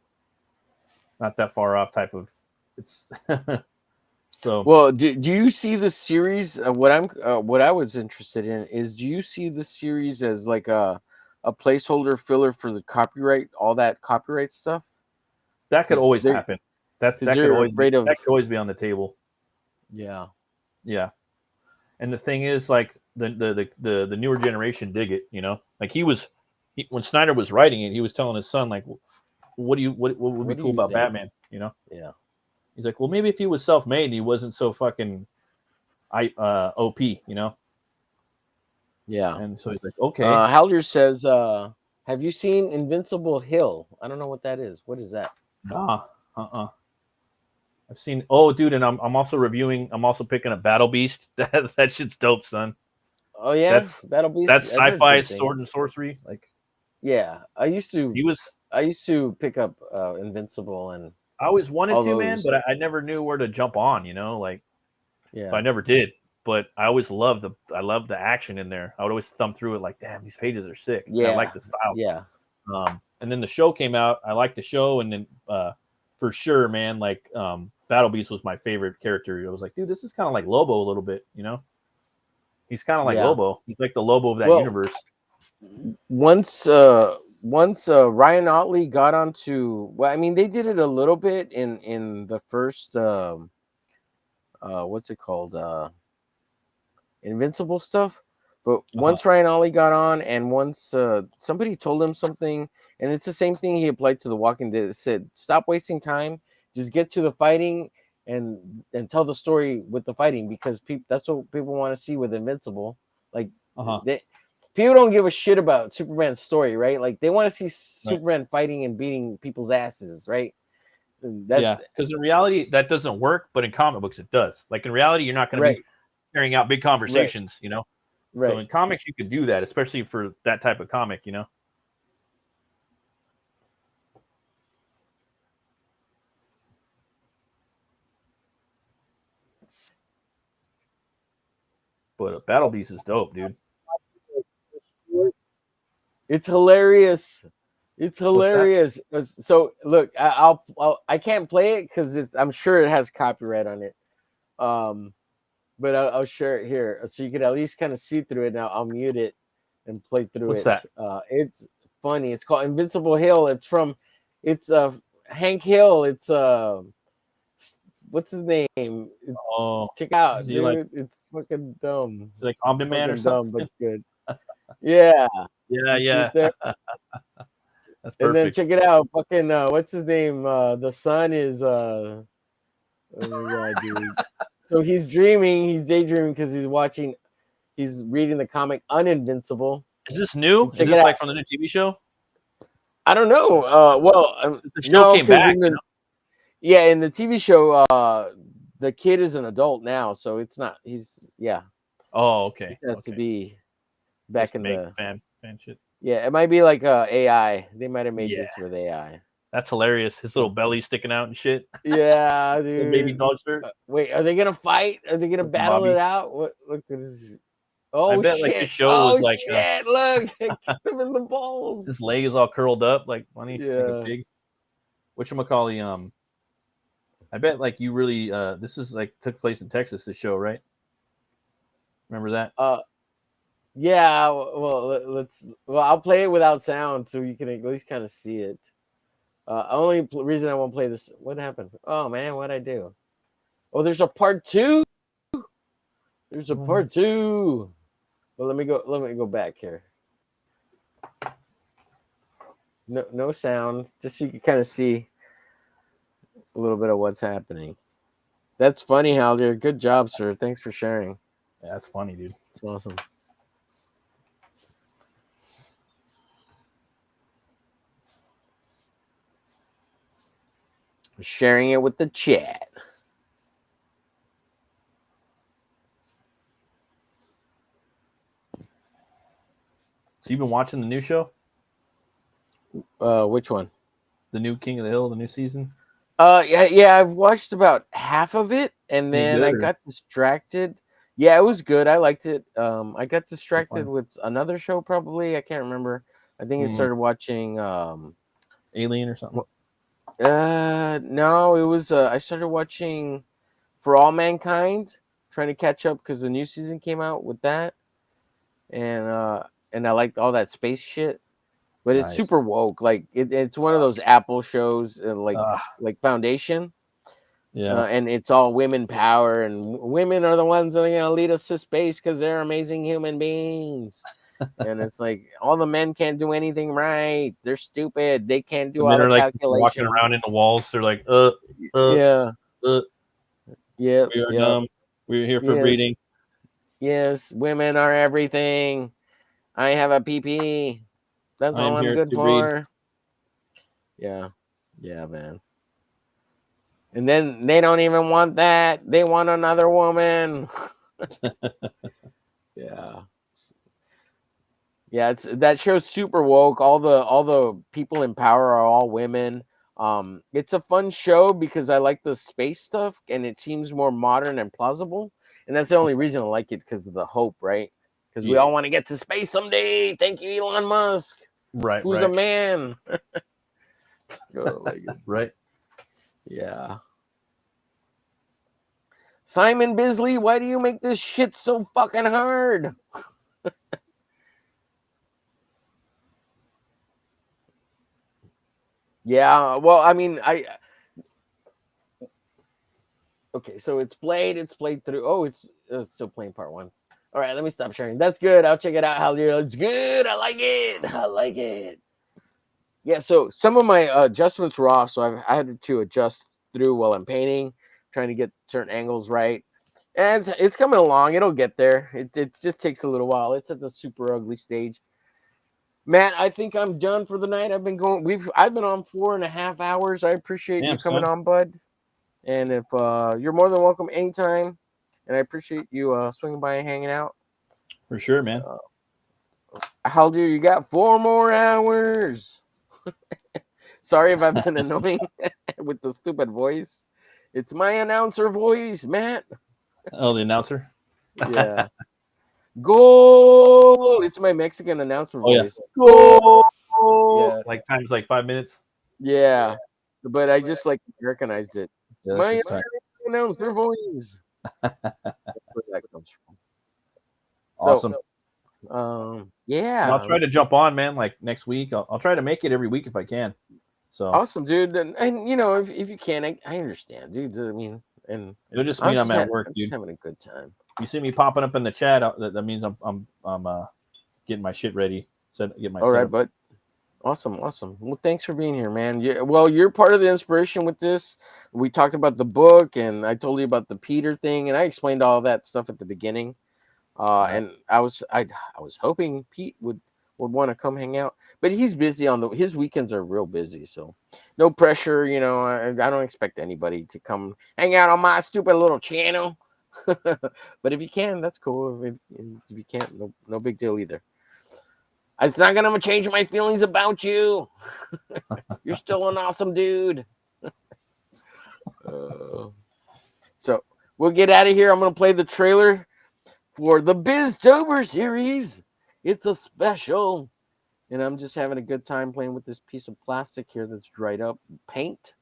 Speaker 5: not that far off type of. It's so.
Speaker 4: Well, do you see the series? What I was interested in is, do you see the series as like a placeholder filler for the copyright, all that copyright stuff?
Speaker 5: That could always happen. That could always be on the table.
Speaker 4: Yeah.
Speaker 5: Yeah. And the thing is, like the newer generation dig it, you know. Like when Snyder was writing it, he was telling his son, like, what would be cool about Batman, you know?
Speaker 4: Yeah.
Speaker 5: He's like, well, maybe if he was self-made and he wasn't so fucking OP, you know?
Speaker 4: Yeah.
Speaker 5: And so he's like, okay.
Speaker 4: Halder says, have you seen Invincible Hill? I don't know what that is. What is that?
Speaker 5: I've seen. Oh, dude, and I'm also picking up Battle Beast. That shit's dope, son.
Speaker 4: Oh yeah,
Speaker 5: that's
Speaker 4: Battle Beast.
Speaker 5: That's sci-fi sword and sorcery. Like,
Speaker 4: yeah, I used to pick up Invincible, and
Speaker 5: I always wanted to, man, but I never knew where to jump on. You know, like,
Speaker 4: yeah,
Speaker 5: so I never did. But I always loved the action in there. I would always thumb through it, like, damn, these pages are sick.
Speaker 4: Yeah,
Speaker 5: I like the style.
Speaker 4: Yeah.
Speaker 5: And then the show came out. I liked the show, and then for sure, man, like Battle Beast was my favorite character. I was like, dude, this is kind of like Lobo a little bit, you know? He's kind of like Lobo. He's like the Lobo of that universe.
Speaker 4: Once Ryan Otley got onto, well, I mean, they did it a little bit in the first what's it called? Invincible stuff. But once Ryan Otley got on, and once somebody told him something, and it's the same thing he applied to The Walking Dead. It said, stop wasting time, just get to the fighting and tell the story with the fighting, because that's what people want to see with Invincible. Like, people don't give a shit about Superman's story, right? Like, they want to see Superman fighting and beating people's asses, right?
Speaker 5: Yeah, because in reality that doesn't work, but in comic books it does. Like in reality, you're not going to be carrying out big conversations, you know.
Speaker 4: Right.
Speaker 5: So in comics, you could do that, especially for that type of comic, you know. But Battle Beast is dope, dude.
Speaker 4: It's hilarious. It's hilarious. So look, I can't play it because I'm sure it has copyright on it. But I'll share it here so you can at least kind of see through it. Now I'll mute it and play through
Speaker 5: What's
Speaker 4: it.
Speaker 5: That?
Speaker 4: It's funny. It's called Invincible Hill. It's Hank Hill. It's what's his name? Check out, dude.
Speaker 5: Like,
Speaker 4: it's fucking dumb.
Speaker 5: It's like Omni Man or something,
Speaker 4: dumb, but good. Yeah.
Speaker 5: Yeah.
Speaker 4: That's
Speaker 5: perfect.
Speaker 4: And then check it out. Fucking what's his name? The son is oh my god, dude. So he's daydreaming because he's reading the comic Uninvincible.
Speaker 5: Is this new? Is this like from the new TV show?
Speaker 4: I don't know.
Speaker 5: The show came back.
Speaker 4: Yeah, in the TV show, the kid is an adult now, so it's not.
Speaker 5: Oh, okay.
Speaker 4: It has to be back
Speaker 5: just
Speaker 4: in the
Speaker 5: fan shit.
Speaker 4: Yeah, it might be like AI. They might have made this with AI.
Speaker 5: That's hilarious. His little belly sticking out and shit.
Speaker 4: Yeah, dude.
Speaker 5: Baby dog shirt.
Speaker 4: Wait, are they gonna fight? Are they gonna battle it out? What? Look at this. Oh,
Speaker 5: I bet
Speaker 4: shit.
Speaker 5: like the show was like,
Speaker 4: shit, look, kick him in the balls.
Speaker 5: His leg is all curled up like funny,
Speaker 4: Yeah.
Speaker 5: like a pig. Whatchamacallit, I bet like you really this is like took place in Texas, this show, right? Remember that?
Speaker 4: Yeah, well, I'll play it without sound so you can at least kind of see it. Only reason I won't play this. What happened? Oh man, what'd I do? Oh, there's a part 2. There's a part 2. Well, let me go back here. No sound, just so you can kind of see a little bit of what's happening. That's funny, Haldir. Good job, sir. Thanks for sharing.
Speaker 5: Yeah, that's funny, dude.
Speaker 4: It's awesome. Sharing it with the chat.
Speaker 5: So you've been watching the new show,
Speaker 4: Which one?
Speaker 5: the new King of the Hill, the new season?
Speaker 4: Yeah, I've watched about half of it, and
Speaker 5: Any
Speaker 4: then
Speaker 5: good,
Speaker 4: I
Speaker 5: or-
Speaker 4: got distracted. Yeah, it was good. I liked it. I got distracted
Speaker 5: fun.
Speaker 4: with another show. Probably I can't remember. I think I
Speaker 5: Mm.
Speaker 4: started watching.
Speaker 5: Alien or something?
Speaker 4: No, it was. I started watching For All Mankind, trying to catch up because the new season came out with that, and I liked all that space shit. But it's
Speaker 5: Nice.
Speaker 4: super woke. Like it's one of those Apple shows, like Foundation.
Speaker 5: Yeah.
Speaker 4: And it's all women power, and women are the ones that are going to lead us to space because they're amazing human beings. And it's like all the men can't do anything right. They're stupid. They can't do
Speaker 5: The
Speaker 4: all
Speaker 5: men
Speaker 4: the
Speaker 5: are like
Speaker 4: calculations.
Speaker 5: walking around in the walls. They're like,
Speaker 4: Yeah. Yeah.
Speaker 5: we are dumb. We're here for
Speaker 4: Yes.
Speaker 5: breeding.
Speaker 4: Yes. Women are everything. I have a PP. That's all I'm good for. Yeah. Yeah, man. And then they don't even want that. They want another woman. Yeah. Yeah, it's that show's super woke. All the people in power are all women. It's a fun show because I like the space stuff and it seems more modern and plausible. And that's the only reason I like it, because of the hope, right? Because we all want to get to space someday. Thank you, Elon Musk.
Speaker 5: Right.
Speaker 4: Who's a man?
Speaker 5: Right.
Speaker 4: Yeah. Simon Bisley, why do you make this shit so fucking hard? Yeah, well, I mean, okay, so it's played through. Oh, it's still playing part 1. All right, let me stop sharing. That's good. I'll check it out. It's good. I like it. Yeah, so some of my adjustments were off, so I had to adjust through while I'm painting, trying to get certain angles right. And it's coming along. It'll get there. It just takes a little while. It's at the super ugly stage. Matt, I think I'm done for the night. I've been on 4.5 hours. I appreciate you coming on, bud. And if you're more than welcome anytime, and I appreciate you swinging by and hanging out.
Speaker 5: For sure, man.
Speaker 4: Haldir, you got 4 more hours. Sorry if I've been annoying with the stupid voice. It's my announcer voice, Matt.
Speaker 5: Oh, the announcer?
Speaker 4: Yeah. Goal! It's my Mexican announcer voice.
Speaker 5: Goal!
Speaker 4: Yeah.
Speaker 5: Like times like 5 minutes?
Speaker 4: Yeah. But I just like recognized it.
Speaker 5: Yeah,
Speaker 4: My announcer voice. That's where that comes from.
Speaker 5: Awesome.
Speaker 4: Yeah.
Speaker 5: I'll try to jump on, man, like next week. I'll try to make it every week if I can. So
Speaker 4: awesome, dude. And you know, if you can, I understand, dude. I mean, and
Speaker 5: it'll just mean I'm at work, dude.
Speaker 4: Just having a good time.
Speaker 5: You see me popping up in the chat, that means I'm getting my shit ready. Get my
Speaker 4: all right, bud. Awesome. Well, thanks for being here, man. You're part of the inspiration with this. We talked about the book, and I told you about the Peter thing, and I explained all that stuff at the beginning. And I was hoping Pete would want to come hang out, but he's busy his weekends are real busy, so no pressure. You know, I don't expect anybody to come hang out on my stupid little channel. But if you can, that's cool. If you can't, no big deal either. It's not gonna change my feelings about you. You're still an awesome dude. So we'll get out of here. I'm gonna play the trailer for the BIZtober series. It's a special, and I'm just having a good time playing with this piece of plastic here that's dried up paint.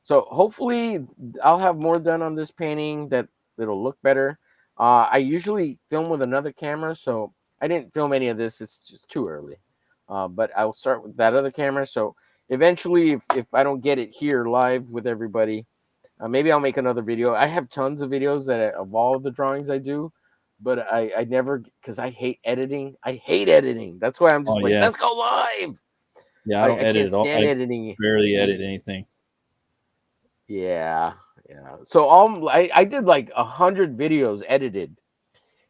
Speaker 4: So hopefully I'll have more done on this painting that'll look better. I usually film with another camera, so I didn't film any of this. It's just too early. But I'll start with that other camera. So eventually, if I don't get it here live with everybody, maybe I'll make another video. I have tons of videos of all of the drawings I do, but I never, because I hate editing. That's why I'm just let's go live.
Speaker 5: Yeah, I don't edit
Speaker 4: can't
Speaker 5: at all.
Speaker 4: stand
Speaker 5: I
Speaker 4: editing.
Speaker 5: barely edit anything.
Speaker 4: Yeah, yeah. So all I did like 100 videos edited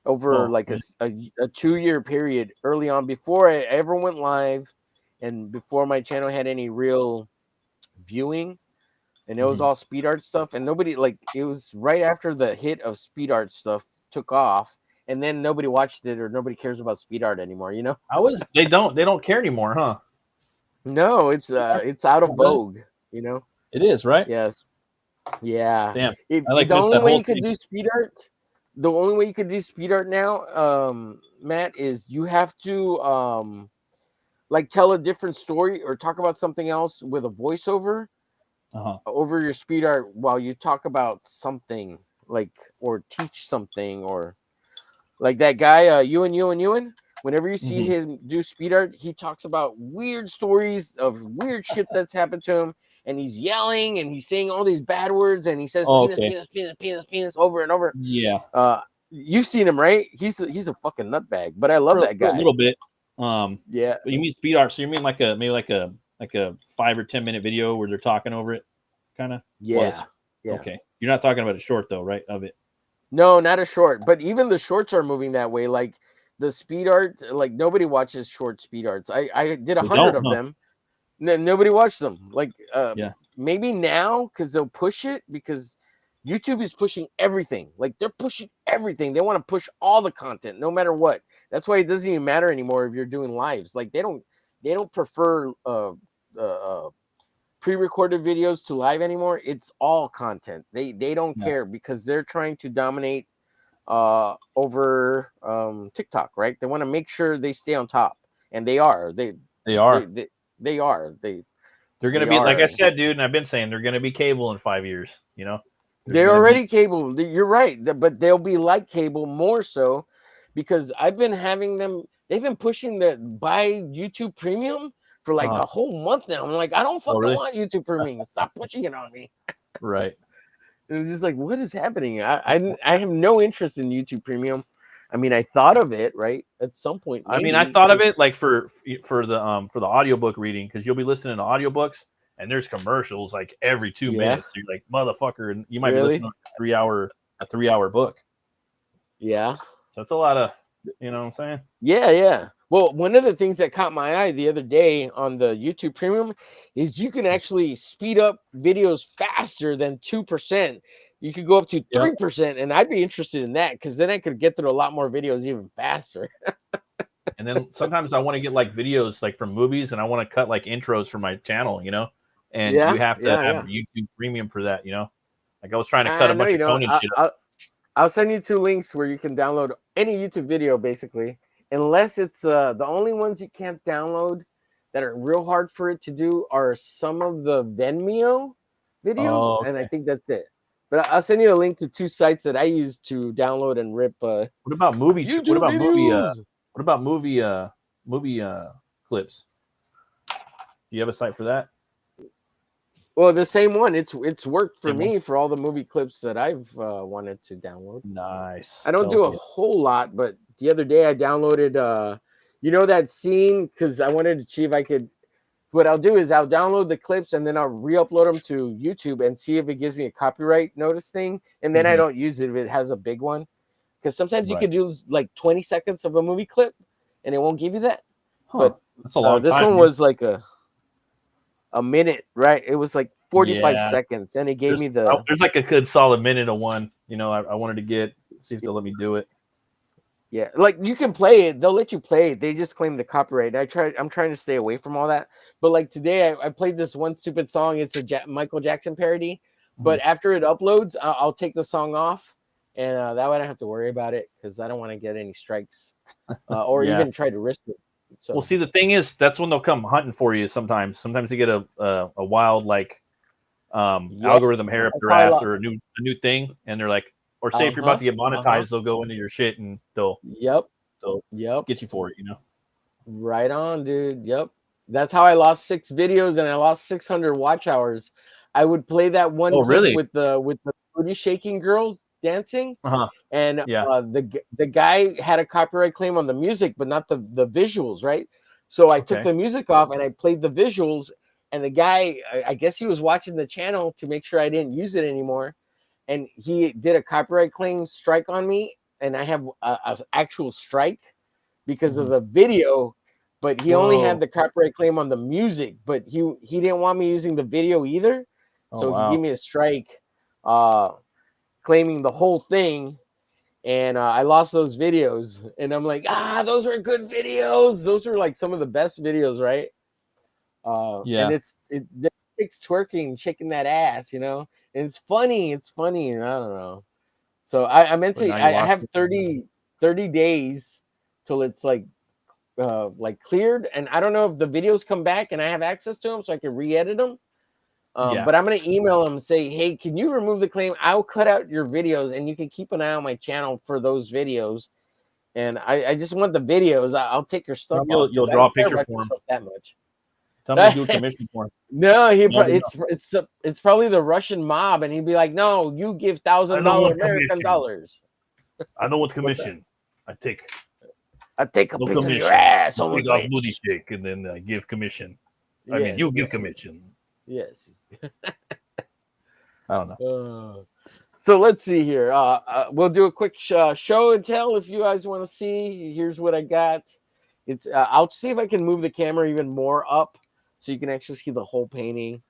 Speaker 4: over
Speaker 5: Oh,
Speaker 4: like a 2-year period early on before I ever went live, and before my channel had any real viewing, and it was all speed art stuff, and nobody like it was right after the hit of speed art stuff took off, and then nobody watched it or nobody cares about speed art anymore, you know?
Speaker 5: they don't care anymore, huh?
Speaker 4: No, it's out of
Speaker 5: Oh, really?
Speaker 4: vogue, you know?
Speaker 5: It is, right?
Speaker 4: Yes. Yeah.
Speaker 5: Damn.
Speaker 4: If
Speaker 5: I like
Speaker 4: the
Speaker 5: missed
Speaker 4: only
Speaker 5: that
Speaker 4: way
Speaker 5: whole
Speaker 4: you could
Speaker 5: thing.
Speaker 4: do speed art, the only way you could do speed art now, Matt, is you have to like tell a different story or talk about something else with a voiceover
Speaker 5: Uh-huh.
Speaker 4: over your speed art while you talk about something, like, or teach something, or like that guy Ewan. Whenever you see him do speed art, he talks about weird stories of weird shit that's happened to him, and he's yelling and he's saying all these bad words, and he says
Speaker 5: Oh,
Speaker 4: penis,
Speaker 5: okay.
Speaker 4: penis, penis, penis, penis over and over.
Speaker 5: Yeah.
Speaker 4: You've seen him, right? He's a fucking nutbag, but I love that
Speaker 5: For a
Speaker 4: guy.
Speaker 5: little bit.
Speaker 4: Yeah,
Speaker 5: But you mean speed art? So you mean like a 5 or 10 minute video where they're talking over it, kind of?
Speaker 4: yeah, yeah.
Speaker 5: Okay. You're not talking about a short though, right? Of it.
Speaker 4: No, not a short, but even the shorts are moving that way. Like the speed art, like nobody watches short speed arts. I did
Speaker 5: They
Speaker 4: 100
Speaker 5: don't,
Speaker 4: of
Speaker 5: huh?
Speaker 4: them. Nobody watched them. Like
Speaker 5: Yeah.
Speaker 4: maybe now because they'll push it because YouTube is pushing everything. Like they're pushing everything. They want to push all the content, no matter what. That's why it doesn't even matter anymore if you're doing lives. Like they don't prefer pre-recorded videos to live anymore. It's all content. They don't
Speaker 5: Yeah.
Speaker 4: care because they're trying to dominate over TikTok, right? They want to make sure they stay on top, and they are.
Speaker 5: They are.
Speaker 4: They are.
Speaker 5: They're gonna
Speaker 4: They
Speaker 5: be like I
Speaker 4: are.
Speaker 5: said, dude, and I've been saying they're gonna be cable in 5 years. You know, there's
Speaker 4: They're
Speaker 5: gonna be
Speaker 4: already cable. You're right, but they'll be like cable more so because I've been having them. They've been pushing the buy YouTube Premium for like a whole month now. I'm like, I don't
Speaker 5: Oh,
Speaker 4: fucking
Speaker 5: really?
Speaker 4: want YouTube Premium. Stop pushing it on me.
Speaker 5: Right.
Speaker 4: It was just like, what is happening? I have no interest in YouTube Premium. I mean, I thought of it, right? At some point, maybe.
Speaker 5: I mean, I thought of it like for the audiobook reading, because you'll be listening to audiobooks and there's commercials like every 2 minutes. So you're like, motherfucker, and you might be listening to a 3 hour book.
Speaker 4: Yeah.
Speaker 5: So it's a lot of, you know what I'm saying?
Speaker 4: Yeah, yeah. Well, one of the things that caught my eye the other day on the YouTube Premium is you can actually speed up videos faster than 2%. You could go up to 3%, and I'd be interested in that because then I could get through a lot more videos even faster.
Speaker 5: And then sometimes I want to get like videos like from movies, and I want to cut like intros for my channel, you know? And you have to have YouTube Premium for that, you know? Like I was trying to cut a bunch of Conan shit up.
Speaker 4: I'll send you 2 links where you can download any YouTube video, basically, unless it's the only ones you can't download that are real hard for it to do are some of the Venmo videos, and I think that's it. But I'll send you a link to 2 sites that I use to download and rip.
Speaker 5: What about movie?
Speaker 4: YouTube
Speaker 5: What about
Speaker 4: videos.
Speaker 5: movie clips? Do you have a site for that?
Speaker 4: Well, the same one. It's worked for me for all the movie clips that I've wanted to download.
Speaker 5: Nice.
Speaker 4: I don't do a whole lot, but the other day I downloaded you know that scene because I wanted to see if I could. What I'll do is I'll download the clips and then I'll re-upload them to YouTube and see if it gives me a copyright notice thing, and then I don't use it if it has a big one, because sometimes you could do like 20 seconds of a movie clip and it won't give you that. But
Speaker 5: that's a long
Speaker 4: this
Speaker 5: time.
Speaker 4: one was like a minute, right? It was like 45 seconds, and it gave me the.
Speaker 5: There's like a good solid minute of one. You know, I wanted to see if they'll let me do it.
Speaker 4: Yeah, like you can play it. They'll let you play it. They just claim the copyright. I'm trying to stay away from all that. But like today, I played this one stupid song. It's a Michael Jackson parody. But after it uploads, I'll take the song off, and that way I don't have to worry about it because I don't want to get any strikes or even try to risk it. So.
Speaker 5: Well, see, the thing is, that's when they'll come hunting for you. Sometimes you get a wild like algorithm hair up your ass or a new thing, and they're like. Or say if you're about to get monetized, they'll go into your shit and they'll get you for it, you know?
Speaker 4: Right on, dude. Yep. That's how I lost 6 videos and I lost 600 watch hours. I would play that one clip with the booty shaking girls dancing, and the guy had a copyright claim on the music, but not the visuals, right? So I took the music off and I played the visuals, And the guy, I guess he was watching the channel to make sure I didn't use it anymore. And he did a copyright claim strike on me. And I have a actual strike because of the video. But he only had the copyright claim on the music. But he didn't want me using the video either. So he gave me a strike claiming the whole thing. And I lost those videos. And I'm like, those were good videos. Those were like some of the best videos, right? And they're chicks twerking, shaking that ass, you know. And it's funny. And I don't know. So I meant to. I have 30 days till it's like cleared, and I don't know if the videos come back and I have access to them, so I can re-edit them. But I'm gonna email them and say, hey, can you remove the claim? I'll cut out your videos, and you can keep an eye on my channel for those videos. And I just want the videos. I'll take your stuff.
Speaker 5: You'll draw a picture for him.
Speaker 4: That much.
Speaker 5: Tell me to do a commission for him.
Speaker 4: No, it's probably the Russian mob, and he'd be like, "No, you give $1,000 American dollars."
Speaker 5: I know what commission. I take
Speaker 4: a piece of your ass.
Speaker 5: I take off booty shake, and then I give commission. I mean, you give commission.
Speaker 4: Yes.
Speaker 5: I don't know.
Speaker 4: So let's see here. We'll do a quick show and tell if you guys want to see. Here's what I got. It's I'll see if I can move the camera even more up so you can actually see the whole painting.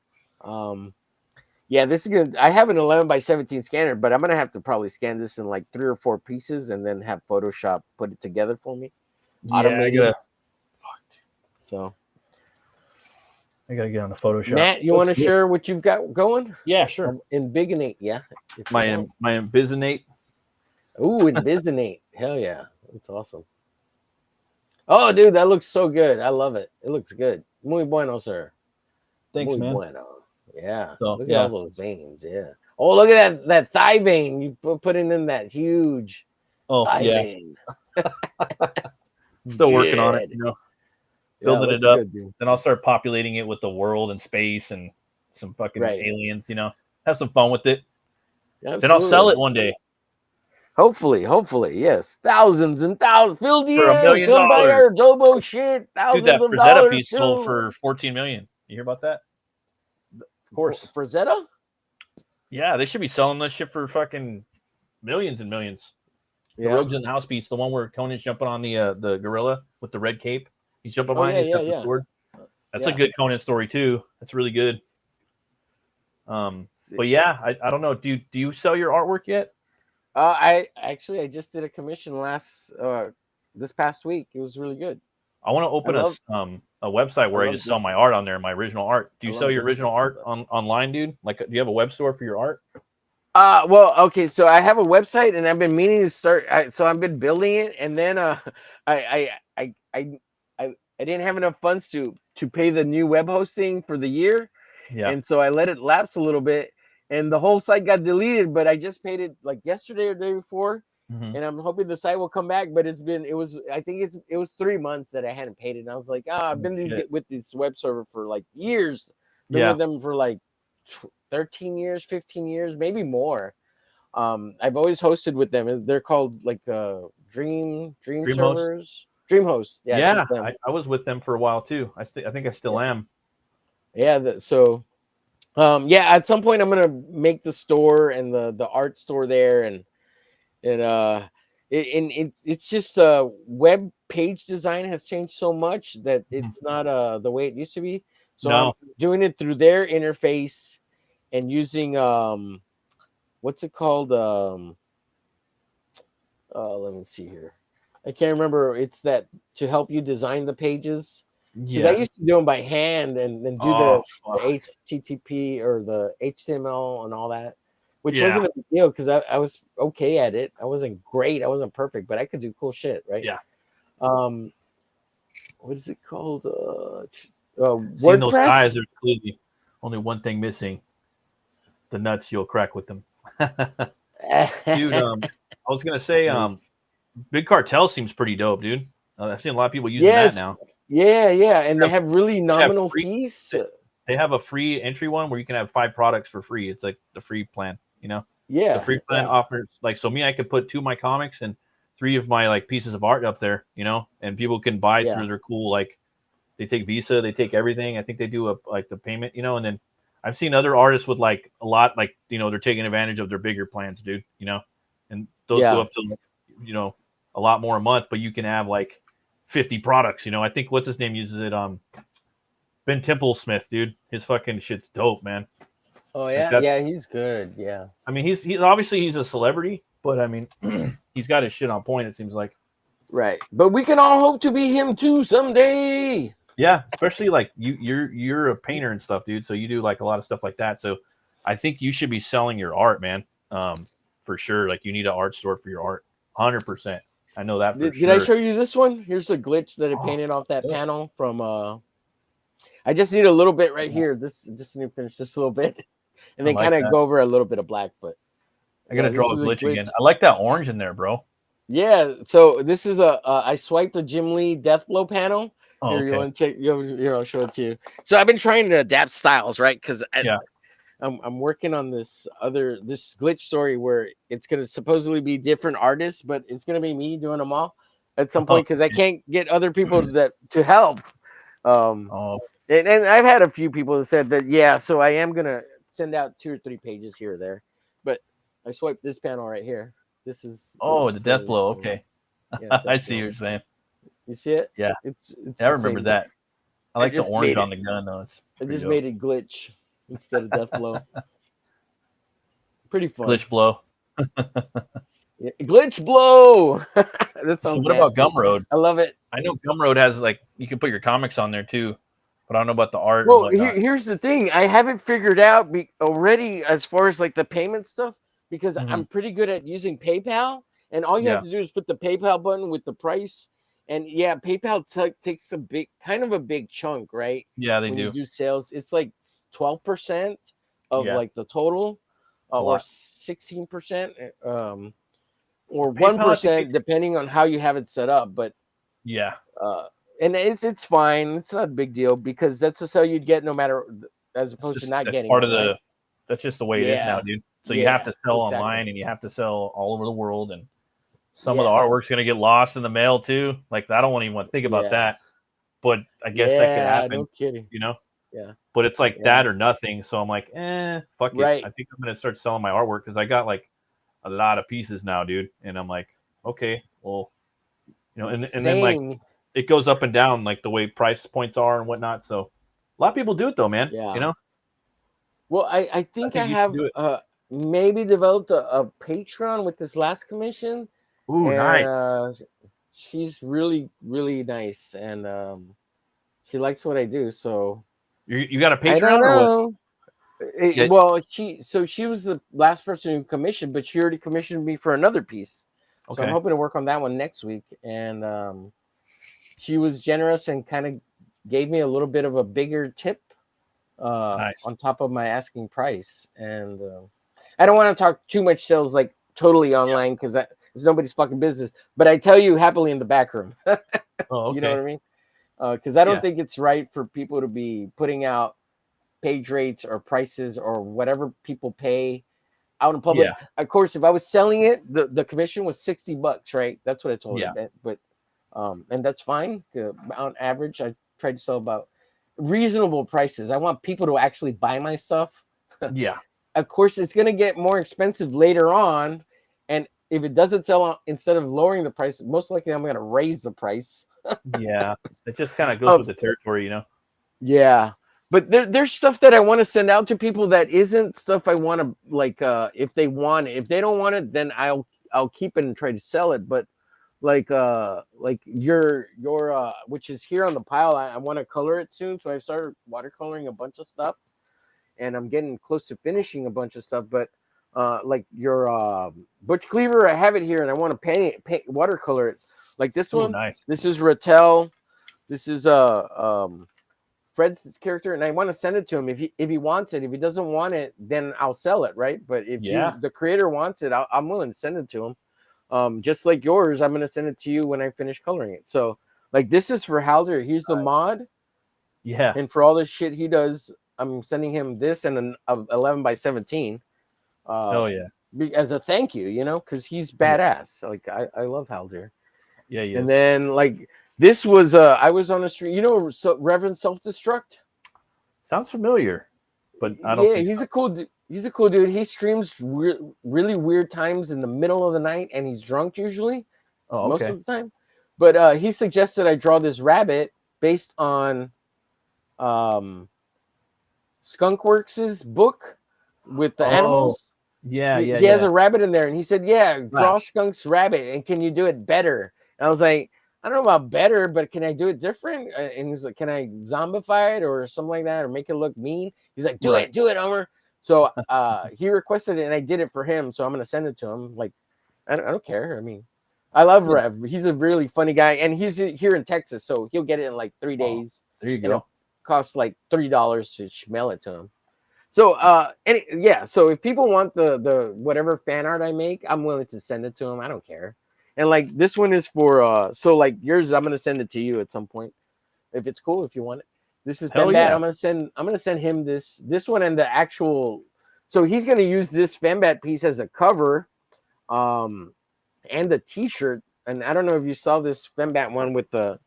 Speaker 4: Yeah, this is good. I have an 11x17 scanner, but I'm gonna have to probably scan this in like 3 or 4 pieces and then have Photoshop put it together for me.
Speaker 5: Yeah,
Speaker 4: So
Speaker 5: I gotta get on the Photoshop.
Speaker 4: Matt, you want to share what you've got going?
Speaker 5: Yeah, sure.
Speaker 4: In Bigonate, yeah.
Speaker 5: My Bizinate.
Speaker 4: Ooh, in Bizinate. Hell yeah. That's awesome. Oh, dude, that looks so good. I love it. It looks good. Muy bueno, sir.
Speaker 5: Thanks,
Speaker 4: Muy
Speaker 5: man.
Speaker 4: Bueno. Yeah.
Speaker 5: So,
Speaker 4: look at all those veins. Yeah. Oh, look at that thigh vein. You put in that huge thigh vein.
Speaker 5: Still working on it, you know. Building it up.
Speaker 4: Good,
Speaker 5: then I'll start populating it with the world and space and some fucking aliens, you know. Have some fun with it. Absolutely. Then I'll sell it one day.
Speaker 4: Hopefully, yes. Thousands and thousands. Phil Diaz,
Speaker 5: $1 million.
Speaker 4: come buy our Dobo shit. Thousands
Speaker 5: Dude, that
Speaker 4: of
Speaker 5: Frazetta
Speaker 4: dollars
Speaker 5: piece sold for $14 million. You hear about that? Of course.
Speaker 4: Frazetta?
Speaker 5: Yeah, they should be selling this shit for fucking millions and millions. The Rogues in the House piece, the one where Conan's jumping on the gorilla with the red cape. He's jumping behind. He's got the sword. That's a good Conan story too. That's really good. But yeah, I don't know. Do you sell your artwork yet?
Speaker 4: I just did a commission this past week. It was really good.
Speaker 5: I want to open a website where I just sell my art on there, my original art. Do you sell your original art online, dude? Like, do you have a web store for your art?
Speaker 4: Well, okay, so I have a website, and I've been meaning to start. So I've been building it, and then I didn't have enough funds to pay the new web hosting for the year, and so I let it lapse a little bit, and the whole site got deleted. But I just paid it like yesterday or the day before, and I'm hoping the site will come back. But it was 3 months that I hadn't paid it, and I was like, I've been with this web server for like years, been with them for like 13 years, 15 years, maybe more. I've always hosted with them. They're called like Dream servers. DreamHost.
Speaker 5: Yeah, I was with them for a while too. I think I still am.
Speaker 4: Yeah. At some point I'm gonna make the store and the art store there, and it's just web page design has changed so much that it's not the way it used to be. So I'm doing it through their interface and using what's it called? Let me see here. I can't remember. It's that to help you design the pages. Because I used to do them by hand and do the HTTP or the HTML and all that, which wasn't a big deal because I was okay at it. I wasn't great. I wasn't perfect, but I could do cool shit, right?
Speaker 5: Yeah.
Speaker 4: What is it called?
Speaker 5: WordPress. Those guys, there's clearly only one thing missing: the nuts you'll crack with them. Dude, I was gonna say, Big Cartel seems pretty dope, dude. I've seen a lot of people using that now.
Speaker 4: Yeah, and they have really nominal fees.
Speaker 5: They have a free entry one where you can have 5 products for free. It's like the free plan, you know.
Speaker 4: Yeah,
Speaker 5: the free plan offers like so. I could put 2 of my comics and 3 of my like pieces of art up there, you know, and people can buy through their cool like They take Visa, they take everything. I think they do like the payment, you know. And then I've seen other artists with like a lot, like, you know, they're taking advantage of their bigger plans, dude. You know, and those go up to, you know, a lot more a month, but you can have like 50 products. You know, I think what's his name uses it. Ben Templesmith, dude. His fucking shit's dope, man.
Speaker 4: Oh yeah,
Speaker 5: like
Speaker 4: yeah, he's good. Yeah.
Speaker 5: I mean, he's obviously he's a celebrity, but I mean, he's got his shit on point. It seems like.
Speaker 4: Right, but we can all hope to be him too someday.
Speaker 5: Yeah, especially like you're a painter and stuff, dude. So you do like a lot of stuff like that. So I think you should be selling your art, man. For sure. Like you need an art store for your art. 100%. I know that for sure.
Speaker 4: Did I show you this one? Here's a glitch that I painted off that panel from. I just need a little bit right here. Just need to finish this little bit, and then kind of go over a little bit of black. But
Speaker 5: I gotta draw a glitch again. I like that orange in there, bro.
Speaker 4: Yeah. So this is I swiped a Jim Lee Deathblow panel.
Speaker 5: Oh,
Speaker 4: here,
Speaker 5: okay.
Speaker 4: you want to take? Here, I'll show it to you. So I've been trying to adapt styles, right? Because I'm working on this glitch story where it's gonna supposedly be different artists, but it's gonna be me doing them all at some point because I can't get other people to help. And I've had a few people that said that, yeah, so I am gonna send out 2 or 3 pages here or there, but I swiped this panel right here. This is
Speaker 5: the Deathblow. Okay,
Speaker 4: yeah,
Speaker 5: I see what you're saying.
Speaker 4: You see it?
Speaker 5: Yeah,
Speaker 4: it's
Speaker 5: I remember that. I like the orange on the gun though.
Speaker 4: I just made it glitch instead of Deathblow. Pretty fun.
Speaker 5: Glitch blow.
Speaker 4: Yeah, glitch blow. That sounds.
Speaker 5: So what about Gumroad?
Speaker 4: I love it.
Speaker 5: I know Gumroad has like you can put your comics on there too, but I don't know about the art.
Speaker 4: Well, here's the thing. I haven't figured out already as far as like the payment stuff because I'm pretty good at using PayPal, and all you have to do is put the PayPal button with the price. And yeah, PayPal takes a big chunk, right?
Speaker 5: Yeah, they
Speaker 4: when
Speaker 5: do.
Speaker 4: You do sales. It's like 12% of like the total, or 16%, or 1% depending on how you have it set up. But
Speaker 5: yeah,
Speaker 4: and it's fine. It's not a big deal because that's the sale you'd get no matter, as opposed to not getting
Speaker 5: part
Speaker 4: it,
Speaker 5: of the.
Speaker 4: right?
Speaker 5: That's just the way it is now, dude. So you have to sell online, and you have to sell all over the world, and some of the artwork's gonna get lost in the mail too. Like I don't even want to think about that, but I guess that could happen.
Speaker 4: No kidding.
Speaker 5: You know.
Speaker 4: Yeah.
Speaker 5: But it's like that or nothing. So I'm like, fuck it.
Speaker 4: Right.
Speaker 5: I think I'm gonna start selling my artwork because I got like a lot of pieces now, dude. And I'm like, okay, well, you know, and then like it goes up and down like the way price points are and whatnot. So a lot of people do it though, man.
Speaker 4: Yeah.
Speaker 5: You know.
Speaker 4: Well, I think I have maybe developed a Patreon with this last commission.
Speaker 5: Ooh, nice.
Speaker 4: She's really, really nice, and she likes what I do. So
Speaker 5: you got a Patreon?
Speaker 4: I don't know.
Speaker 5: Or what?
Speaker 4: Well, she was the last person who commissioned, but she already commissioned me for another piece. Okay. So I'm hoping to work on that one next week. And she was generous and kind of gave me a little bit of a bigger tip on top of my asking price. And I don't want to talk too much sales like totally online because it's nobody's fucking business. But I tell you happily in the back room. You know what I mean? Because I don't think it's right for people to be putting out page rates or prices or whatever people pay out in public. Of course, if I was selling it, the commission was $60, right? That's what I told her. But and that's fine. On average, I try to sell about reasonable prices. I want people to actually buy my stuff. Of course, it's going to get more expensive later on, and if it doesn't sell, instead of lowering the price, most likely I'm going to raise the price.
Speaker 5: It just kind of goes with the territory, you know.
Speaker 4: Yeah. But there's stuff that I want to send out to people that isn't stuff I want to like. If they want it, if they don't want it, then I'll keep it and try to sell it. But like your which is here on the pile, I want to color it soon, so I started watercoloring a bunch of stuff, and I'm getting close to finishing a bunch of stuff. But like your Butch Cleaver, I have it here, and I want to paint watercolor it. Like this one,
Speaker 5: nice.
Speaker 4: This is Rattel. This is Fred's character, and I want to send it to him if he wants it. If he doesn't want it, then I'll sell it, right? But if the creator wants it, I'm willing to send it to him. Just like yours, I'm going to send it to you when I finish coloring it. So, like, this is for Halder. He's the mod.
Speaker 5: Yeah.
Speaker 4: And for all the shit he does, I'm sending him this and an 11 by 17.
Speaker 5: Oh yeah.
Speaker 4: As a thank you, you know, because he's badass. Like I love Halder.
Speaker 5: Yeah,
Speaker 4: and then like This was I was on a stream. You know, Reverend Self-Destruct.
Speaker 5: Sounds familiar, but I don't.
Speaker 4: Yeah,
Speaker 5: think
Speaker 4: he's
Speaker 5: so.
Speaker 4: a cool dude. He's a cool dude. He streams really weird times in the middle of the night, and he's drunk usually, most of the time. But he suggested I draw this rabbit based on Skunkworks' book with the animals.
Speaker 5: Yeah,
Speaker 4: he has a rabbit in there, and he said, "Yeah, draw
Speaker 5: Flash.
Speaker 4: Skunk's rabbit, and can you do it better?" And I was like, "I don't know about better, but can I do it different?" And he's like, "Can I zombify it or something like that, or make it look mean?" He's like, do it, Homer." So he requested it, and I did it for him. So I'm gonna send it to him. Like, I don't care. I mean, I love Rev. He's a really funny guy, and he's here in Texas, so he'll get it in like 3 days.
Speaker 5: There you go.
Speaker 4: It costs like $3 to mail it to him. So so if people want the whatever fan art I make, I'm willing to send it to them. I don't care. And like this one is for so like yours, I'm gonna send it to you at some point if it's cool, if you want it. This is Fembat.
Speaker 5: Yeah.
Speaker 4: I'm gonna send him this one and the actual. So he's gonna use this Fembat piece as a cover, and a T-shirt. And I don't know if you saw this Fembat one with the.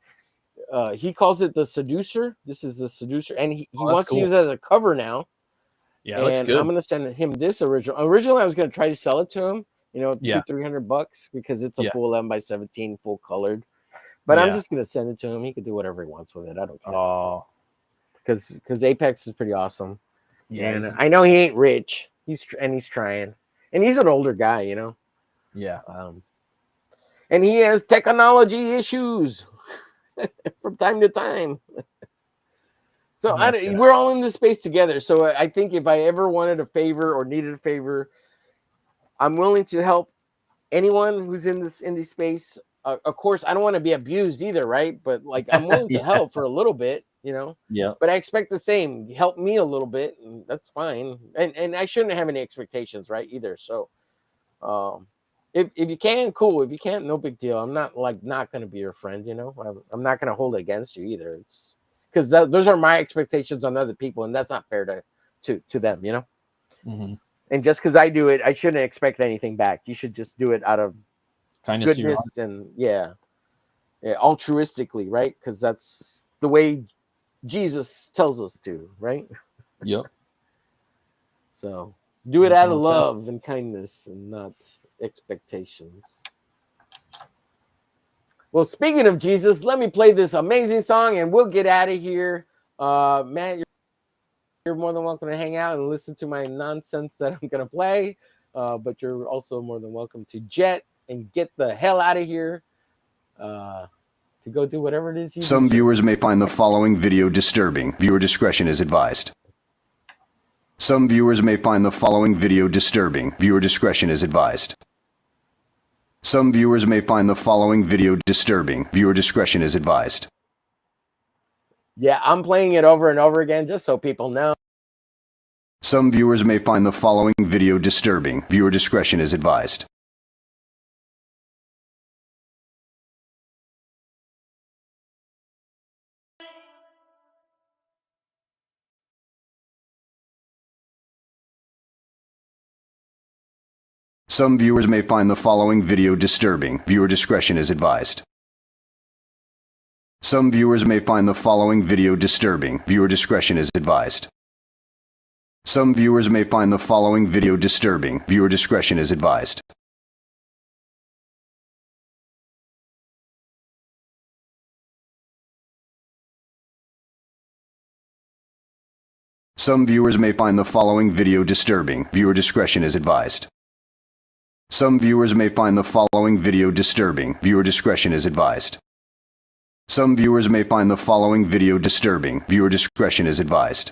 Speaker 4: He calls it the Seducer. This is the Seducer, and he wants to use it as a cover now.
Speaker 5: Yeah, it looks good.
Speaker 4: I'm gonna send him this original. Originally, I was gonna try to sell it to him, $200-300 because it's a full 11x17, full colored. But I'm just gonna send it to him. He could do whatever he wants with it. I don't care.
Speaker 5: Oh,
Speaker 4: because Apex is pretty awesome.
Speaker 5: Yeah,
Speaker 4: and I know he ain't rich. He's trying, and he's an older guy,
Speaker 5: Yeah.
Speaker 4: And he has technology issues from time to time. So we're all in this space together. So I think if I ever wanted a favor or needed a favor, I'm willing to help anyone who's in this indie space. Of course, I don't want to be abused either, right? But like, I'm willing to help for a little bit,
Speaker 5: Yeah.
Speaker 4: But I expect the same. Help me a little bit, and that's fine. And I shouldn't have any expectations, right? Either. So, if you can, cool. If you can't, no big deal. I'm not going to be your friend, I'm not going to hold it against you either. It's because those are my expectations on other people, and that's not fair to them,
Speaker 5: Mm-hmm.
Speaker 4: And just because I do it, I shouldn't expect anything back. You should just do it out of
Speaker 5: kindness,
Speaker 4: goodness, and altruistically, right? Because that's the way Jesus tells us to, right?
Speaker 5: Yep.
Speaker 4: So do it out of love and kindness, and not expectations. Well, speaking of Jesus, let me play this amazing song and we'll get out of here. Matt, you're more than welcome to hang out and listen to my nonsense that I'm going to play. But you're also more than welcome to jet and get the hell out of here to go do whatever it is you
Speaker 1: Some viewers may find the following video disturbing. Viewer discretion is advised. Some viewers may find the following video disturbing. Viewer discretion is advised. Some viewers may find the following video disturbing. Viewer discretion is advised.
Speaker 4: Yeah, I'm playing it over and over again just so people know.
Speaker 1: Some viewers may find the following video disturbing. Viewer discretion is advised. Some viewers may find the following video disturbing. Viewer discretion is advised. Some viewers may find the following video disturbing. Viewer discretion is advised. Some viewers may find the following video disturbing. Viewer discretion is advised. Some viewers may find the following video disturbing. Viewer discretion is advised. Some viewers may find the following video disturbing. Viewer discretion is advised. Some viewers may find the following video disturbing. Viewer discretion is advised.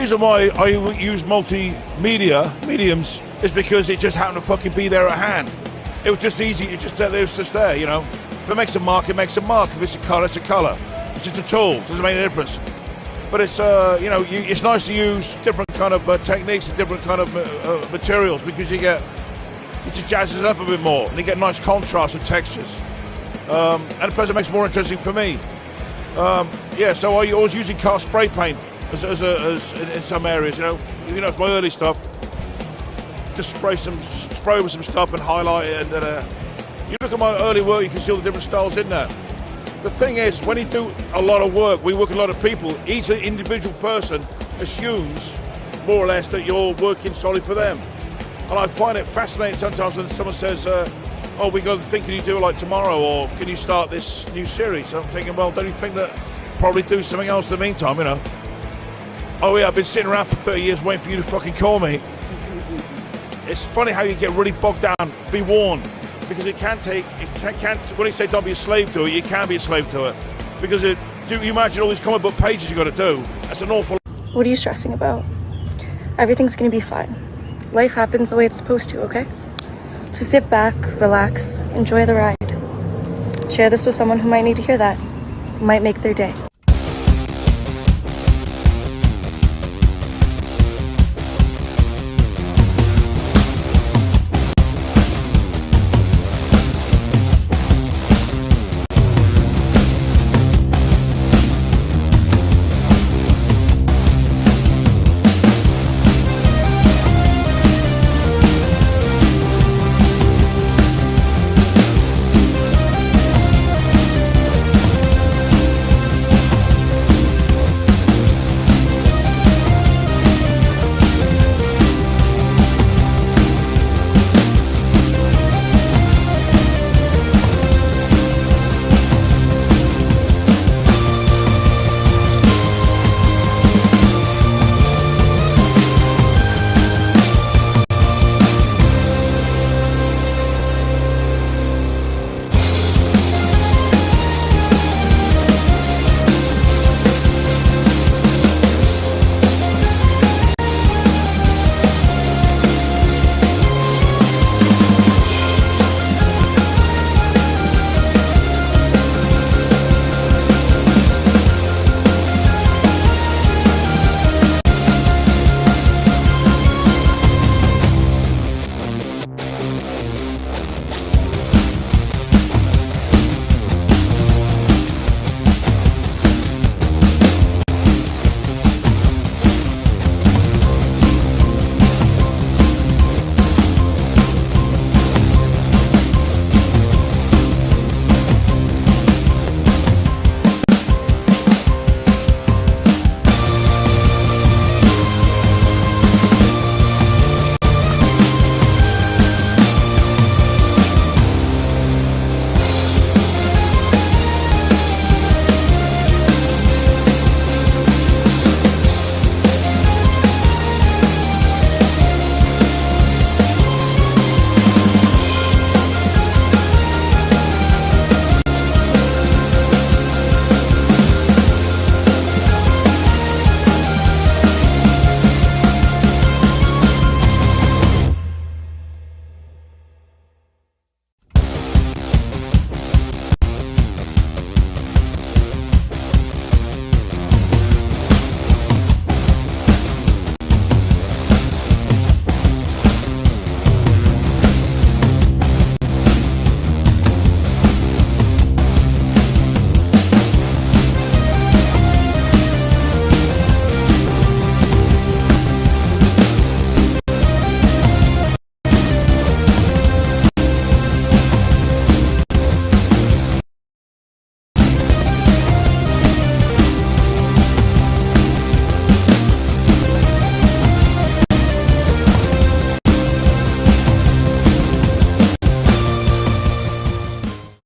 Speaker 3: reason why I use multimedia mediums is because it just happened to fucking be there at hand. It was just easy. It was just there, you know. If it makes a mark, it makes a mark. If it's a colour, it's a colour. It's just a tool. It doesn't make any difference. But it's, you know, it's nice to use different kind of techniques and different kind of materials because it just jazzes it up a bit more and you get nice contrast and textures. And plus it makes it more interesting for me. Yeah, so I was using car spray paint as in some areas, you know, it's my early stuff. Just spray with some stuff and highlight it, and then you look at my early work, you can see all the different styles in there. The thing is, when you do a lot of work, we work with a lot of people, each individual person assumes, more or less, that you're working solely for them. And I find it fascinating sometimes when someone says, oh, we got to think, can you do it like tomorrow, or can you start this new series? I'm thinking, well, don't you think that probably do something else in the meantime, you know? Oh yeah, I've been sitting around for 30 years waiting for you to fucking call me. It's funny how you get really bogged down. Be warned, because it can't. When you say don't be a slave to it, you can be a slave to it, because do you imagine all these comic book pages you got to do? That's an awful.
Speaker 6: What are you stressing about? Everything's gonna be fine. Life happens the way it's supposed to, okay? So sit back, relax, enjoy the ride. Share this with someone who might need to hear that. Might make their day.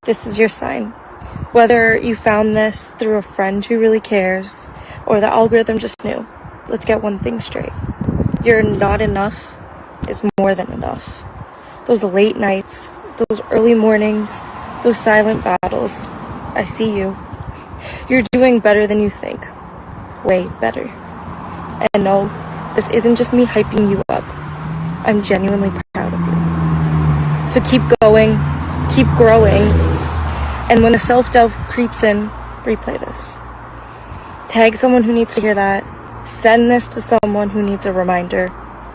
Speaker 6: This is your sign. Whether you found this through a friend who really cares, or the algorithm just knew, let's get one thing straight. You're not enough is more than enough. Those late nights, those early mornings, those silent battles, I see you. You're doing better than you think. Way better. And no, this isn't just me hyping you up. I'm genuinely proud of you. So keep going, keep growing, and when the self-doubt creeps in, replay this. Tag someone who needs to hear that. Send this to someone who needs a reminder,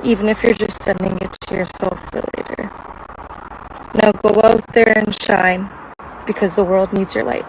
Speaker 6: even if you're just sending it to yourself for later. Now go out there and shine, because the world needs your light.